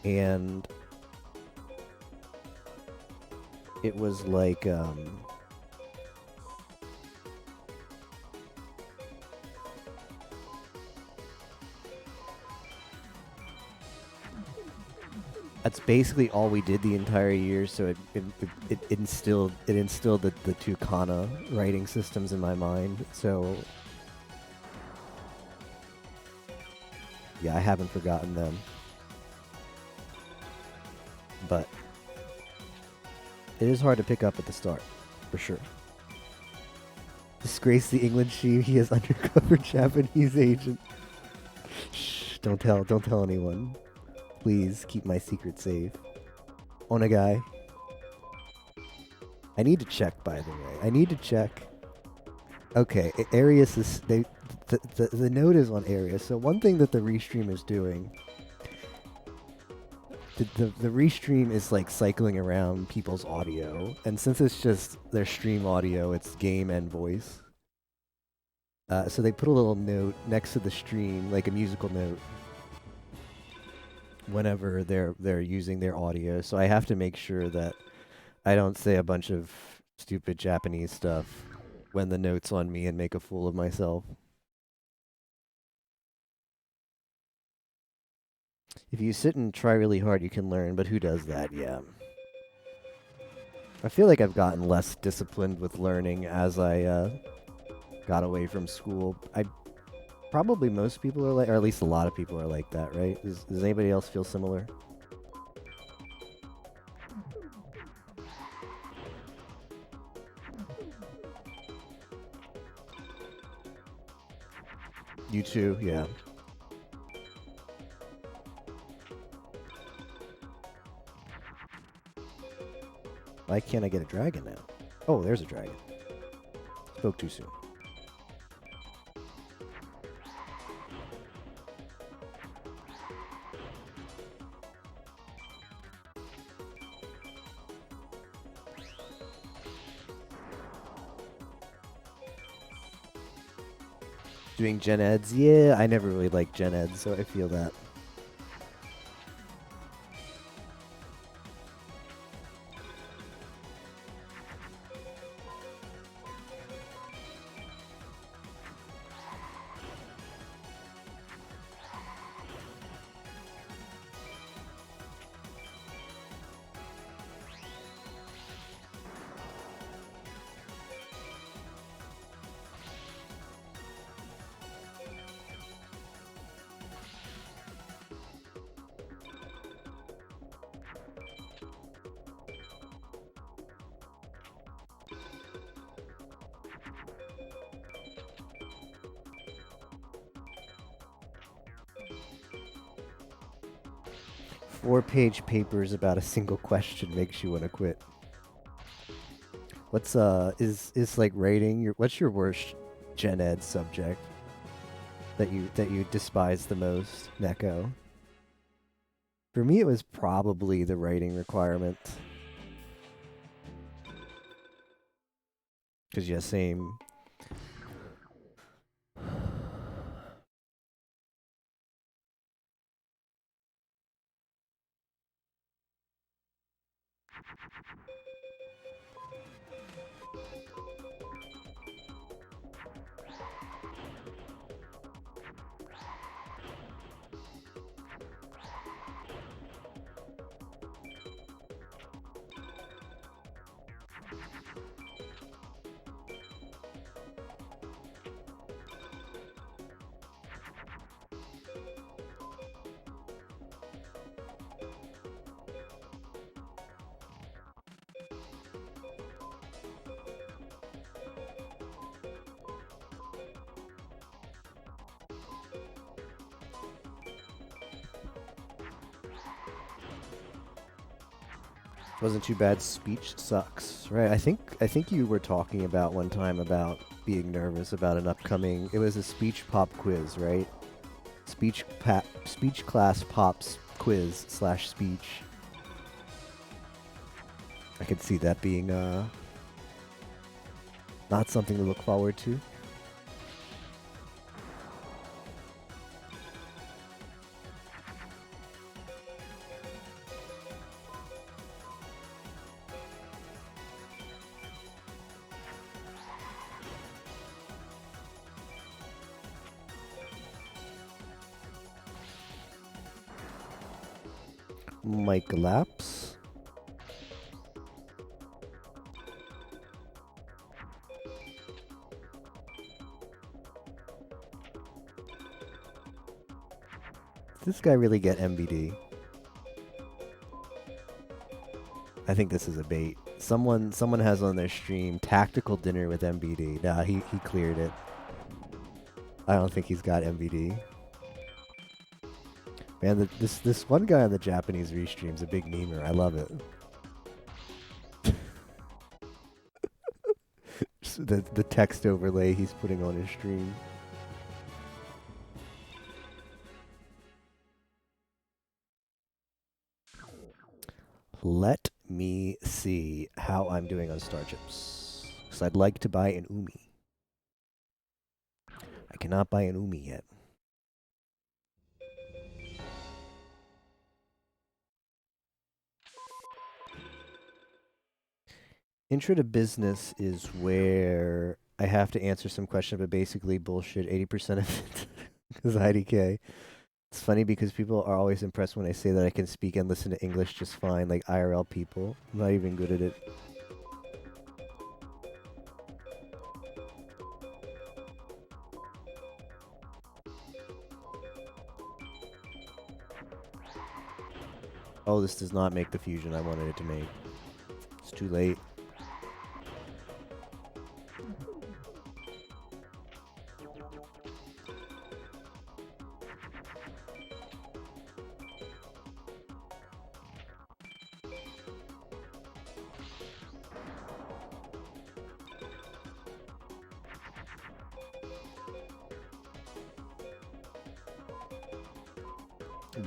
A: And it was like that's basically all we did the entire year, so it instilled the 2 kana writing systems in my mind. So yeah, I haven't forgotten them. But it is hard to pick up at the start, for sure. Disgrace the England Chief, he is undercover Japanese agent. Shh, don't tell anyone. Please keep my secret safe. Onegai. I need to check, by the way. I need to check. Okay, Arius is the note is on Arius. So one thing that the Restream is doing the restream is like cycling around people's audio, and since it's just their stream audio, it's game and voice. So they put a little note next to the stream, like a musical note, whenever they're using their audio. So I have to make sure that I don't say a bunch of stupid Japanese stuff when the note's on me and make a fool of myself. If you sit and try really hard, you can learn, but who does that? Yeah. I feel like I've gotten less disciplined with learning as I got away from school. Probably most people are like, or at least a lot of people are like that, right? Does anybody else feel similar? You too, yeah. Why can't I get a dragon now? Oh, there's a dragon. Spoke too soon. Doing gen eds? Yeah, I never really liked gen eds, so I feel that. Four-page papers about a single question makes you want to quit. What's is like writing your what's your worst gen ed subject that you despise the most, Neko? For me it was probably the writing requirement. 'Cause yeah, same. Wasn't too bad. Speech sucks, right? I think you were talking about one time about being nervous about an upcoming. It was a speech pop quiz, right? Speech class pops quiz / speech. I could see that being not something to look forward to. Mic lapse. Does this guy really get MBD? I think this is a bait. Someone has on their stream tactical dinner with MBD. Nah, he cleared it. I don't think he's got MBD. Man, this one guy on the Japanese restream's a big memer. I love it. the text overlay he's putting on his stream. Let me see how I'm doing on Starships. Because I'd like to buy an Umi. I cannot buy an Umi yet. Intro to business is where I have to answer some questions, but basically bullshit 80% of it. Because IDK. It's funny because people are always impressed when I say that I can speak and listen to English just fine, like IRL people. I'm not even good at it. Oh, this does not make the fusion I wanted it to make. It's too late.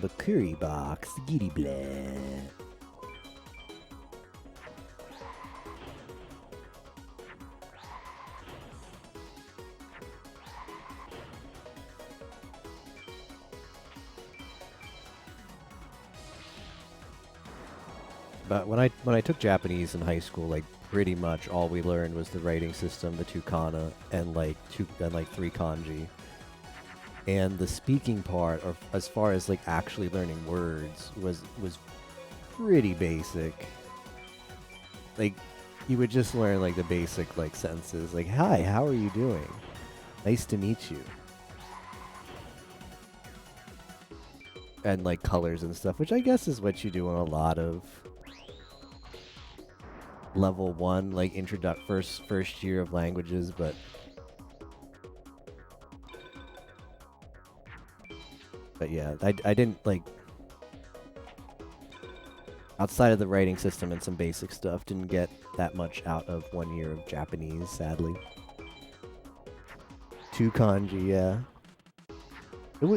A: Bakuri box, giddy blah. But when I took Japanese in high school, like pretty much all we learned was the writing system, the two kana, and like three kanji. And the speaking part, or as far as like actually learning words, was pretty basic. Like you would just learn like the basic like sentences, like "Hi, how are you doing? Nice to meet you," and like colors and stuff, which I guess is what you do in a lot of level 1, like first year of languages, but yeah, I didn't like, outside of the writing system and some basic stuff, didn't get that much out of 1 year of Japanese, sadly. 2 kanji, yeah.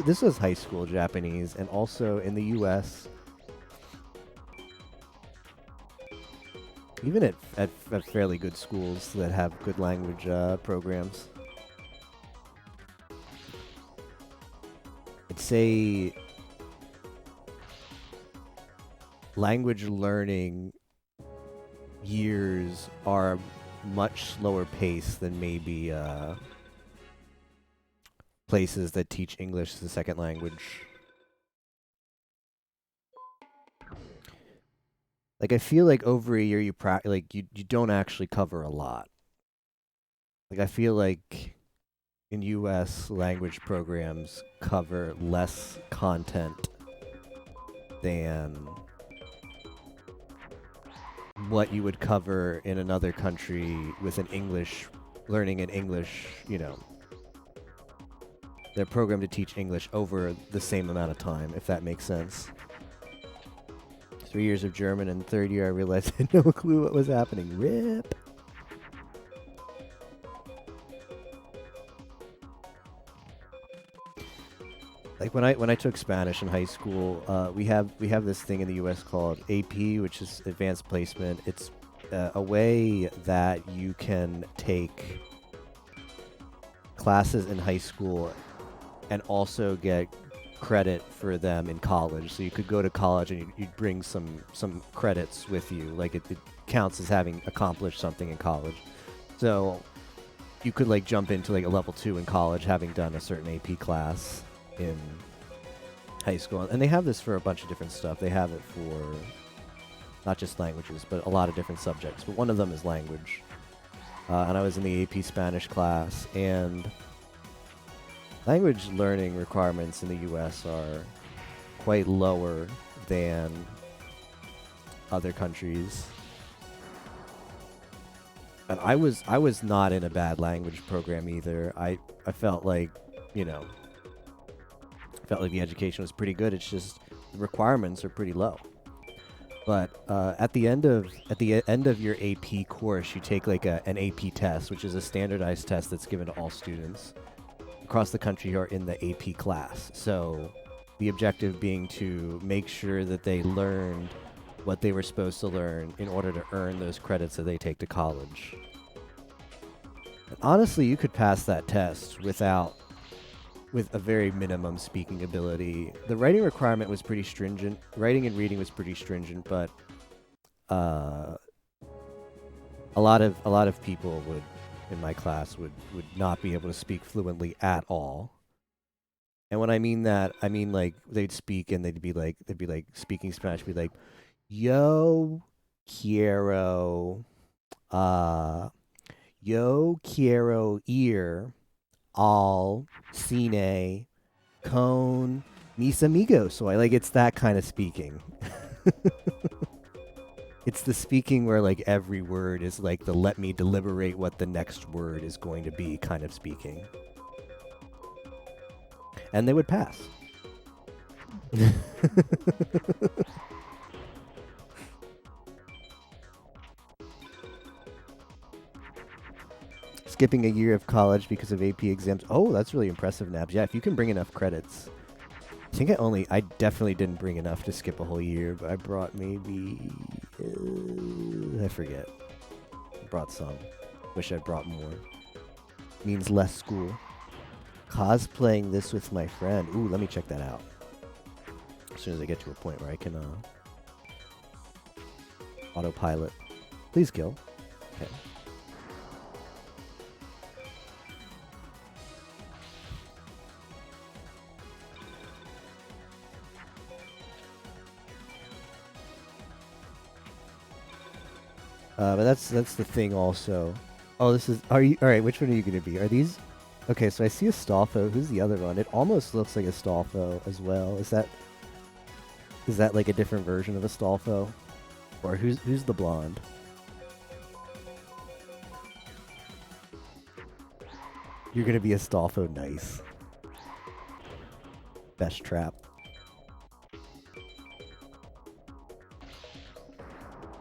A: This was high school Japanese, and also in the US, even at fairly good schools that have good language programs. I'd say language learning years are much slower pace than maybe places that teach English as a second language. Like I feel like over a year you don't actually cover a lot. Like I feel like in US language programs cover less content than what you would cover in another country with an English, learning in English, you know. They're programmed to teach English over the same amount of time, if that makes sense. 3 years of German, and third year I realized I had no clue what was happening. RIP! Like when I took Spanish in high school, we have this thing in the U.S. called AP, which is Advanced Placement. It's a way that you can take classes in high school and also get credit for them in college. So you could go to college and you'd bring some credits with you. Like it counts as having accomplished something in college. So you could like jump into like a level 2 in college having done a certain AP class in high school. And they have this for a bunch of different stuff. They have it for not just languages, but a lot of different subjects. But one of them is language. And I was in the AP Spanish class, and language learning requirements in the US are quite lower than other countries. And I was not in a bad language program either. I felt like, you know, felt like the education was pretty good. It's just the requirements are pretty low. But at the end of your AP course, you take like an AP test, which is a standardized test that's given to all students across the country who are in the AP class. So the objective being to make sure that they learned what they were supposed to learn in order to earn those credits that they take to college. And honestly, you could pass that test with a very minimum speaking ability. The writing requirement was pretty stringent. Writing and reading was pretty stringent, but a lot of people in my class would not be able to speak fluently at all. And when I mean that, I mean like they'd speak and they'd be like speaking Spanish, be like, yo quiero ir al cine con mis amigos. So it's that kind of speaking. It's the speaking where like every word is like the let me deliberate what the next word is going to be kind of speaking. And they would pass. Skipping a year of college because of AP exams. Oh, that's really impressive, Nabs. Yeah, if you can bring enough credits. I definitely didn't bring enough to skip a whole year, but I brought maybe, I forget. I brought some. Wish I brought more. Means less school. Cosplaying this with my friend. Ooh, let me check that out. As soon as I get to a point where I can, autopilot. Please kill. Okay. But that's the thing also. Oh, alright, which one are you going to be? Are these? Okay, so I see a Astolfo. Who's the other one? It almost looks like Astolfo as well. Is that like a different version of Astolfo? Or who's the blonde? You're going to be Astolfo, nice. Best trap.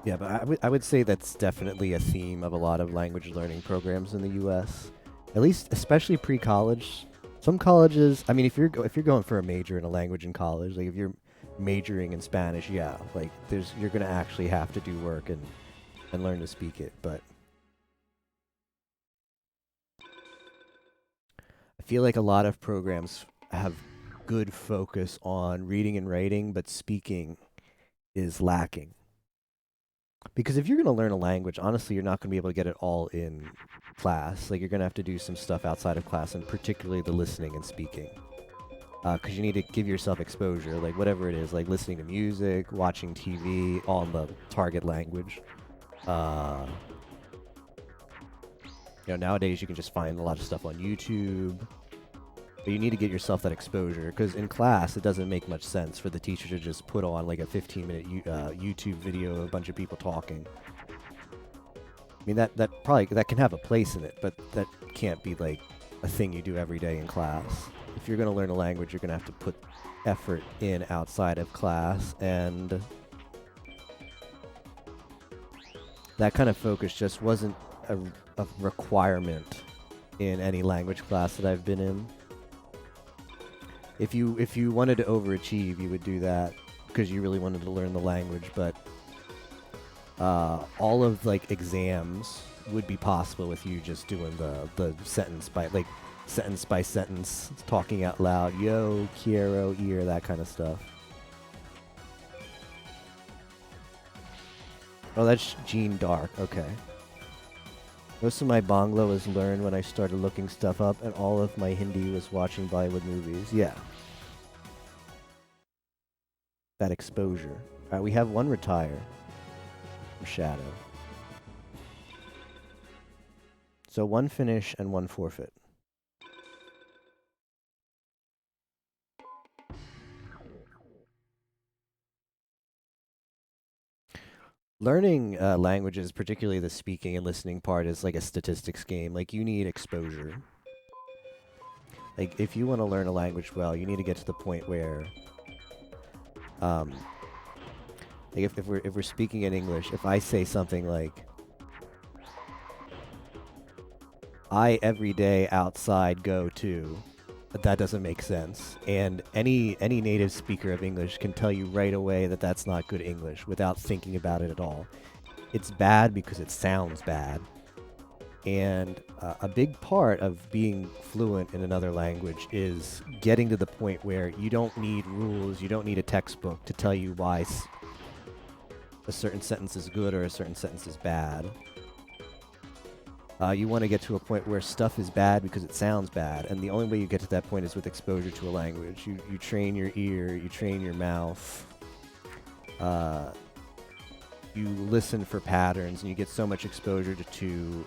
A: Yeah, but I would say that's definitely a theme of a lot of language learning programs in the U.S. At least, especially pre-college. Some colleges, I mean, if you're going for a major in a language in college, like if you're majoring in Spanish, yeah, like you're gonna actually have to do work and learn to speak it. But I feel like a lot of programs have good focus on reading and writing, but speaking is lacking. Because if you're going to learn a language, honestly, you're not going to be able to get it all in class. Like, you're going to have to do some stuff outside of class, and particularly the listening and speaking. Because you need to give yourself exposure, like whatever it is, like listening to music, watching TV, all in the target language. Nowadays you can just find a lot of stuff on YouTube. But you need to get yourself that exposure, because in class it doesn't make much sense for the teacher to just put on like a 15-minute YouTube video of a bunch of people talking. I mean, that can have a place in it, but that can't be like a thing you do every day in class. If you're going to learn a language, you're going to have to put effort in outside of class, and that kind of focus just wasn't a requirement in any language class that I've been in. If you wanted to overachieve, you would do that because you really wanted to learn the language, but all of like exams would be possible with you just doing the sentence by sentence, talking out loud, yo, quiero ir, that kind of stuff. Oh, that's Jean Dark, okay. Most of my Bangla was learned when I started looking stuff up, and all of my Hindi was watching Bollywood movies. Yeah. That exposure. Alright, we have one retire. From Shadow. So one finish and one forfeit. Learning languages, particularly the speaking and listening part, is like a statistics game. Like, you need exposure. Like, if you want to learn a language well, you need to get to the point where, like if we're speaking in English, if I say something like, I every day outside go to, that doesn't make sense. And any native speaker of English can tell you right away that that's not good English without thinking about it at all. It's bad because it sounds bad. And a big part of being fluent in another language is getting to the point where you don't need rules, you don't need a textbook to tell you why a certain sentence is good or a certain sentence is bad. You want to get to a point where stuff is bad because it sounds bad, and the only way you get to that point is with exposure to a language. You train your ear, you train your mouth, you listen for patterns, and you get so much exposure to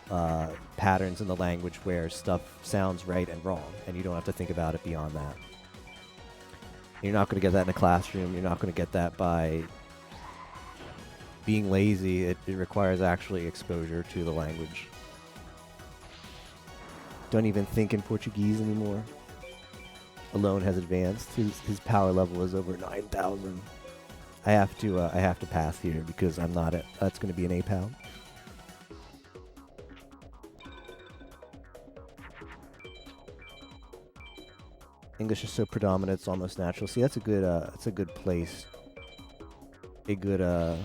A: patterns in the language where stuff sounds right and wrong, and you don't have to think about it beyond that. You're not going to get that in a classroom. You're not going to get that by being lazy. It requires actually exposure to the language. Don't even think in Portuguese anymore. Alone has advanced. His power level is over 9,000. I have to pass here because I'm not at. That's going to be an APAL. English is so predominant; it's almost natural. See, that's a good place. A good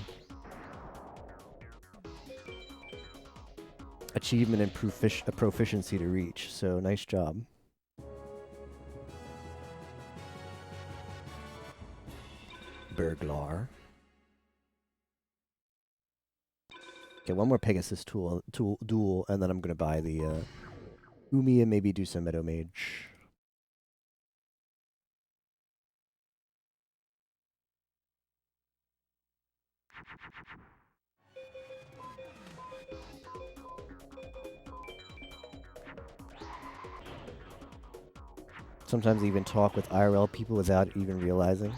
A: achievement and proficiency to reach. So nice job. Burglar. Okay, one more Pegasus duel, and then I'm gonna buy the Umi and maybe do some Meadow Mage. Sometimes I even talk with IRL people without even realizing.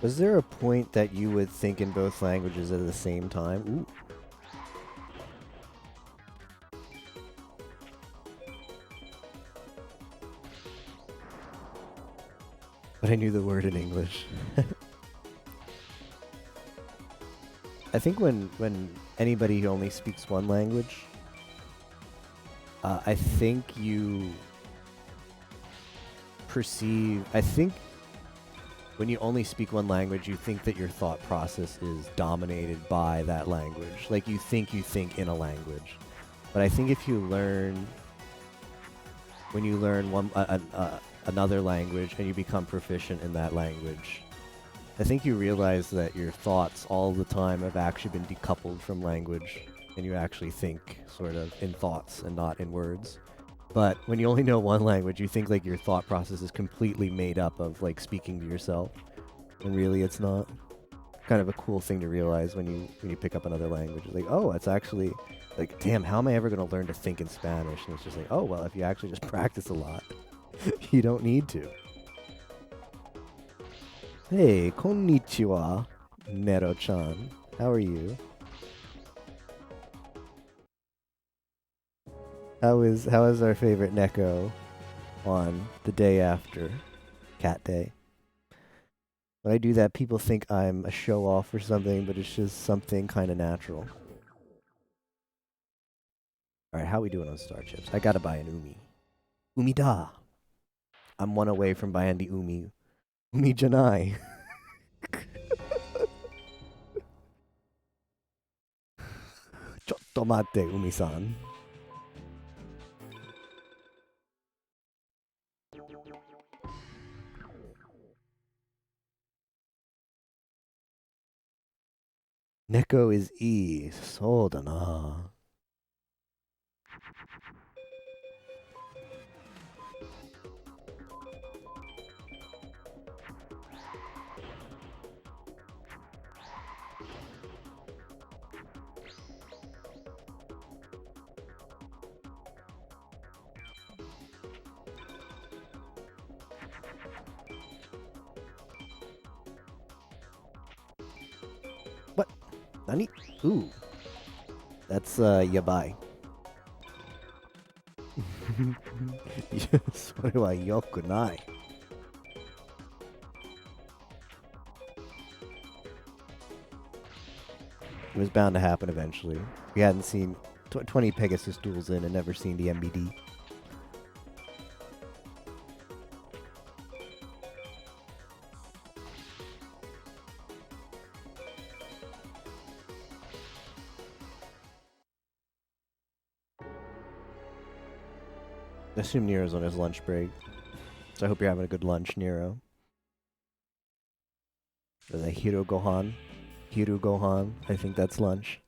A: Was there a point that you would think in both languages at the same time? Ooh. But I knew the word in English. I think when anybody who only speaks one language, I think you perceive... I think when you only speak one language, you think that your thought process is dominated by that language. Like you think in a language. But I think if you learn... When you learn another language and you become proficient in that language, I think you realize that your thoughts all the time have actually been decoupled from language, and you actually think sort of in thoughts and not in words. But when you only know one language, you think like your thought process is completely made up of like speaking to yourself, and really it's not. Kind of a cool thing to realize when you pick up another language. It's like, oh, it's actually like, damn, how am I ever going to learn to think in Spanish? And it's just like, oh, well, if you actually just practice a lot, you don't need to. Hey, konnichiwa, Nero-chan. How are you? How is our favorite Neko on the day after Cat Day? When I do that, people think I'm a show-off or something, but it's just something kind of natural. Alright, how we doing on Star Chips? I gotta buy an Umi. Umi da! I'm one away from buying the Umi. Umi Janai. Chotto matte, Umi-san. Neko is E. So da na. Nani? Ooh. That's, yabai. Sore wa yoku nai. It was bound to happen eventually. We hadn't seen 20 Pegasus duels in and never seen the MBD. I assume Nero's on his lunch break. So I hope you're having a good lunch, Nero. Or the Hiro Gohan. Hiru Gohan. I think that's lunch.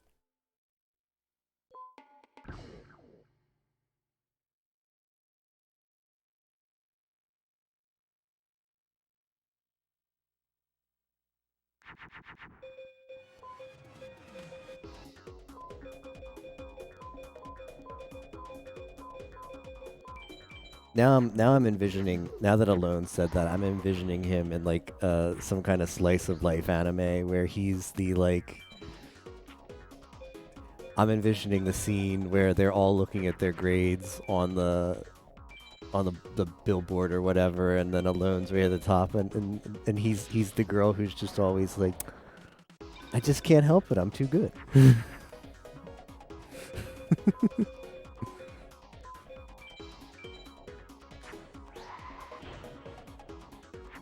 A: Now I'm envisioning, now that Alone said that, I'm envisioning him in like some kind of slice of life anime where he's the like, I'm envisioning the scene where they're all looking at their grades on the billboard or whatever, and then Alone's way at the top, and he's the girl who's just always like, I just can't help it, I'm too good.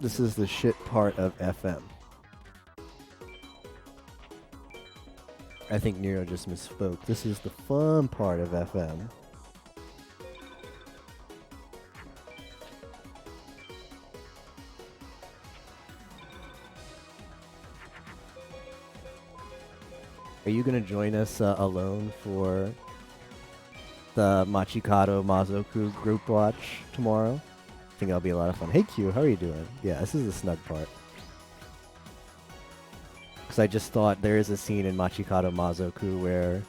A: This is the shit part of FM. I think Nero just misspoke. This is the fun part of FM. Are you going to join us alone for the Machikado Mazoku group watch tomorrow? I think that'll be a lot of fun. Hey Q, how are you doing? Yeah, this is the snug part. Because I just thought there is a scene in Machikado Mazoku where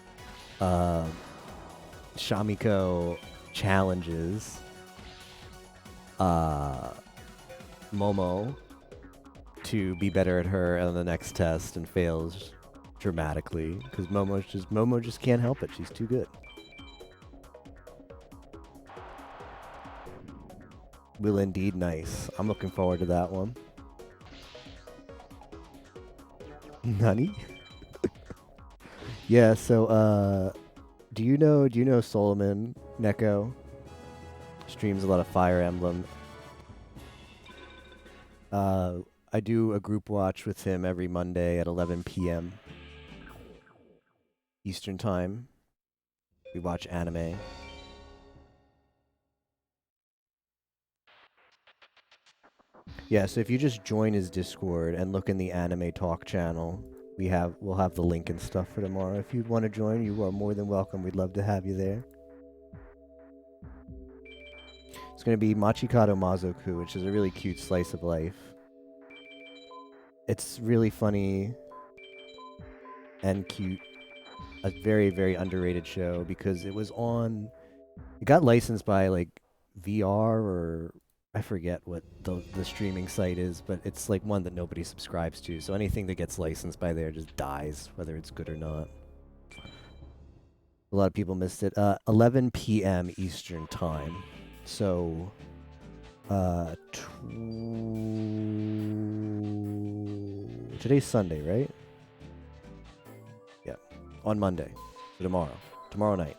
A: Shamiko challenges Momo to be better at her on the next test and fails dramatically because Momo just can't help it. She's too good. Will indeed nice. I'm looking forward to that one. Nani? Yeah, so do you know Solomon Neko? Streams a lot of Fire Emblem. I do a group watch with him every Monday at 11 p.m. Eastern Time. We watch anime. Yeah, so if you just join his Discord and look in the Anime Talk channel, we'll have the link and stuff for tomorrow. If you'd want to join, you are more than welcome. We'd love to have you there. It's going to be Machikado Mazoku, which is a really cute slice of life. It's really funny and cute. A very, very underrated show because it got licensed by like VR or I forget what the streaming site is, but it's like one that nobody subscribes to. So anything that gets licensed by there just dies, whether it's good or not. A lot of people missed it. 11 p.m. Eastern Time. So, today's Sunday, right? Yeah, on Monday. So tomorrow night.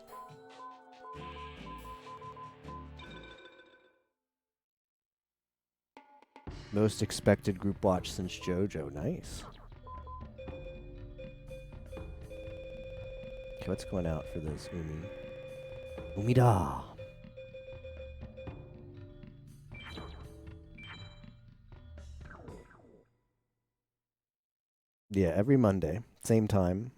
A: Most expected group watch since JoJo. Nice. Okay, what's going out for this Umi? Umida. Yeah, every Monday, same time.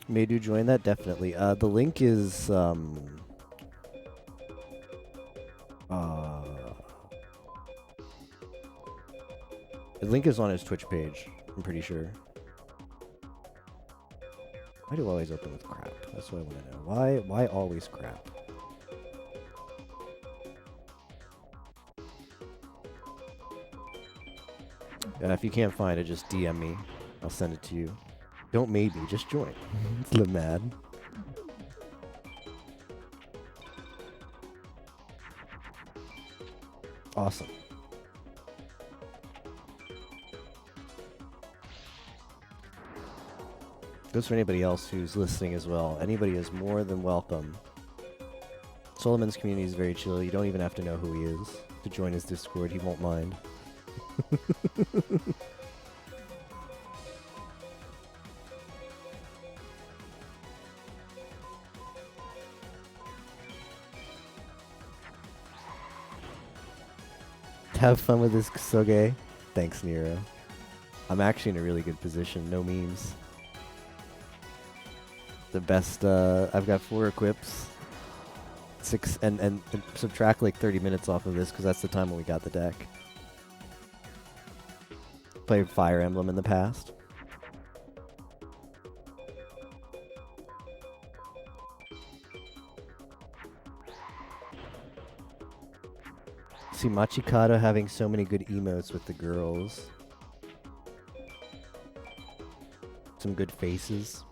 A: May do join that? Definitely. The link is, the link is on his Twitch page, I'm pretty sure. Why do I always open with crap? That's what I want to know. Why always crap? If you can't find it, just DM me. I'll send it to you. Don't maybe, just join. Slim mad. Awesome. Goes for anybody else who's listening as well. Anybody is more than welcome. Solomon's community is very chill. You don't even have to know who he is to join his Discord. He won't mind. Have fun with this, Soge. Thanks, Nero. I'm actually in a really good position. No memes. The best, I've got 4 equips. 6, and subtract like 30 minutes off of this, because that's the time when we got the deck. Played Fire Emblem in the past. See Machikata having so many good emotes with the girls. Some good faces.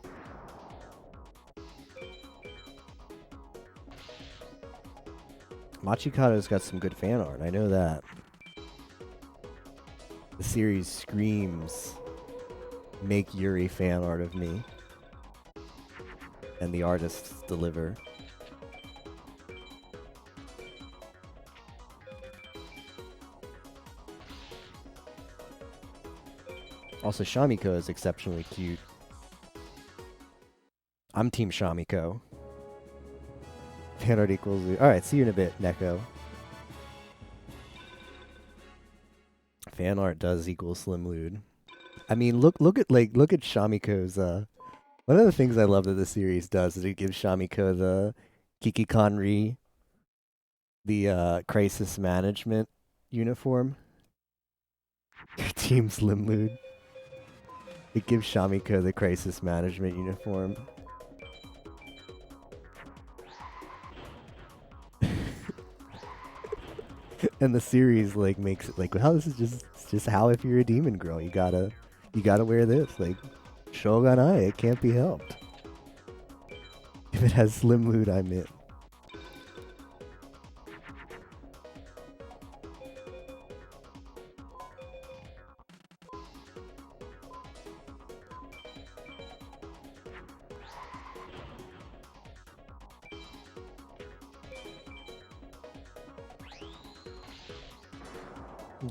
A: Machikato's got some good fan art, I know that. The series screams, make Yuri fan art of me. And the artists deliver. Also, Shamiko is exceptionally cute. I'm Team Shamiko. Fan art equals... Alright, see you in a bit, Neko. Fan art does equal Slim Lude. I mean, look at Shamiko's... one of the things I love that the series does is it gives Shamiko the Kikikanri, the crisis management uniform. Team Slim Lude. It gives Shamiko the crisis management uniform. And the series like makes it like, well, this is just how if you're a demon girl, you gotta wear this. Like, Shogunai, it can't be helped. If it has Slim Lude, I'm in.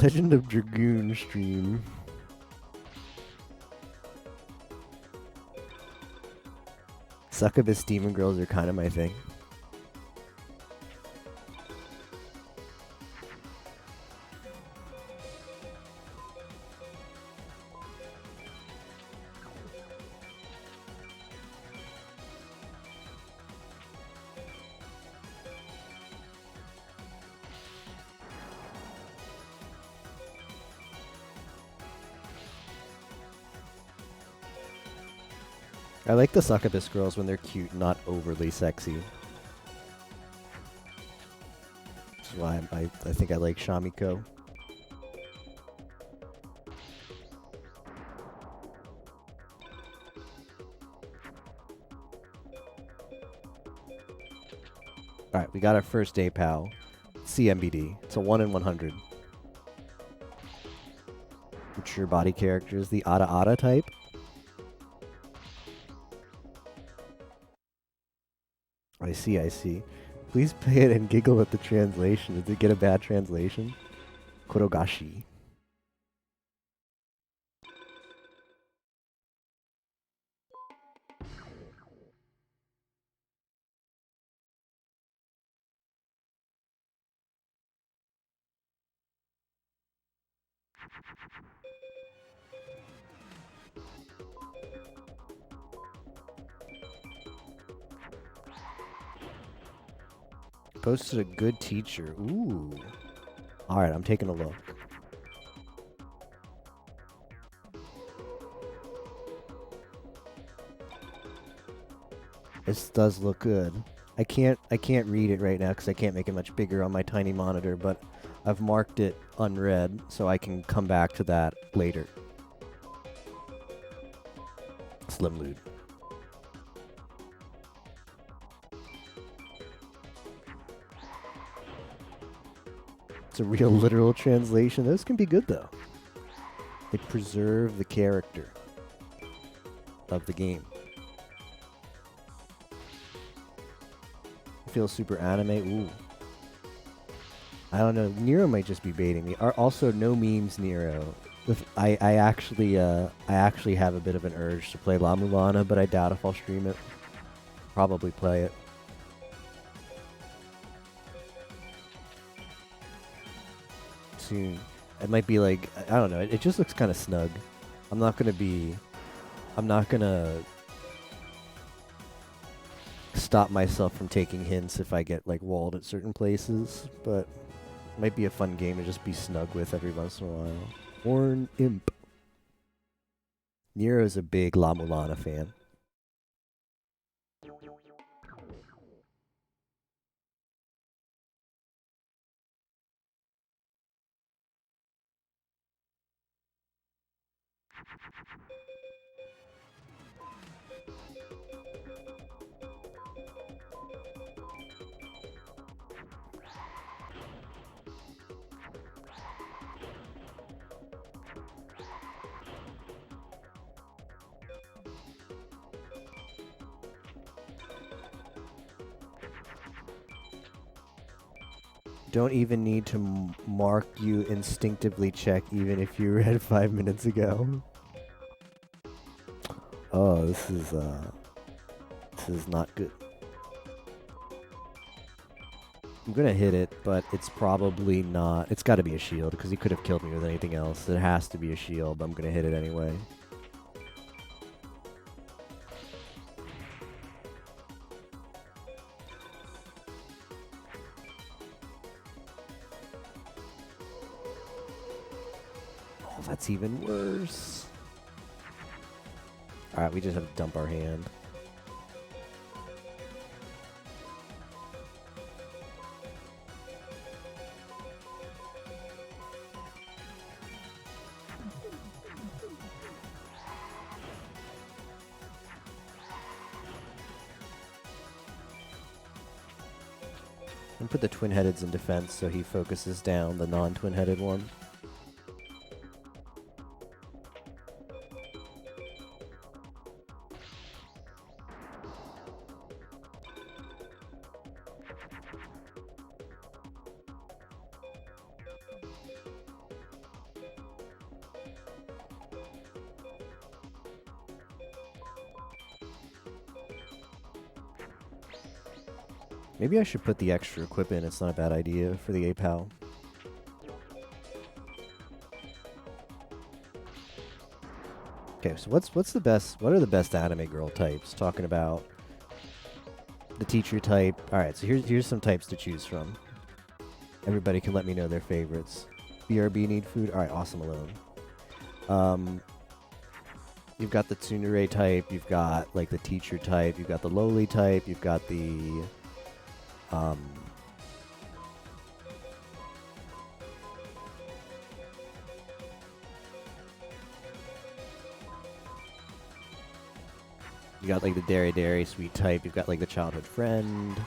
A: Legend of Dragoon stream. Succubus demon girls are kind of my thing. I like the succubus girls when they're cute, not overly sexy. That's why I think I like Shamiko. Alright, we got our first day, pal. CMBD. It's a 1 in 100. Mature body characters. The Ada type. I see. Please play it and giggle at the translation. Did it get a bad translation? Korogashi. Posted a good teacher. Ooh. Alright, I'm taking a look. This does look good. I can't read it right now because I can't make it much bigger on my tiny monitor, but I've marked it unread so I can come back to that later. Slim Lewd. It's a real literal translation. Those can be good though. They preserve the character of the game. Feels super anime. Ooh. I don't know. Nero might just be baiting me. Also, no memes, Nero. I actually have a bit of an urge to play La Mulana, but I doubt if I'll stream it. Probably play it. Soon. It might be like, I don't know. It just looks kind of snug. I'm not gonna stop myself from taking hints if I get like walled at certain places, but it might be a fun game to just be snug with every once in a while. Horn Imp. Nero's a big La Mulana fan. Don't even need to mark you instinctively check even if you read 5 minutes ago. Oh, this is not good. I'm gonna hit it, but it's probably not. It's gotta be a shield, because he could have killed me with anything else. It has to be a shield, but I'm gonna hit it anyway. Oh, that's even worse. Alright, we just have to dump our hand. And put the twin-headeds in defense so he focuses down the non-twin-headed one. Maybe I should put the extra equip in. It's not a bad idea for the APAL. Okay, so what's the best? What are the best anime girl types? Talking about the teacher type. All right, so here's some types to choose from. Everybody can let me know their favorites. BRB need food. All right, awesome alone. You've got the tsundere type. You've got like the teacher type. You've got the lowly type. You've got the you got like the dairy sweet type. You've got like the childhood friend.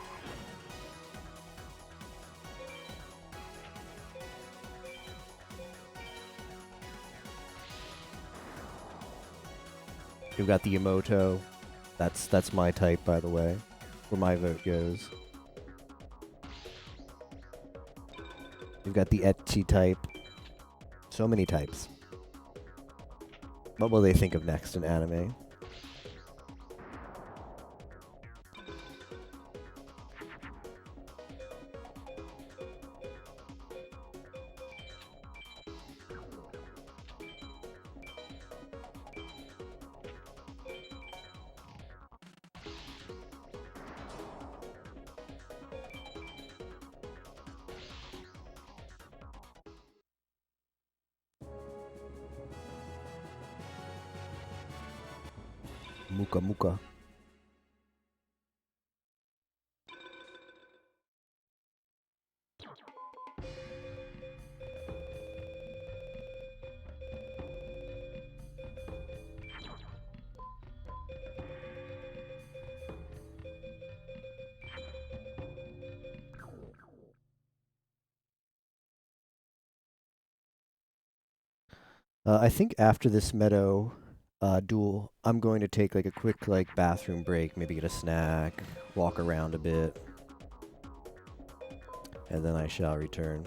A: You've got the Yamoto. That's my type, by the way, where my vote goes. You've got the ecchi type. So many types. What will they think of next in anime? Muka Muka. I think after this meadow duel, I'm going to take like a quick like bathroom break, maybe get a snack, walk around a bit, and then I shall return.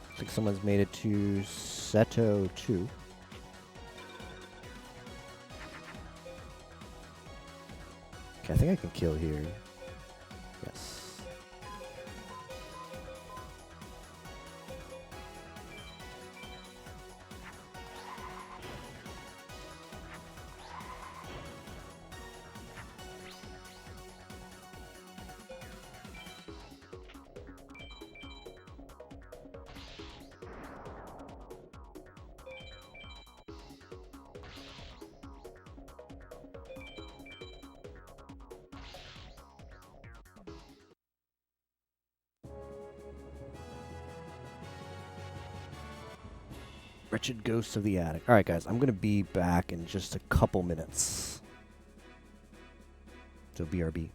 A: Looks like someone's made it to Seto 2. Okay, I think I can kill here. Yes. Wretched Ghosts of the Attic. Alright, guys, I'm going to be back in just a couple minutes. So, BRB.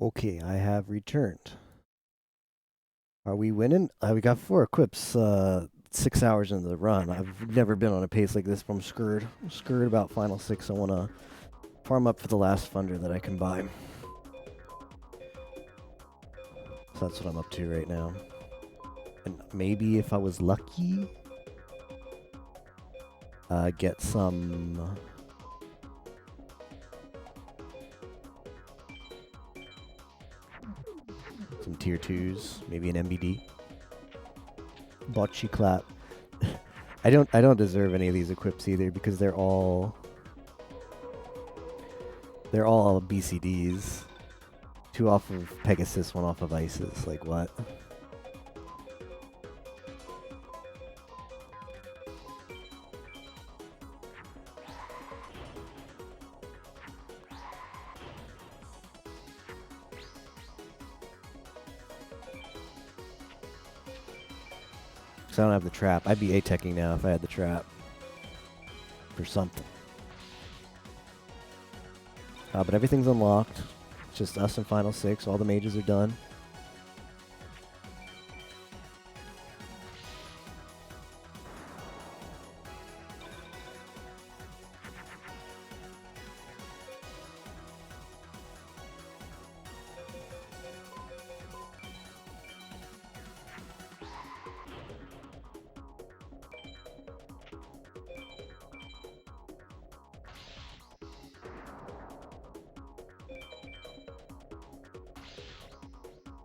A: Okay, I have returned. Are we winning? We got 4 equips, 6 hours into the run. I've never been on a pace like this, but I'm screwed. I'm screwed about final 6. I want to farm up for the last funder that I can buy. So that's what I'm up to right now. And maybe if I was lucky, get some tier 2s, maybe an MBD. Bocce clap. I don't deserve any of these equips either because they're all BCDs. 2 off of Pegasus, 1 off of Isis. Like what? I don't have the trap. I'd be A-teching now if I had the trap. For something. But everything's unlocked. It's just us in Final 6. All the mages are done.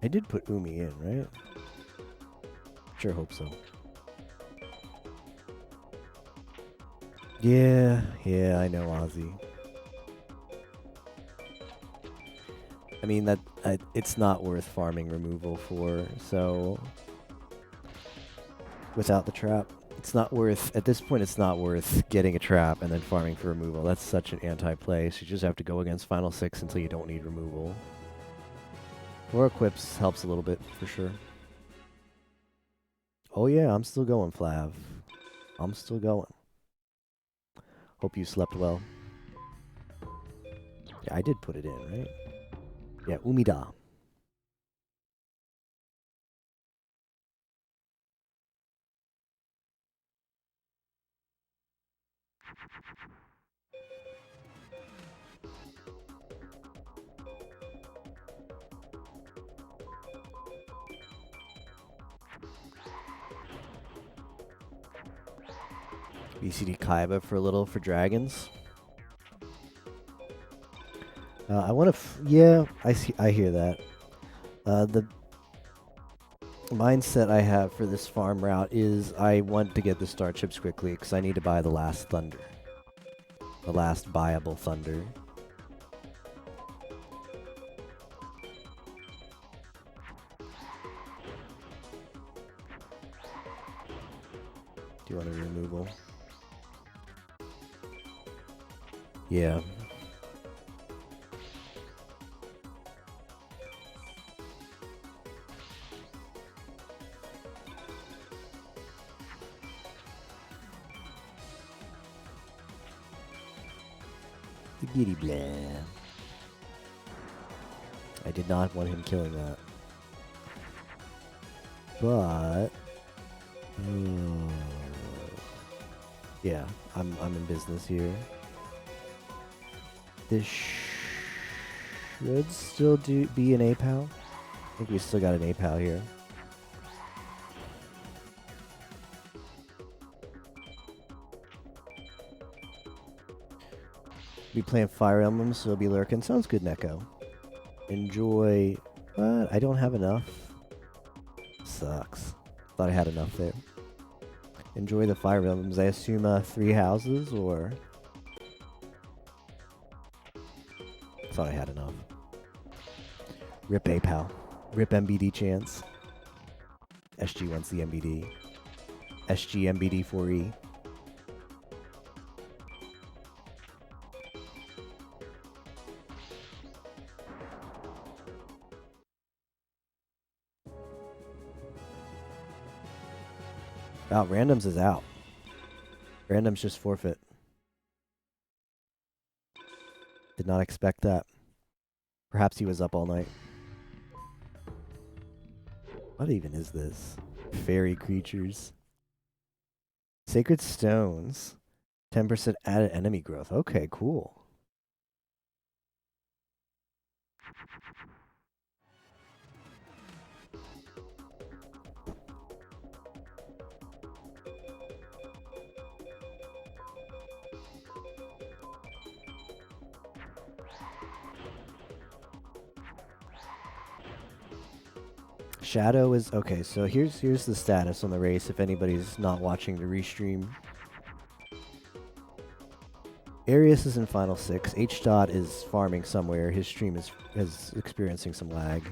A: I did put Umi in, right? Sure hope so. Yeah, I know Ozzy. I mean, it's not worth farming removal for, so... Without the trap. It's not worth... At this point, it's not worth getting a trap and then farming for removal. That's such an anti-play, so you just have to go against Final 6 until you don't need removal. Or equips helps a little bit, for sure. Oh yeah, I'm still going, Flav. I'm still going. Hope you slept well. Yeah, I did put it in, right? Yeah, Umida. BCD Kaiba for a little for dragons. I want to... yeah, I hear that. The mindset I have for this farm route is I want to get the star chips quickly because I need to buy the last thunder. The last buyable thunder. Do you want a removal? Yeah. The giddy blah. I did not want him killing that. But... yeah, I'm in business here. This should still be an APAL. I think we still got an APAL here. Be playing Fire Emblem, so it'll be lurking. Sounds good, Neko. Enjoy. But I don't have enough. Sucks. Thought I had enough there. Enjoy the Fire Emblems. I assume 3 houses, or... Thought I had enough. Rip APAL. Rip MBD chance. SG wants the MBD. SG MBD 4E. Oh, randoms is out. Randoms just forfeit. Did not expect that. Perhaps he was up all night. What even is this? Fairy creatures. Sacred stones. 10% added enemy growth. Okay, cool. Shadow is okay, so here's the status on the race if anybody's not watching the restream. Arius is in final 6. H dot is farming somewhere. His stream is experiencing some lag.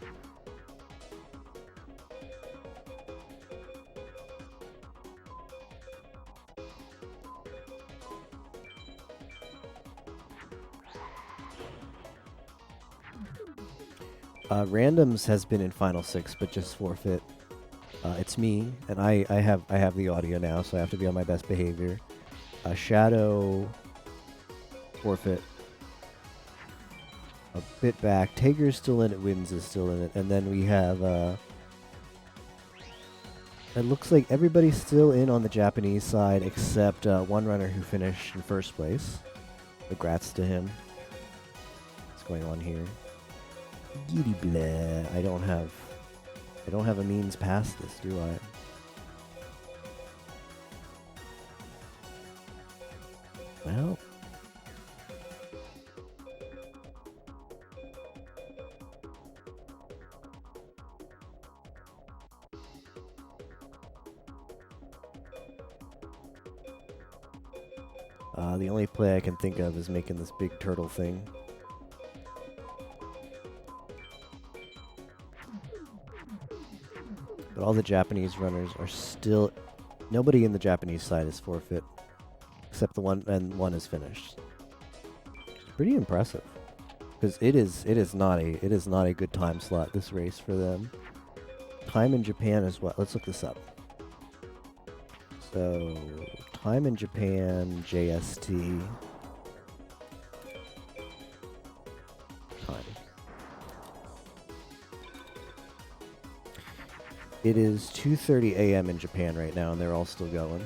A: Randoms has been in final 6, but just forfeit. It's me, and I have the audio now, so I have to be on my best behavior. Shadow forfeit. A bit back. Tager's still in it. Wins is still in it, and then we have. It looks like everybody's still in on the Japanese side except one runner who finished in first place. Congrats to him. What's going on here? Giddy blah. I don't have a means past this, do I? Well. The only play I can think of is making this big turtle thing. But all the Japanese runners are still... Nobody in the Japanese side is forfeit. Except the one, and one is finished. It's pretty impressive. Because it is not a good time slot, this race for them. Time in Japan is what? Let's look this up. So, time in Japan, JST. Time. It is 2:30 a.m. in Japan right now, and they're all still going.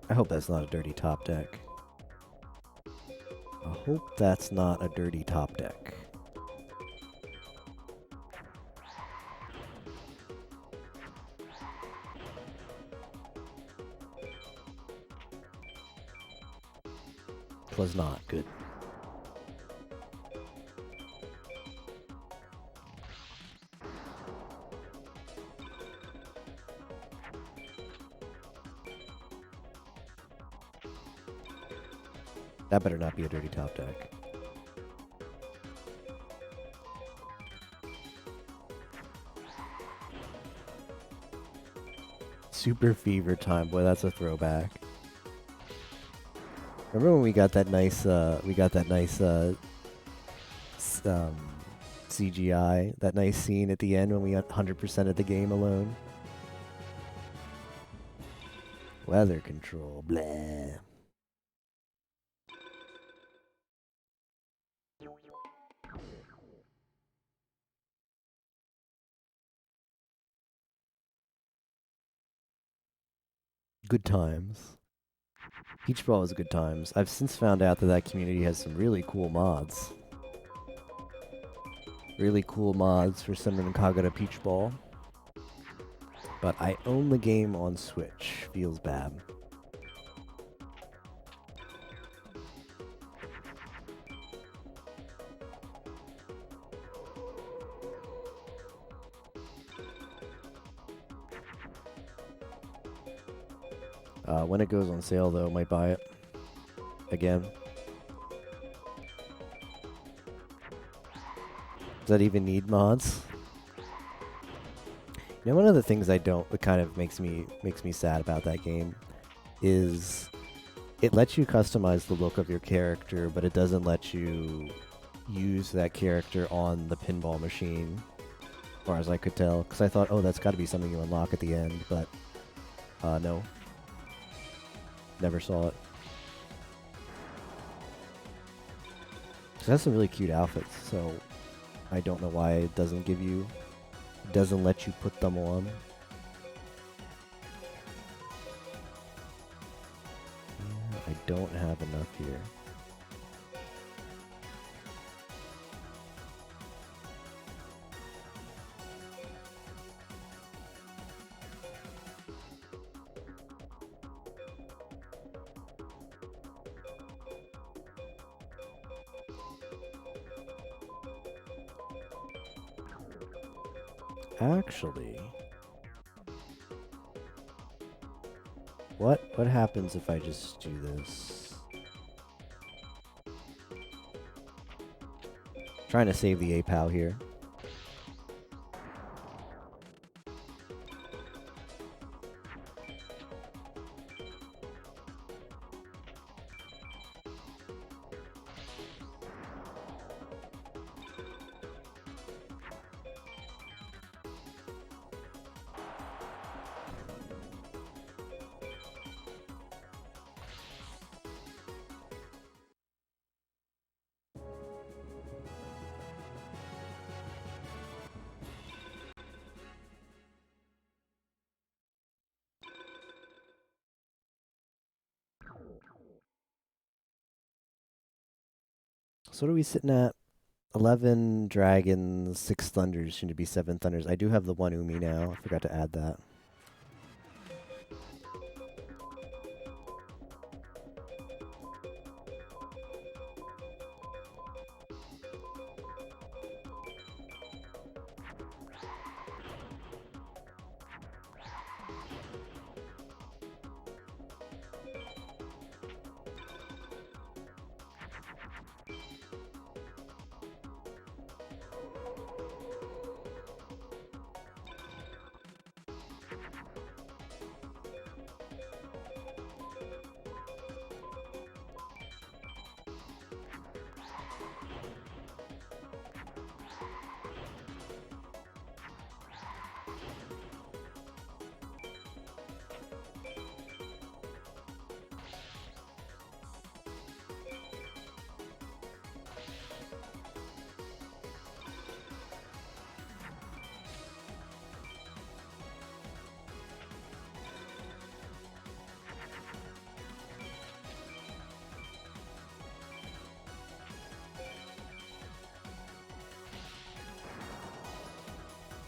A: I hope that's not a dirty top deck. I hope that's not a dirty top deck. It was not good. That better not be a dirty top deck. Super Fever Time, boy, that's a throwback. Remember when we got that nice, CGI, that nice scene at the end when we got 100% of the game alone? Weather control, blah. Good times. Peach Ball was good times. I've since found out that that community has some really cool mods. Really cool mods for Senran Kagura Peach Ball. But I own the game on Switch. Feels bad. When it goes on sale, though, might buy it. Again. Does that even need mods? You know, one of the things I don't, that kind of makes me sad about that game is it lets you customize the look of your character, but it doesn't let you use that character on the pinball machine, as far as I could tell. Because I thought, oh, that's got to be something you unlock at the end, but no. Never saw it. It has some really cute outfits, so I don't know why it doesn't give you, doesn't let you put them on. Yeah, I don't have enough here. Actually, what happens if I just do this? Trying to save the APOW here. So what are we sitting at? 11 dragons, 6 thunders, soon to be 7 thunders. I do have the 1 Umi now. I forgot to add that.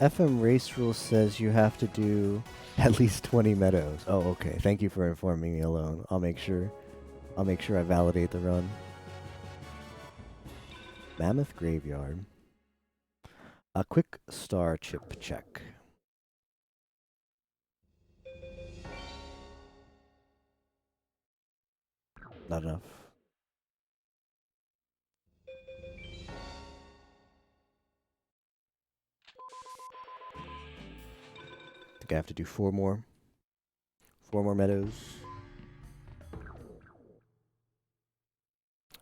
A: FM Race Rules says you have to do at least 20 meadows. Oh, okay. Thank you for informing me alone. I'll make sure I validate the run. Mammoth Graveyard. A quick star chip check. Not enough. I think I have to do 4 more. 4 more meadows.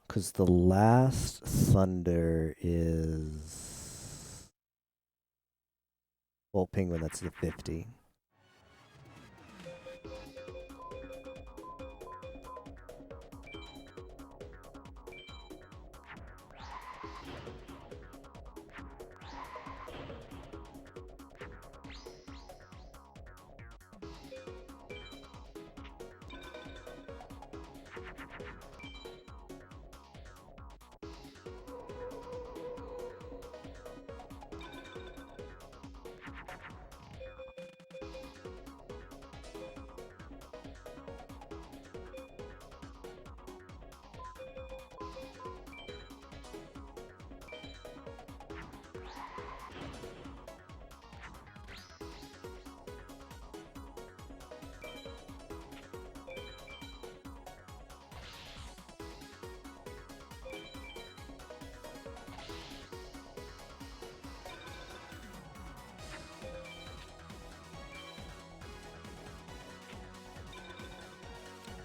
A: Because the last thunder is... Well, penguin, that's the 50.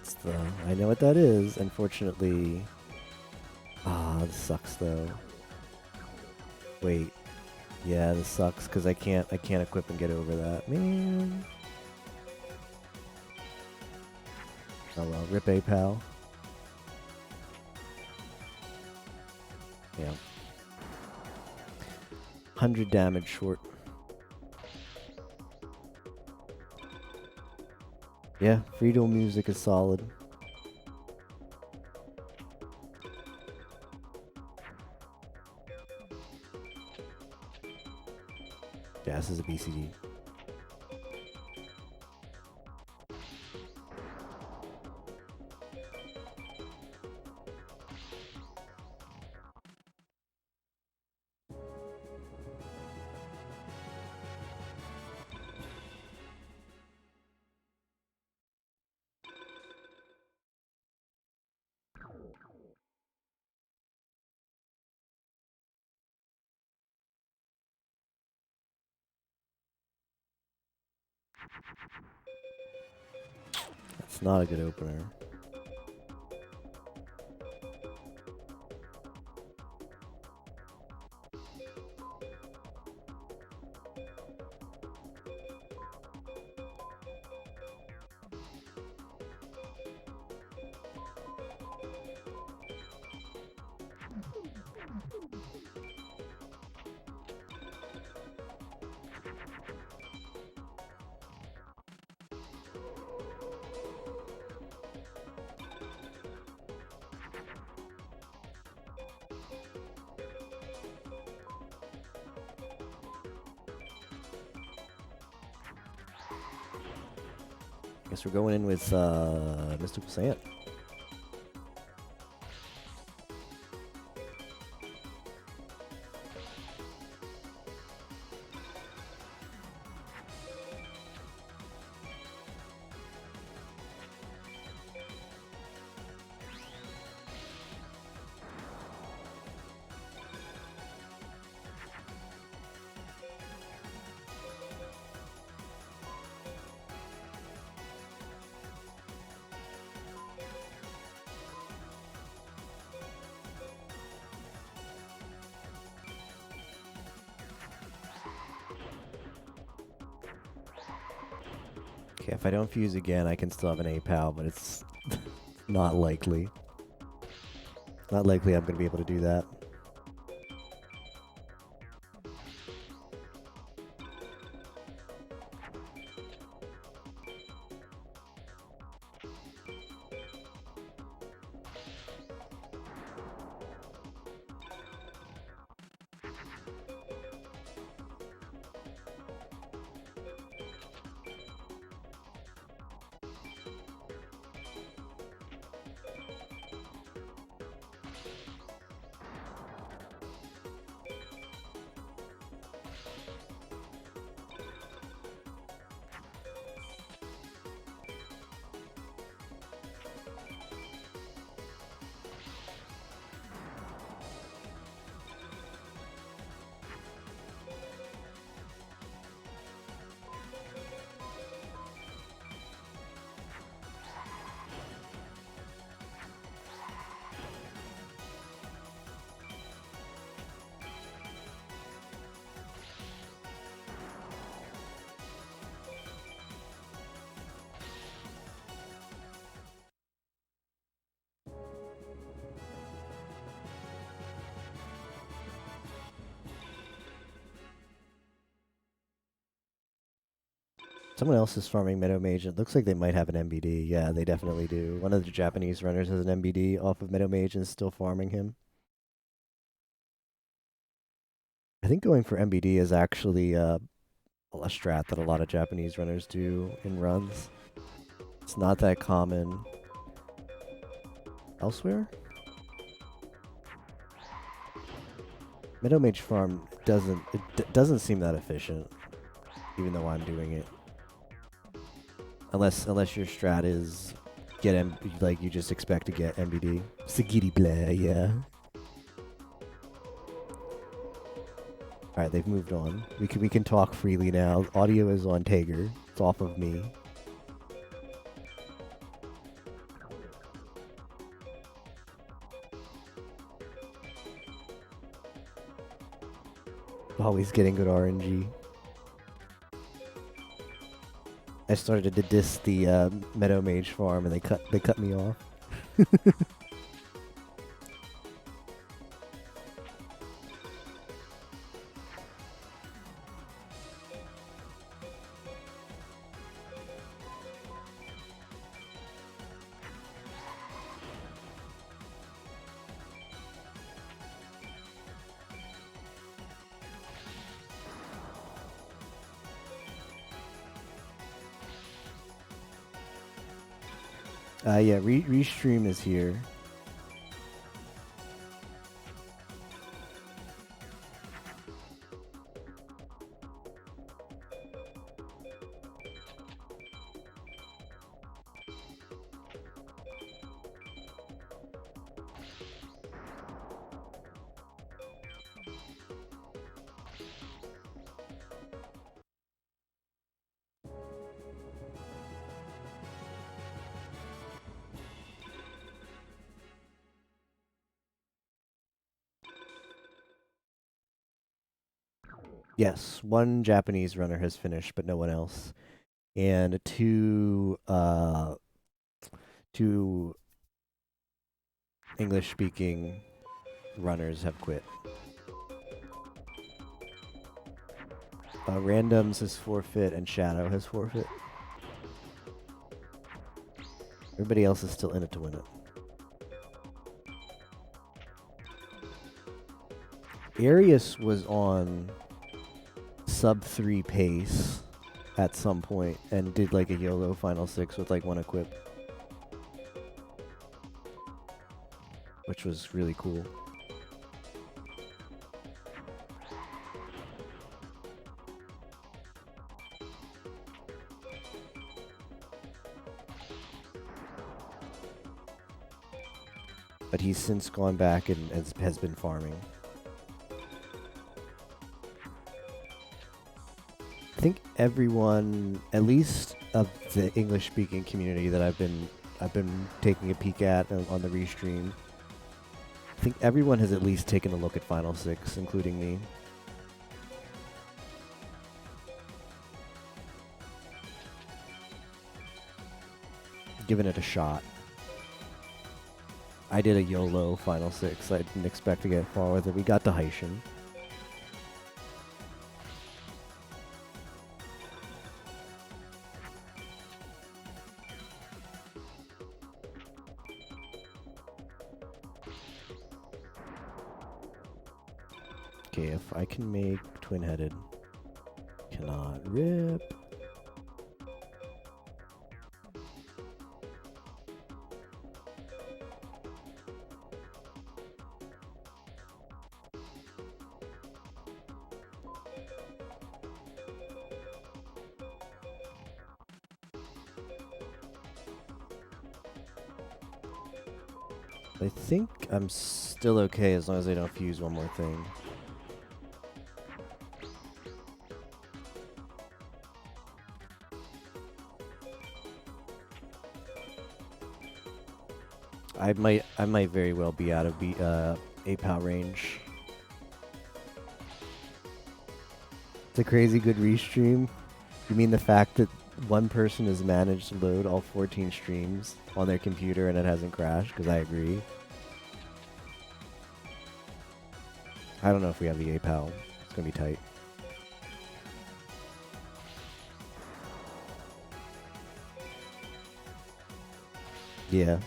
A: That's the... I know what that is. Unfortunately... Ah, this sucks though. Wait. Yeah, this sucks because I can't equip and get over that. Man. Oh well, rip A pal. Yeah. 100 damage short. Yeah, free duel music is solid. Yeah, this is a BCD. That's not a good opener. Guess we're going in with Mystical Sand. Okay, if I don't fuse again, I can still have an A-Pal, but it's not likely. Not likely I'm going to be able to do that. Someone else is farming Meadow Mage. It looks like they might have an MBD. Yeah, they definitely do. One of the Japanese runners has an MBD off of Meadow Mage and is still farming him. I think going for MBD is actually a strat that a lot of Japanese runners do in runs. It's not that common elsewhere. Meadow Mage farm doesn't seem that efficient, even though I'm doing it. Unless your strat is get like you just expect to get MBD. Sagiri blah, yeah. Alright, they've moved on. We can talk freely now. Audio is on Tager. It's off of me. Always getting good RNG. I started to diss the Meadow Mage farm, and they cut me off. Yeah, Restream is here. Yes, one Japanese runner has finished, but no one else. And two English-speaking runners have quit. Randoms has forfeit, and Shadow has forfeit. Everybody else is still in it to win it. Arius was on sub 3 pace at some point and did like a YOLO final 6 with like one equip, which was really cool. But he's since gone back and has been farming. I think everyone, at least of the English-speaking community that I've been taking a peek at on the restream, I think everyone has at least taken a look at Final 6, including me. Given it a shot. I did a YOLO Final 6. I didn't expect to get far with it. We got to Heishin. Okay, if I can make twin-headed. Cannot rip. I think I'm still okay as long as I don't fuse one more thing. I might very well be out of APOW range. It's a crazy good restream. You mean the fact that one person has managed to load all 14 streams on their computer and it hasn't crashed? Because I agree. I don't know if we have the APOW. It's gonna be tight. Yeah.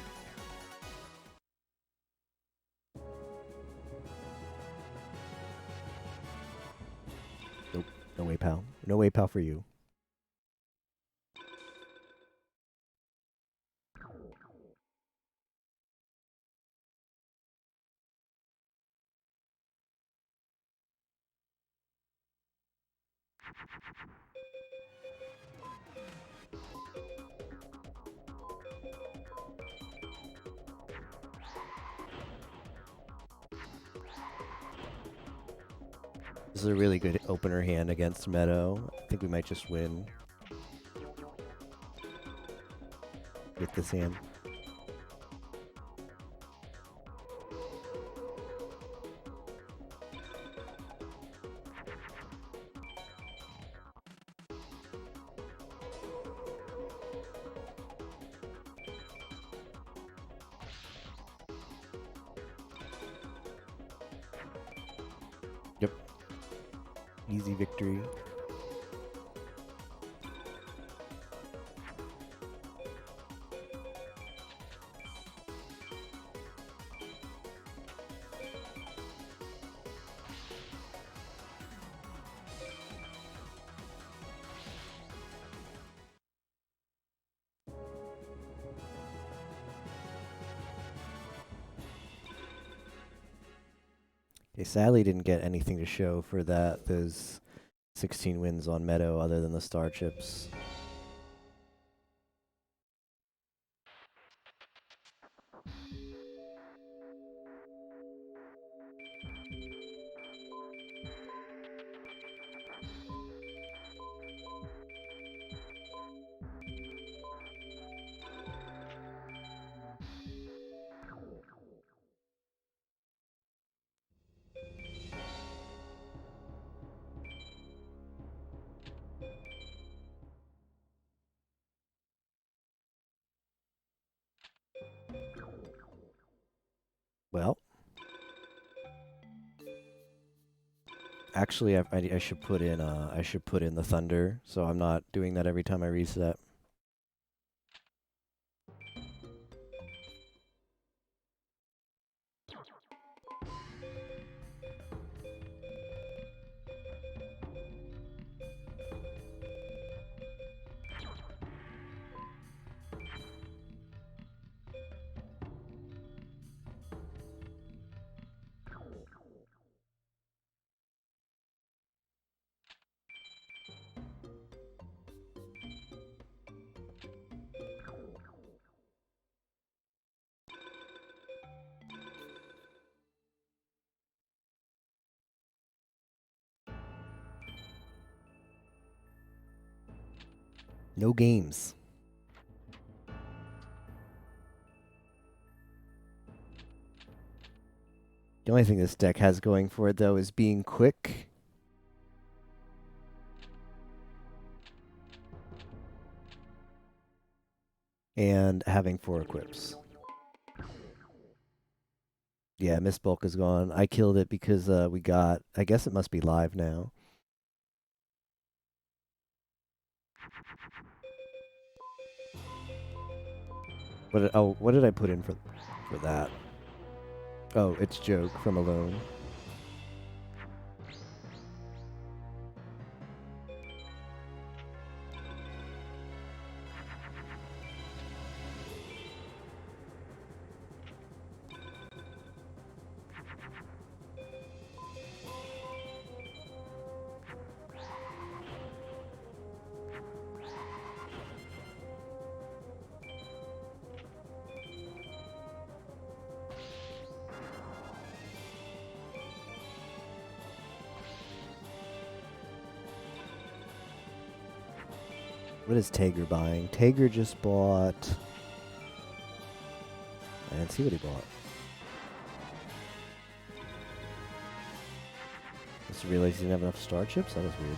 A: Nope. No APOW. No APOW for you. This is a really good opener hand against Meadow. I think we might just win with this hand. Easy victory. Okay, sadly didn't get anything to show for that. Those 16 wins on Meadow other than the star chips. Well, actually, I should put in the thunder, so I'm not doing that every time I reset. No games. The only thing this deck has going for it, though, is being quick. And having 4 equips. Yeah, Miss Bulk is gone. I killed it because we got... I guess it must be live now. What did I put in for that? Oh, it's Joke from Alone. What is Tager buying? Tager just bought... I didn't see what he bought. Just realized he didn't have enough star chips? That was weird.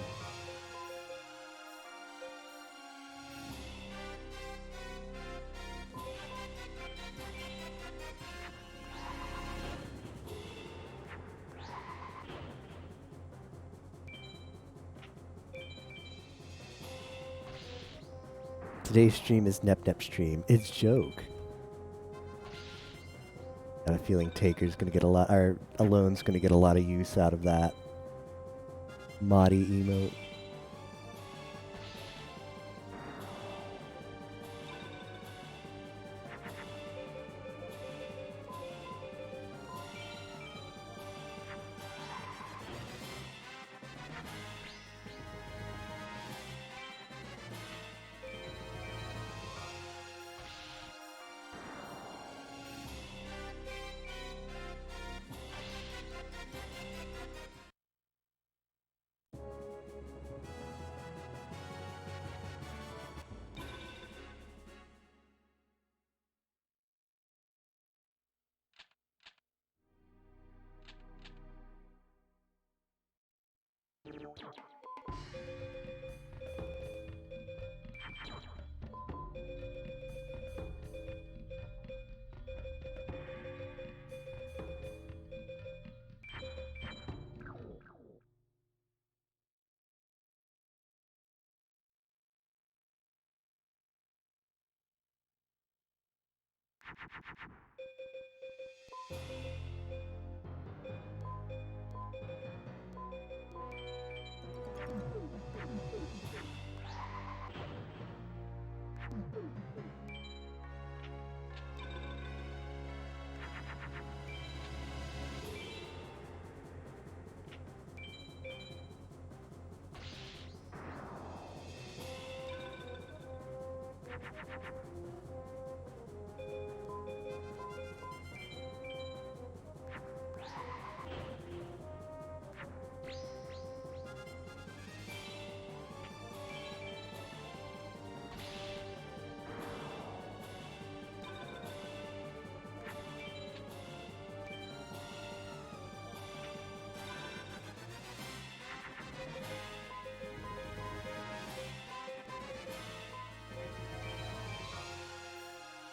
A: Today's stream is Nep stream. It's Joke. I have a feeling Taker's gonna get a lot, or Alone's gonna get a lot of use out of that Mahdi emote.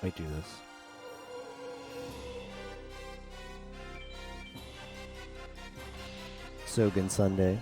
A: Might do this. Sogen Sunday.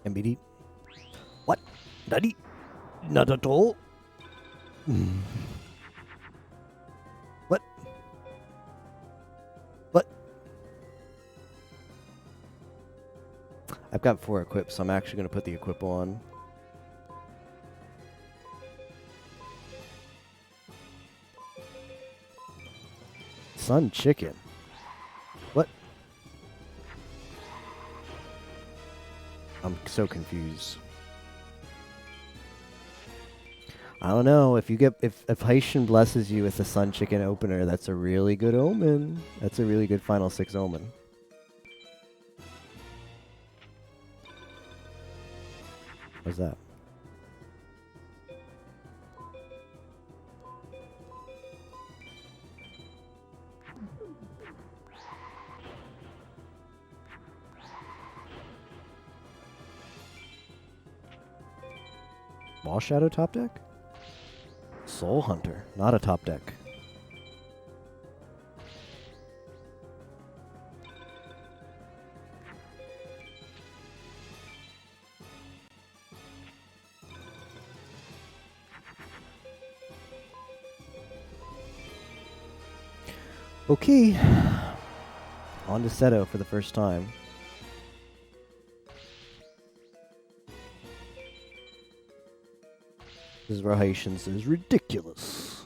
A: MBD. What? Daddy? Not at all? What? What? I've got 4 equips, so I'm actually going to put the equip on. Sun Chicken. What? I'm so confused. I don't know. If Haitian blesses you with the Sun Chicken opener, that's a really good omen. That's a really good final 6 omen. What's that? Ball Shadow top deck? Soul Hunter, not a top deck. Okay. On to Seto for the first time. This is where Haitian says ridiculous.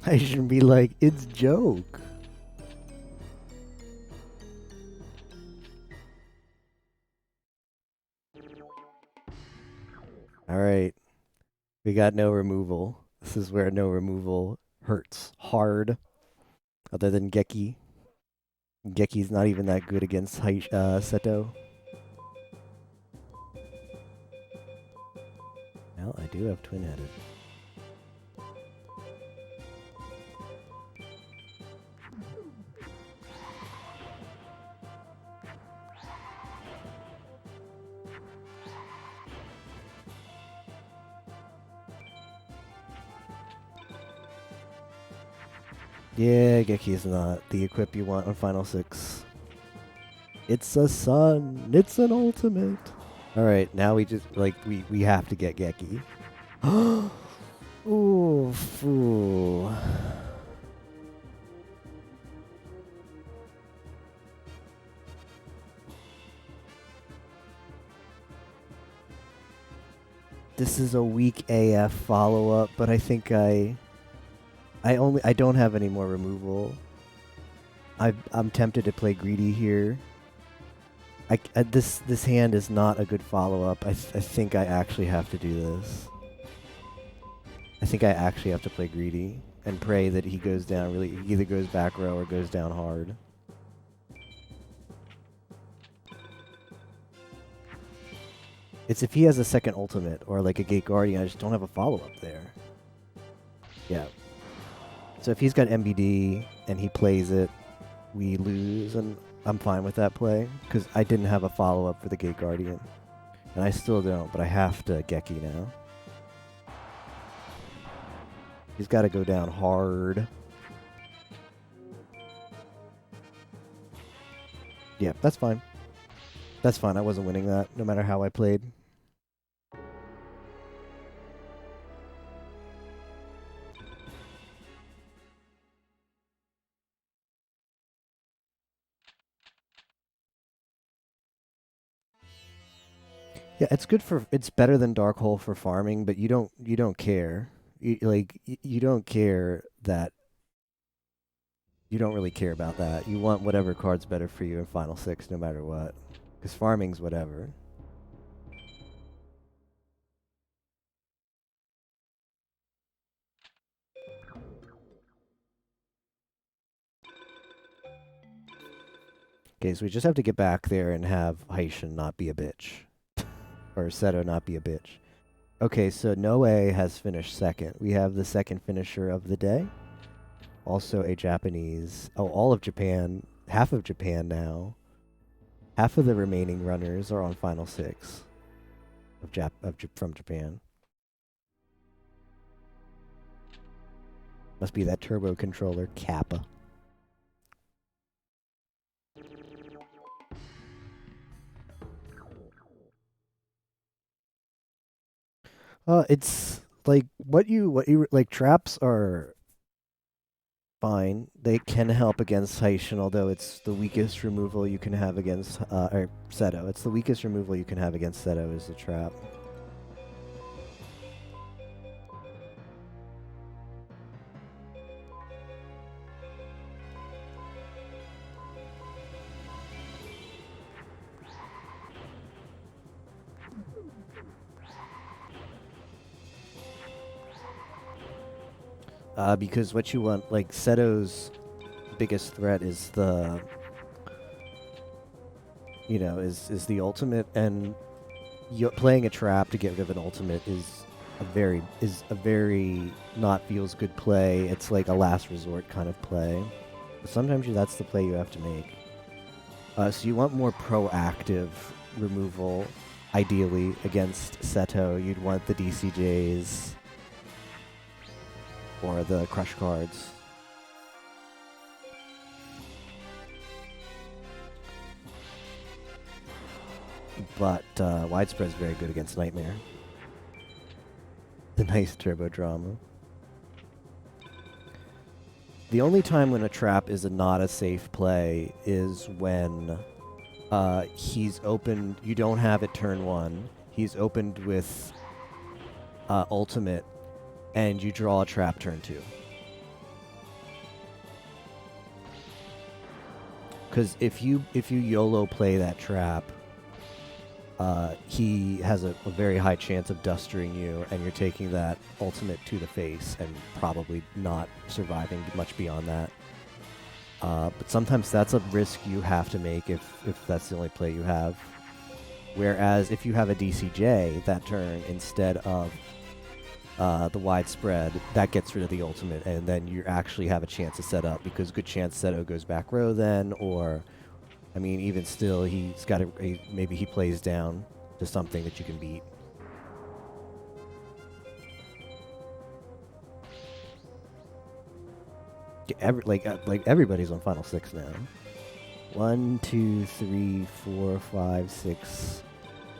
A: I shouldn't be like, it's joke. Alright. We got no removal. This is where no removal hurts hard. Other than Geki. Geki's not even that good against Seto. Well, I do have twin-headed. Yeah, Geki is not the equip you want on Final 6. It's a sun. It's an ultimate. Alright, now we just, like, we have to get Geki. Oof. Ooh. This is a weak AF follow-up, but I think I don't have any more removal. I'm tempted to play greedy here. This hand is not a good follow-up. I think I actually have to do this. I think I actually have to play greedy and pray that he goes down really, he either goes back row or goes down hard. It's if he has a second ultimate or like a Gate Guardian, I just don't have a follow-up there. Yeah. So if he's got MBD and he plays it, we lose, and I'm fine with that play because I didn't have a follow-up for the Gate Guardian. And I still don't, but I have to Geki now. He's got to go down hard. Yeah, that's fine. That's fine. I wasn't winning that, no matter how I played. Yeah, it's good for, it's better than Dark Hole for farming, but you don't care. You don't care that, you don't really care about that. You want whatever card's better for you in Final 6 no matter what. Because farming's whatever. Okay, so we just have to get back there and have Haitian not be a bitch. Or Seto not be a bitch. Okay, so Noe has finished second. We have the second finisher of the day. Also a Japanese. Oh, all of Japan. Half of Japan now. Half of the remaining runners are on Final 6 from Japan. Must be that turbo controller, Kappa. It's like what you like. Traps are fine. They can help against Haitian, although it's the weakest removal you can have against or Seto. It's the weakest removal you can have against Seto is the trap. Because what you want, like, Seto's biggest threat is the, you know, is the ultimate, and playing a trap to get rid of an ultimate is a very not feels good play. It's like a last resort kind of play. But sometimes that's the play you have to make. So you want more proactive removal, ideally, against Seto. You'd want the DCJs or the crush cards. But Widespread is very good against Nightmare. The nice turbo drama. The only time when a trap is not a safe play is when he's opened, you don't have it turn 1, he's opened with ultimate, and you draw a trap turn 2. Because if you YOLO play that trap, he has a very high chance of dustering you, and you're taking that ultimate to the face and probably not surviving much beyond that. But sometimes that's a risk you have to make if that's the only play you have. Whereas if you have a DCJ that turn instead of the widespread, that gets rid of the ultimate, and then you actually have a chance to set up, because good chance Seto goes back row then, or, I mean, even still, he's got maybe he plays down to something that you can beat. Like everybody's on Final 6 now. 1, 2, 3, 4, 5, 6.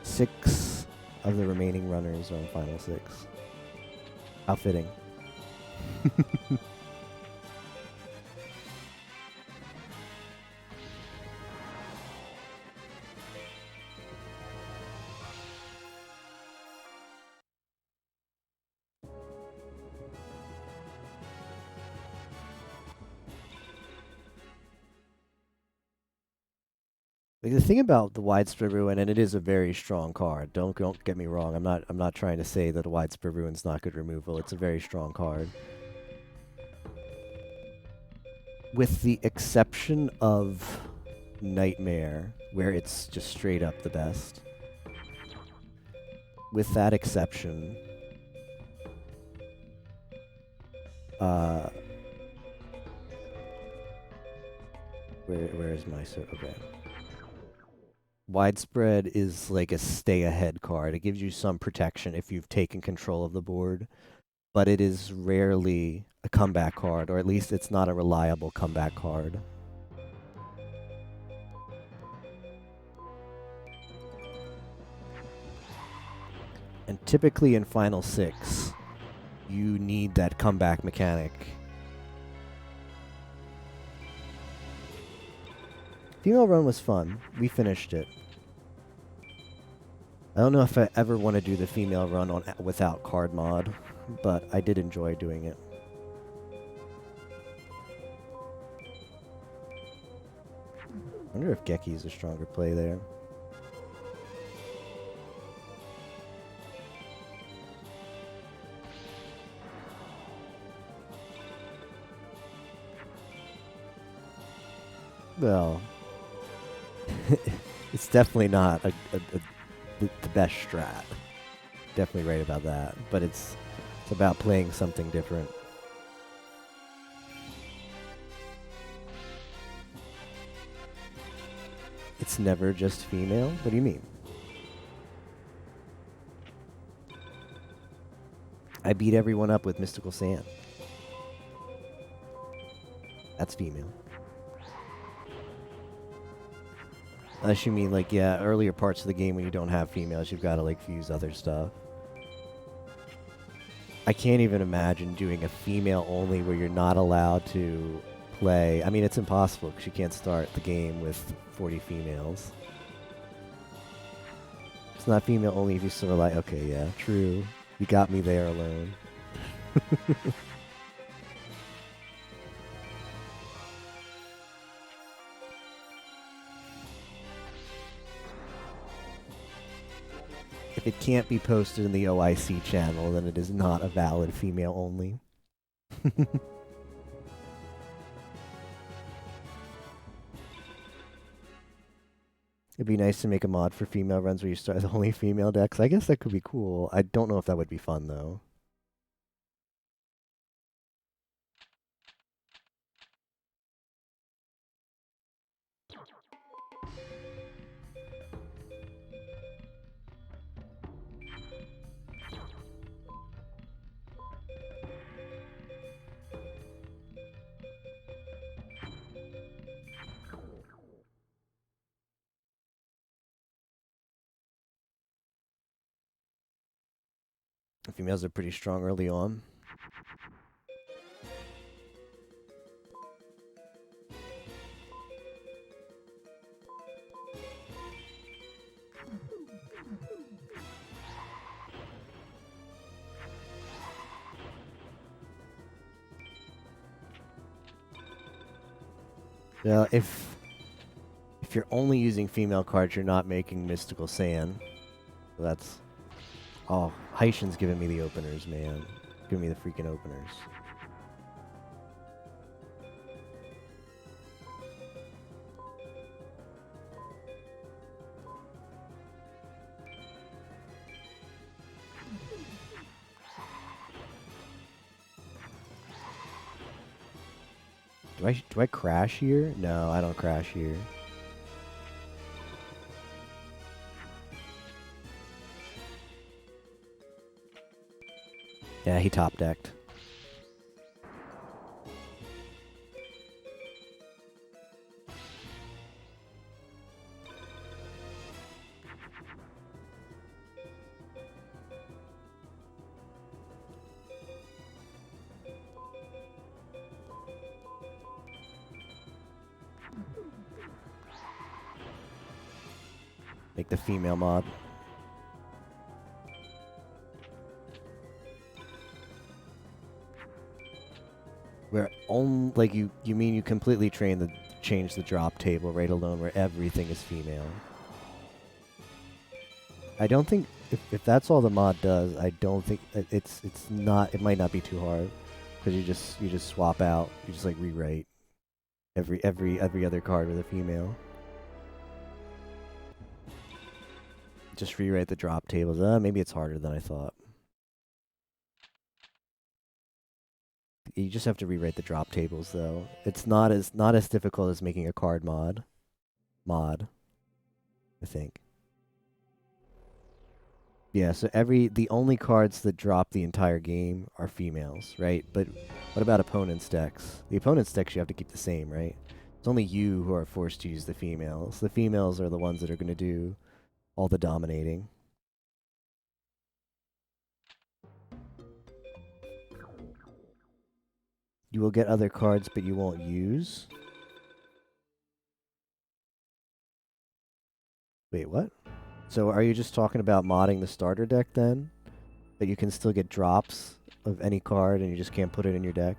A: 6 of the remaining runners are on Final 6. How fitting. Like, the thing about the widespread ruin, and it is a very strong card. Don't get me wrong. I'm not trying to say that a widespread ruin's not good removal. It's a very strong card. With the exception of Nightmare, where it's just straight up the best. With that exception, where is my okay. Widespread is like a stay-ahead card. It gives you some protection if you've taken control of the board, but it is rarely a comeback card, or at least it's not a reliable comeback card. And typically in Final 6, you need that comeback mechanic. Female run was fun. We finished it. I don't know if I ever want to do the female run without card mod, but I did enjoy doing it. I wonder if Geki's a stronger play there. Well, it's definitely not the best strat. Definitely right about that. But it's about playing something different. It's never just female? What do you mean? I beat everyone up with Mystical Sand. That's female. Unless you mean, like, yeah, earlier parts of the game when you don't have females, you've got to, like, fuse other stuff. I can't even imagine doing a female only where you're not allowed to play. I mean, it's impossible because you can't start the game with 40 females. It's not female only if you sort of like, okay, yeah, true. You got me there alone. If it can't be posted in the OIC channel, then it is not a valid female only. It'd be nice to make a mod for female runs where you start with only female decks. I guess that could be cool. I don't know if that would be fun, though. Females are pretty strong early on. Well, if If you're only using female cards, you're not making Mystical Sand. So that's... Oh, Haitian's giving me the openers, man. Giving me the freaking openers. Do I crash here? No, I don't crash here. Yeah, he top decked. Make the female mod. Where only like you mean you completely change the drop table right alone where everything is female. I don't think if that's all the mod does, I don't think it's not, it might not be too hard because you just swap out, you just like rewrite every other card with a female. Just rewrite the drop tables. Maybe it's harder than I thought. You just have to rewrite the drop tables though. It's not as difficult as making a card mod, I think. Yeah, so the only cards that drop the entire game are females, right? But what about opponent's decks? The opponent's decks you have to keep the same, right? It's only you who are forced to use the females. The females are the ones that are going to do all the dominating. You will get other cards, but you won't use. Wait, what? So are you just talking about modding the starter deck then? That you can still get drops of any card and you just can't put it in your deck?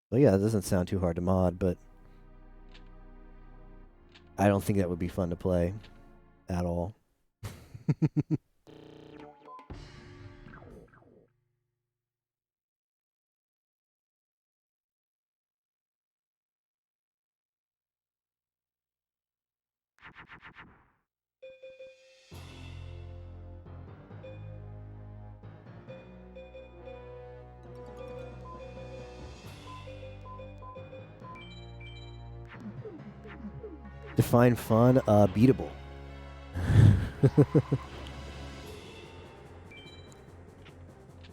A: Well, yeah, it doesn't sound too hard to mod, but I don't think that would be fun to play at all. Define fun, beatable.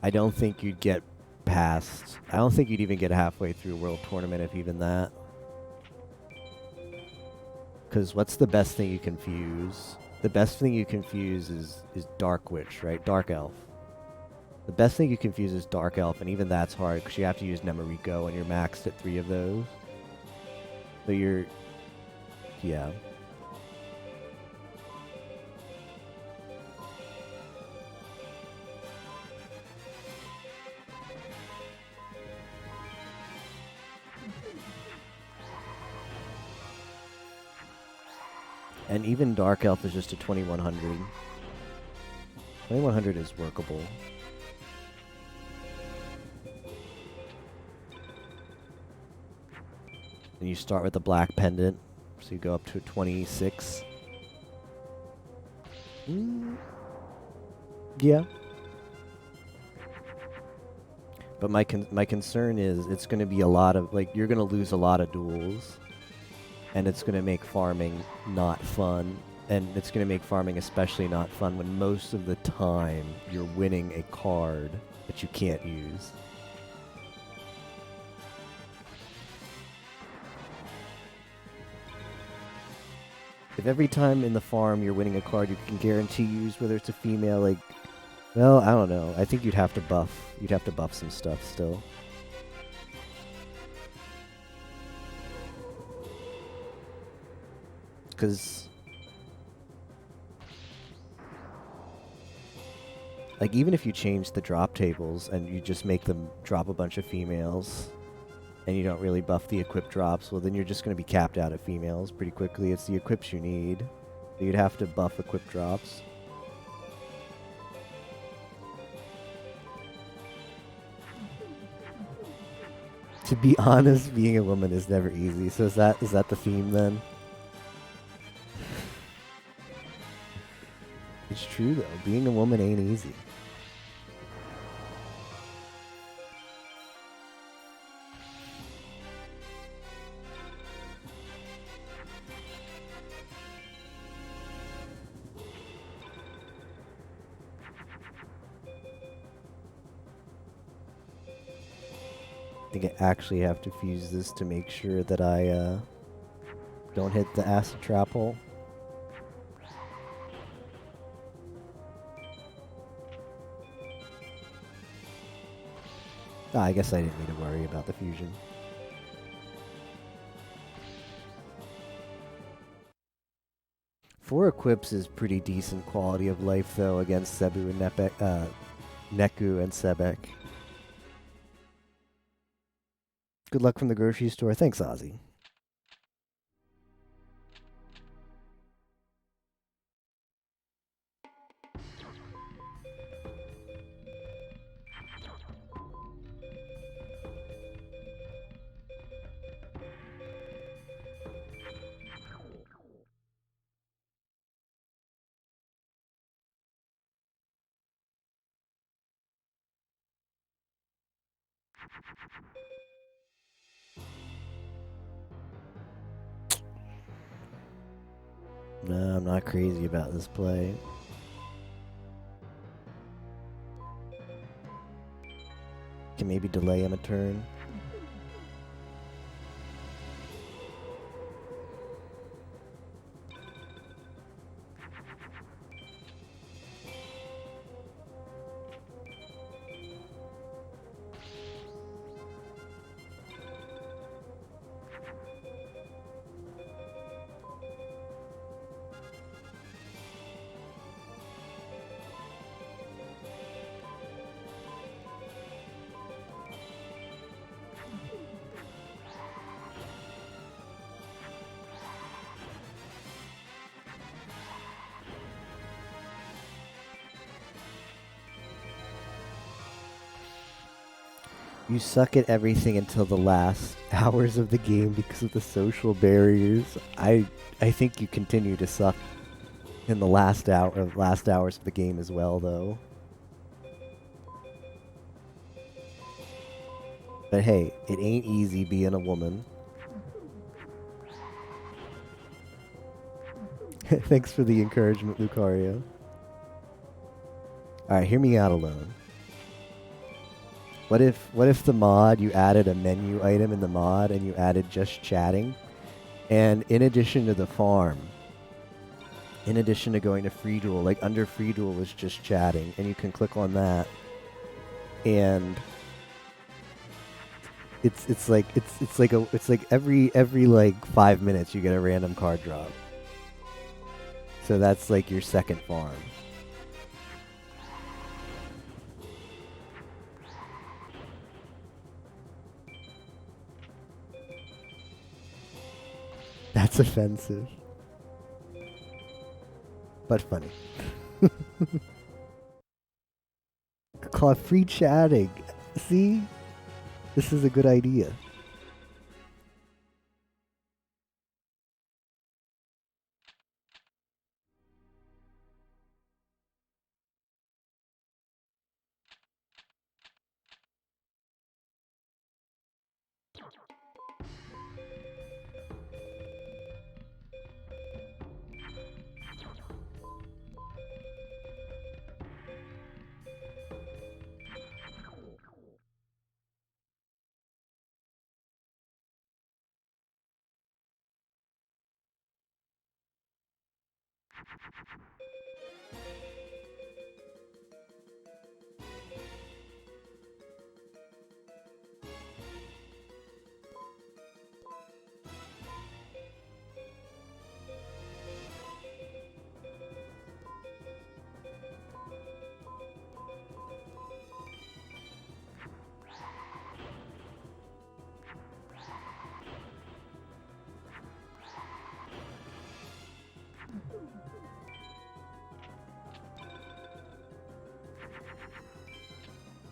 A: I don't think you'd get past... I don't think you'd even get halfway through World Tournament, if even that. Because what's the best thing you can fuse? The best thing you can fuse is Dark Witch, right? Dark Elf. The best thing you can fuse is Dark Elf, and even that's hard, because you have to use Nemoriko, and you're maxed at 3 of those. So you're... Yeah. And even Dark Elf is just a 2100. 2100 is workable. And you start with the black pendant, so you go up to 26. Yeah. But my concern is it's going to be a lot of, like, you're going to lose a lot of duels. And it's going to make farming not fun. And it's going to make farming especially not fun when most of the time you're winning a card that you can't use. If every time in the farm you're winning a card you can guarantee use, whether it's a female, like, well, I don't know. I think you'd have to buff some stuff still. Because Like, even if you change the drop tables and you just make them drop a bunch of females and you don't really buff the equip drops, well, then you're just going to be capped out at females pretty quickly. It's the equips you need. So you'd have to buff equip drops. To be honest, being a woman is never easy. So is that the theme then? It's true though. Being a woman ain't easy. I think I actually have to fuse this to make sure that I don't hit the acid trap hole. I guess I didn't need to worry about the fusion. Four equips is pretty decent quality of life though against Cebu and Neku and Sebek. Good luck from the grocery store. Thanks, Ozzy. No, I'm not crazy about this play. Can maybe delay him a turn. You suck at everything until the last hours of the game because of the social barriers. I think you continue to suck in the last hours of the game as well, though. But hey, it ain't easy being a woman. Thanks for the encouragement, Lucario. Alright, hear me out alone. What if the mod, you added a menu item in the mod and you added just chatting? And in addition to the farm, in addition to going to free duel, like under free duel was just chatting, and you can click on that, and it's like every like 5 minutes you get a random card drop. So that's like your second farm. That's offensive. But funny. Call it free chatting. See? This is a good idea.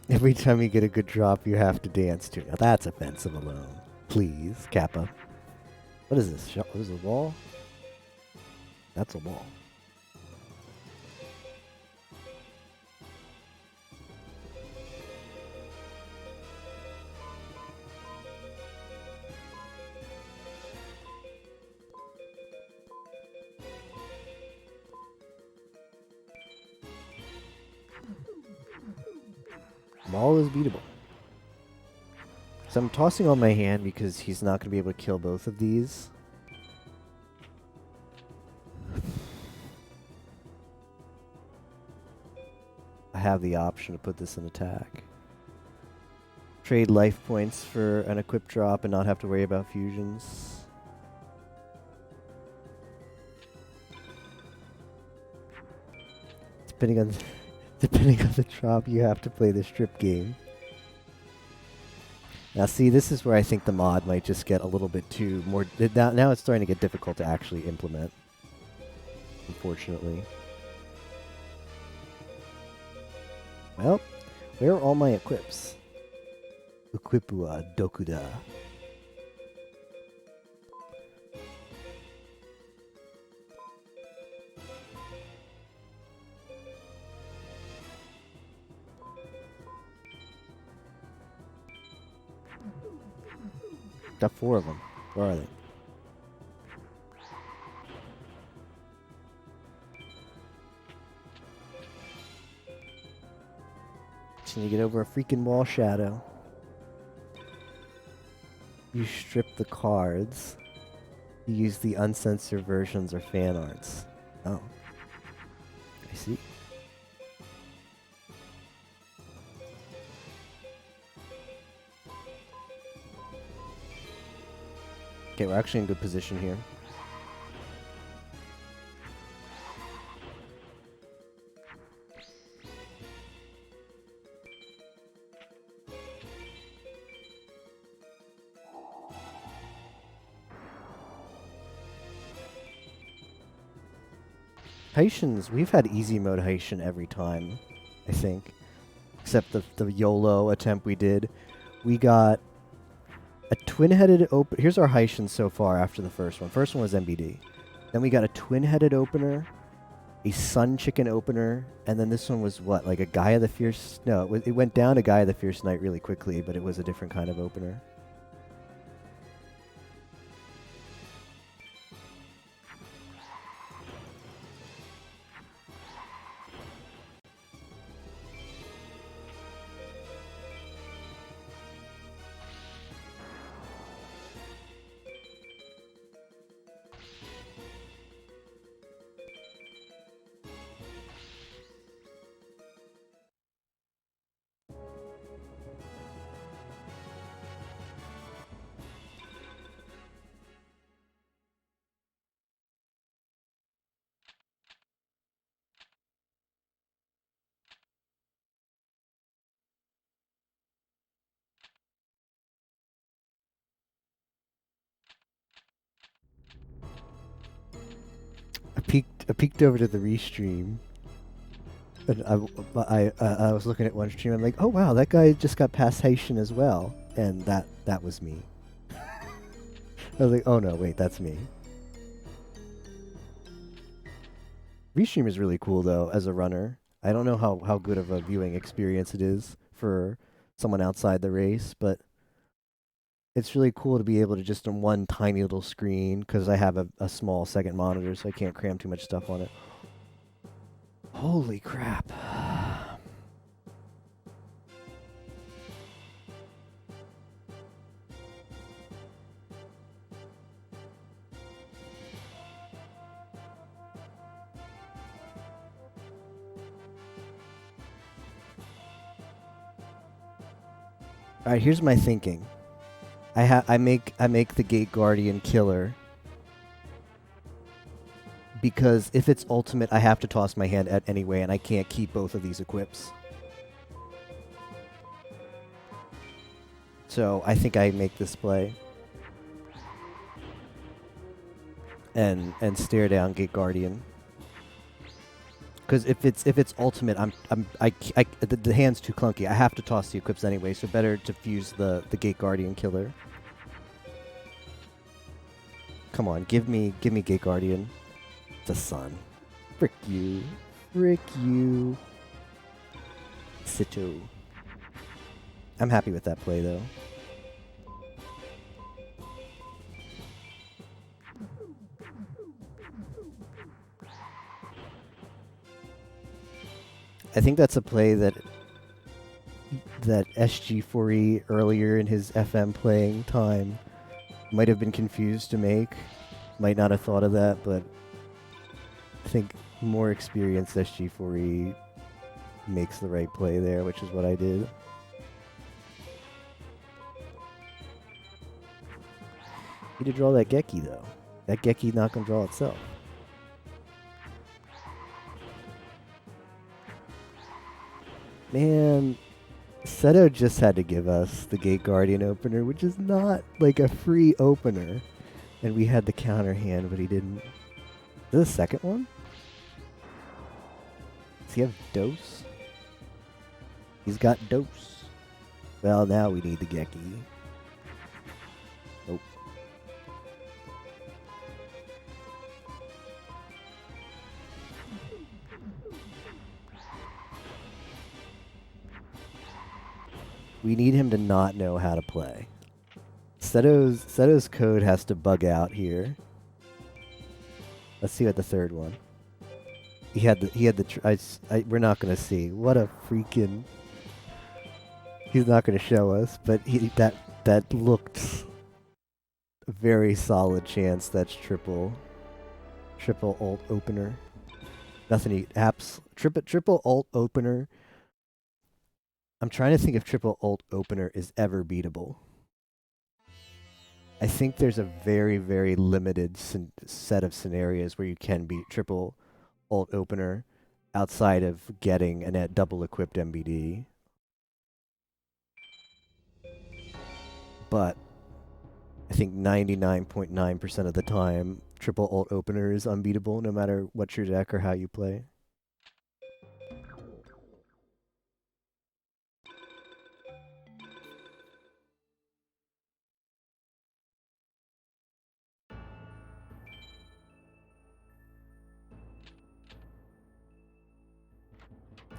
A: Every time you get a good drop, you have to dance to. Now that's offensive alone. Please, Kappa. What is this? What is a wall? That's a wall. Maul is beatable. So I'm tossing on my hand because he's not going to be able to kill both of these. I have the option to put this in attack. Trade life points for an equip drop and not have to worry about fusions. Depending on the drop, you have to play the strip game. Now see, this is where I think the mod might just get a little bit too more... Now it's starting to get difficult to actually implement, unfortunately. Well, where are all my equips? Equipua Dokuda. Got 4 of them. Where are they? Just need to get over a freaking wall shadow. You strip the cards. You use the uncensored versions or fan arts. Oh. I see. Okay, we're actually in good position here. Haitians, we've had easy mode Haitian every time, I think. Except the YOLO attempt we did. We got a twin-headed open. Here's our Haitian so far after the first one. First one was MBD. Then we got a twin-headed opener, a Sun Chicken opener, and then this one was what? Like a Gaia the Fierce... No, it went down to Gaia the Fierce Knight really quickly, but it was a different kind of opener. I peeked over to the restream, and I was looking at one stream. I'm like, oh wow, that guy just got past Haitian as well, and that was me. I was like, oh no, wait, that's me. Restream is really cool though as a runner. I don't know how good of a viewing experience it is for someone outside the race, but it's really cool to be able to just on one tiny little screen, because I have a small second monitor, so I can't cram too much stuff on it. Holy crap. Alright, here's my thinking. I make the Gate Guardian killer because if it's ultimate, I have to toss my hand at anyway, and I can't keep both of these equips. So I think I make this play and stare down Gate Guardian. Because if it's ultimate, the hand's too clunky. I have to toss the equips anyway, so better to fuse the Gate Guardian killer. Come on, give me Gate Guardian. The sun. Frick you. Frick you. Sito. I'm happy with that play though. I think that's a play that SG4E earlier in his FM playing time might have been confused to make. Might not have thought of that, but I think more experienced SG4E makes the right play there, which is what I did. Need to draw that Geki though. That Geki not gonna draw itself. Man, Seto just had to give us the Gate Guardian opener, which is not like a free opener. And we had the counter hand, but he didn't. Is this the second one? Does he have Dose? He's got Dose. Well, now we need the Geki. Nope. We need him to not know how to play. Seto's code has to bug out here. Let's see what the third one. We're not gonna see. What a freaking. He's not gonna show us, but that looked a very solid chance. That's triple alt opener. Nothing. Triple alt opener. I'm trying to think if triple alt opener is ever beatable. I think there's a very, very limited set of scenarios where you can beat triple alt opener outside of getting a double equipped MBD. But I think 99.9% of the time, triple alt opener is unbeatable no matter what your deck or how you play.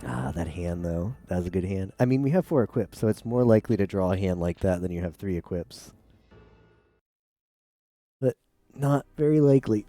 A: Ah, that hand, though. That was a good hand. I mean, we have 4 equips, so it's more likely to draw a hand like that than you have 3 equips. But not very likely.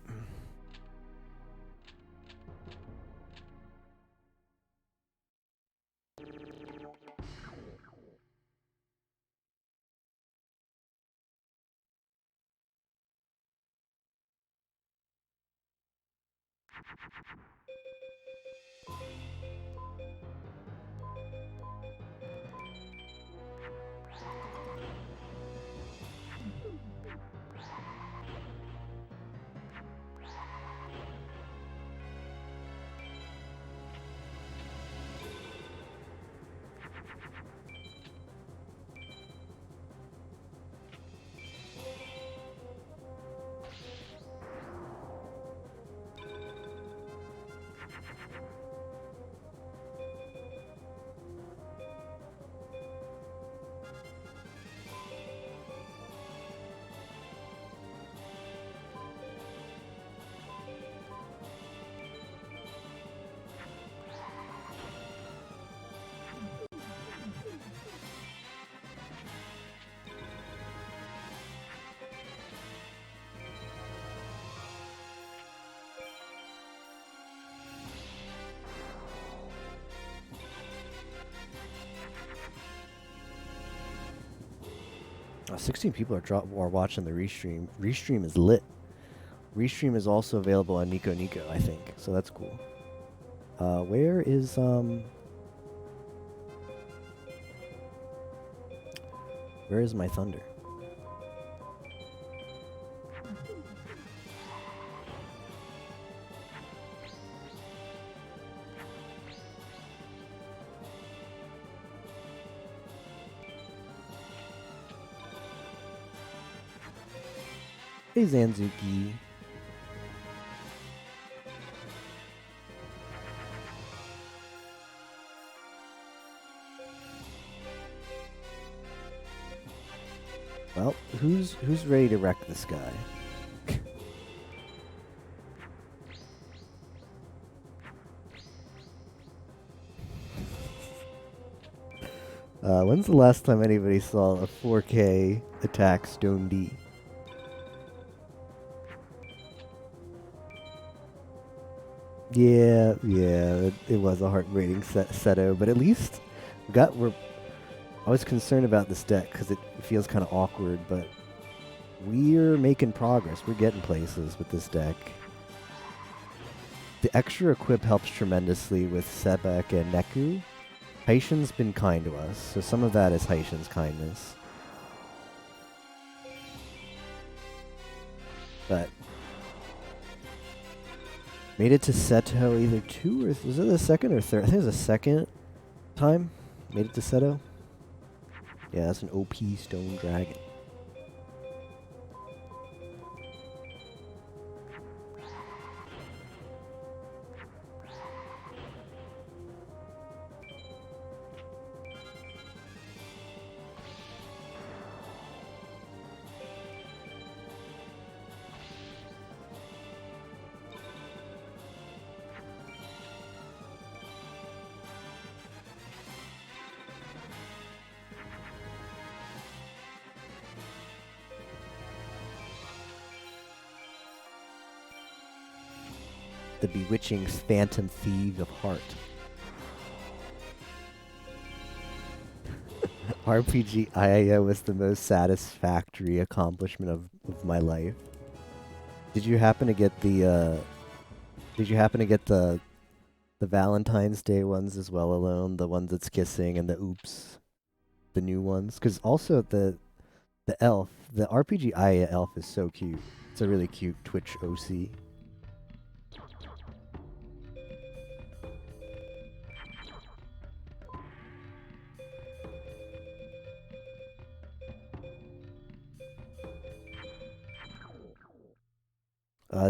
A: Oh, 16 people are watching the Restream. Restream is lit. Restream is also available on Nico Nico, I think. So that's cool. Where is my Thunder? Hey, Zanzuki. Well, who's ready to wreck this guy? When's the last time anybody saw a 4K attack Stone D? Yeah, it was a heart-rating Seto, but at least I was concerned about this deck because it feels kind of awkward, but we're making progress. We're getting places with this deck. The extra equip helps tremendously with Sebek and Neku. Haitian's been kind to us, so some of that is Haitian's kindness. But made it to Seto either 2 or was it the second or third? I think it was the second time. Made it to Seto. Yeah, that's an OP Stone Dragon. The Bewitching Phantom Thief of Heart. RPG IAO was the most satisfactory accomplishment of my life. Did you happen to get the Valentine's Day ones as well, Alone? The ones that's kissing and the oops, the new ones? Because also the elf, the RPG IAO elf is so cute. It's a really cute Twitch OC.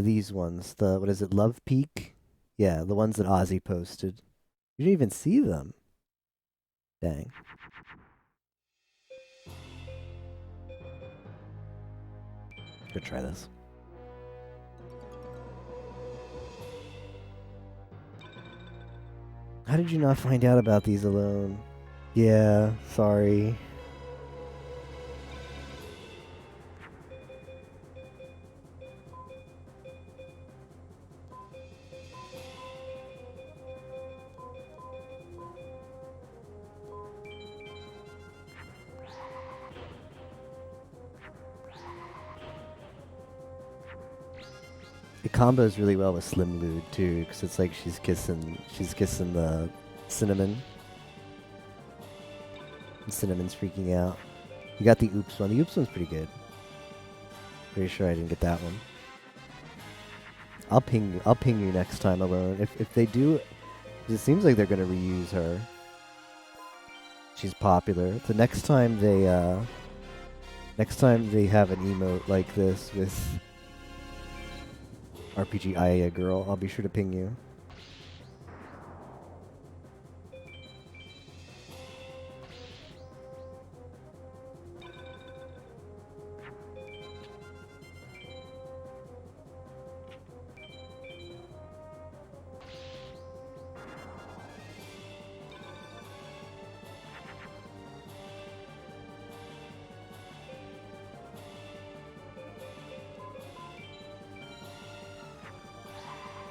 A: These ones, what is it, Love Peak? Yeah, the ones that Ozzy posted. You didn't even see them. Dang. Go try this. How did you not find out about these, Alone? Yeah, sorry. It combos really well with Slim Lude too, because it's like she's kissing the Cinnamon. And Cinnamon's freaking out. You got the Oops one. The Oops one's pretty good. Pretty sure I didn't get that one. I'll ping you next time, Alone. If they do, it seems like they're gonna reuse her. She's popular. The next time they have an emote like this with RPG Aya girl, I'll be sure to ping you.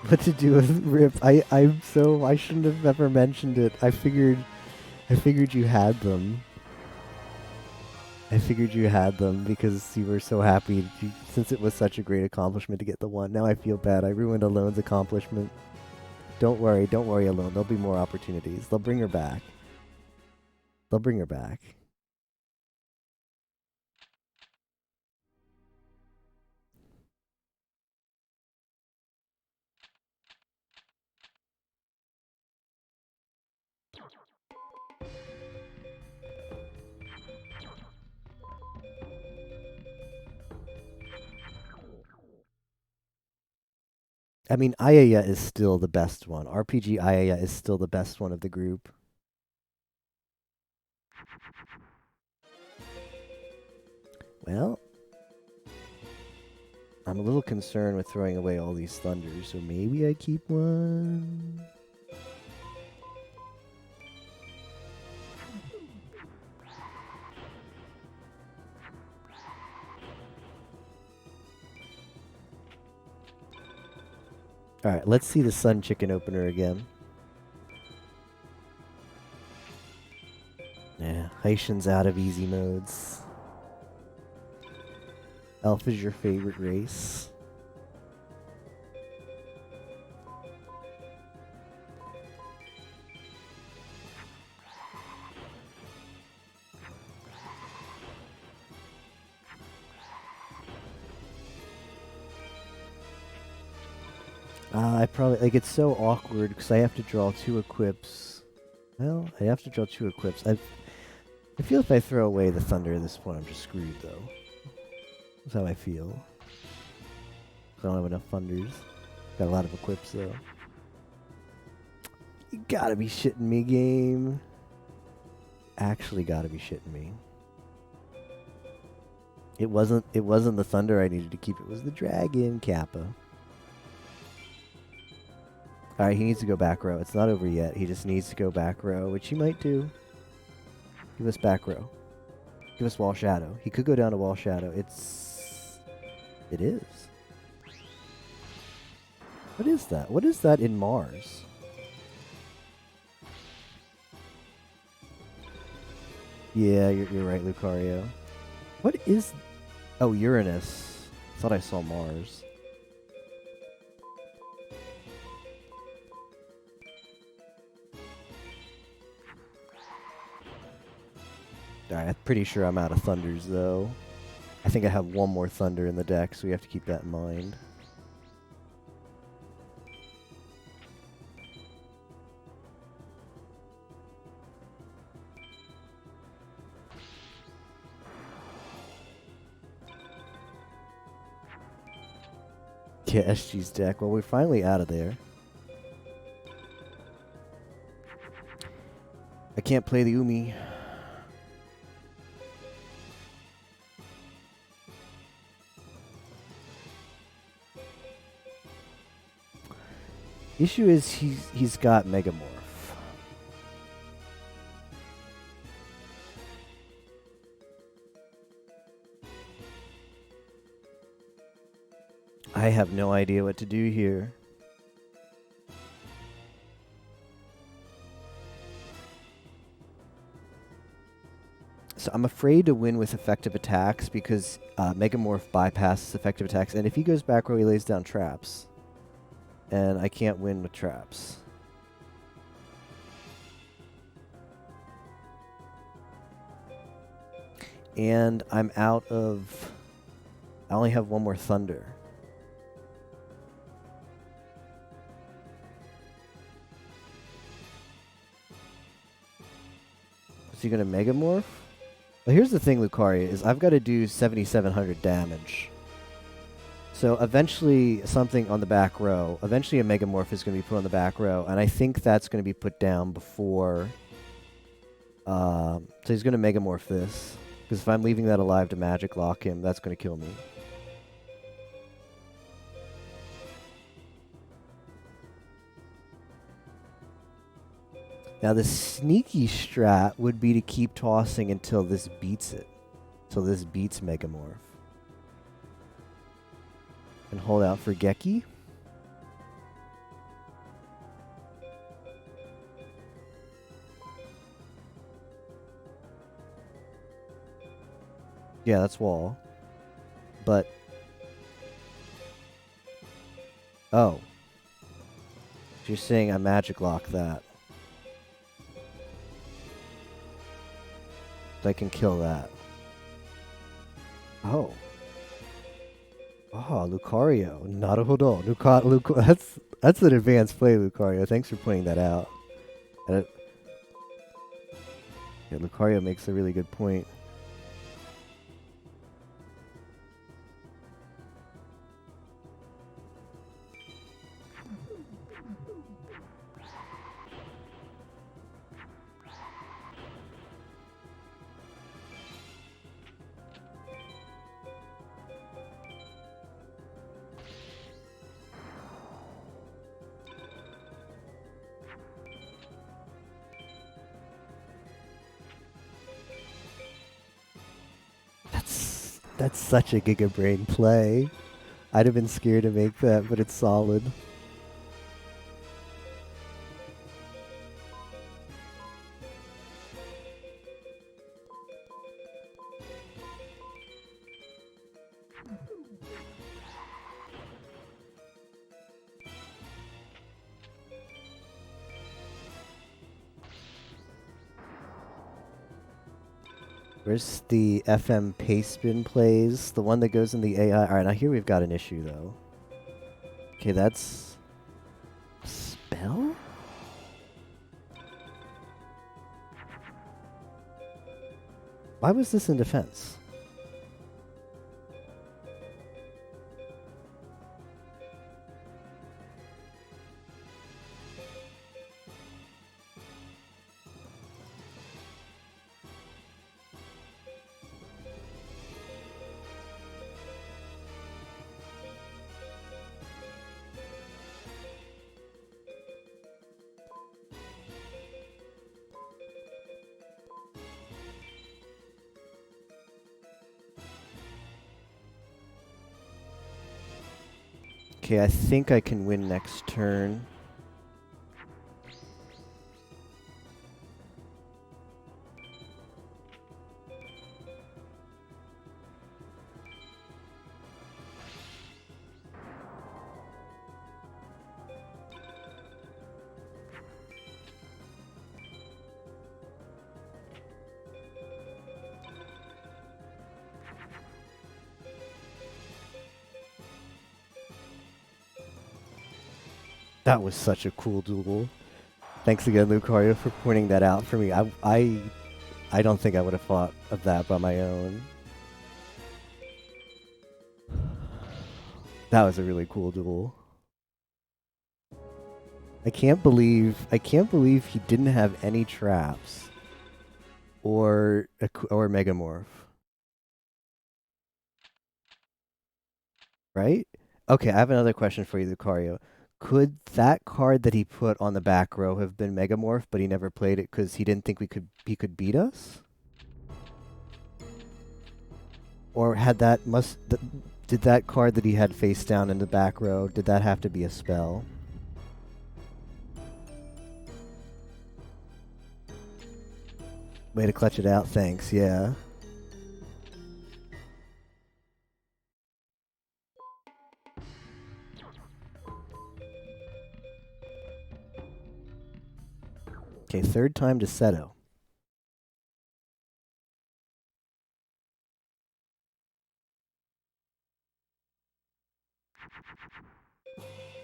A: What to do with Rip? I shouldn't have ever mentioned it. I figured you had them. I figured you had them because you were so happy since it was such a great accomplishment to get the one. Now I feel bad. I ruined Alone's accomplishment. Don't worry, Alone. There'll be more opportunities. They'll bring her back. I mean, Ayaya is still the best one. RPG Ayaya is still the best one of the group. Well, I'm a little concerned with throwing away all these thunders, so maybe I keep one. Alright, let's see the Sun Chicken opener again. Yeah, Haitian's out of easy modes. Alpha's your favorite race. I probably, like, it's so awkward because I have to draw 2 equips. Well, I have to draw 2 equips. I feel if I throw away the thunder at this point, I'm just screwed, though. That's how I feel. I don't have enough thunders. Got a lot of equips, though. You gotta be shitting me, game. Actually gotta be shitting me. It wasn't the thunder I needed to keep. It was the dragon, Kappa. Alright, he needs to go back row. It's not over yet. He just needs to go back row, which he might do. Give us back row. Give us wall shadow. He could go down to wall shadow. It is. What is that? What is that in Mars? Yeah, you're right, Lucario. What is... Oh, Uranus. Thought I saw Mars. Alright, I'm pretty sure I'm out of thunders, though. I think I have one more thunder in the deck, so we have to keep that in mind. Yeah, SG's deck. Well, we're finally out of there. I can't play the Umi. Issue is he's got Megamorph. I have no idea what to do here. So I'm afraid to win with effective attacks because Megamorph bypasses effective attacks, and if he goes back row, he lays down traps. And I can't win with traps. And I'm out of... I only have one more Thunder. Is he going to Megamorph? Well, here's the thing, Lucario, is I've got to do 7,700 damage. So eventually something on the back row, eventually a Megamorph is going to be put on the back row, and I think that's going to be put down before... so he's going to Megamorph this, because if I'm leaving that alive to Magic Lock him, that's going to kill me. Now the sneaky strat would be to keep tossing until this beats it. Until this beats Megamorph. And hold out for Geki. Yeah, that's wall. But... Oh. You're saying I Magic Lock that. I can kill that. Oh. Oh, Lucario. Naruhodo. That's an advanced play, Lucario. Thanks for pointing that out. Yeah, Lucario makes a really good point. That's such a Giga Brain play. I'd have been scared to make that, but it's solid. Where's the FM pace spin plays? The one that goes in the AI. Alright, now here we've got an issue though. Okay, that's... Spell? Why was this in defense? Okay, I think I can win next turn. That was such a cool duel. Thanks again, Lucario, for pointing that out for me. I don't think I would have thought of that by my own. That was a really cool duel. I can't believe he didn't have any traps or Megamorph. Right? Okay, I have another question for you, Lucario. Could that card that he put on the back row have been Megamorph, but he never played it because he didn't think he could beat us? Or did that card that he had face down in the back row, did that have to be a spell? Way to clutch it out, thanks, yeah. Okay, third time to Seto.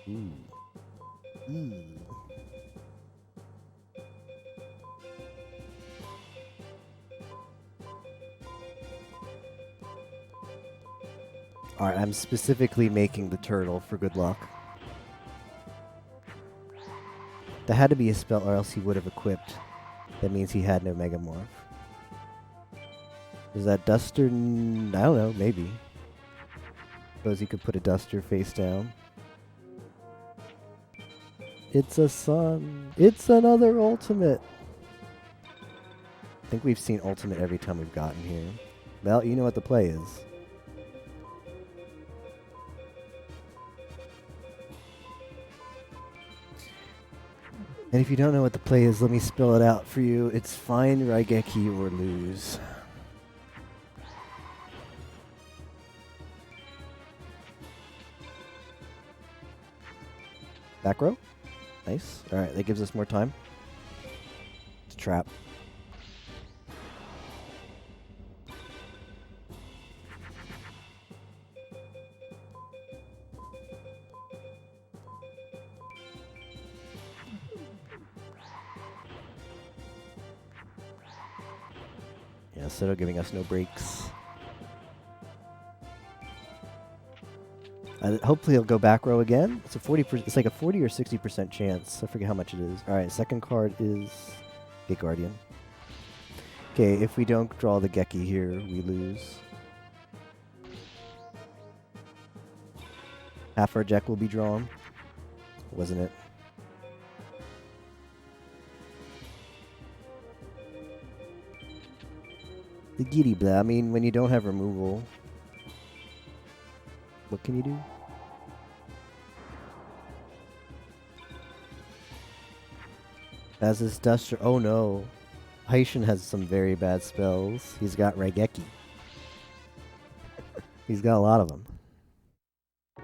A: Ooh. Alright, I'm specifically making the turtle for good luck. That had to be a spell or else he would have equipped. That means he had no Megamorph. Is that Duster? I don't know, maybe. Suppose he could put a Duster face down. It's a sun. It's another ultimate. I think we've seen ultimate every time we've gotten here. Well, you know what the play is. And if you don't know what the play is, let me spell it out for you. It's find Raigeki or lose. Back row? Nice. Alright, that gives us more time. It's a trap. Yeah, Seto giving us no breaks. Hopefully he'll go back row again. It's a 40%. It's like a 40 or 60% chance. I forget how much it is. All right, second card is Gate Guardian. Okay, if we don't draw the Geki here, we lose. Half our deck will be drawn, wasn't it? The Giddy Blah. I mean, when you don't have removal, What can you do? As his Duster. Oh no. Haitian has some very bad spells. He's got Raigeki. He's got a lot of them. I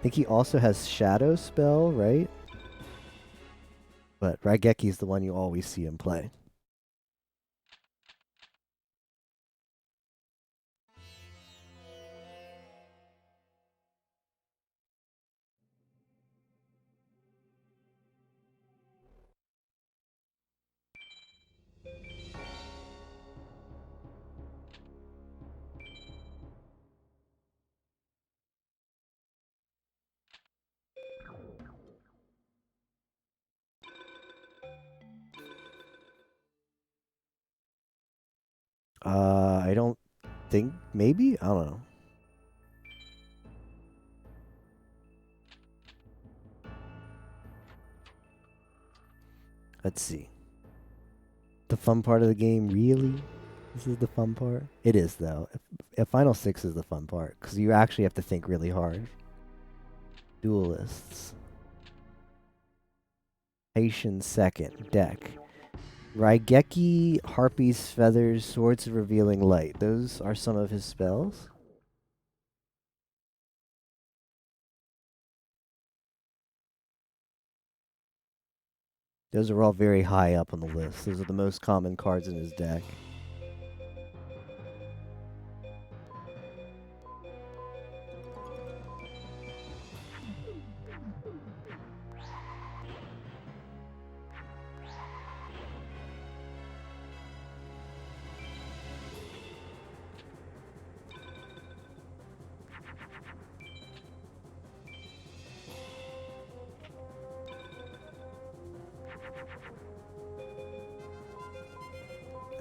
A: think he also has Shadow Spell, right? But Raigeki's the one you always see him play. I don't think, maybe? I don't know. Let's see. The fun part of the game, really? This is the fun part? It is, though. Final 6 is the fun part, because you actually have to think really hard. Duelists. Haitian second. Deck. Raigeki, Harpy's Feathers, Swords of Revealing Light. Those are some of his spells. Those are all very high up on the list. Those are the most common cards in his deck.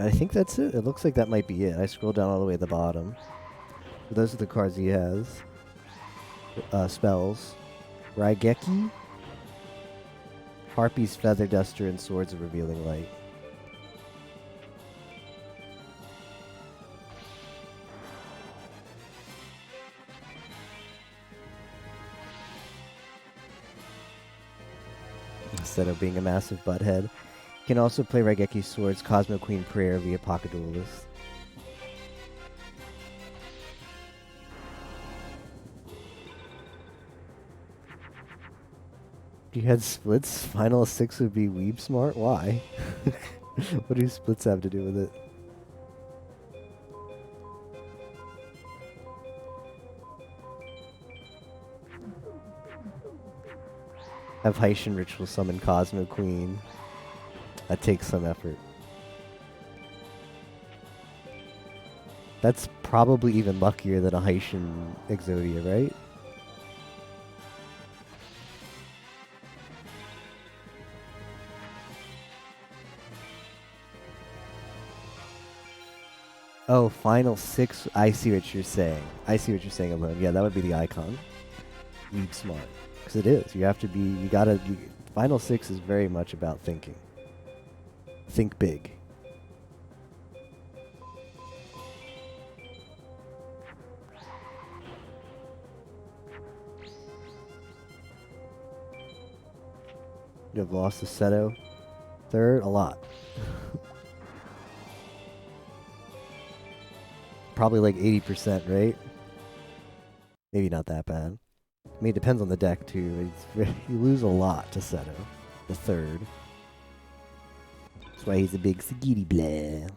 A: I think that's it. It looks like that might be it. I scrolled down all the way to the bottom. Those are the cards he has. Spells. Raigeki, Harpy's Feather Duster, and Swords of Revealing Light. Instead of being a massive butthead. Can also play Raigeki Swords, Cosmo Queen Prayer via Pocket Duelist. If you had splits, Final 6 would be Weeb Smart? Why? What do splits have to do with it? Have Haitian Ritual summon Cosmo Queen. That takes some effort. That's probably even luckier than a Haitian Exodia, right? Oh, Final 6. I see what you're saying. I see what you're saying alone. Yeah, that would be the icon. Weeb Smart. Because it is. You have to be, Final 6 is very much about thinking. Think big. You have lost the Seto. Third, a lot. Probably like 80%, right? Maybe not that bad. I mean, it depends on the deck, too. You lose a lot to Seto. The third. That's why he's a big Sagiri blah.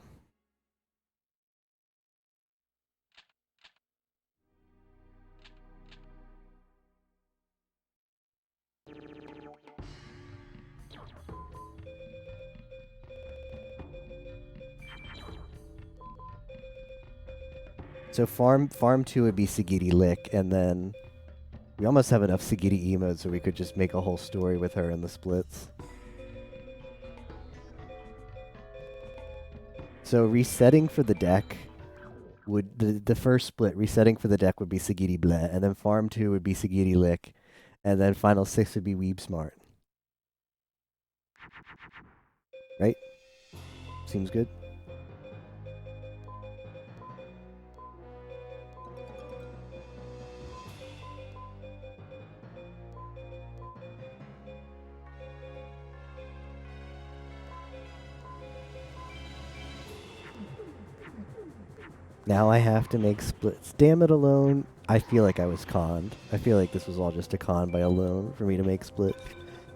A: So farm 2 would be Sagiri Lick, and then we almost have enough Sagiri emotes so we could just make a whole story with her in the splits. So resetting for the deck would the first split resetting for the deck would be Sagiri Bleh, and then farm 2 would be Sagiri Lick, and then final 6 would be Weeb Smart. Right? Seems good. Now I have to make splits. Damn it, Alone. I feel like I was conned. I feel like this was all just a con by Alone for me to make splits.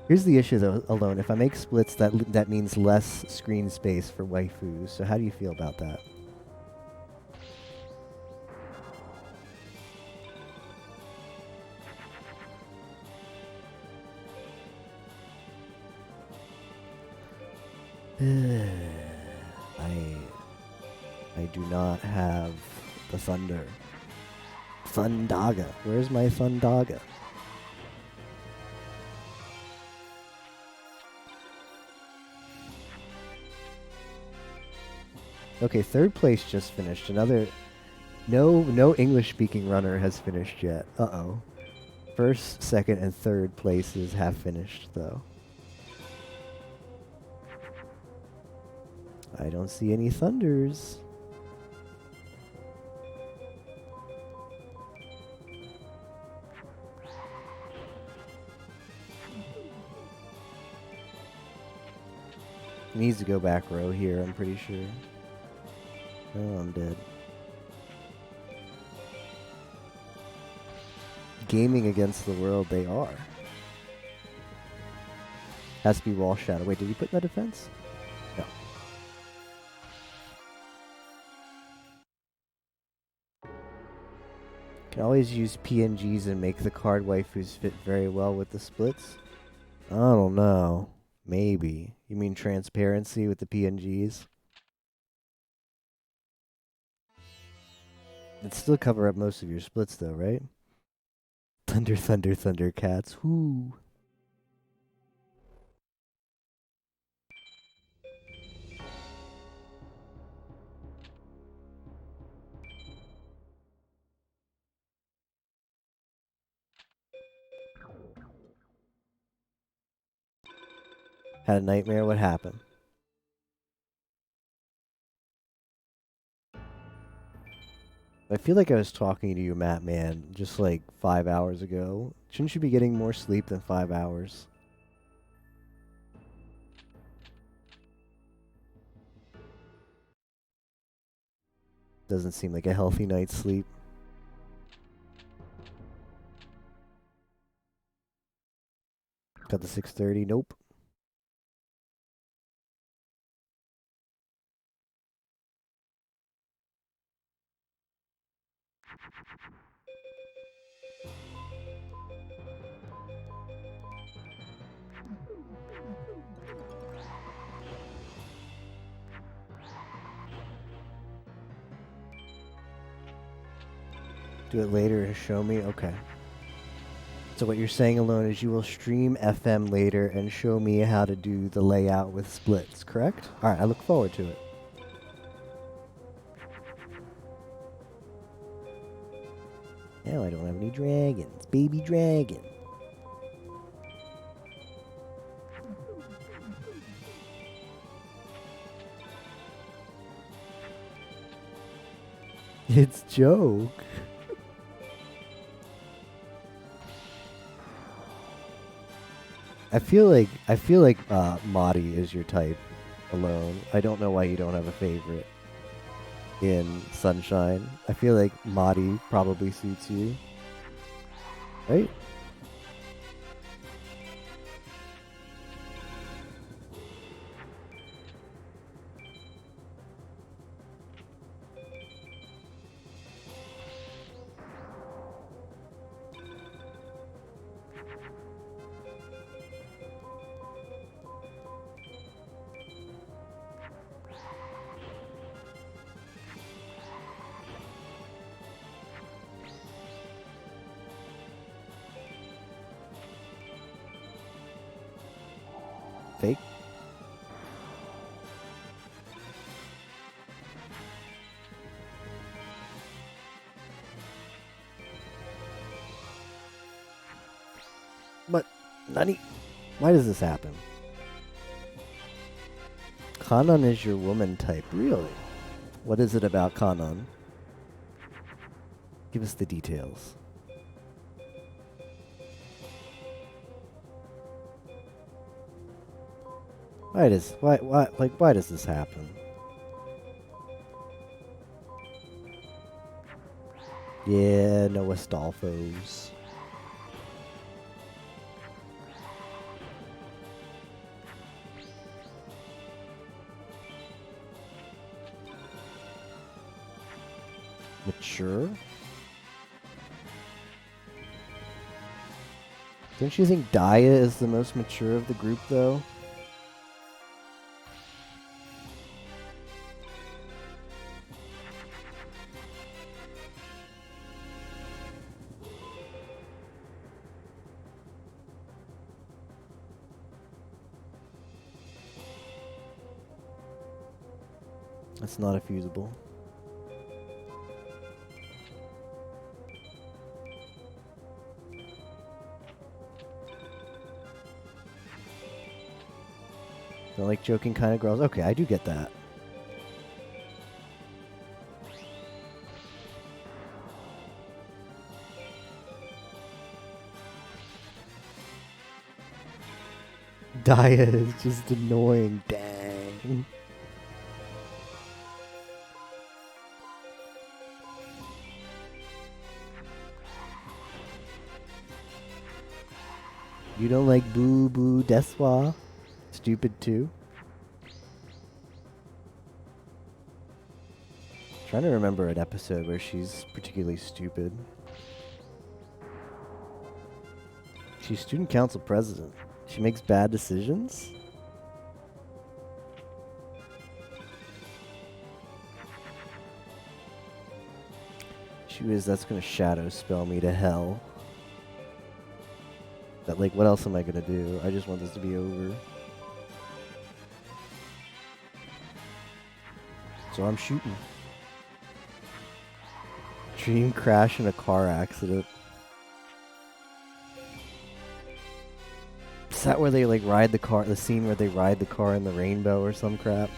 A: Here's the issue though, Alone. If I make splits, that means less screen space for waifus. So how do you feel about that? I do not have the thunder. Thundaga. Where's my Thundaga? Okay, third place just finished. No English speaking runner has finished yet. Uh-oh. First, second, and third places have finished though. I don't see any thunders. He needs to go back row here, I'm pretty sure. Oh, I'm dead. Gaming against the world they are. Has to be wall shadow. Wait, did he put in the defense? No. Can always use PNGs and make the card waifus fit very well with the splits. I don't know. Maybe. You mean transparency with the PNGs? It'd still cover up most of your splits though, right? Thunder, thunder, thunder cats. Whoo. Had a nightmare? What happened? I feel like I was talking to you, Matt, man, just like 5 hours ago. Shouldn't you be getting more sleep than 5 hours? Doesn't seem like a healthy night's sleep. Got the 6:30. Nope. Do it later to show me? Okay. So what you're saying, Alone, is you will stream FM later and show me how to do the layout with splits, correct? Alright, I look forward to it. Now I don't have any dragons. Baby dragon. It's joke. I feel like Madi is your type, Alone. I don't know why you don't have a favorite in Sunshine. I feel like Madi probably suits you. Right? Fake? But, Nani? Why does this happen? Kanan is your woman type, really? What is it about Kanan? Give us the details. Why does this happen? Yeah, no Astolfos. Mature? Don't you think Daya is the most mature of the group, though? That's not a fusible. Don't like joking kind of girls. Okay, I do get that. Daya is just annoying. Dang. You don't like Boo Boo Deswa? Stupid too? Trying to remember an episode where she's particularly stupid. She's student council president. She makes bad decisions? That's gonna shadow spell me to hell. That, like, what else am I gonna do? I just want this to be over. So I'm shooting. Dream crash in a car accident. Is that where they, like, ride the car, the scene where they ride the car in the rainbow or some crap?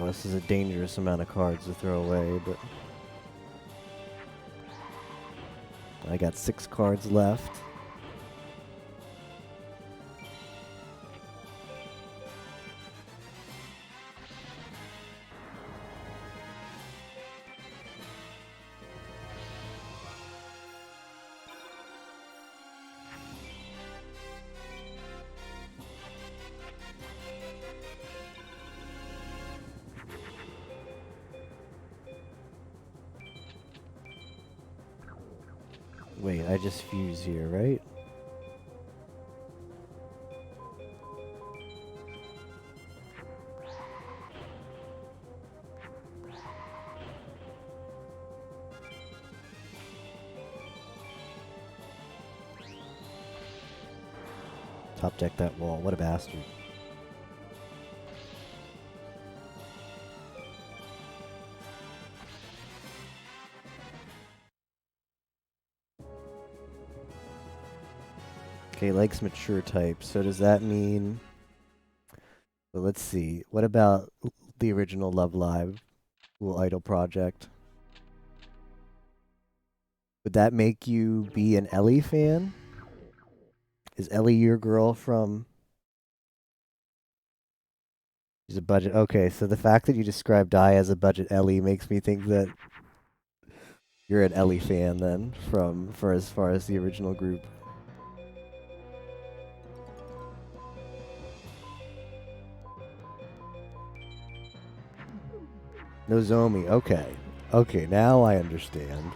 A: Oh, this is a dangerous amount of cards to throw away, but I got 6 cards left. Wait, I just fuse here, right? Top deck that wall. What a bastard. Okay, likes mature types. So does that mean... Well, let's see. What about the original Love Live Cool Idol project? Would that make you be an Ellie fan? Is Ellie your girl from... She's a budget... Okay, so the fact that you described Dai as a budget Ellie makes me think that you're an Ellie fan then, for as far as the original group. Nozomi, okay. Okay, now I understand.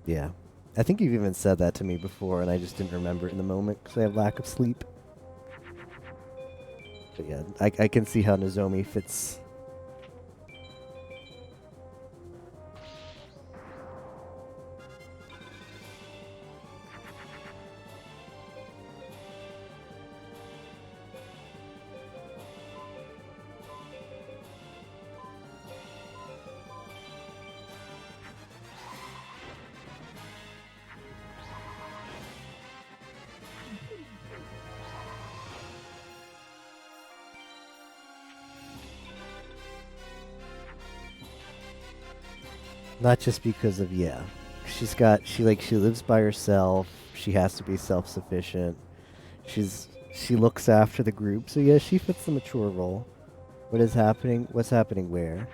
A: Yeah. I think you've even said that to me before, and I just didn't remember it in the moment because I have lack of sleep. But yeah, I can see how Nozomi fits. Not just because of, yeah. She lives by herself. She has to be self-sufficient. She looks after the group. So yeah, she fits the mature role. What is happening? What's happening where?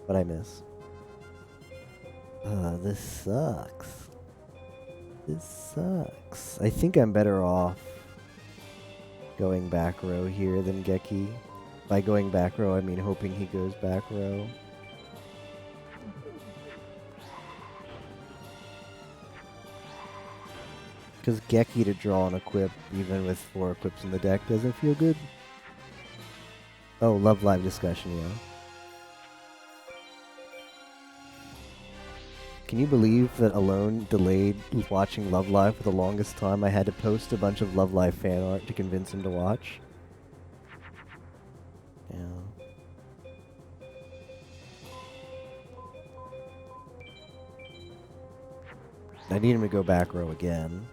A: What I miss? This sucks. This sucks. I think I'm better off going back row here than Geki. By going back row, I mean hoping he goes back row. Because Geki to draw an equip, even with 4 equips in the deck, doesn't feel good. Oh, Love Live discussion, yeah. Can you believe that Alone delayed watching Love Live for the longest time? I had to post a bunch of Love Live fan art to convince him to watch. Yeah. I need him to go back row again.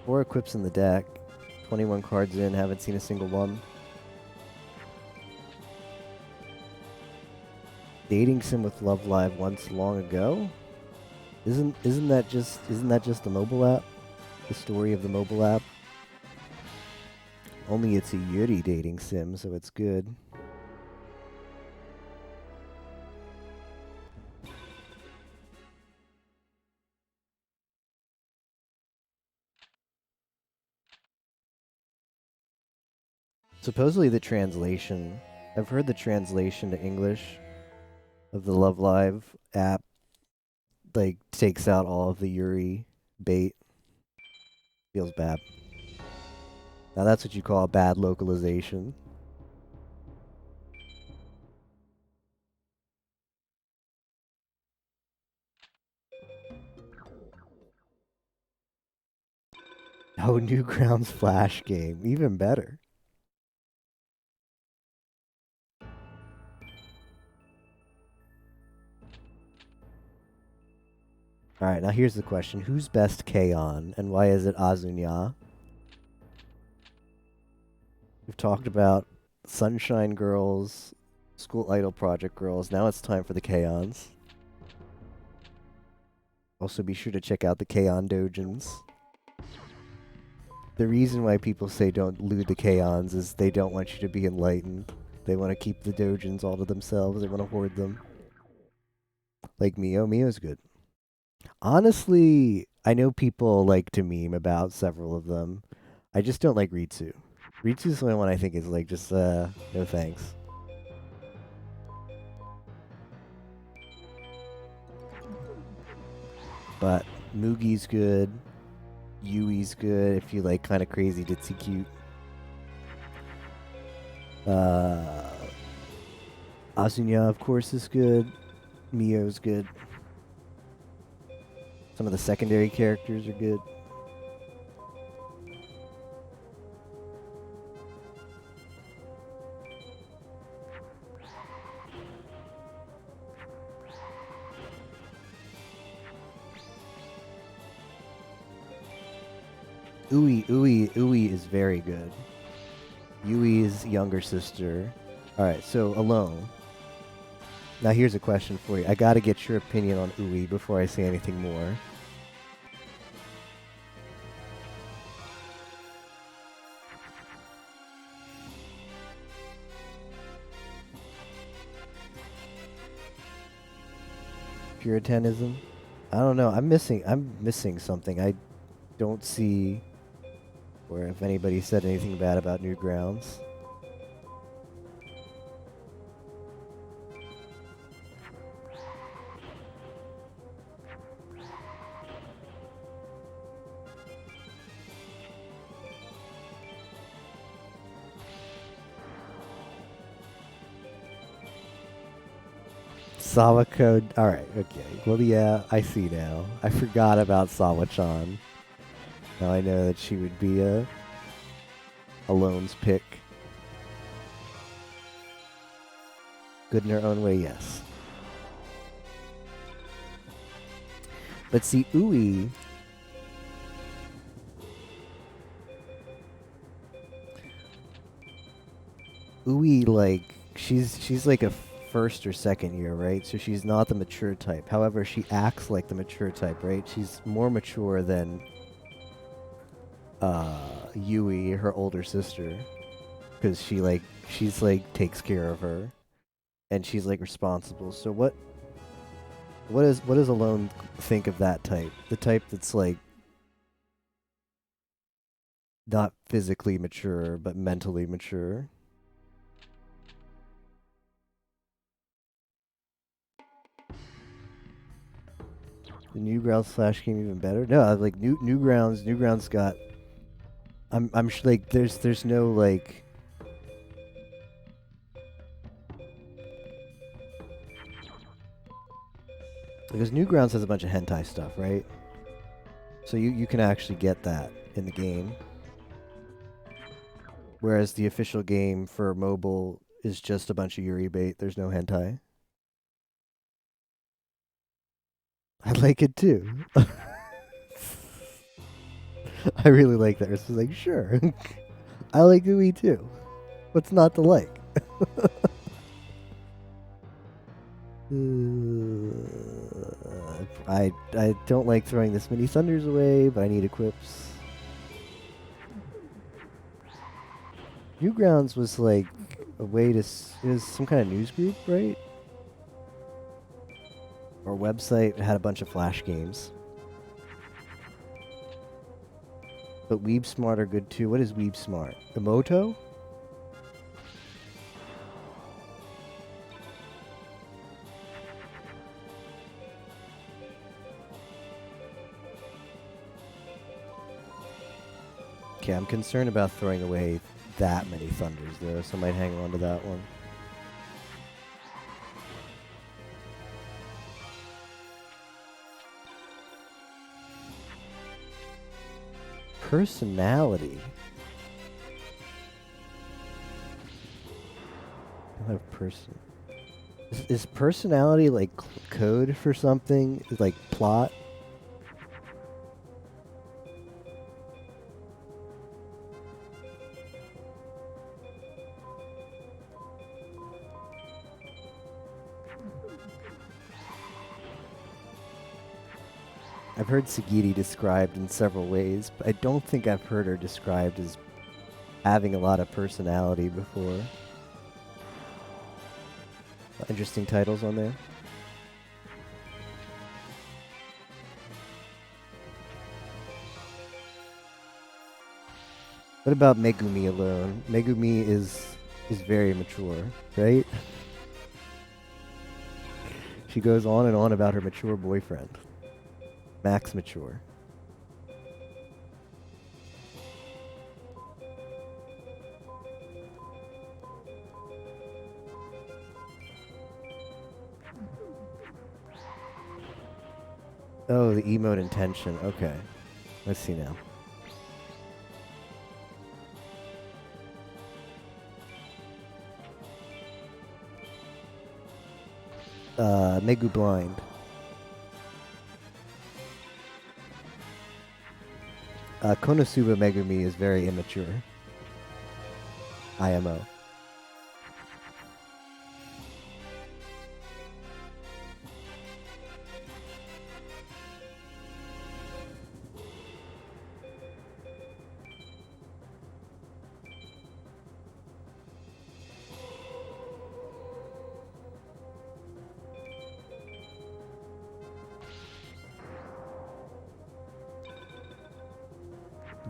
A: 4 equips in the deck. 21 cards in, haven't seen a single one. Dating sim with Love Live once long ago? Isn't that just the mobile app? The story of the mobile app? Only it's a Yuri dating sim, so it's good. Supposedly the translation, I've heard the translation to English of the Love Live app like takes out all of the Yuri bait. Feels bad. Now that's what you call a bad localization. Oh, Newgrounds Flash game. Even better. Alright, now here's the question. Who's best K-On? And why is it Azunya? We've talked about Sunshine Girls, School Idol Project Girls. Now it's time for the K-Ons. Also, be sure to check out the K-On Dojins. The reason why people say don't loot the K-Ons is they don't want you to be enlightened. They want to keep the Dojins all to themselves. They want to hoard them. Like Mio. Mio's good. Honestly, I know people like to meme about several of them. I just don't like Ritsu. Ritsu's the only one I think is like just, no thanks. But Mugi's good. Yui's good if you like kind of crazy ditzy cute. Azunya, of course, is good. Mio's good. Some of the secondary characters are good. Ui is very good. Yui's younger sister. Alright, so Alone. Now here's a question for you. I gotta get your opinion on Ui before I say anything more. Puritanism? I don't know. I'm missing something. I don't see or if anybody said anything bad about Newgrounds. Sawako. Alright, okay. Well, yeah, I see now. I forgot about Sawa-chan. Now I know that she would be a Alone's pick. Good in her own way, yes. But see, Ui... Ui, like, she's like a first or second year, right? So she's not the mature type. However, she acts like the mature type, right? She's more mature than Yui, her older sister, because she's like takes care of her, and she's like responsible. So what does Alone think of that type? The type that's like not physically mature but mentally mature. The Newgrounds Flash game even better? No, like Newgrounds. Newgrounds got. I'm sure like there's no like. Because Newgrounds has a bunch of hentai stuff, right? So you can actually get that in the game. Whereas the official game for mobile is just a bunch of Yuri bait. There's no hentai. I like it too. I really like that. It's like, sure. I like Ui too. What's not to like? I don't like throwing this many thunders away, but I need equips. Newgrounds was like a way to. It was some kind of news group, right? Or website. It had a bunch of Flash games. But Weeb Smart are good too. What is Weeb Smart? Emoto? Okay, I'm concerned about throwing away that many thunders though, so I might hang on to that one. Personality. I have person. Is personality like code for something? Like plot? I've heard Sagiri described in several ways, but I don't think I've heard her described as having a lot of personality before. Interesting titles on there. What about Megumi Alone? Megumi is very mature, right? She goes on and on about her mature boyfriend. Max mature. Oh, the emote intention. Okay. Let's see now. Megu Blind. Konosuba Megumi is very immature. IMO.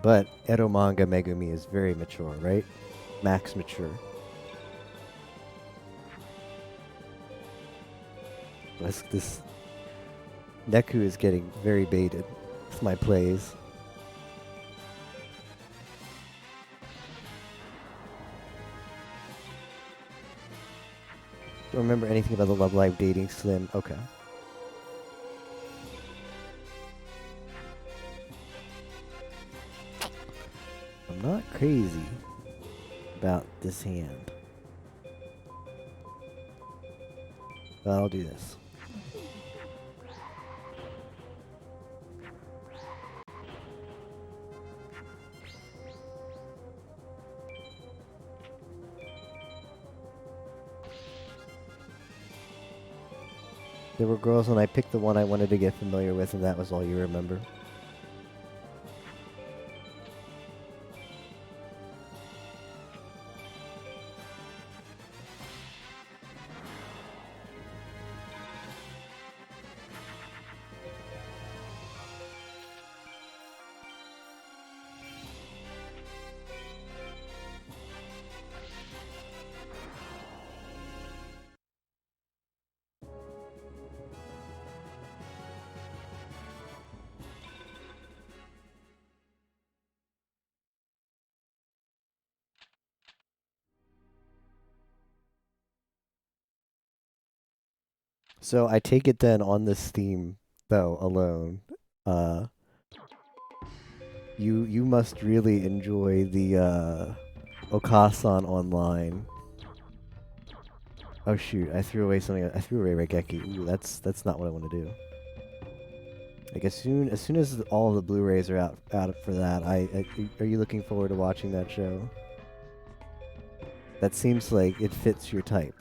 A: But Eromanga Megumi is very mature, right? Max mature. This Neku is getting very baited with my plays. Don't remember anything about the Love Live dating Slim. Okay. I'm not crazy about this hand. But I'll do this. There were girls and I picked the one I wanted to get familiar with, and that was all you remember. So I take it then on this theme, though, alone, uh, you must really enjoy the Okasan online. Oh shoot! I threw away something. I threw away Raigeki. Ooh, that's not what I want to do. Like as soon as all the Blu-rays are out for that, are you looking forward to watching that show? That seems like it fits your type.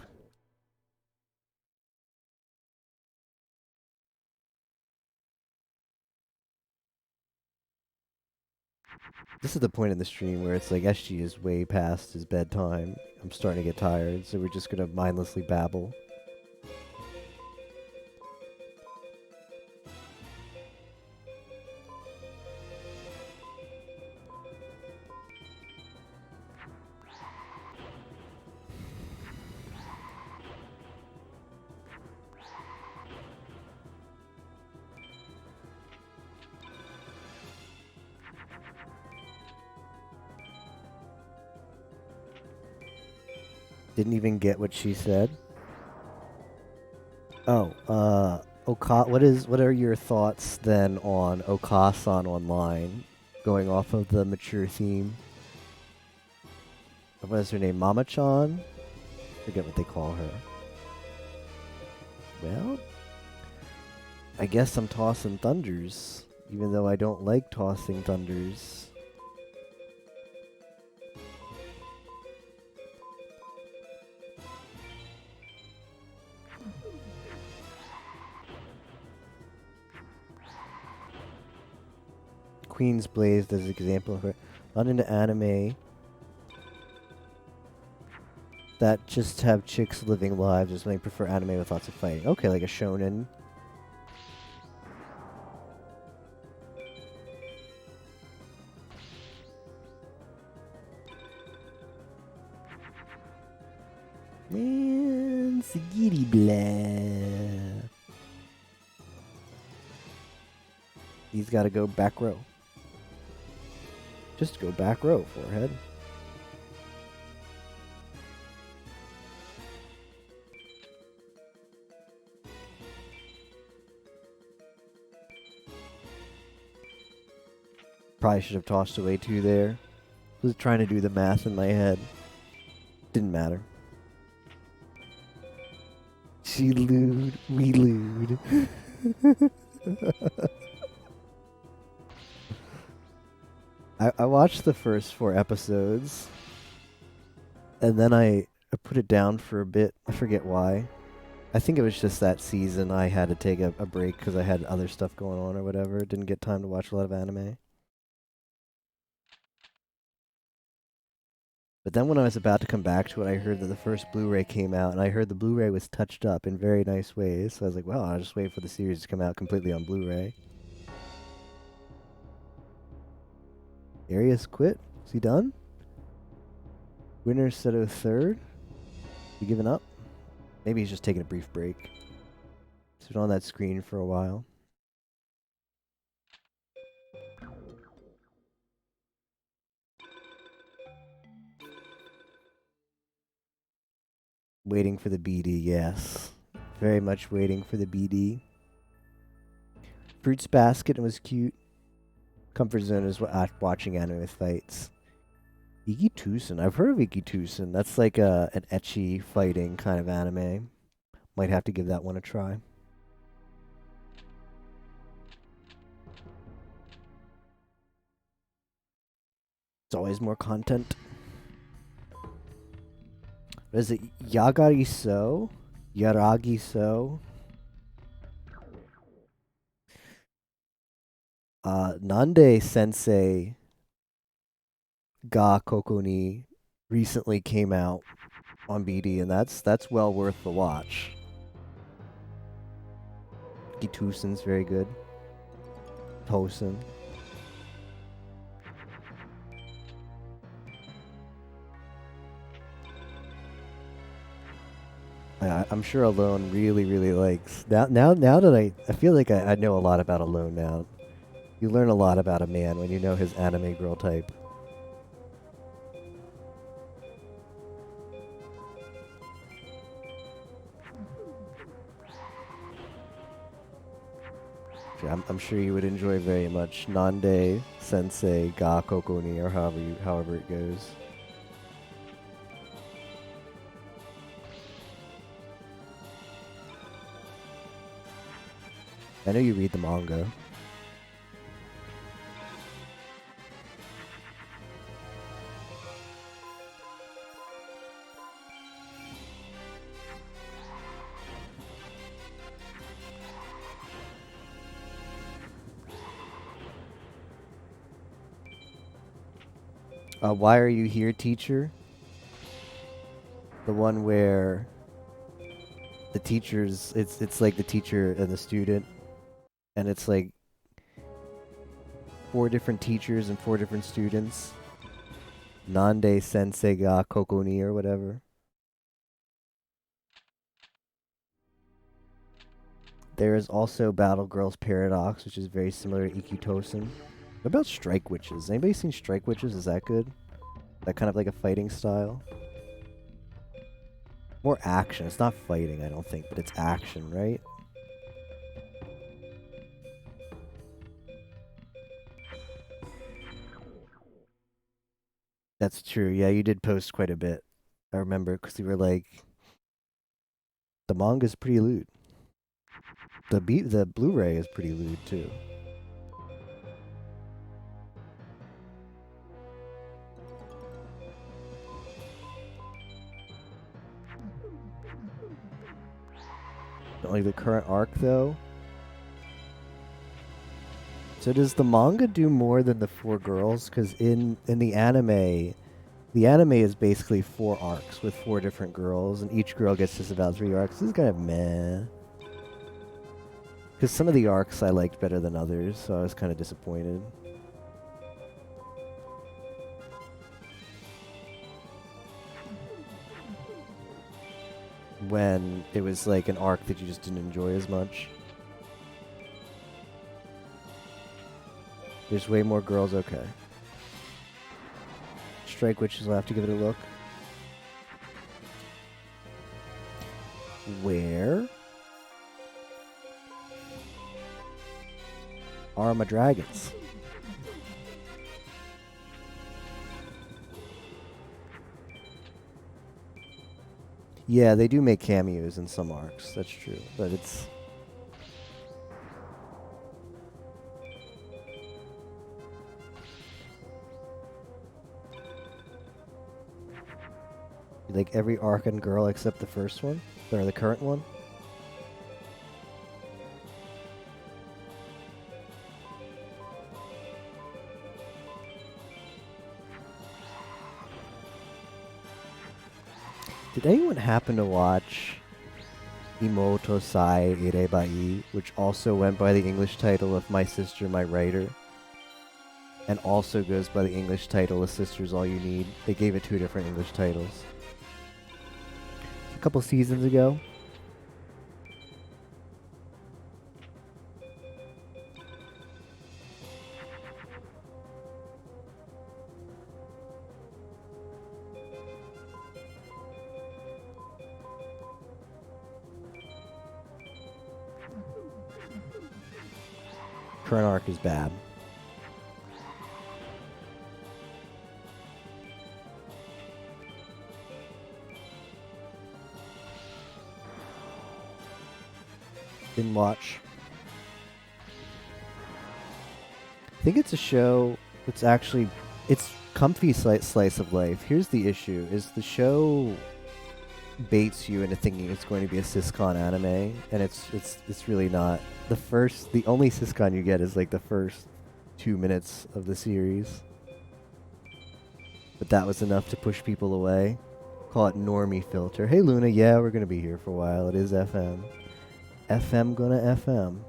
A: This is the point in the stream where it's like SG is way past his bedtime. I'm starting to get tired, so we're just gonna mindlessly babble. Didn't even get what she said. Oh, what are your thoughts then on Okasan online, going off of the mature theme? What is her name? Mama-chan? Forget what they call her. Well, I guess I'm tossing thunders, even though I don't like tossing thunders. Queen's Blazed as an example of her. Not into anime that just have chicks living lives, or something. Prefer anime with lots of fighting. Okay, like a shonen. Man, Sagiri blah. He's got to go back row. Just go back row, forehead. Probably should have tossed away 2 there. Was trying to do the math in my head. Didn't matter. She lewd, we lewd. I watched the first 4 episodes, and then I put it down for a bit. I forget why. I think it was just that season I had to take a break because I had other stuff going on or whatever. Didn't get time to watch a lot of anime. But then when I was about to come back to it, I heard that the first Blu-ray came out, and I heard the Blu-ray was touched up in very nice ways. So I was like, well, I'll just wait for the series to come out completely on Blu-ray. Arias quit? Is he done? Winner Seto third? You giving up? Maybe he's just taking a brief break. He's been on that screen for a while. Waiting for the BD, yes. Very much waiting for the BD. Fruits Basket was cute. Comfort Zone is watching anime with fights. Ikitusen. I've heard of Ikitusen. That's like an ecchi fighting kind of anime. Might have to give that one a try. It's always more content. What is it? Yagari So? Yaragi So? Nande Sensei Ga Koko ni recently came out on BD, and that's well worth the watch. Gitusen's very good. Tosen. I'm sure Alone really likes now that I feel like I know a lot about Alone now. You learn a lot about a man when you know his anime girl type. I'm sure you would enjoy very much Nande Sensei Ga Koko ni, or however it goes. I know you read the manga. Why Are You Here, Teacher? The one where the teachers, it's like the teacher and the student, and it's like 4 different teachers and 4 different students. Nande Sensei ga Koko ni, or whatever. There is also Battle Girls Paradox, which is very similar to Ikitosen. What about Strike Witches? Anybody seen Strike Witches? Is that good? That kind of like a fighting style? More action. It's not fighting, I don't think, but it's action, right? That's true. Yeah, you did post quite a bit. I remember, because you were like, the manga's pretty lewd. The Blu-ray is pretty lewd too. Only the current arc though. So does the manga do more than the 4 girls? Because in the anime is basically 4 arcs with 4 different girls, and each girl gets just about 3 arcs. This is kind of meh. Because some of the arcs I liked better than others, so I was kind of disappointed. When it was like an arc that you just didn't enjoy as much. There's way more girls, okay. Strike Witches, will have to give it a look. Where are my dragons? Yeah, they do make cameos in some arcs, that's true, but it's... like every arc and girl except the first one? Or the current one? Did anyone happen to watch Imoto Sai Irebai, which also went by the English title of My Sister, My Writer, and also goes by the English title of Sister's All You Need? They gave it 2 different English titles. A couple seasons ago. Current arc is bad. Didn't watch. I think it's a show that's actually, it's comfy slice of life. Here's the issue, is the show baits you into thinking it's going to be a Syscon anime, and it's really not. The only Syscon you get is like the first 2 minutes of the series. But that was enough to push people away. Call it normie filter. Hey Luna, yeah, we're gonna be here for a while. It is FM. FM gonna FM.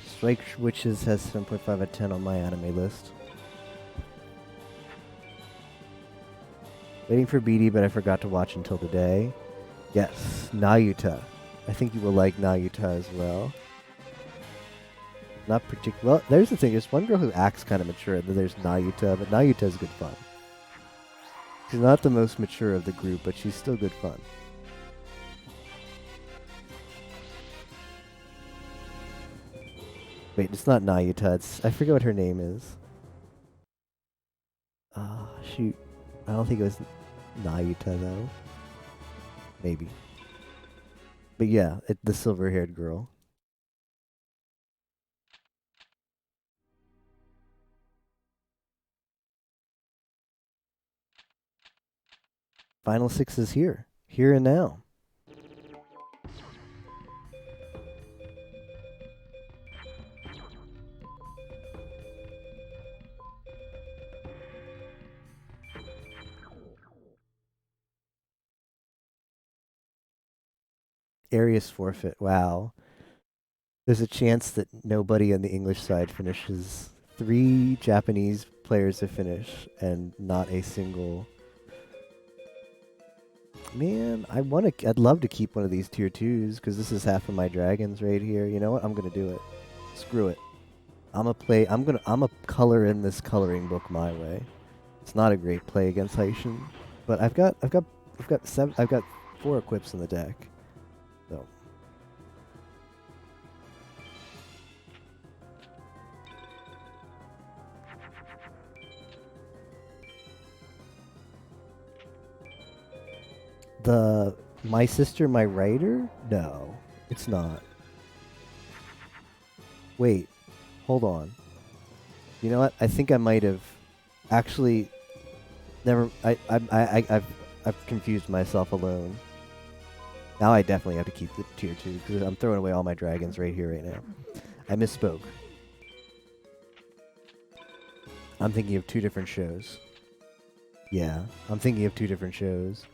A: Strike Witches has 7.5 out of 10 on my anime list. Waiting for BD, but I forgot to watch until today. Yes, Nayuta. I think you will like Nayuta as well. Not particular. Well, there's the thing. There's one girl who acts kind of mature, and then there's Nayuta, but Nayuta is good fun. She's not the most mature of the group, but she's still good fun. Wait, it's not Nayuta. It's, I forget what her name is. Shoot. I don't think it was Nayuta, though. Maybe. But yeah, the silver-haired girl. Final 6 is here. Here and now. Arius forfeit. Wow. There's a chance that nobody on the English side finishes. 3 Japanese players have finished, and not a single. Man, I'd love to keep one of these tier 2s, because this is half of my dragons right here. You know what? I'm gonna do it. Screw it. I'm gonna color in this coloring book my way. It's not a great play against Haitian, but I've got 4 equips in the deck. So My Sister, My Writer? No, it's not. Wait, hold on. You know what? I think I might have actually never. I've confused myself alone. Now I definitely have to keep the tier 2 because I'm throwing away all my dragons right here, right now. I misspoke. I'm thinking of 2 different shows. Yeah, I'm thinking of 2 different shows.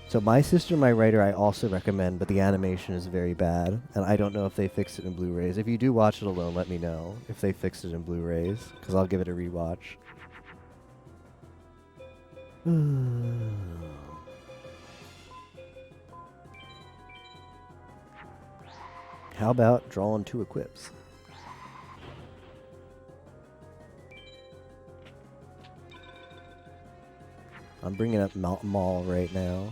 A: So My Sister, My Writer I also recommend, but the animation is very bad, and I don't know if they fixed it in Blu-rays. If you do watch it alone, let me know if they fixed it in Blu-rays, because I'll give it a rewatch. How about drawing 2 equips? I'm bringing up Maul right now.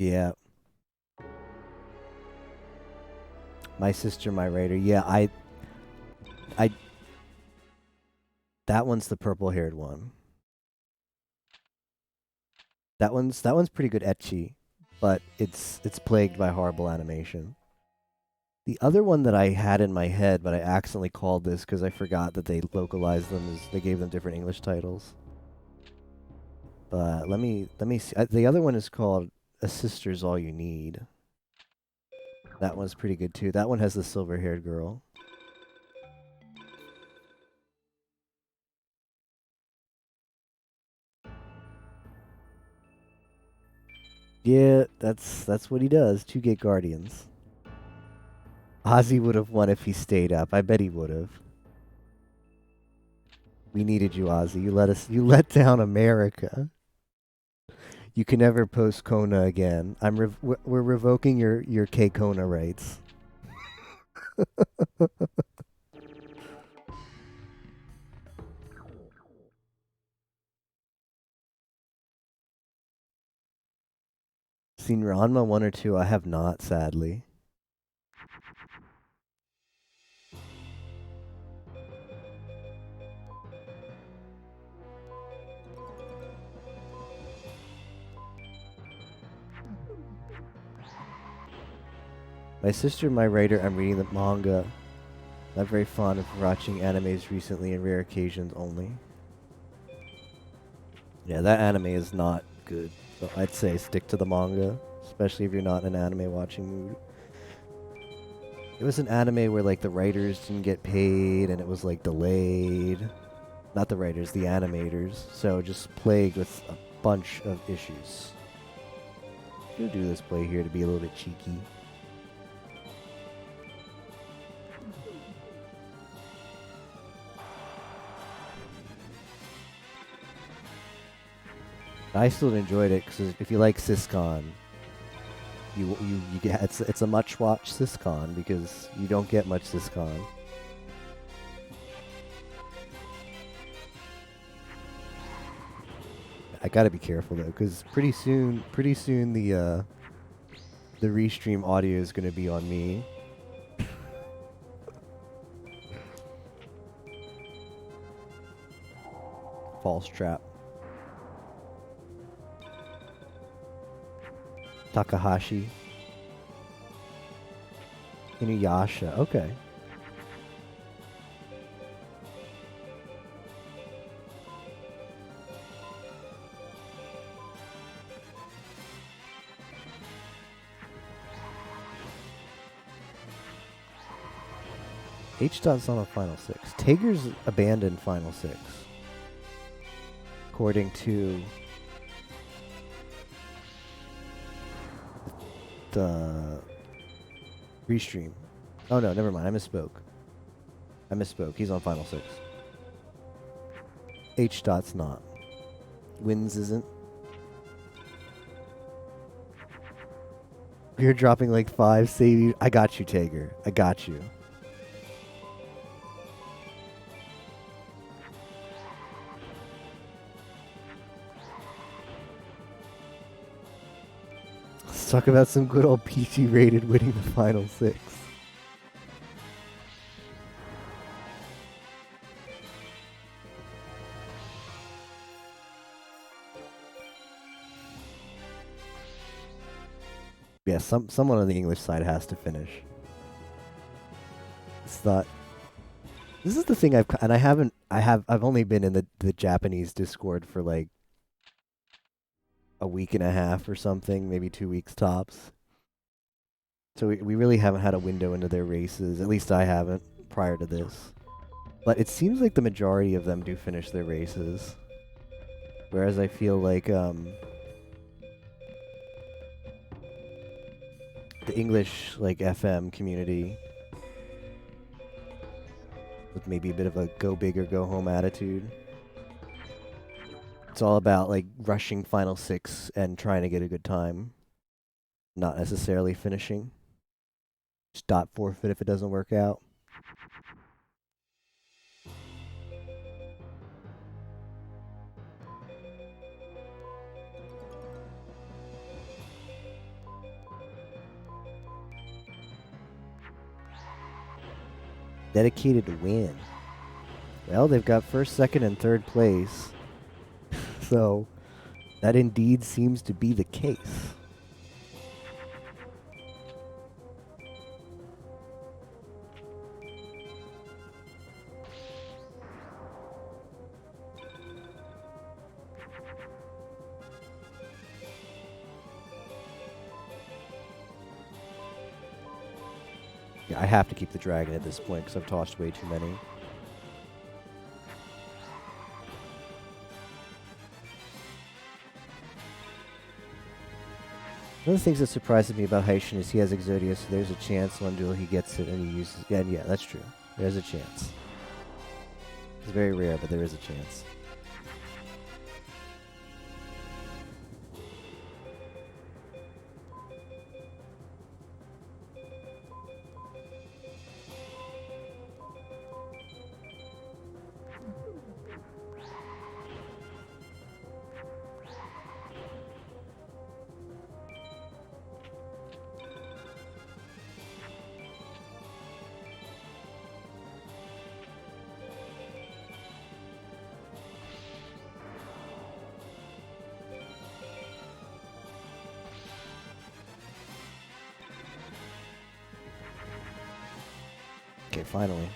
A: Yeah. My Sister, My Writer. Yeah, that one's the purple-haired one. That one's pretty good ecchi, but it's plagued by horrible animation. The other one that I had in my head, but I accidentally called this because I forgot that they localized them, is they gave them different English titles. But let me see. The other one is called A Sister's All You Need. That one's pretty good too. That one has the silver-haired girl. Yeah, that's what he does. 2-gate Guardians. Ozzy would have won if he stayed up. I bet he would have. We needed you, Ozzy. You let down America. You can never post Kona again. We're revoking your K Kona rights. Seen Ranma 1 or 2? I have not, sadly. My sister, my writer, I'm reading the manga. Not very fond of watching animes recently in rare occasions only. Yeah, that anime is not good. So I'd say stick to the manga, especially if you're not in an anime watching mood. It was an anime where like the writers didn't get paid and it was like delayed. Not the writers, the animators. So just plagued with a bunch of issues. I'm gonna do this play here to be a little bit cheeky. I still enjoyed it because if you like Syscon, you get it's a much watched Syscon because you don't get much Syscon. I gotta be careful though, because pretty soon the restream audio is gonna be on me. False trap. Takahashi. Inuyasha. Okay. H.Dot's not on Final 6. Tager's abandoned Final 6. According to the restream. Oh no, never mind. I misspoke. He's on Final 6. H.Dot's not. Wins isn't. You're dropping like 5. Save. I got you, Tager. I got you. Let's talk about some good old PG rated winning the Final 6. Yeah, someone on the English side has to finish. It's not. This is the thing I've only been in the Japanese Discord for like a week and a half or something, maybe 2 weeks tops. So we really haven't had a window into their races. At least I haven't prior to this. But it seems like the majority of them do finish their races. Whereas I feel like the English like FM community with maybe a bit of a go big or go home attitude. It's all about like rushing Final 6 and trying to get a good time, not necessarily finishing. Just dot forfeit if it doesn't work out. Dedicated to win. Well, they've got first, second, and third place. So that indeed seems to be the case. Yeah, I have to keep the dragon at this point because I've tossed way too many. One of the things that surprises me about Haitian is he has Exodia, so there's a chance one duel he gets it and he uses... Yeah, that's true. There's a chance. It's very rare, but there is a chance. Okay, finally.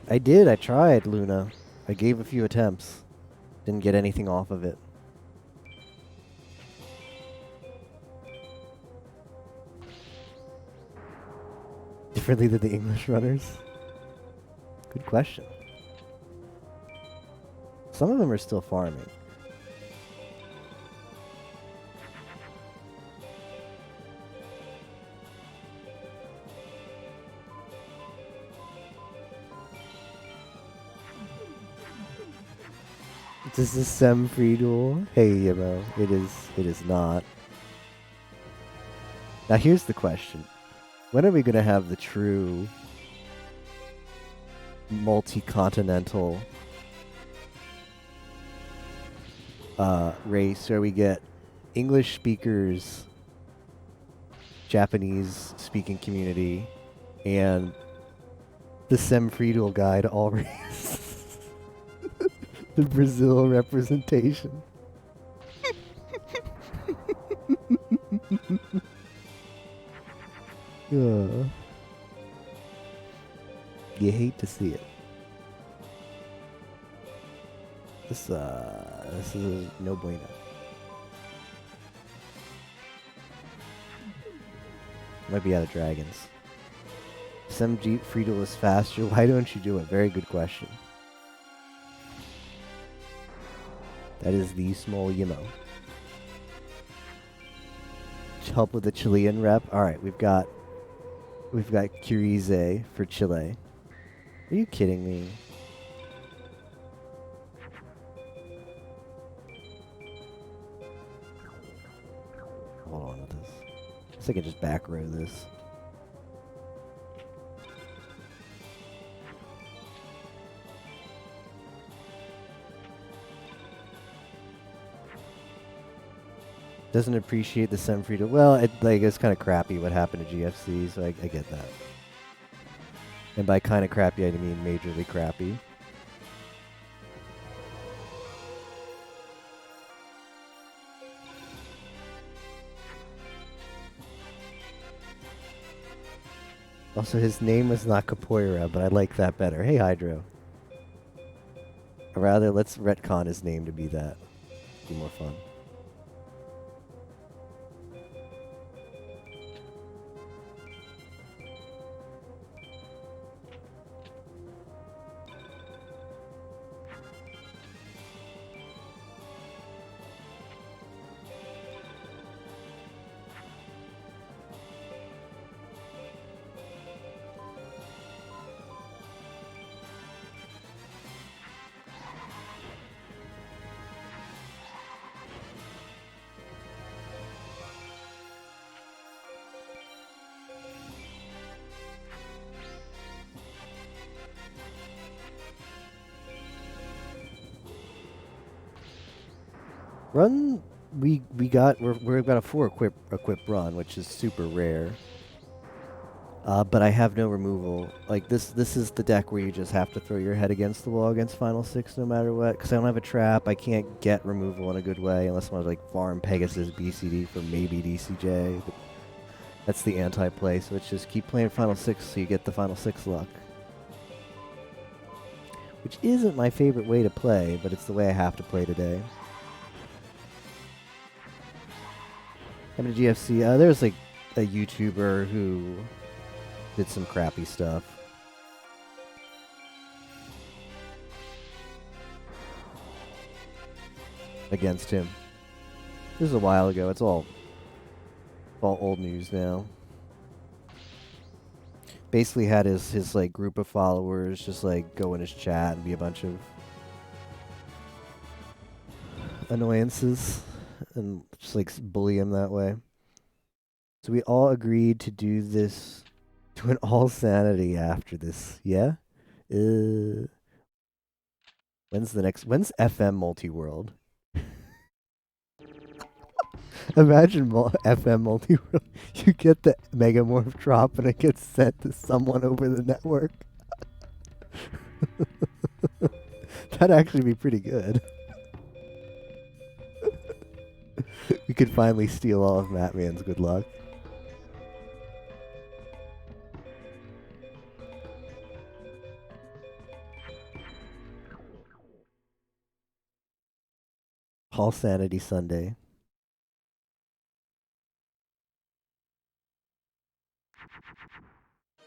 A: I did. I tried, Luna. I gave a few attempts. Didn't get anything off of it. Differently than the English runners? Good question. Some of them are still farming. Is this Sem free duel? Hey, Yimo. It is not. Now here's the question. When are we going to have the true multi-continental race where we get English speakers, Japanese speaking community, and the Sem free duel guide all race? The Brazil representation. You hate to see it. This is no bueno. Might be out of dragons. Some Jeep free duel is faster. Why don't you do it? Very good question. That is the small Yimo. Help with the Chilean rep. All right, we've got Curize for Chile. Are you kidding me? Hold on with this. I guess I can just back row this. Doesn't appreciate the Sem free duel. Well, it's kind of crappy what happened to GFC, so I get that. And by kind of crappy, I mean majorly crappy. Also, his name was not Capoeira, but I like that better. Hey, Hydro. Or rather, let's retcon his name to be that. Be more fun. Run, we've got a 4 equip run, which is super rare. But I have no removal. Like this is the deck where you just have to throw your head against the wall against Final Six no matter what. Because I don't have a trap, I can't get removal in a good way unless I want to like farm Pegasus BCD for maybe DCJ. But that's the anti-play, so it's just keep playing Final Six so you get the Final Six luck. Which isn't my favorite way to play, but it's the way I have to play today. Having a GFC, there's like a YouTuber who did some crappy stuff. Against him. This is a while ago. It's all old news now. Basically had his like group of followers just like go in his chat and be a bunch of annoyances and just like bully him that way. So we all agreed to do this to an all sanity after this. Yeah? When's FM Multi-World? Imagine FM Multi-World. You get the Megamorph drop and it gets sent to someone over the network. That'd actually be pretty good. We could finally steal all of Matman's good luck. Hall Sanity Sunday.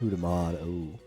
A: Hootamod, oh.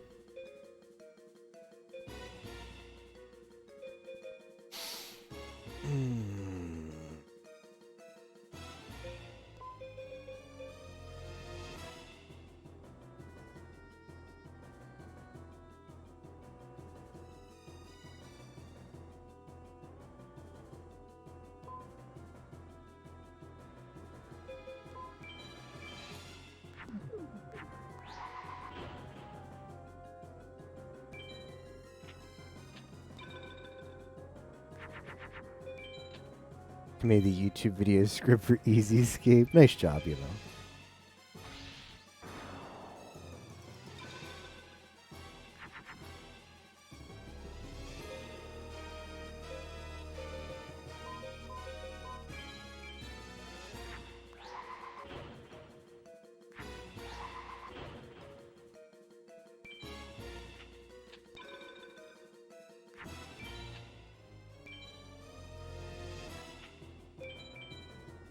A: Made the YouTube video script for Easy Escape. Nice job, you know.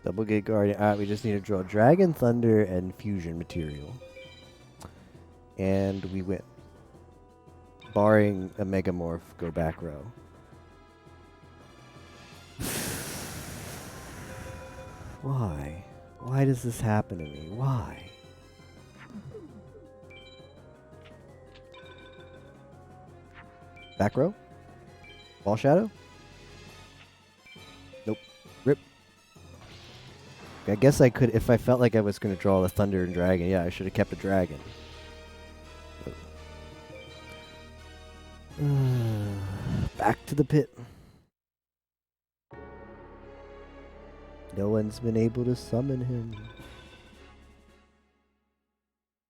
A: Double Gate Guardian. Alright, we just need to draw Dragon, Thunder, and Fusion material. And we win. Barring a Megamorph, go back row. Why? Why does this happen to me? Why? Back row? Ball Shadow? Nope. Rip. I guess I could, if I felt like I was going to draw the Thunder and Dragon, yeah, I should have kept a Dragon. Back to the pit. No one's been able to summon him.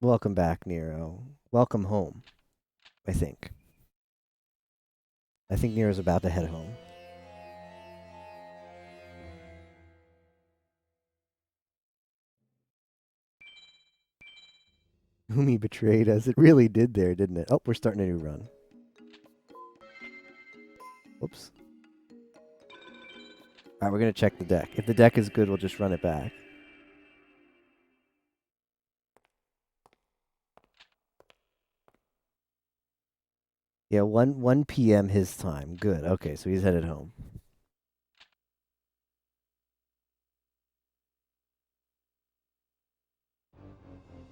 A: Welcome back, Nero. Welcome home, I think. I think Nero's about to head home. Umi betrayed us. It really did there, didn't it? Oh, we're starting a new run. Whoops. Alright, we're going to check the deck. If the deck is good, we'll just run it back. Yeah, 1 p.m. his time. Good. Okay, so he's headed home.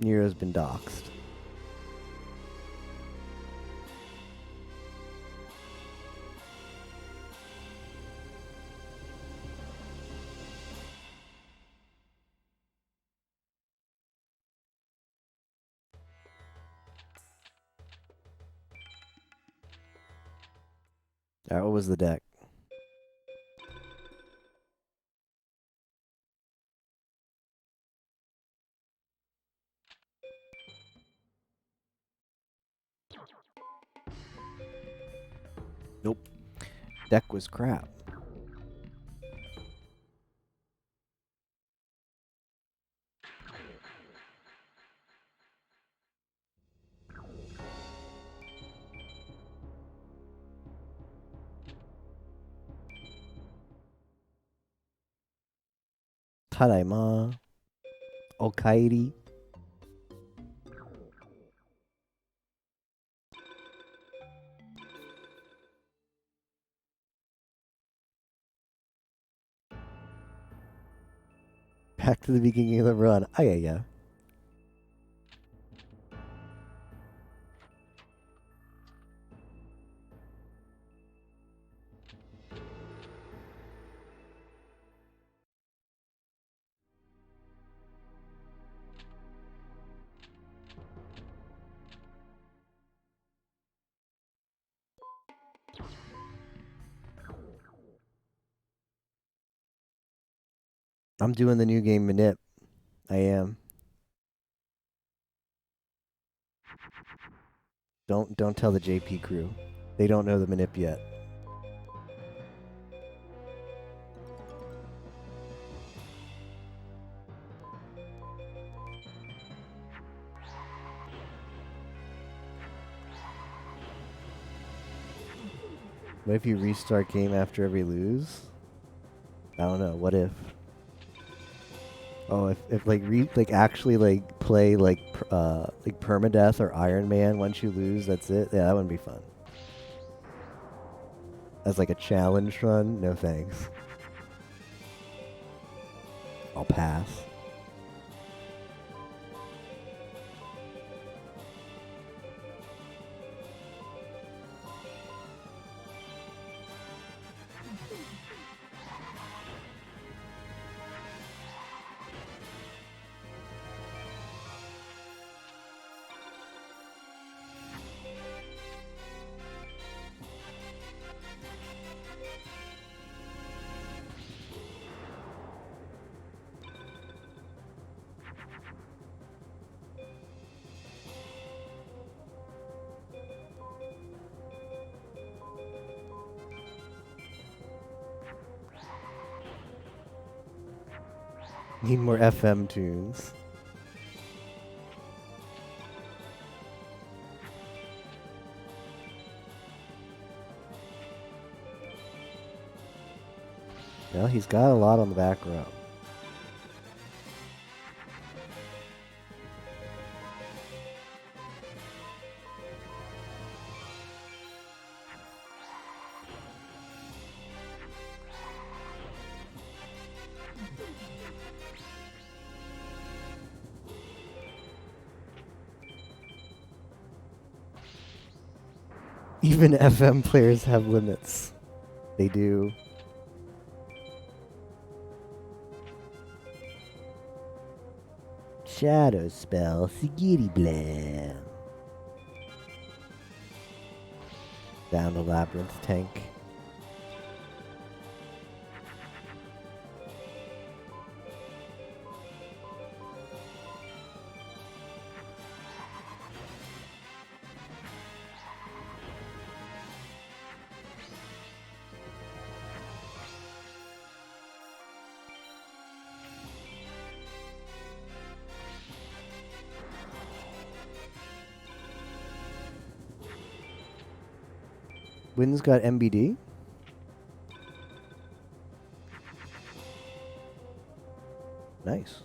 A: Nero's been doxxed. Alright, what was the deck? Nope. Deck was crap. Tadaima. Okairi. Back to the beginning of the run. Yeah. I'm doing the new game Manip. I am. Don't tell the JP crew. They don't know the Manip yet. What if you restart game after every lose? I don't know. What if? Oh, if like actually like play like permadeath or Iron Man once you lose, that's it. Yeah, that wouldn't be fun. As like a challenge run, no thanks. I'll pass. Need more FM tunes. Well, he's got a lot on the back row. Even FM players have limits. They do. Shadow spell, Sigiri Blam. Down the labyrinth tank. Wynn's got MBD. Nice.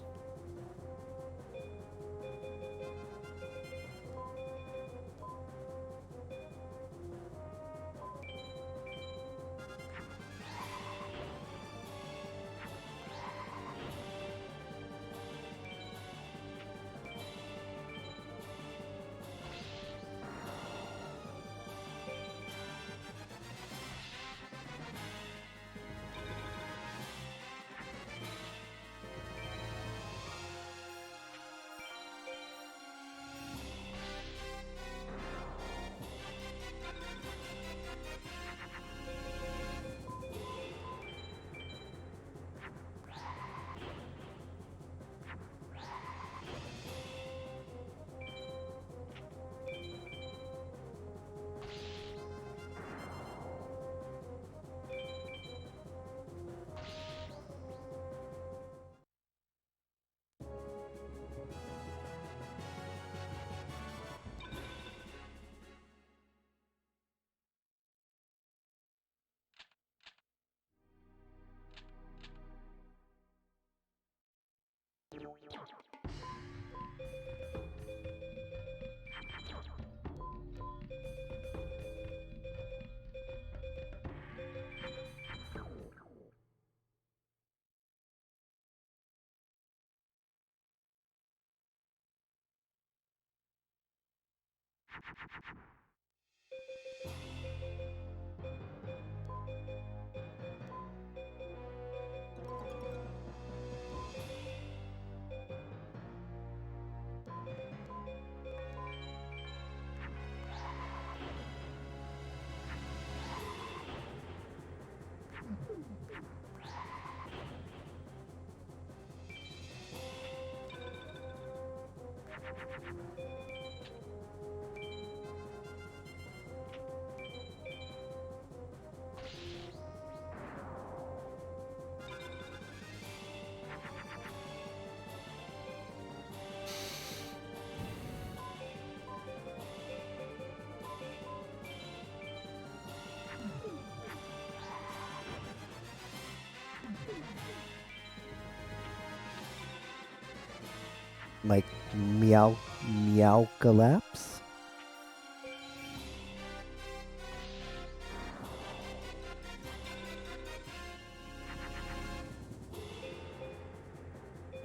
A: Mike Meowcalaps?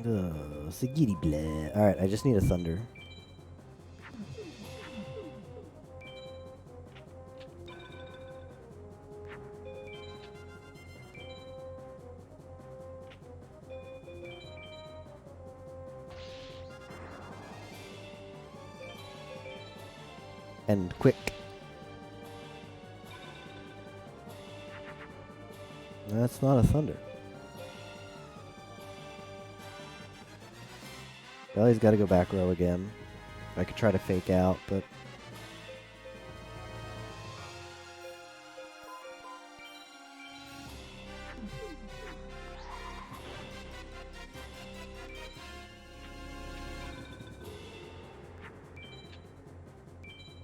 A: Oh, Sagiri blah. Alright, I just need a thunder. And quick. That's not a thunder. Well, he's got to go back row again. I could try to fake out, but...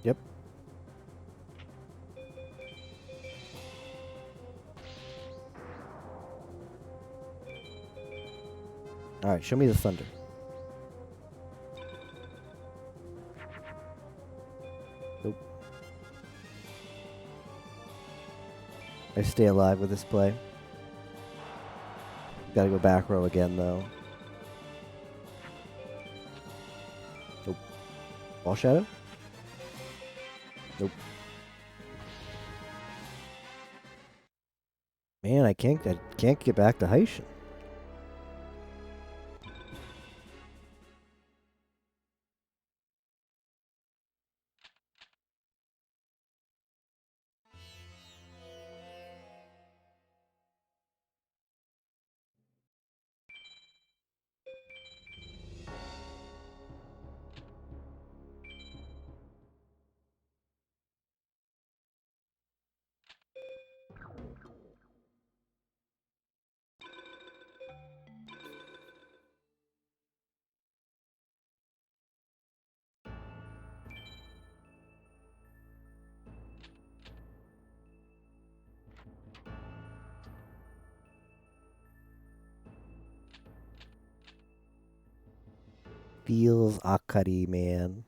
A: Yep. Alright, show me the thunder. Nope. I stay alive with this play. Gotta go back row again, though. Nope. Wall shadow? Nope. Man, I can't get back to Haitian. Feels Akari, man.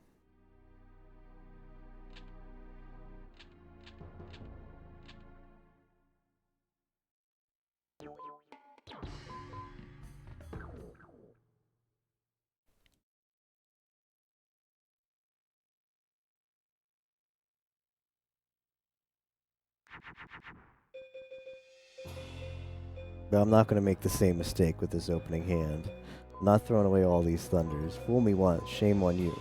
A: But I'm not going to make the same mistake with this opening hand. I'm not throwing away all these thunders. Fool me once, shame on you.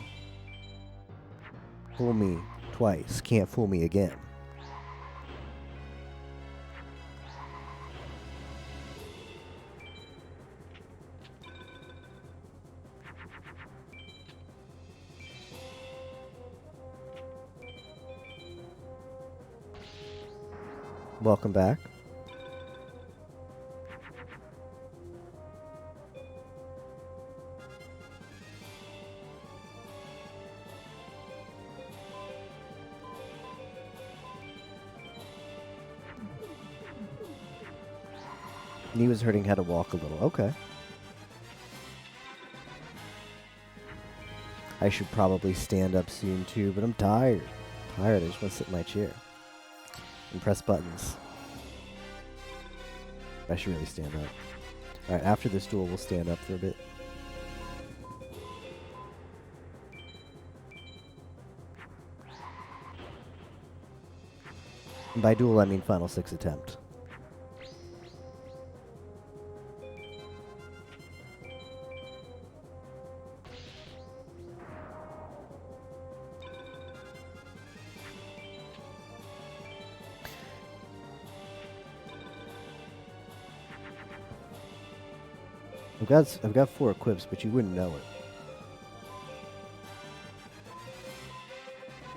A: Fool me twice, can't fool me again. Welcome back. Knee was hurting, had to walk a little. Okay. I should probably stand up soon too, but I'm tired. I just want to sit in my chair and press buttons. I should really stand up. Alright, after this duel, we'll stand up for a bit. And by duel, I mean final 6 attempt. I've got 4 equips, but you wouldn't know it.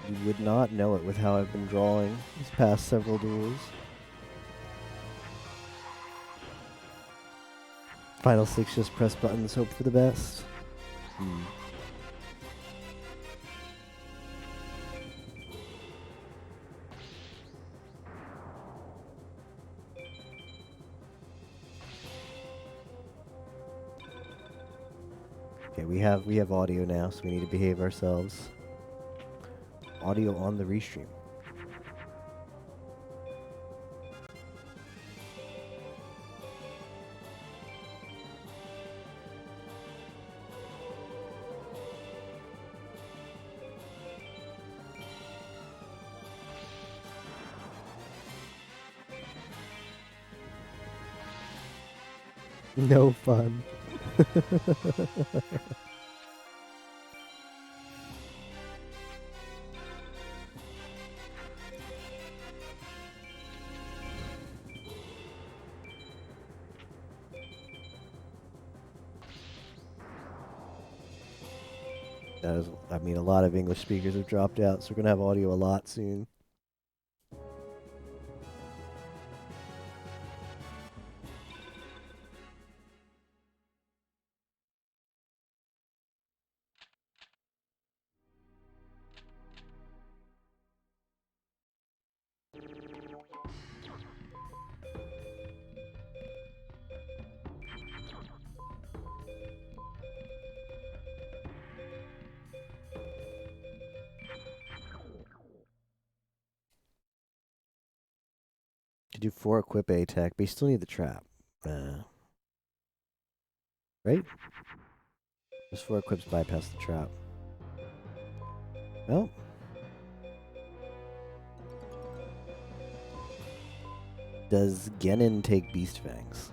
A: You would not know it with how I've been drawing these past several duels. Final 6, just press buttons, hope for the best. Okay, we have audio now, so we need to behave ourselves. Audio on the restream. No fun. I mean, a lot of English speakers have dropped out, so we're going to have audio a lot soon. To do 4 equip A tech, but you still need the trap. Right? Those 4 equips bypass the trap. Well. Does Genin take Beast Fangs?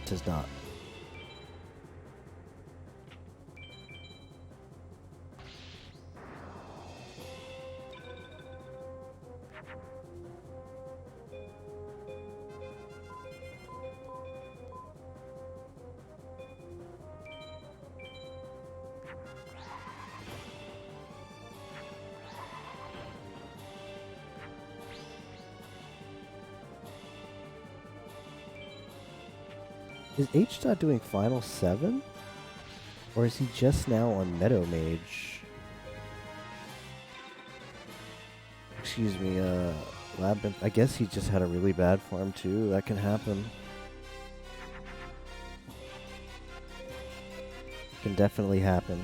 A: Does not. Is H. Dot doing Final 7? Or is he just now on Meadow Mage? Excuse me, Labyrinth. I guess he just had a really bad farm too. That can happen. Can definitely happen.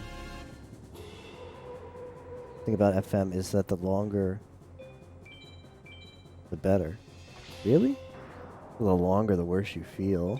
A: The thing about FM is that the longer, the better. Really? The longer, the worse you feel.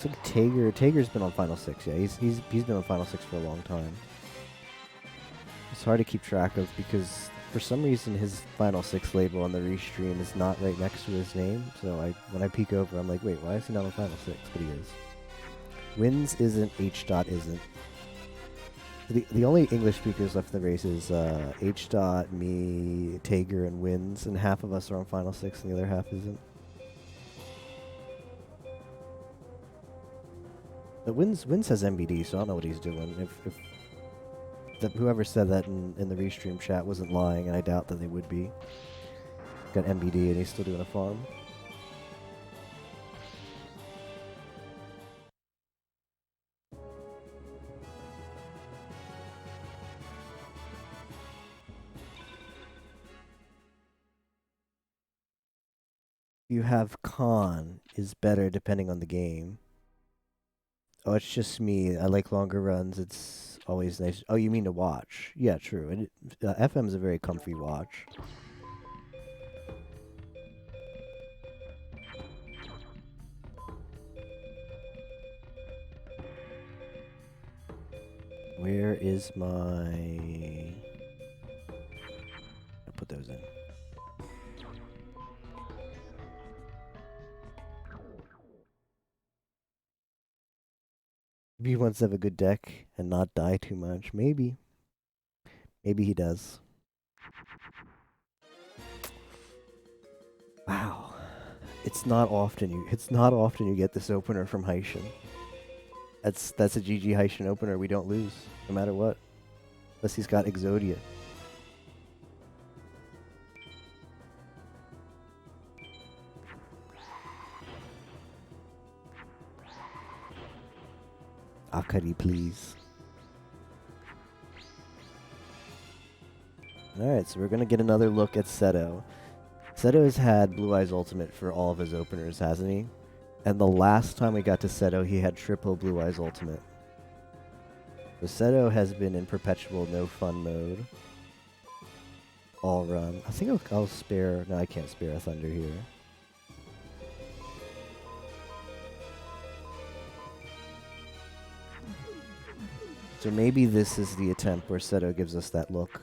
A: It's like Tager's been on Final 6, yeah. He's been on Final 6 for a long time. It's hard to keep track of because for some reason his Final 6 label on the restream is not right next to his name. So when I peek over, I'm like, wait, why is he not on Final 6? But he is. Wins isn't, H. Dot isn't. The only English speakers left in the race is H. Dot, me, Tager, and Wins, and half of us are on Final 6 and the other half isn't. But Wins has MBD, so I don't know what he's doing. If whoever said that in the restream chat wasn't lying, and I doubt that they would be. Got MBD and he's still doing a farm. You have Khan is better depending on the game. Oh, it's just me. I like longer runs. It's always nice. Oh, you mean to watch? Yeah, true. And FM is a very comfy watch. Where is my... I'll put those in. Maybe he wants to have a good deck and not die too much. Maybe. Maybe he does. Wow. It's not often you get this opener from Heishin. That's a GG Heishin opener we don't lose, no matter what. Unless he's got Exodia. Akari, please. Alright, so we're going to get another look at Seto. Seto has had Blue Eyes Ultimate for all of his openers, hasn't he? And the last time we got to Seto, he had triple Blue Eyes Ultimate. So Seto has been in perpetual no fun mode. All run. I think I'll spare... No, I can't spare a Thunder here. So maybe this is the attempt where Seto gives us that look.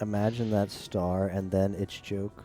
A: Imagine that star and then its joke.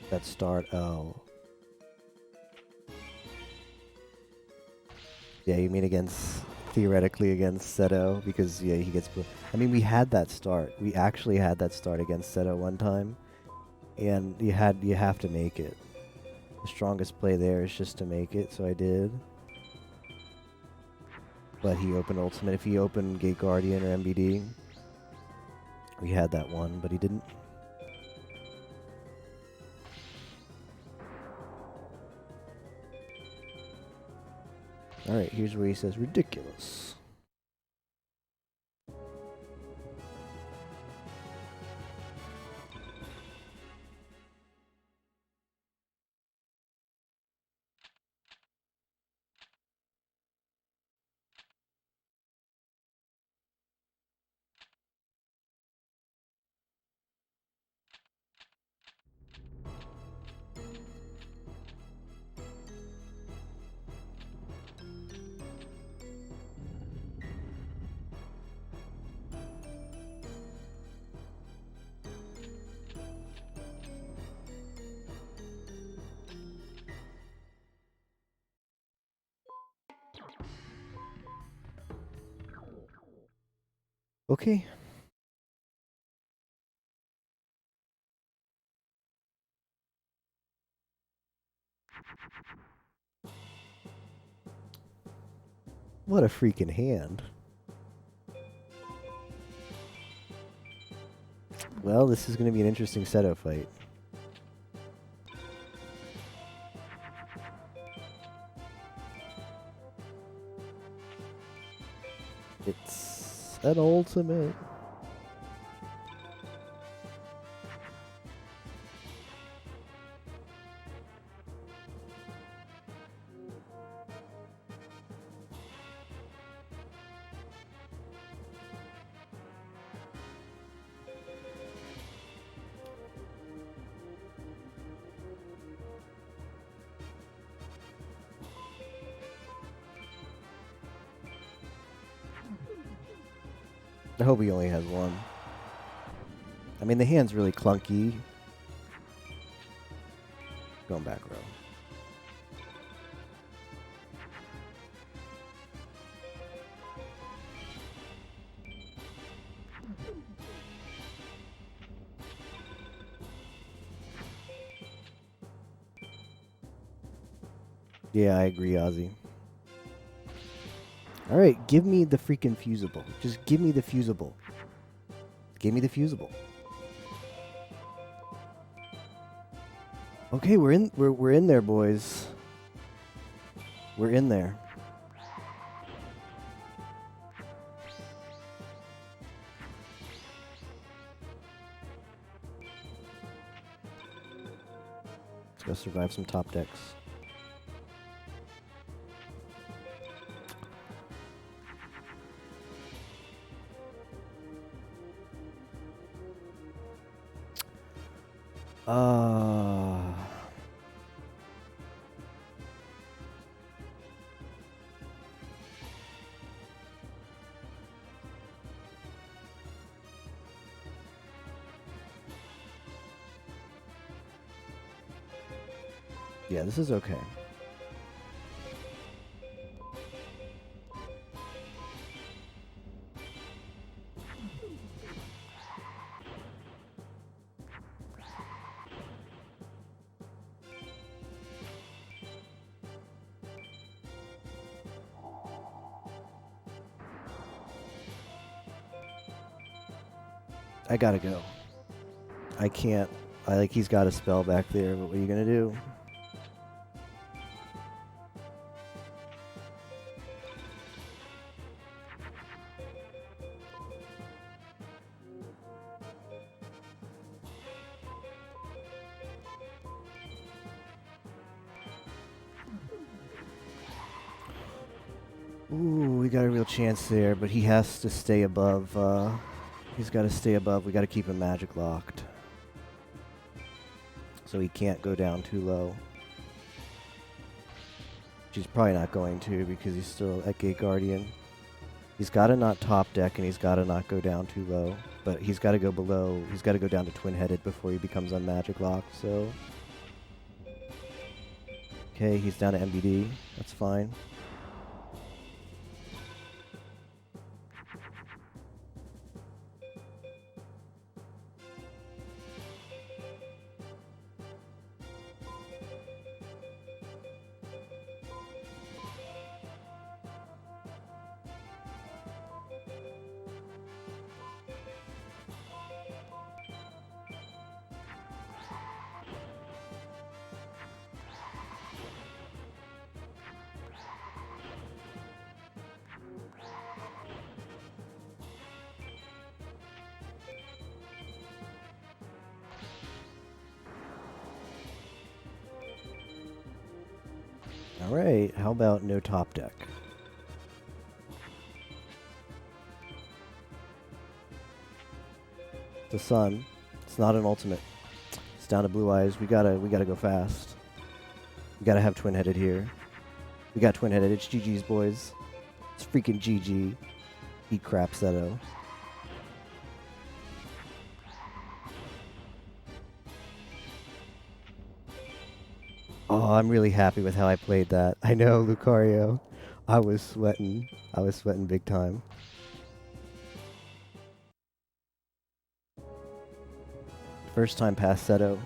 A: That start, oh. Yeah, you mean theoretically against Seto, because, yeah, he gets... I mean, we had that start. We actually had that start against Seto one time, and you have to make it. The strongest play there is just to make it, so I did. But he opened Ultimate. If he opened Gate Guardian or MBD, we had that one, but he didn't. Alright, here's where he says ridiculous. Okay. What a freaking hand. Well, this is going to be an interesting Seto fight. It's an ultimate. I hope he only has one. I mean, the hand's really clunky. Going back row. Yeah, I agree, Ozzy. Alright, give me the freaking fusible. Just give me the fusible. Give me the fusible. Okay, we're in there, boys. We're in there. Let's go survive some top decks. Yeah, this is okay. I gotta go. I can't. He's got a spell back there, but what are you gonna do? Ooh, we got a real chance there, but he has to stay above. He's got to stay above. We got to keep him magic locked. So he can't go down too low. She's probably not going to because he's still at Gate Guardian. He's got to not top deck and he's got to not go down too low. But he's got to go below. He's got to go down to Twin-Headed before he becomes unmagic locked, so. Okay, he's down to MBD. That's fine. Alright, how about no top deck? The sun. It's not an ultimate. It's down to Blue Eyes. We gotta go fast. We gotta have Twin-Headed here. We got Twin-Headed. It's GG's, boys. It's freaking GG. Eat crap, Seto. Oh, I'm really happy with how I played that. I know, Lucario. I was sweating. I was sweating big time. First time past Seto.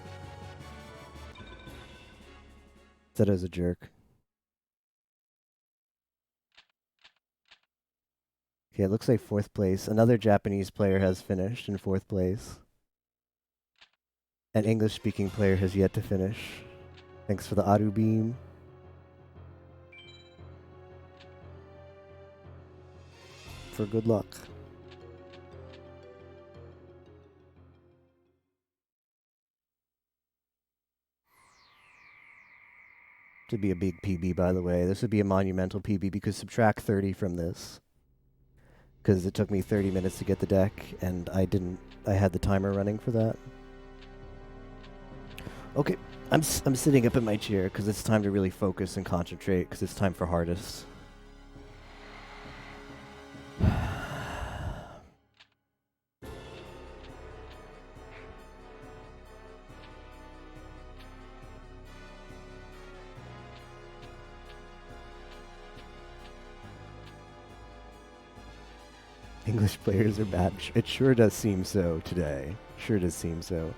A: Seto's a jerk. Okay, it looks like 4th place. Another Japanese player has finished in 4th place. An English-speaking player has yet to finish. Thanks for the Aru beam. For good luck. To be a big PB, by the way. This would be a monumental PB because subtract 30 from this. Because it took me 30 minutes to get the deck, and I had the timer running for that. Okay, I'm sitting up in my chair because it's time to really focus and concentrate because it's time for hardest. English players are bad. It sure does seem so today. Sure does seem so.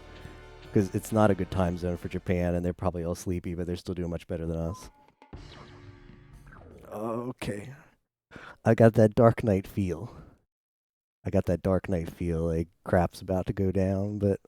A: Because it's not a good time zone for Japan, and they're probably all sleepy, but they're still doing much better than us. Okay. I got that Dark Knight feel. Like crap's about to go down, but...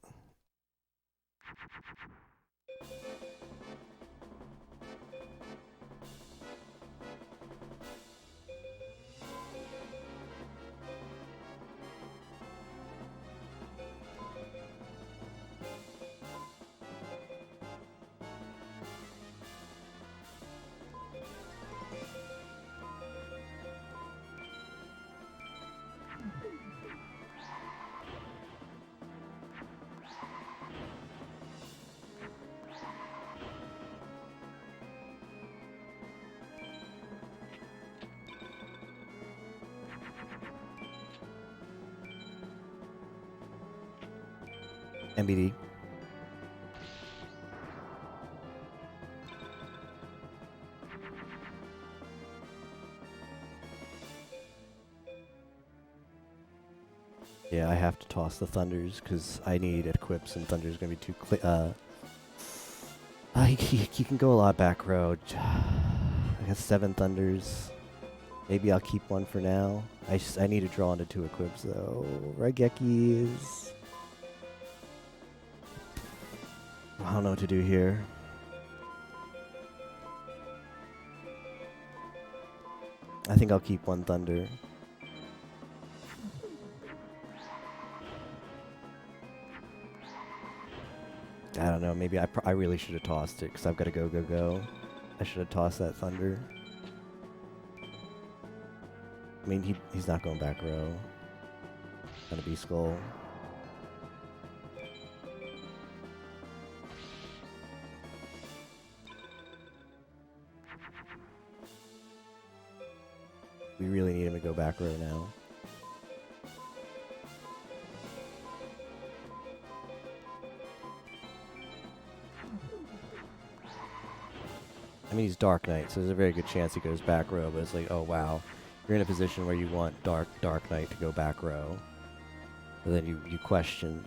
A: MBD. Yeah, I have to toss the Thunders because I need equips, and Thunder's gonna be too he can go a lot back road. I got 7 Thunders. Maybe I'll keep one for now. I need to draw into 2 equips though. Raigeki is... I don't know what to do here. I think I'll keep 1 Thunder. I don't know, maybe I really should have tossed it because I've got to go. I should have tossed that Thunder. I mean, he's not going back row. Gonna be Skull. We really need him to go back row now. I mean, he's Dark Knight, so there's a very good chance he goes back row, but it's like, oh wow, you're in a position where you want Dark Knight to go back row. And then you question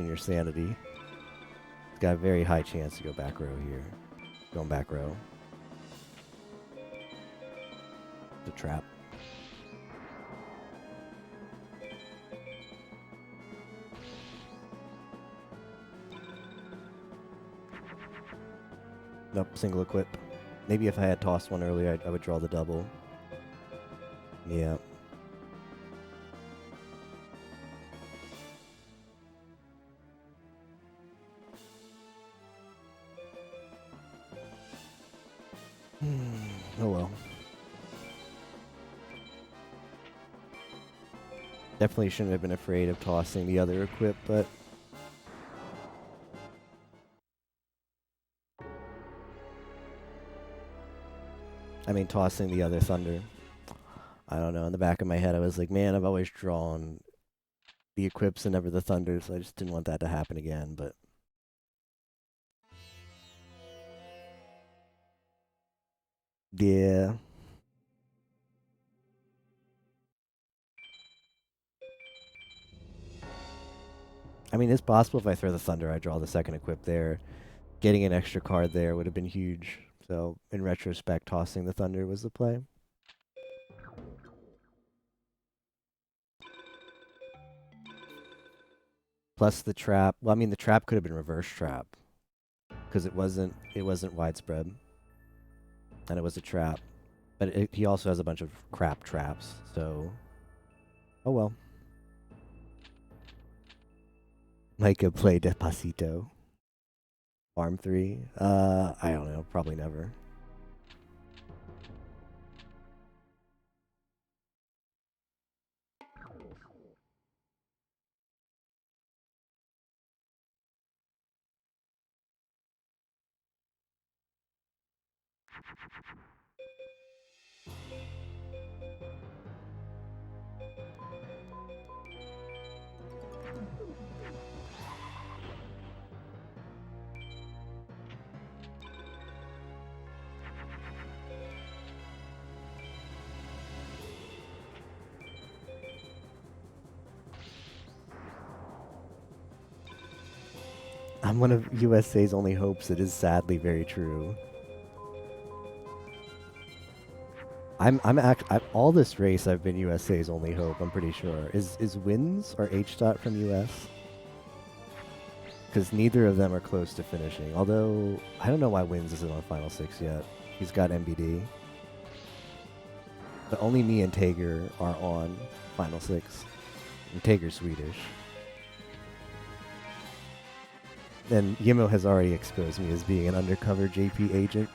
A: your sanity. He's got a very high chance to go back row here. Going back row. The trap. Nope, single equip. Maybe if I had tossed one earlier, I would draw the double. Yeah. Oh well. Definitely shouldn't have been afraid of tossing the other equip, but... I mean, tossing the other Thunder. I don't know. In the back of my head, I was like, man, I've always drawn the equips and never the Thunders, so I just didn't want that to happen again, but... Yeah. I mean, it's possible if I throw the Thunder, I draw the second equip there. Getting an extra card there would have been huge. So, in retrospect, tossing the Thunder was the play. Plus the trap. Well, I mean, the trap could have been reverse trap. Because it wasn't widespread. And it was a trap. But he also has a bunch of crap traps, so... Oh well. Micah play Despacito. Farm 3? I don't know. Probably never. I'm one of USA's only hopes. It is sadly very true. All this race I've been USA's only hope, I'm pretty sure. Is Wins or H dot from US? Because neither of them are close to finishing. Although, I don't know why Wins isn't on Final 6 yet. He's got MBD. But only me and Tager are on Final 6. And Tager's Swedish. And Yimo has already exposed me as being an undercover JP agent.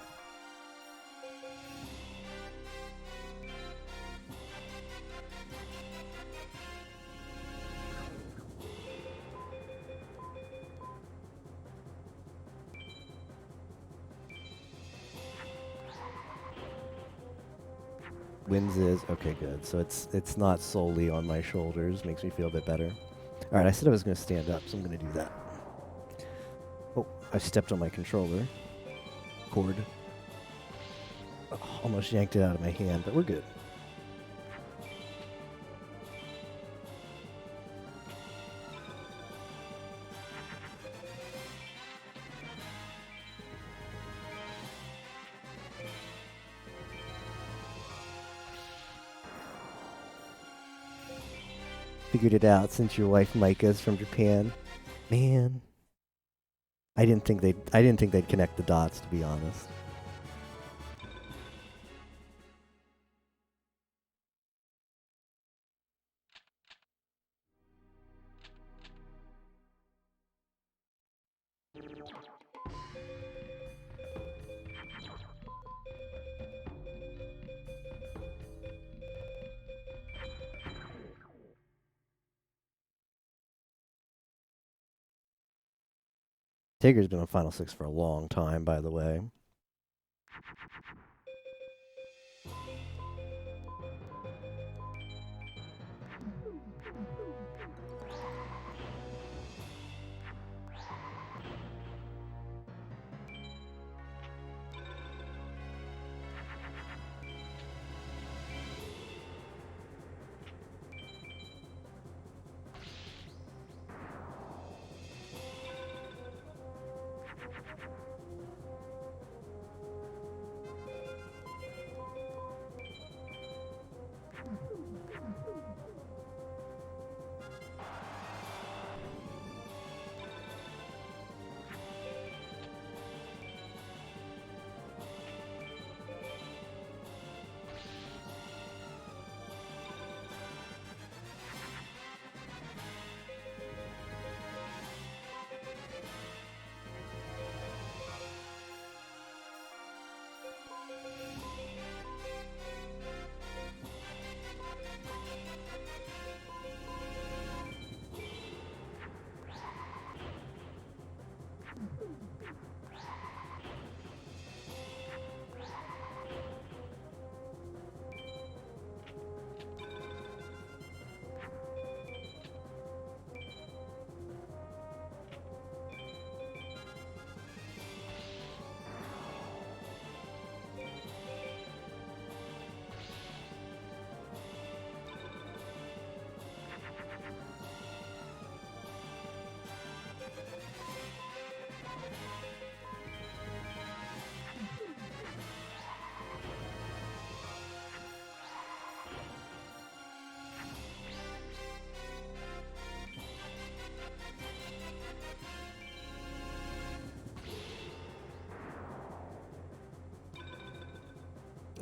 A: Wins is okay, good. So it's not solely on my shoulders. Makes me feel a bit better. All right, I said I was going to stand up, so I'm going to do that. Oh, I stepped on my controller cord. Oh, almost yanked it out of my hand, but we're good. Figured it out since your wife Micah's from Japan. Man, I didn't think they'd connect the dots, to be honest. Tager's been on Final Six for a long time, by the way.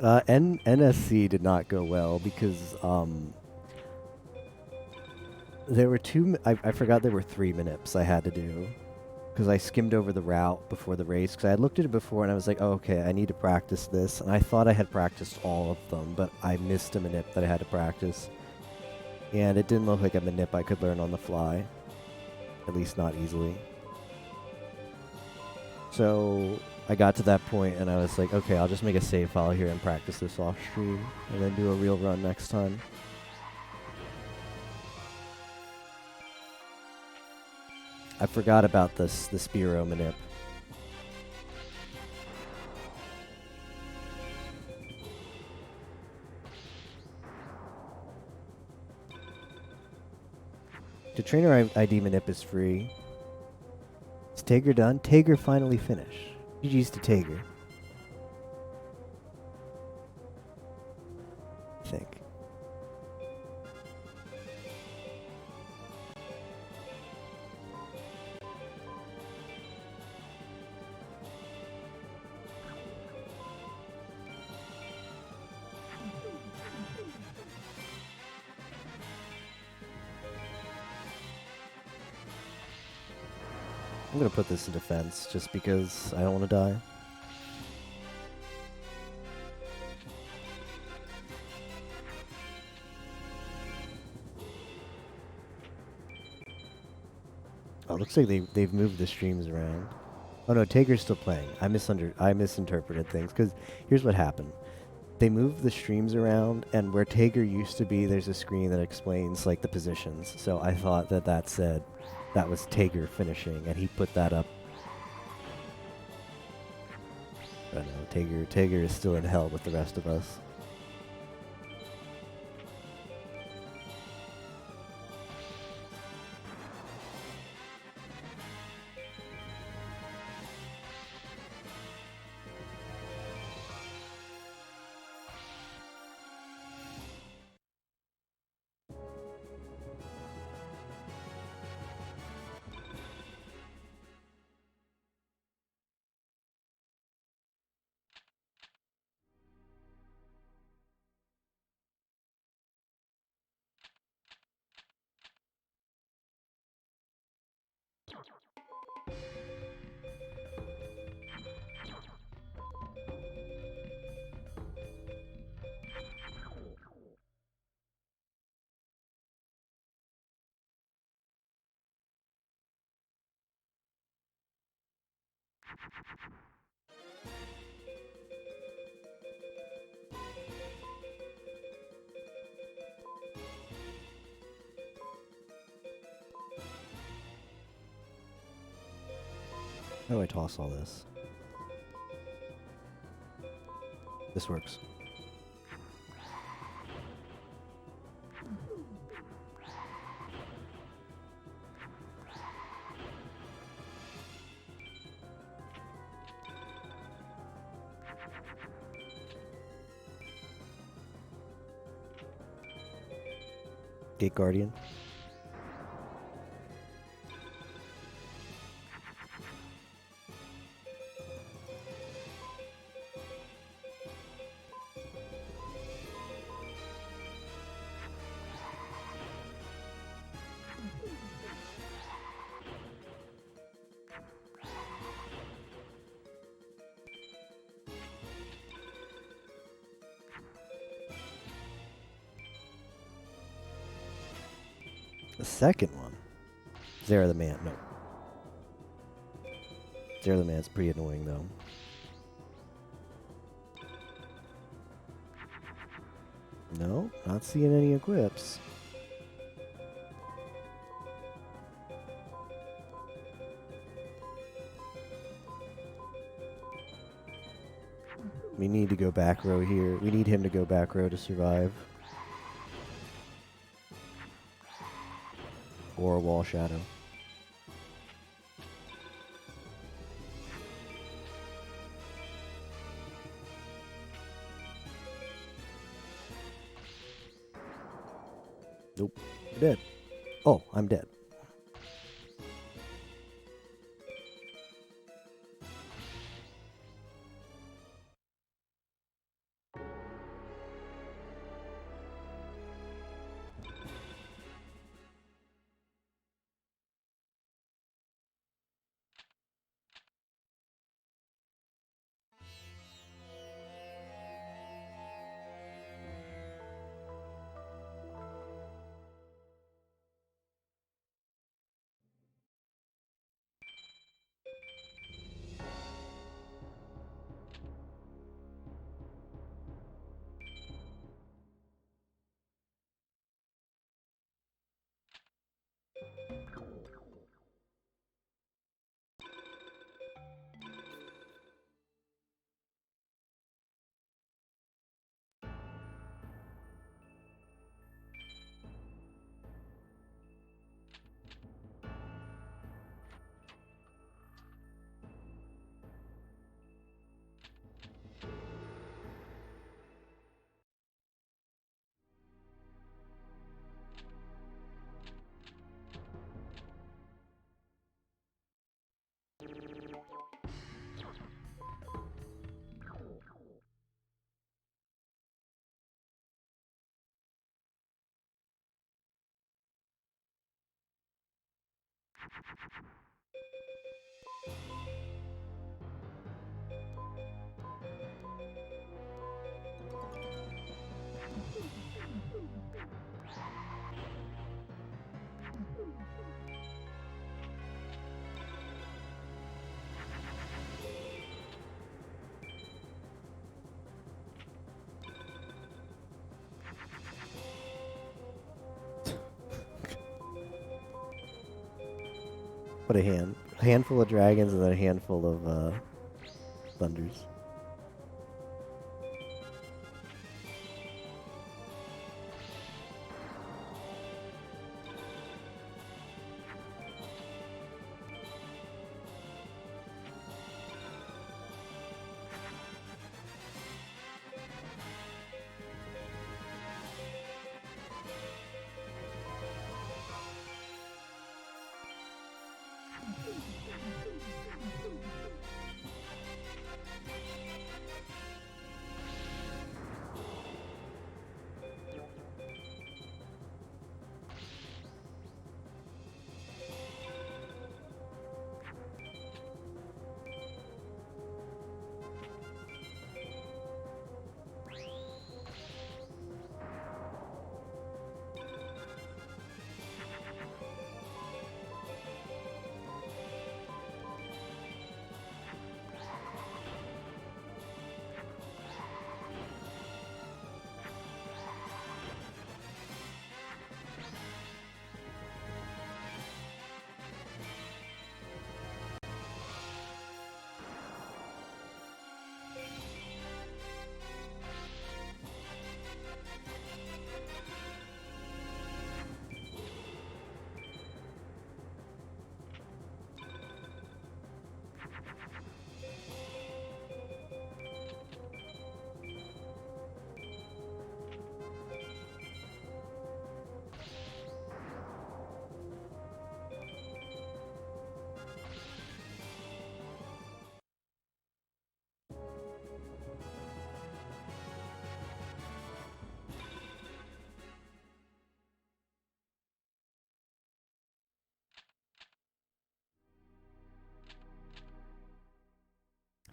A: NSC did not go well because there were I forgot there were 3 MNIPs I had to do because I skimmed over the route before the race because I had looked at it before and I was like, oh, okay, I need to practice this. And I thought I had practiced all of them, but I missed a MNIP that I had to practice. And it didn't look like a MNIP I could learn on the fly, at least not easily. So I got to that point and I was like, okay, I'll just make a save file here and practice this off stream and then do a real run next time. I forgot about the Spiro manip. The trainer ID manip is free. Is Tager done? Tager finally finished. GG's to Tager. I think. I'm gonna put this in defense just because I don't want to die. Oh, looks like they've moved the streams around. Oh no, Tager's still playing. I misinterpreted things because here's what happened. They moved the streams around, and where Tager used to be, there's a screen that explains like the positions. So I thought that said that was Tager finishing, and he put that up. But no, Tager is still in hell with the rest of us. How do I toss all this? This works. Gate Guardian. The second one. Zera the Man. No. Zera the Man's pretty annoying, though. No, not seeing any equips. We need to go back row here. We need him to go back row to survive. Or a wall shadow. Nope. We're dead. Oh, I'm dead. What a hand. A handful of dragons and then a handful of thunders.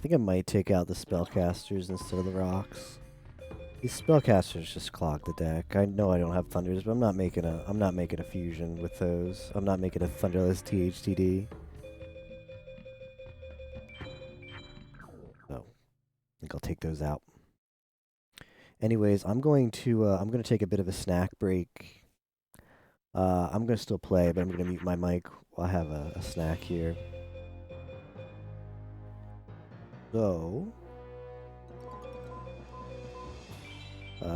A: think I might take out the spellcasters instead of the rocks. These spellcasters just clog the deck. I know I don't have thunders, but I'm not making a fusion with those. I'm not making a thunderless THTD. So I think I'll take those out. Anyways, I'm going to take a bit of a snack break. I'm gonna still play, but I'm gonna mute my mic while I have a snack here. So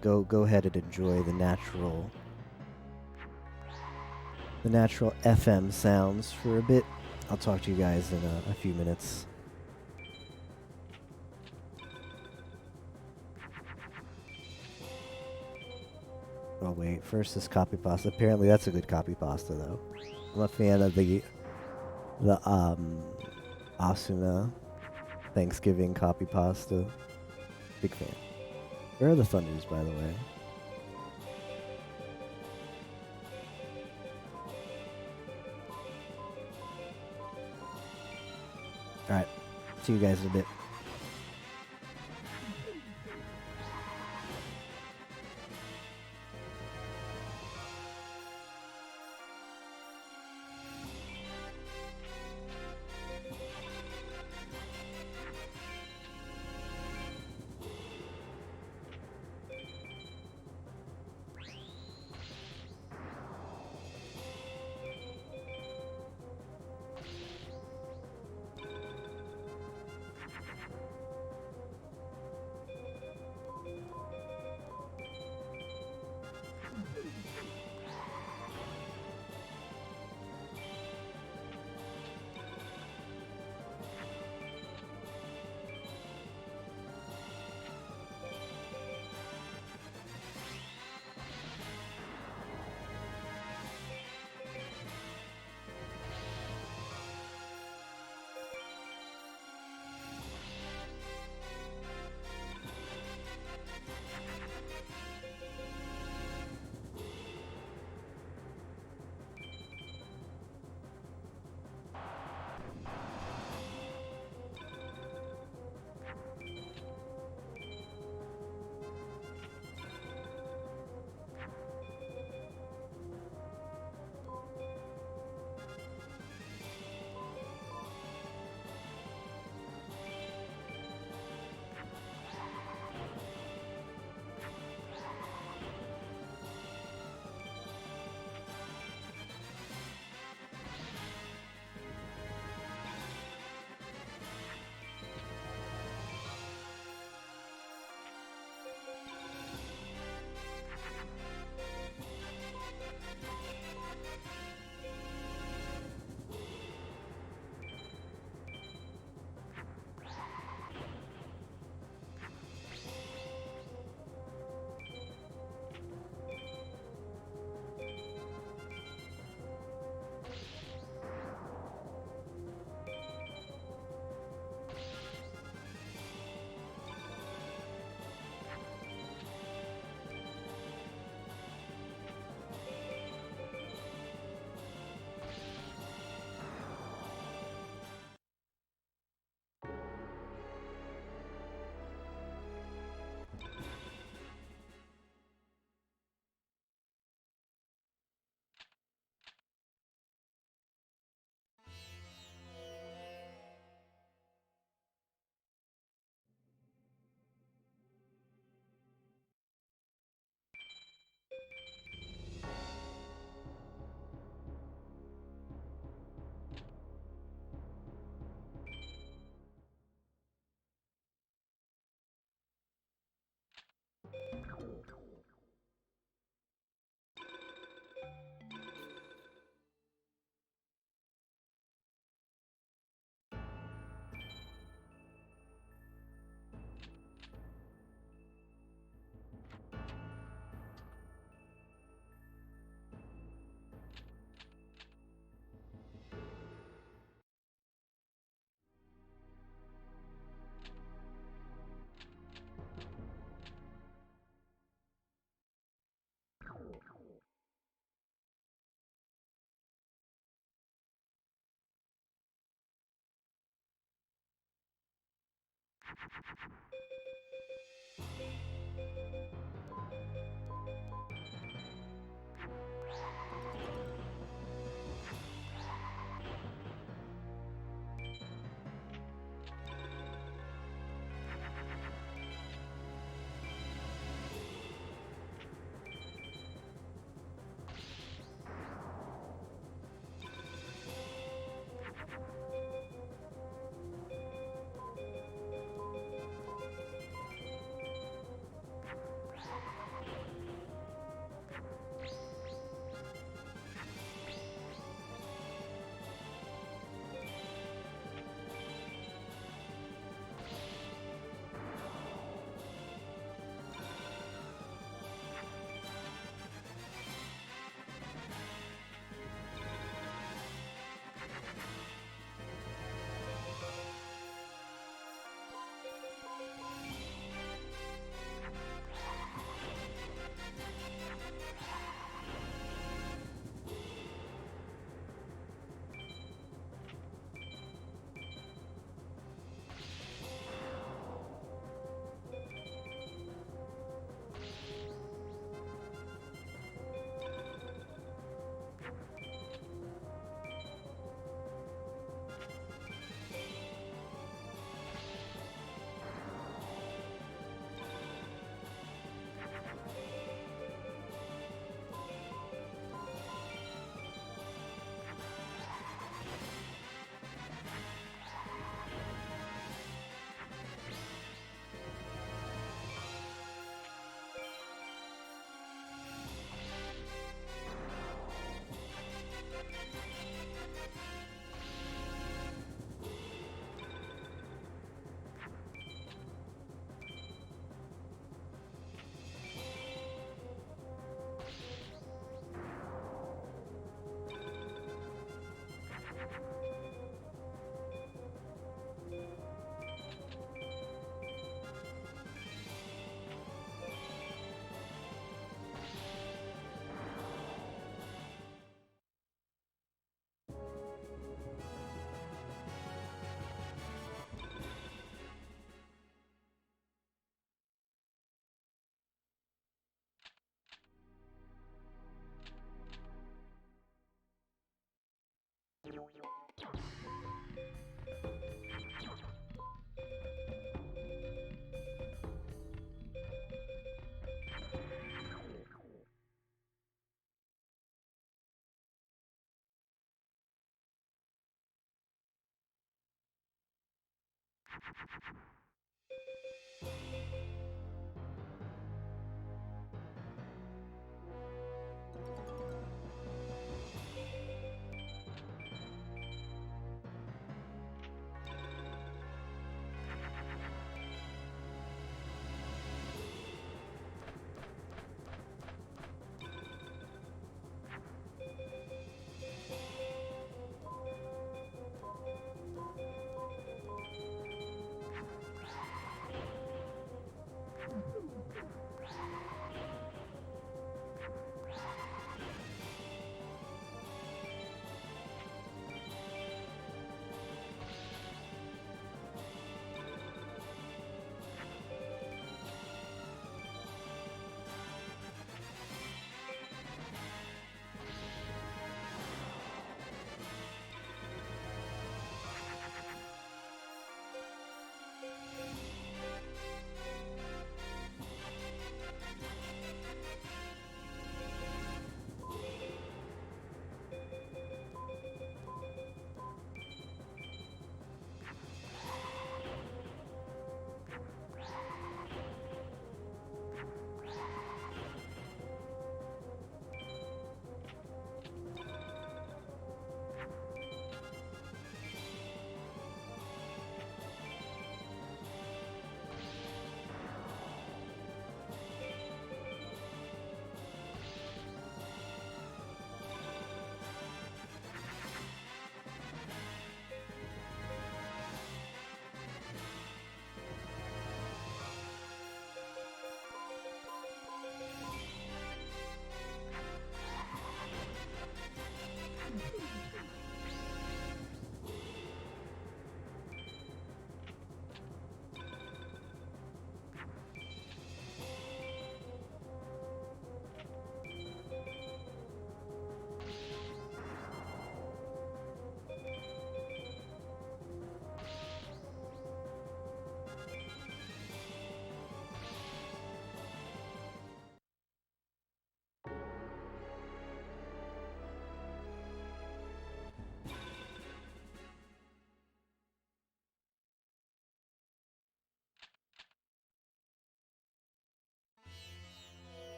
A: go ahead and enjoy the natural FM sounds for a bit. I'll talk to you guys in a few minutes. Oh wait, first this copy pasta. Apparently that's a good copy pasta though. I'm a fan of the Asuna Thanksgiving copy pasta. Big fan. Where are the thunders, by the way? Alright. See you guys in a bit.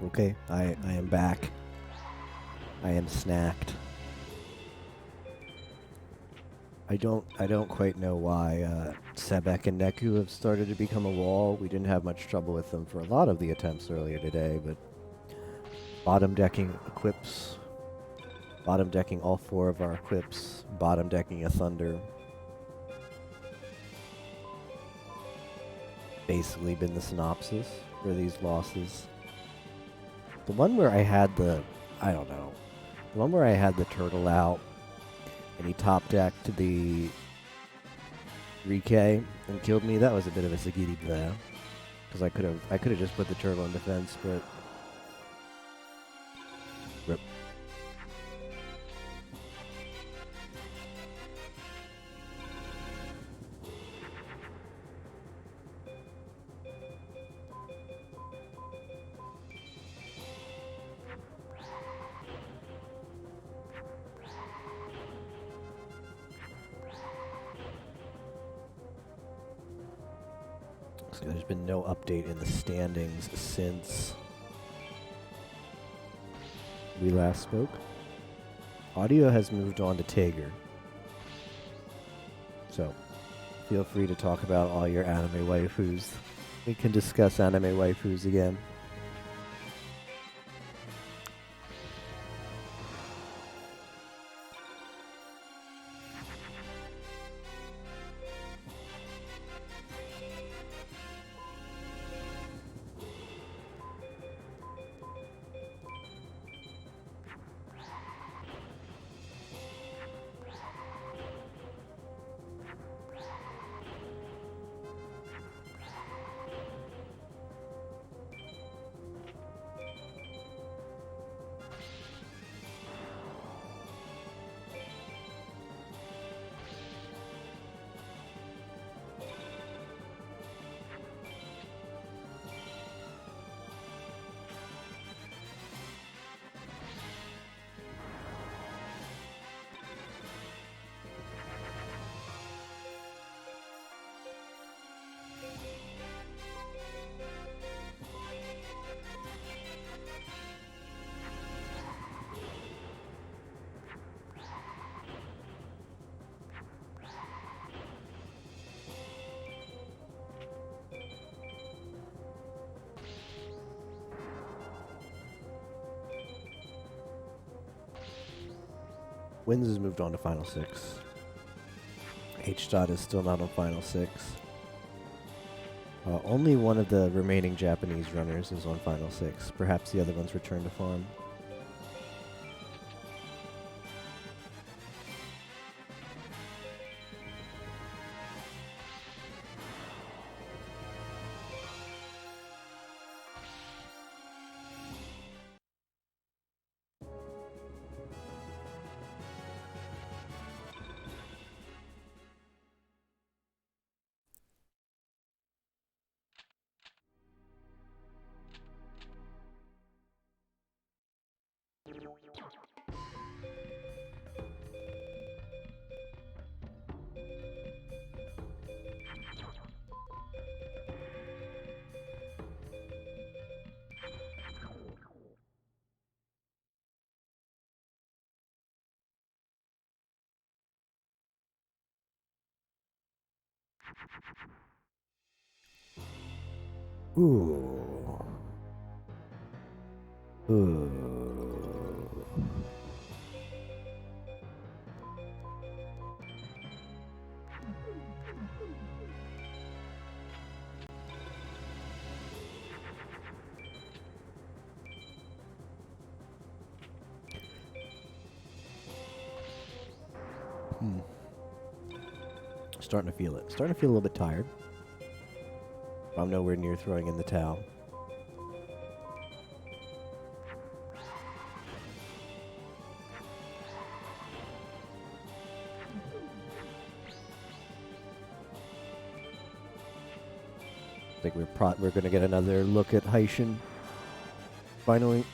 A: Okay, I am back. I am snacked. I don't quite know why Sebek and Neku have started to become a wall. We didn't have much trouble with them for a lot of the attempts earlier today, but bottom decking equips, bottom decking all 4 of our equips, bottom decking a Thunder. Basically been the synopsis for these losses. The one where I had the one where I had the turtle out and he top decked the Rike and killed me, that was a bit of a Sagiri there. Because I could have just put the turtle in defense, but rip. So there's been no update in the standings since we last spoke. Audio has moved on to Tager. So feel free to talk about all your anime waifus. We can discuss anime waifus again. Wins has moved on to Final 6. H-Dot is still not on Final 6. Only one of the remaining Japanese runners is on Final 6. Perhaps the other ones return to farm. Ooh. Ooh. Starting to feel it. Starting to feel a little bit tired. I'm nowhere near throwing in the towel. I think we're going to get another look at Heishin. Finally.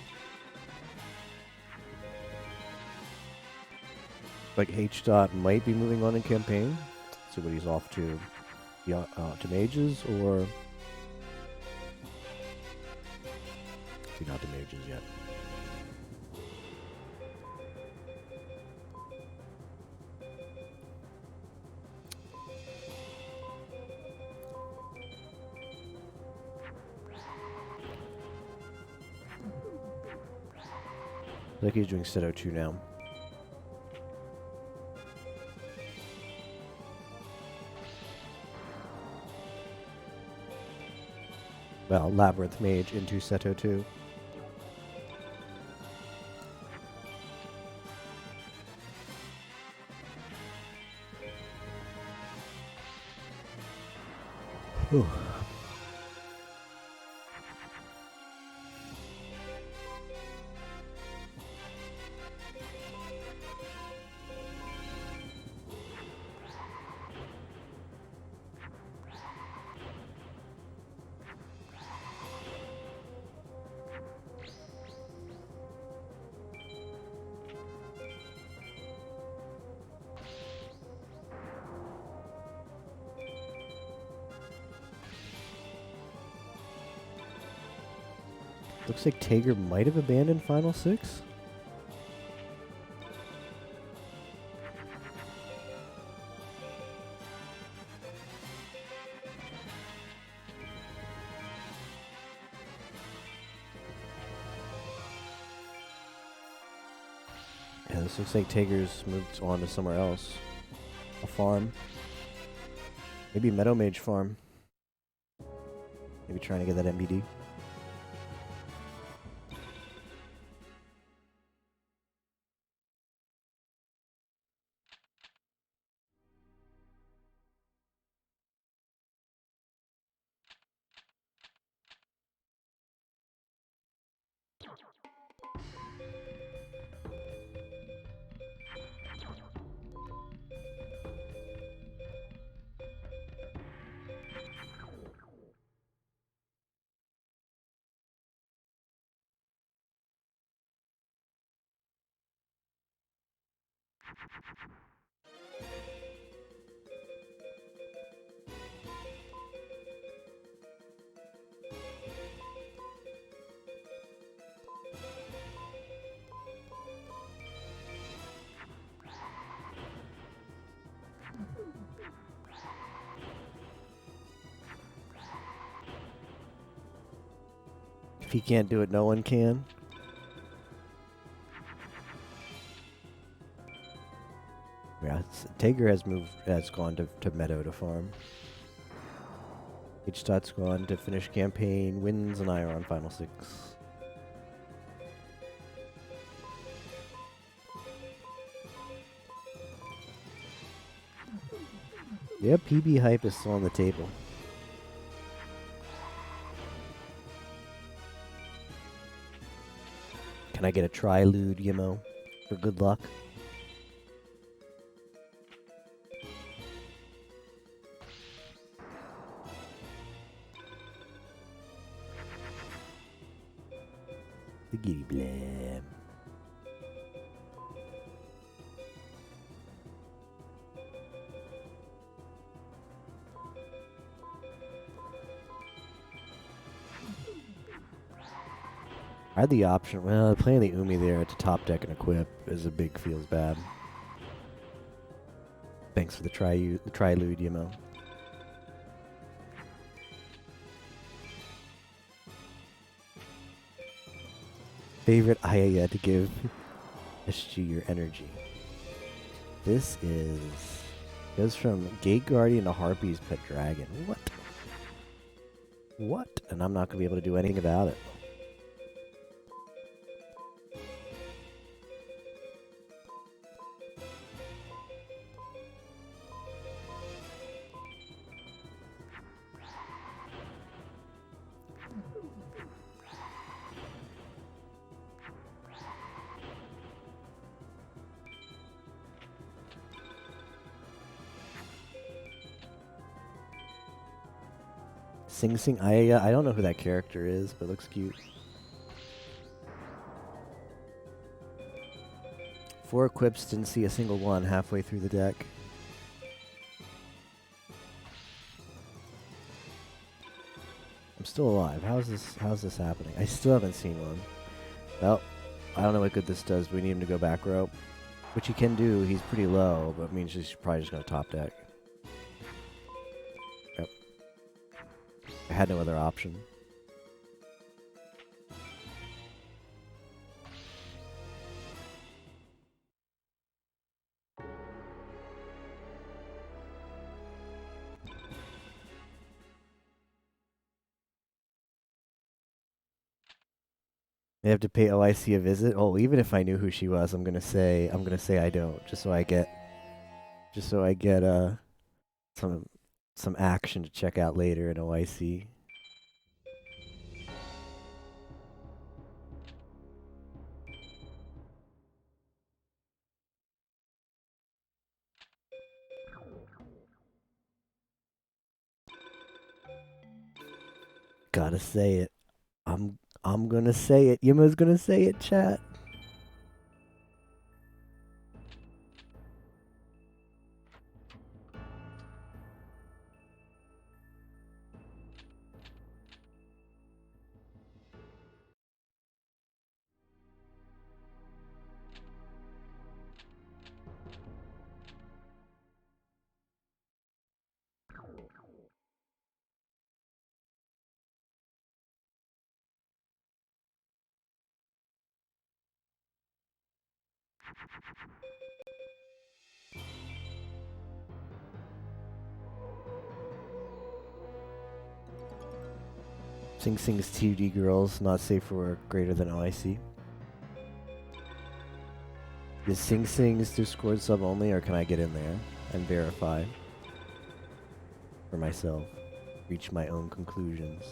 A: Like H dot might be moving on in campaign. See what he's off to. To mages or is he not to mages yet? I think he's doing Seto 2 now. Well, Labyrinth Mage into Seto 2. Whew. Looks like Tager might have abandoned Final Six. Yeah, this looks like Tager's moved on to somewhere else. A farm. Maybe Meadow Mage farm. Maybe trying to get that MBD. If he can't do it, no one can. Yeah, Tager has gone to Meadow to farm. H-Dot's gone to finish campaign, wins, and I are on Final Six. Yeah, PB hype is still on the table. Can I get a Trilude, Yimo, for good luck? The Giddy Blam. I had the option. Well, playing the Umi there at the top deck and equip is a big feels bad. Thanks for the Trilude, Yimo. Favorite Ayaya to give SG your energy. This goes from Gate Guardian to Harpy's Pet Dragon. What? What? And I'm not going to be able to do anything about it. Sing Sing Ayaya. I don't know who that character is, but it looks cute. 4 equips, didn't see a single one halfway through the deck. I'm still alive. How's this happening? I still haven't seen one. Well, I don't know what good this does, but we need him to go back row. Which he can do. He's pretty low, but means he's probably just going to top deck. Yep. I had no other option. They have to pay OIC a visit. Oh, even if I knew who she was, I'm gonna say I don't, just so I get some action to check out later in OIC. Gotta say it. I'm gonna say it. Yima's gonna say it, chat. Sing Sing's TUD girls, not safe for work, greater than OIC. Is Sing Sing's Discord sub only, or can I get in there and verify for myself? Reach my own conclusions.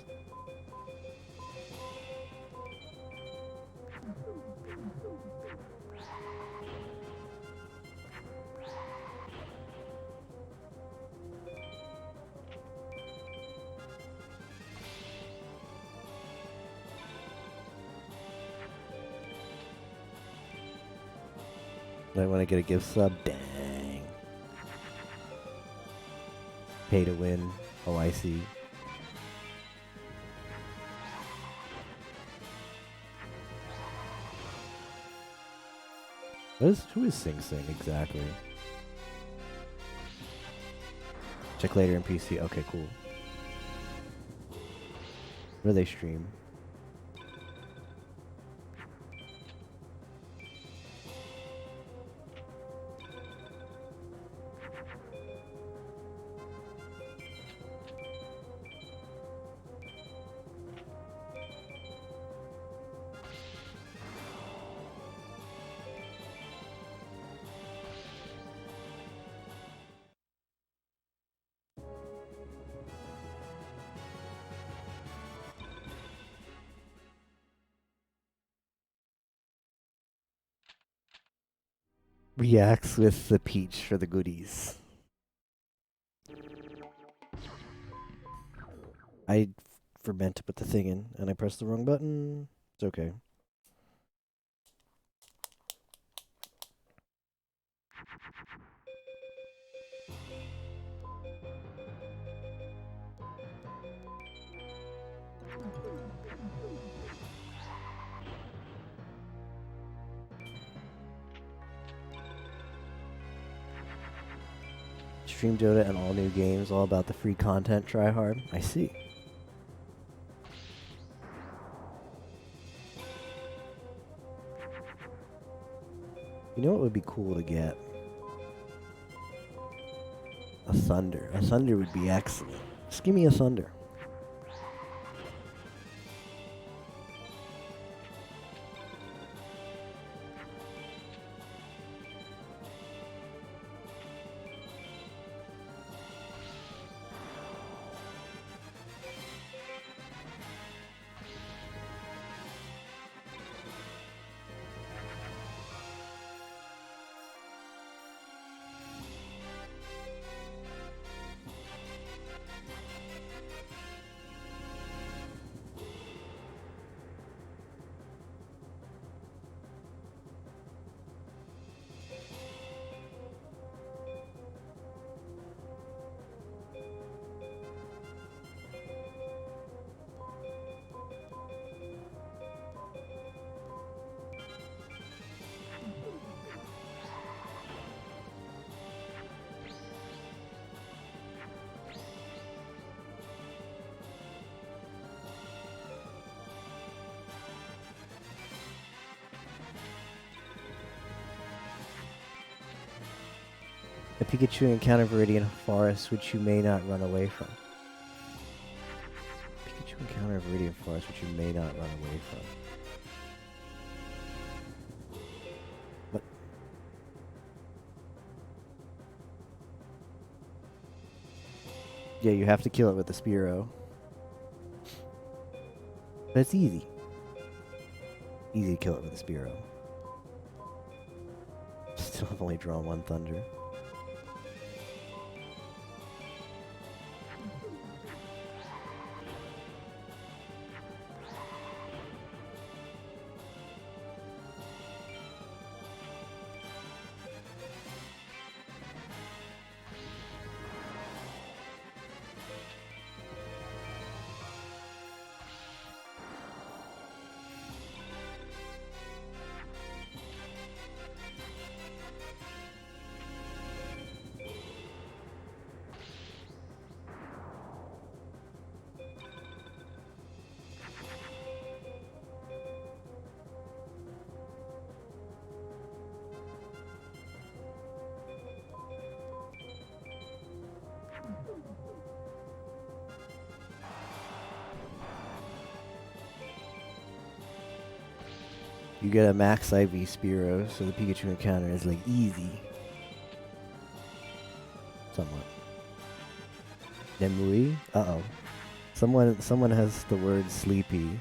A: I want to get a gift sub. Dang. Pay to win. OIC. Who is Sing Sing exactly? Check later in PC. Okay, cool. What do they stream? Reacts with the peach for the goodies. I meant to put the thing in, and I pressed the wrong button. It's okay. Stream Dota and all new games, all about the free content, try hard. I see. You know what would be cool to get? A Thunder. A Thunder would be excellent. Just give me a Thunder. A Pikachu encounter Viridian Forest, which you may not run away from. Pikachu encounter Viridian Forest, which you may not run away from. What? Yeah, you have to kill it with the Spearow. But it's easy. Easy to kill it with a Spearow. Still have only drawn one Thunder. You get a max IV Spearow, so the Pikachu encounter is like easy. Somewhat. Nemui? Uh-oh. Someone has the word sleepy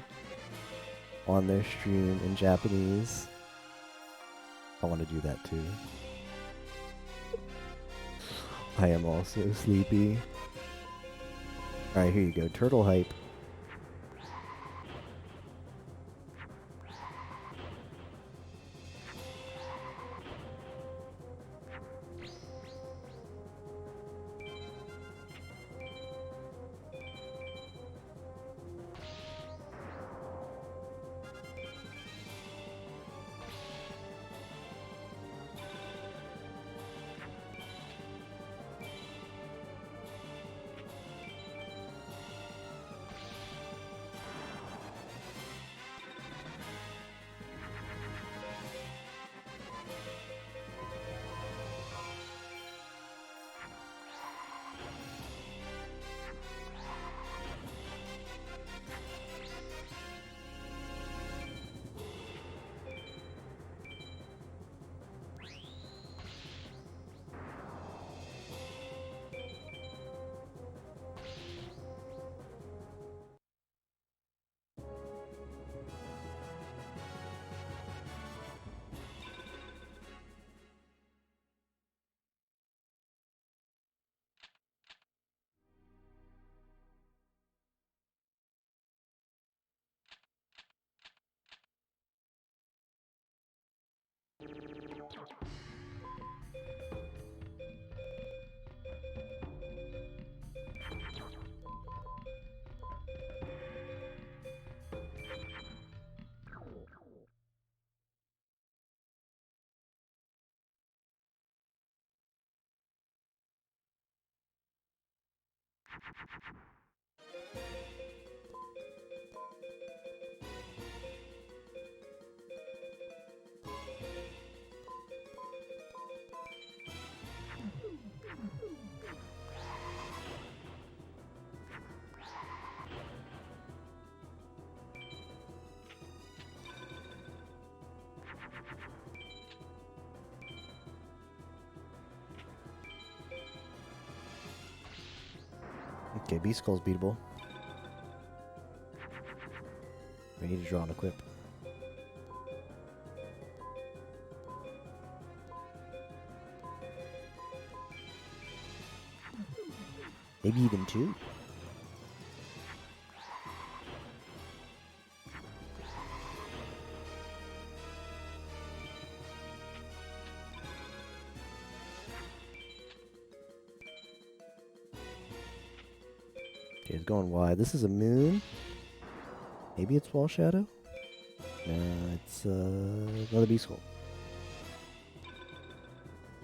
A: on their stream in Japanese. I want to do that too. I am also sleepy. Alright, here you go. Turtle hype. Okay, B-Skull's beatable. We need to draw an equip. Maybe even two. Okay, it's going wide. This is a moon. Maybe it's Wall Shadow? No, it's another B-Skull.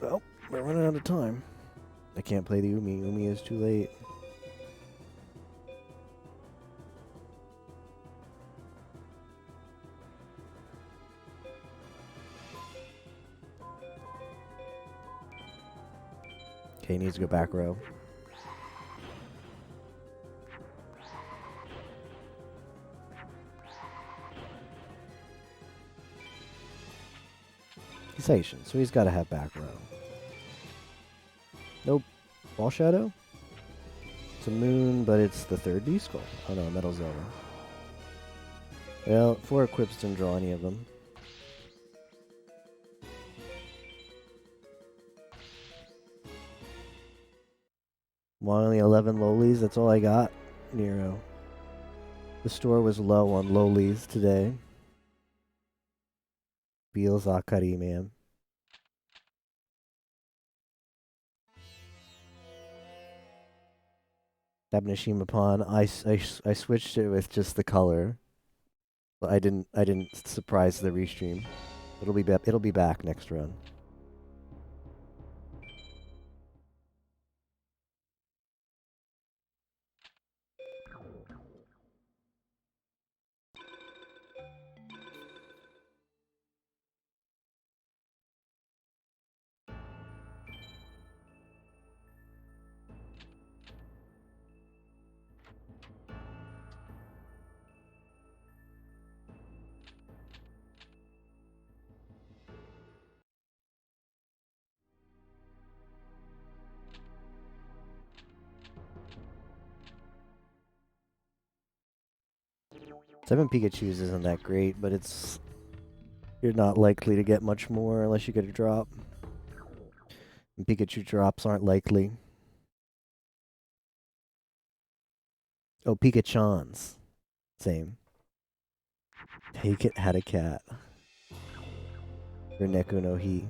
A: Well, we're running out of time. I can't play the Umi. Umi is too late. Okay, he needs to go back row. He's Haitian, so he's got to have back row. Nope. Ball Shadow? It's a moon, but it's the third D-Skull. Oh no, Metal Zelda. Well, 4 equips didn't draw any of them. Only 11 lowlies, that's all I got, Nero. The store was low on lowlies today. Beals Akari, man. Abnishima Pawn. I switched it with just the color. But I didn't surprise the restream. It'll be back next run. Seven Pikachus isn't that great, but you're not likely to get much more unless you get a drop. And Pikachu drops aren't likely. Oh, Pikachons. Same. Take it, had a cat. Or Neku no Hi.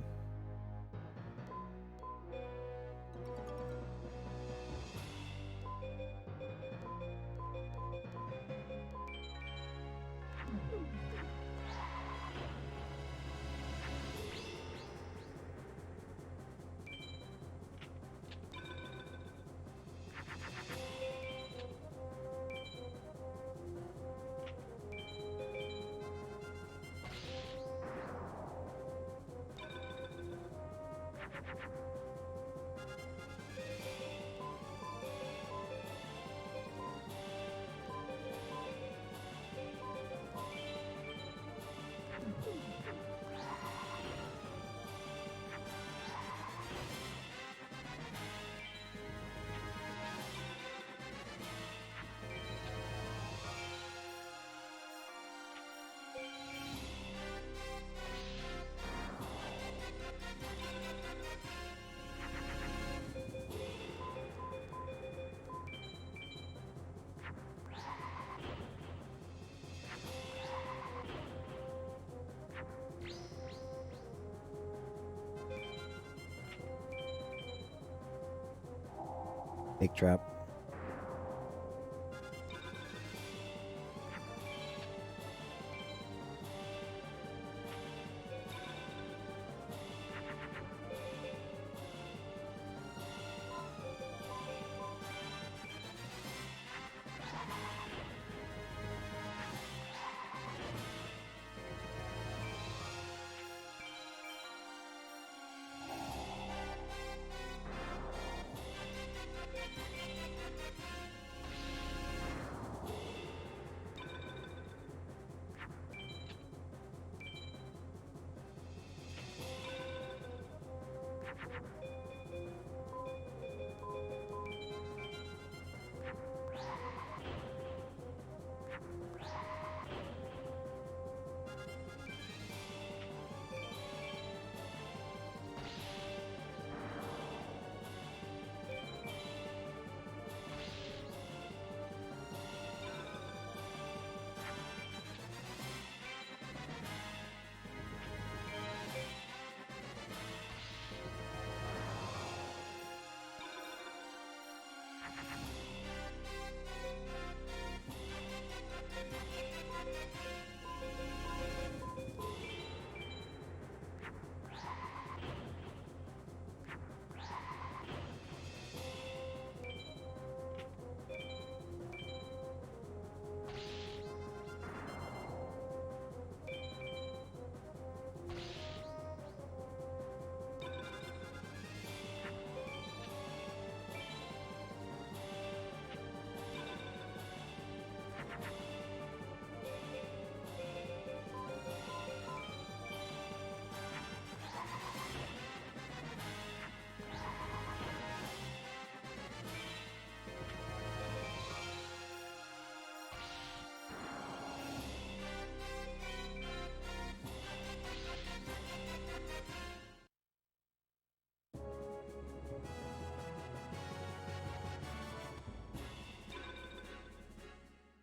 A: Big trap.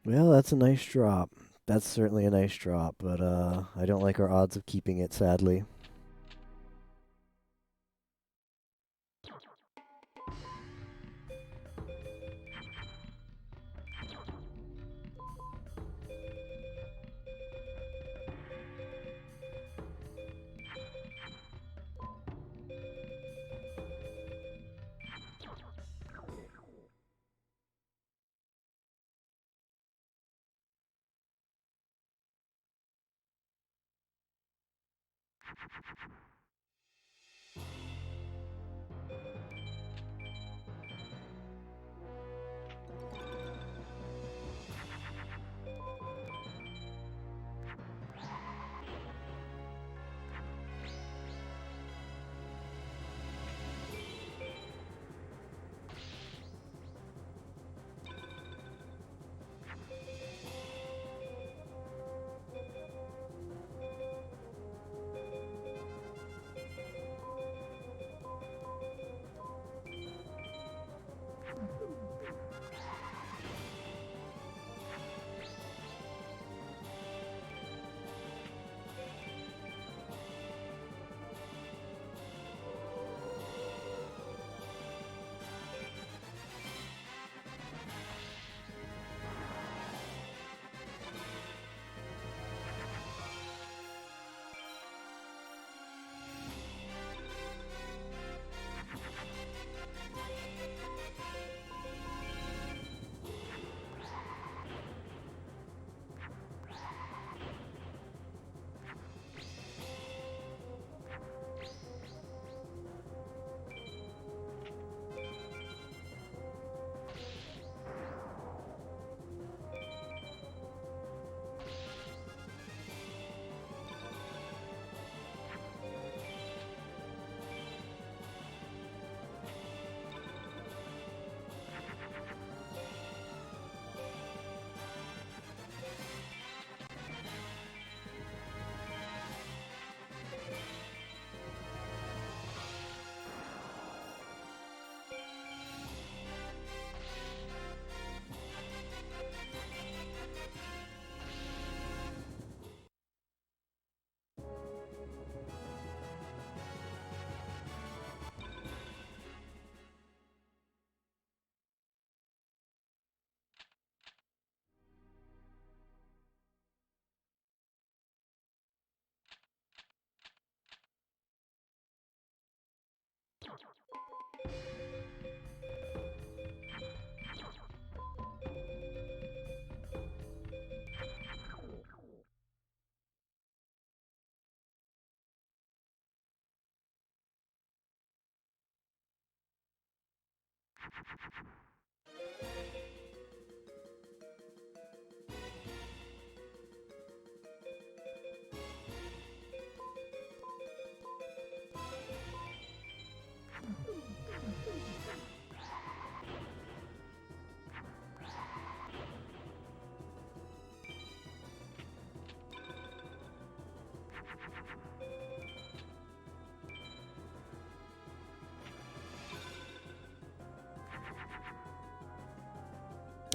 A: Well, that's a nice drop. That's certainly a nice drop, but I don't like our odds of keeping it, sadly.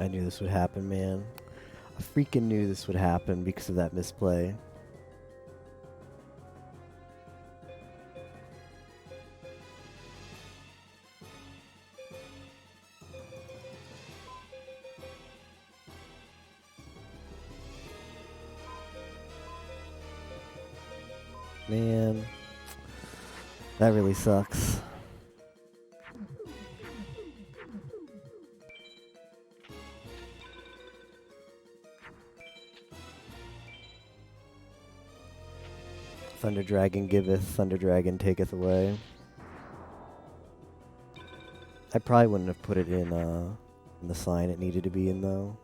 A: I knew this would happen, man. I freaking knew this would happen because of that misplay. Man, that really sucks. Thunder Dragon giveth, Thunder Dragon taketh away. I probably wouldn't have put it in the sign it needed to be in, though.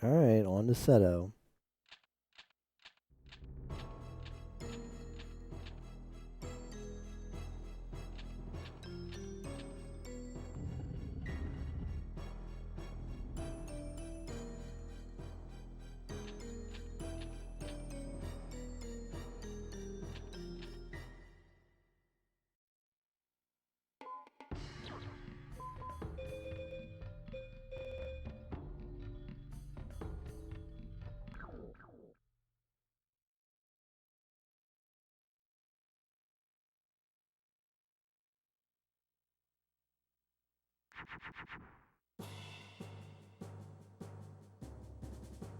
A: Alright, on to Seto.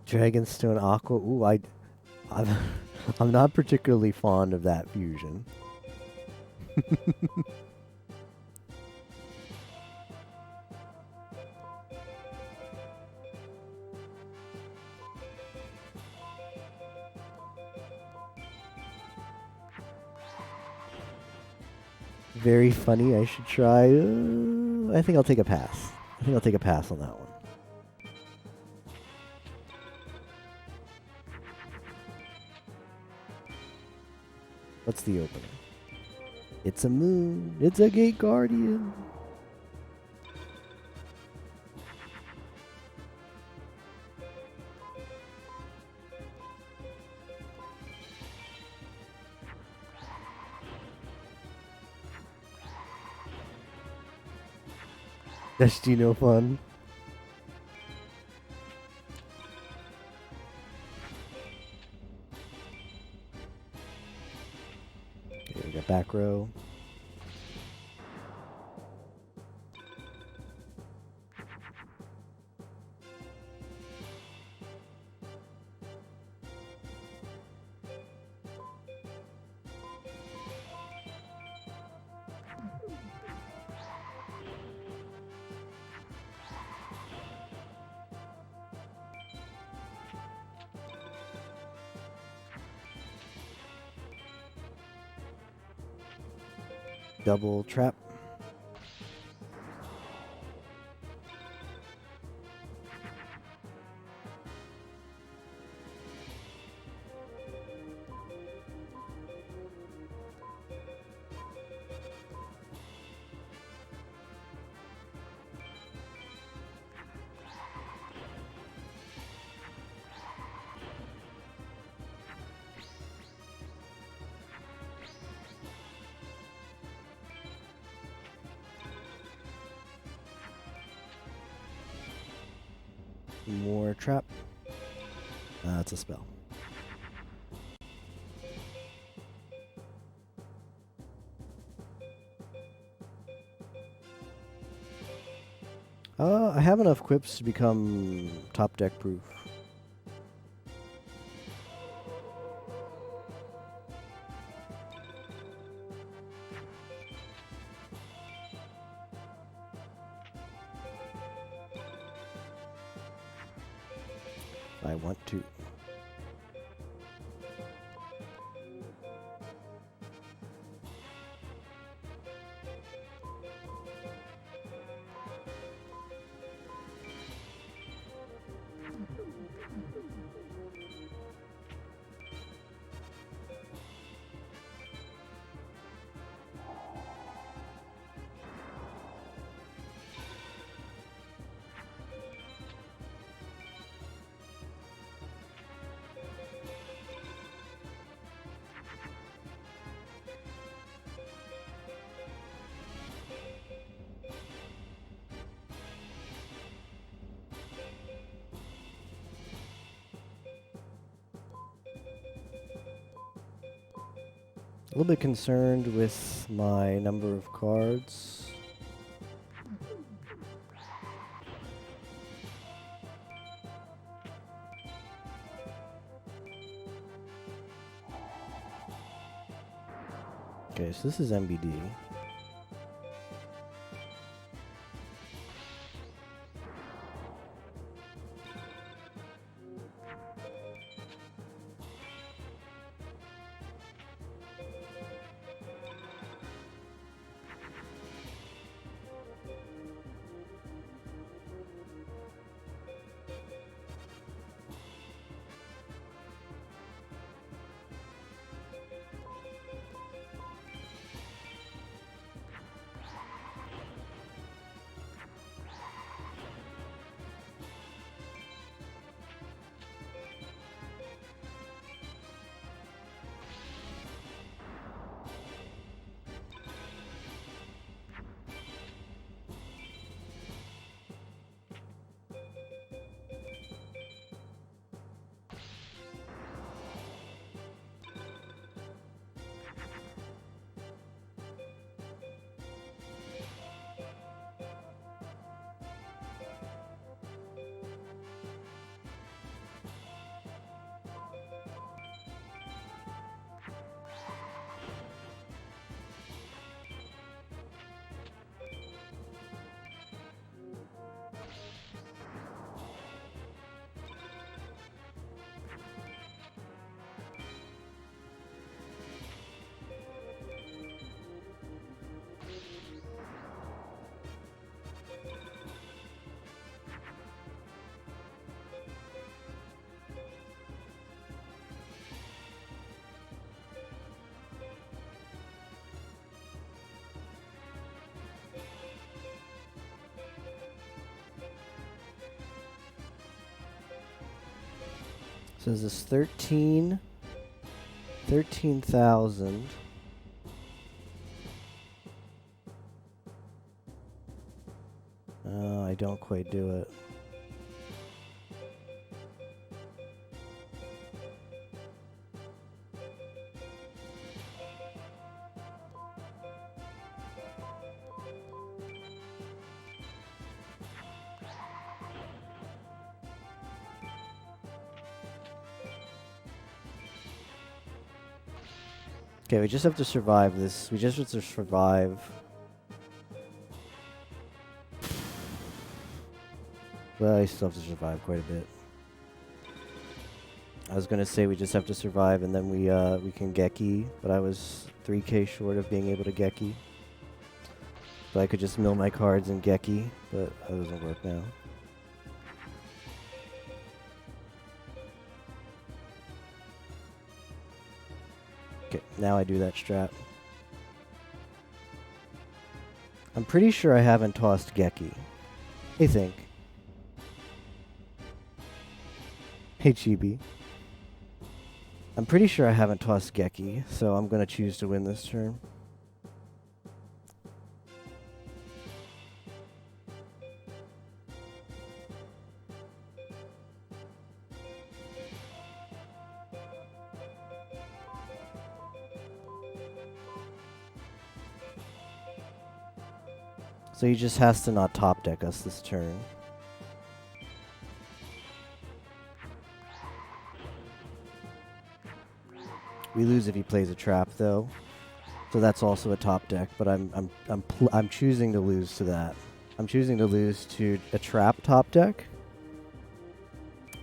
A: Dragonstone Aqua. Ooh, I'm, I'm not particularly fond of that fusion. Very funny. I should try. I think I'll take a pass. I think I'll take a pass on that one. What's the opener? It's a moon. It's a Gate Guardian. That's Gino fun. Okay, we got back row. Double trap. More trap. That's a spell. I have enough quips to become top deck proof. I want to. A little bit concerned with my number of cards. Okay, so this is MBD. So this is 13,000. I don't quite do it. Okay, we just have to survive this. We just have to survive. Well, I still have to survive quite a bit. I was gonna say we just have to survive and then we can Geki, but I was 3k short of being able to Geki. So I could just mill my cards and Geki, but that doesn't work now. Okay, now I do that strat. I'm pretty sure I haven't tossed Geki. I think. Hey Chibi. I'm pretty sure I haven't tossed Geki, so I'm gonna choose to win this turn. So he just has to not top deck us this turn. We lose if he plays a trap though. So that's also a top deck, but I'm choosing to lose to that. I'm choosing to lose to a trap top deck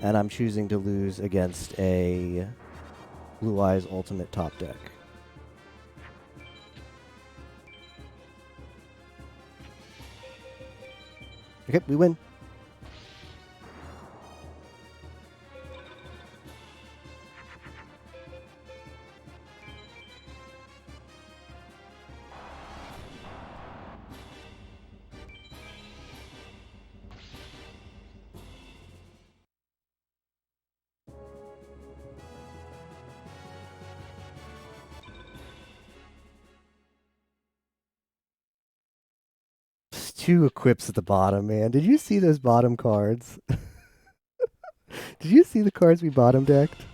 A: And I'm choosing to lose against a Blue Eyes Ultimate top deck. Okay, we win. There's 2 equips at the bottom, man. Did you see those bottom cards? Did you see the cards we bottom decked?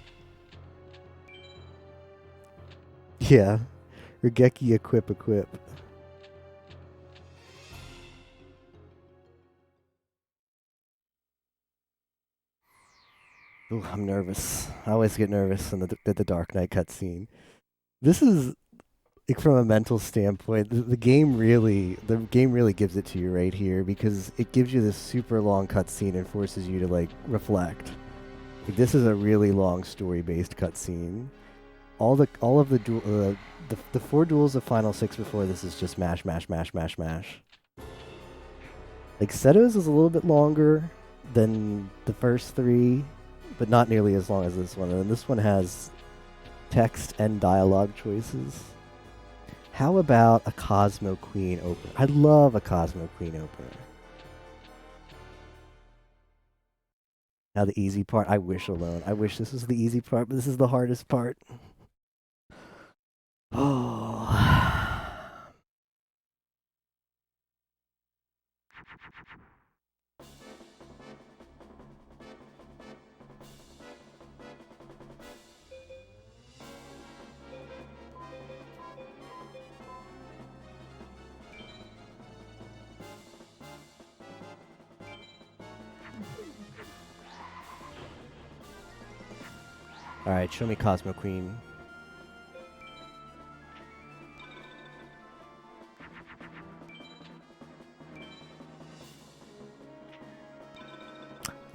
A: Yeah. Regeki equip. Ooh, I'm nervous. I always get nervous in the Dark Knight cutscene. This is like from a mental standpoint, the game really gives it to you right here because it gives you this super long cutscene and forces you to like reflect. Like, this is a really long story based cutscene. All of the 4 duels of Final 6 before this is just mash. Like Seto's is a little bit longer than the first 3, but not nearly as long as this one. And this one has text and dialogue choices. How about a Cosmo Queen opener? I love a Cosmo Queen opener. Now the easy part. I wish alone. I wish this was the easy part, but this is the hardest part. Oh. Alright, show me Cosmo Queen.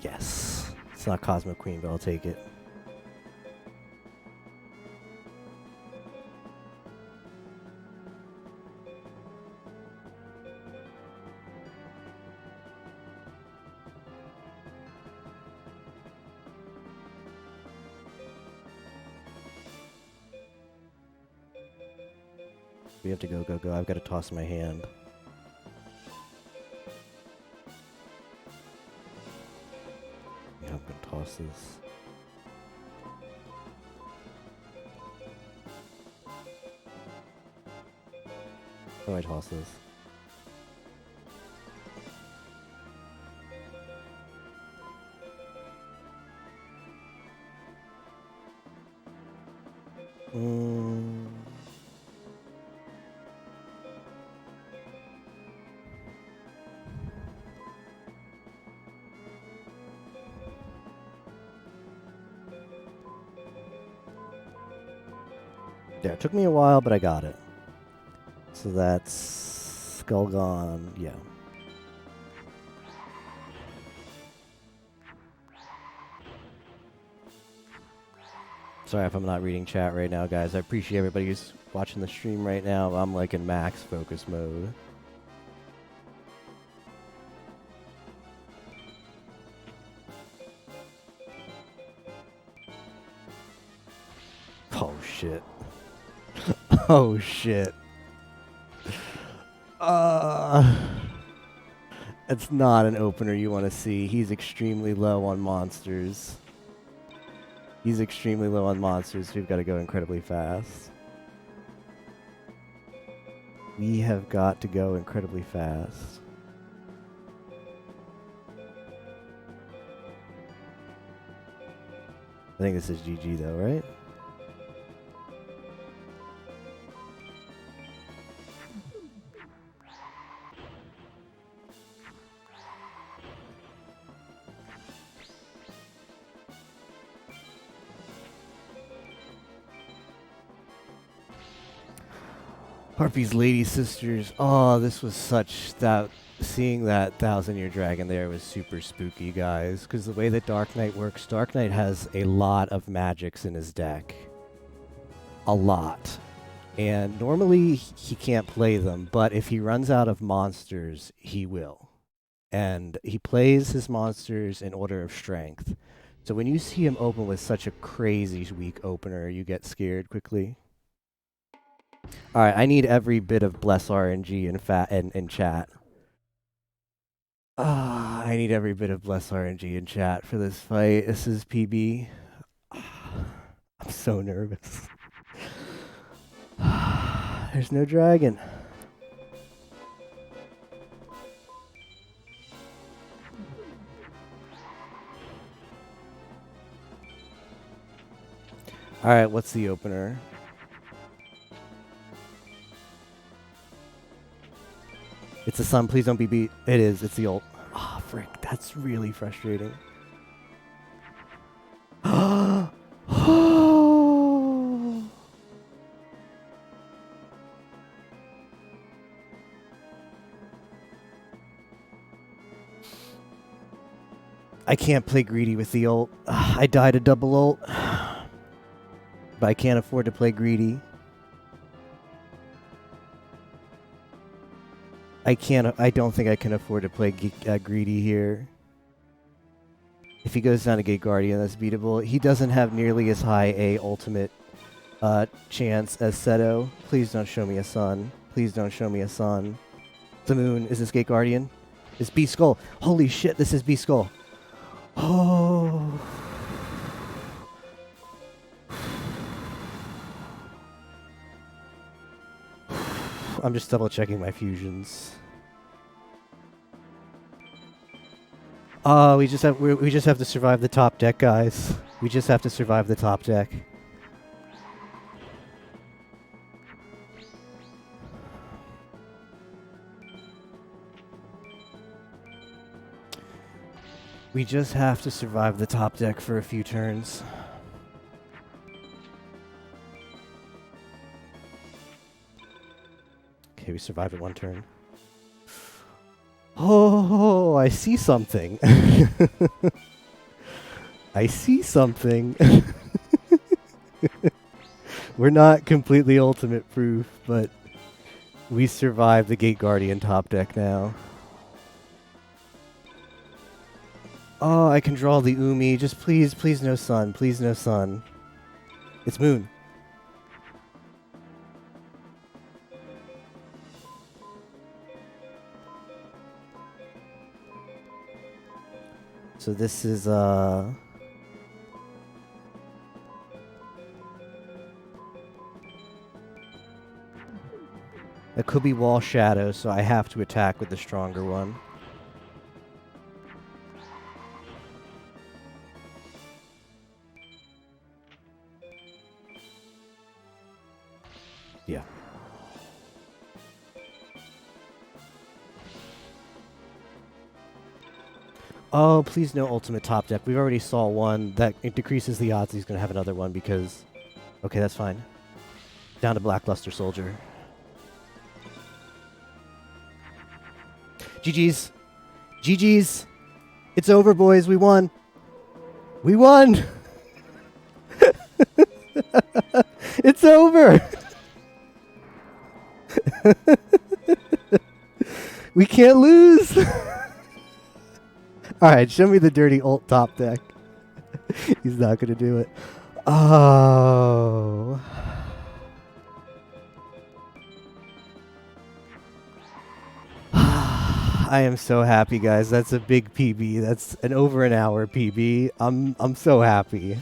A: Yes. It's not Cosmo Queen, but I'll take it. We have to go. I've got to toss my hand. Yeah, I'm gonna toss this. How do I toss this? Yeah, it took me a while, but I got it. So that's Skullgone, yeah. Sorry if I'm not reading chat right now, guys. I appreciate everybody who's watching the stream right now. I'm like in max focus mode. Oh shit. Oh shit. It's not an opener you want to see. He's extremely low on monsters. We've got to go incredibly fast. We have got to go incredibly fast. I think this is GG though, right? Harpy's Lady Sisters. Oh, this was such that. Seeing that 1,000-Year Dragon there was super spooky, guys. Because the way that Dark Knight works, Dark Knight has a lot of magics in his deck. A lot. And normally he can't play them, but if he runs out of monsters, he will. And he plays his monsters in order of strength. So when you see him open with such a crazy weak opener, you get scared quickly. Alright, I need every bit of Bless RNG in chat. I need every bit of Bless RNG in chat for this fight. This is PB. I'm so nervous. There's no dragon. Alright, what's the opener? It's the sun, please don't be beat. It is, it's the ult. Ah, oh, frick, that's really frustrating. I can't play greedy with the ult. I died a double ult. But I can't afford to play greedy. I don't think I can afford to play greedy here. If he goes down to Gate Guardian, that's beatable. He doesn't have nearly as high a ultimate chance as Seto. Please don't show me a sun. Please don't show me a sun. The moon. Is this Gate Guardian? It's Beast Skull. Holy shit, this is Beast Skull. Oh. I'm just double checking my fusions. We just have to survive the top deck, guys. We just have to survive the top deck. We just have to survive the top deck for a few turns. Okay, we survived it one turn. Oh, I see something. I see something. We're not completely ultimate proof, but we survived the Gate Guardian top deck now. Oh, I can draw the Umi. Just please, please no sun. Please no sun. It's moon. So this is, it could be Wall Shadow, so I have to attack with the stronger one. Yeah. Oh, please no ultimate top deck. We've already saw one. That it decreases the odds he's going to have another one because... Okay, that's fine. Down to Blackluster Soldier. GG's. GG's. It's over, boys. We won. We won. It's over. We can't lose. Alright, show me the dirty ult top deck. He's not going to do it. Oh. I am so happy, guys. That's a big PB. That's an over an hour PB. I'm so happy.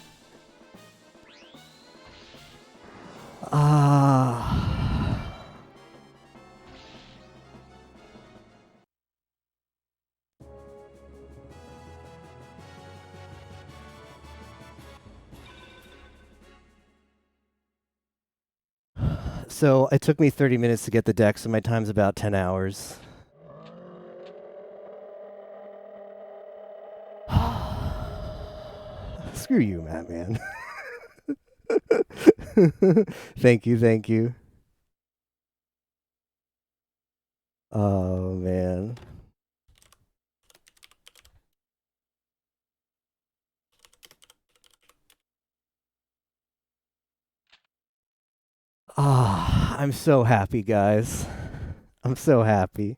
A: So it took me 30 minutes to get the deck, so my time's about 10 hours. Screw you, Matt, man. Thank you, thank you. Oh man. Ah, I'm so happy, guys. I'm so happy.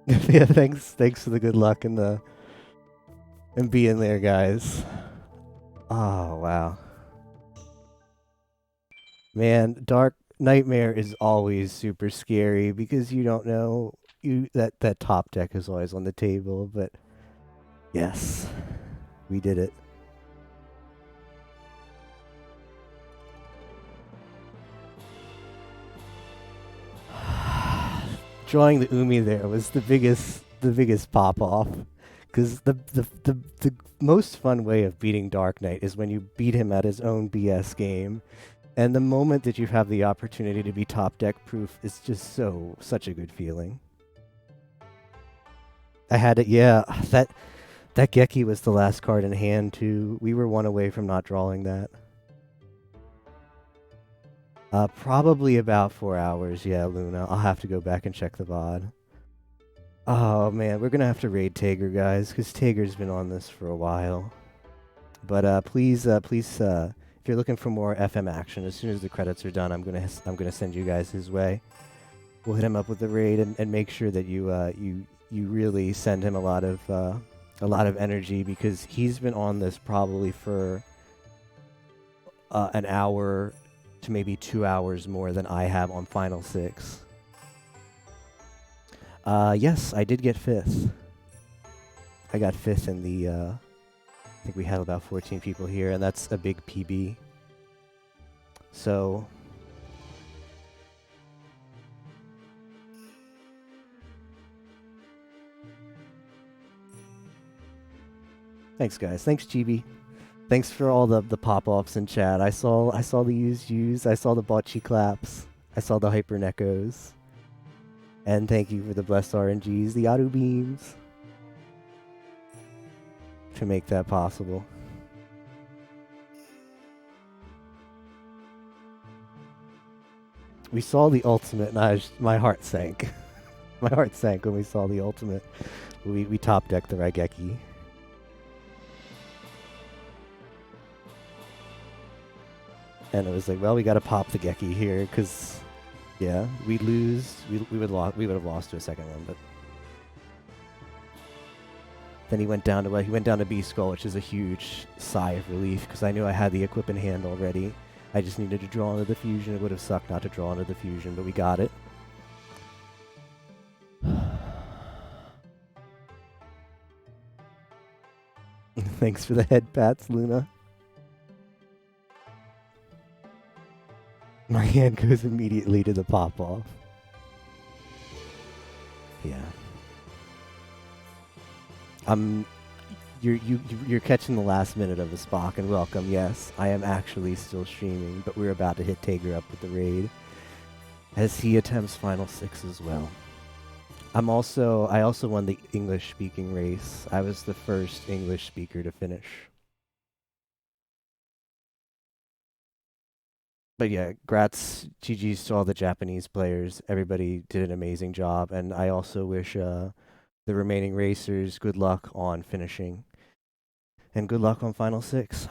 A: Yeah, thanks for the good luck and being there, guys. Oh wow. Man, Dark Nightmare is always super scary because you don't know that top deck is always on the table, but yes, we did it. Drawing the Umi there was the biggest pop off, because the most fun way of beating Dark Knight is when you beat him at his own BS game, and the moment that you have the opportunity to be top deck proof is just such a good feeling. I had it, yeah. That Geki was the last card in hand too. We were one away from not drawing that. Probably about 4 hours, yeah, Luna. I'll have to go back and check the VOD. Oh man, we're gonna have to raid Tager, guys, because Tager's been on this for a while. But please, if you're looking for more FM action, as soon as the credits are done, I'm gonna send you guys his way. We'll hit him up with the raid and make sure that you really send him a lot of energy, because he's been on this probably for an hour to maybe 2 hours more than I have on Final Six. Yes, I did get fifth. I got fifth in the, I think we had about 14 people here, and that's a big PB. So, thanks guys. Thanks GB. Thanks for all the pop-offs in chat. I saw the use. I saw the bocce claps. I saw the hyper necos. And thank you for the blessed RNGs, the auto beams, to make that possible. We saw the ultimate, and my heart sank. My heart sank when we saw the ultimate. We top decked the Raigeki. And it was like, well, we got to pop the Geki here, because, yeah, we'd lose. We would have lost to a second one, but then he went down to B Skull, which is a huge sigh of relief, because I knew I had the equip in hand already. I just needed to draw into the fusion. It would have sucked not to draw into the fusion, but we got it. Thanks for the head pats, Luna. My hand goes immediately to the pop-off. Yeah. You're catching the last minute of the Spock, and welcome. Yes, I am actually still streaming, but we're about to hit Tager up with the raid as he attempts Final Six as well. I also won the English speaking race. I was the first English speaker to finish. But yeah, grats, GG's to all the Japanese players. Everybody did an amazing job, and I also wish the remaining racers good luck on finishing. And good luck on Final Six.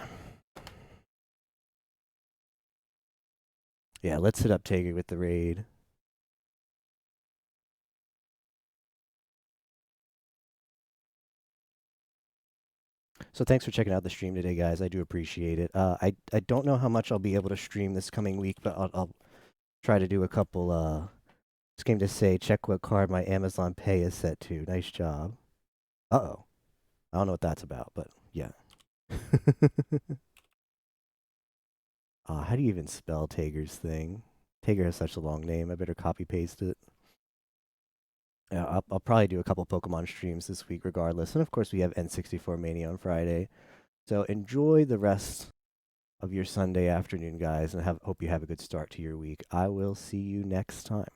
A: Yeah, let's hit up Tager with the raid. So thanks for checking out the stream today, guys. I do appreciate it. I don't know how much I'll be able to stream this coming week, but I'll try to do a couple. Just came to say, check what card my Amazon Pay is set to. Nice job. Uh-oh. I don't know what that's about, but yeah. How do you even spell Tager's thing? Tager has such a long name. I better copy paste it. Yeah, I'll probably do a couple Pokemon streams this week regardless. And of course, we have N64 Mania on Friday. So enjoy the rest of your Sunday afternoon, guys, and hope you have a good start to your week. I will see you next time.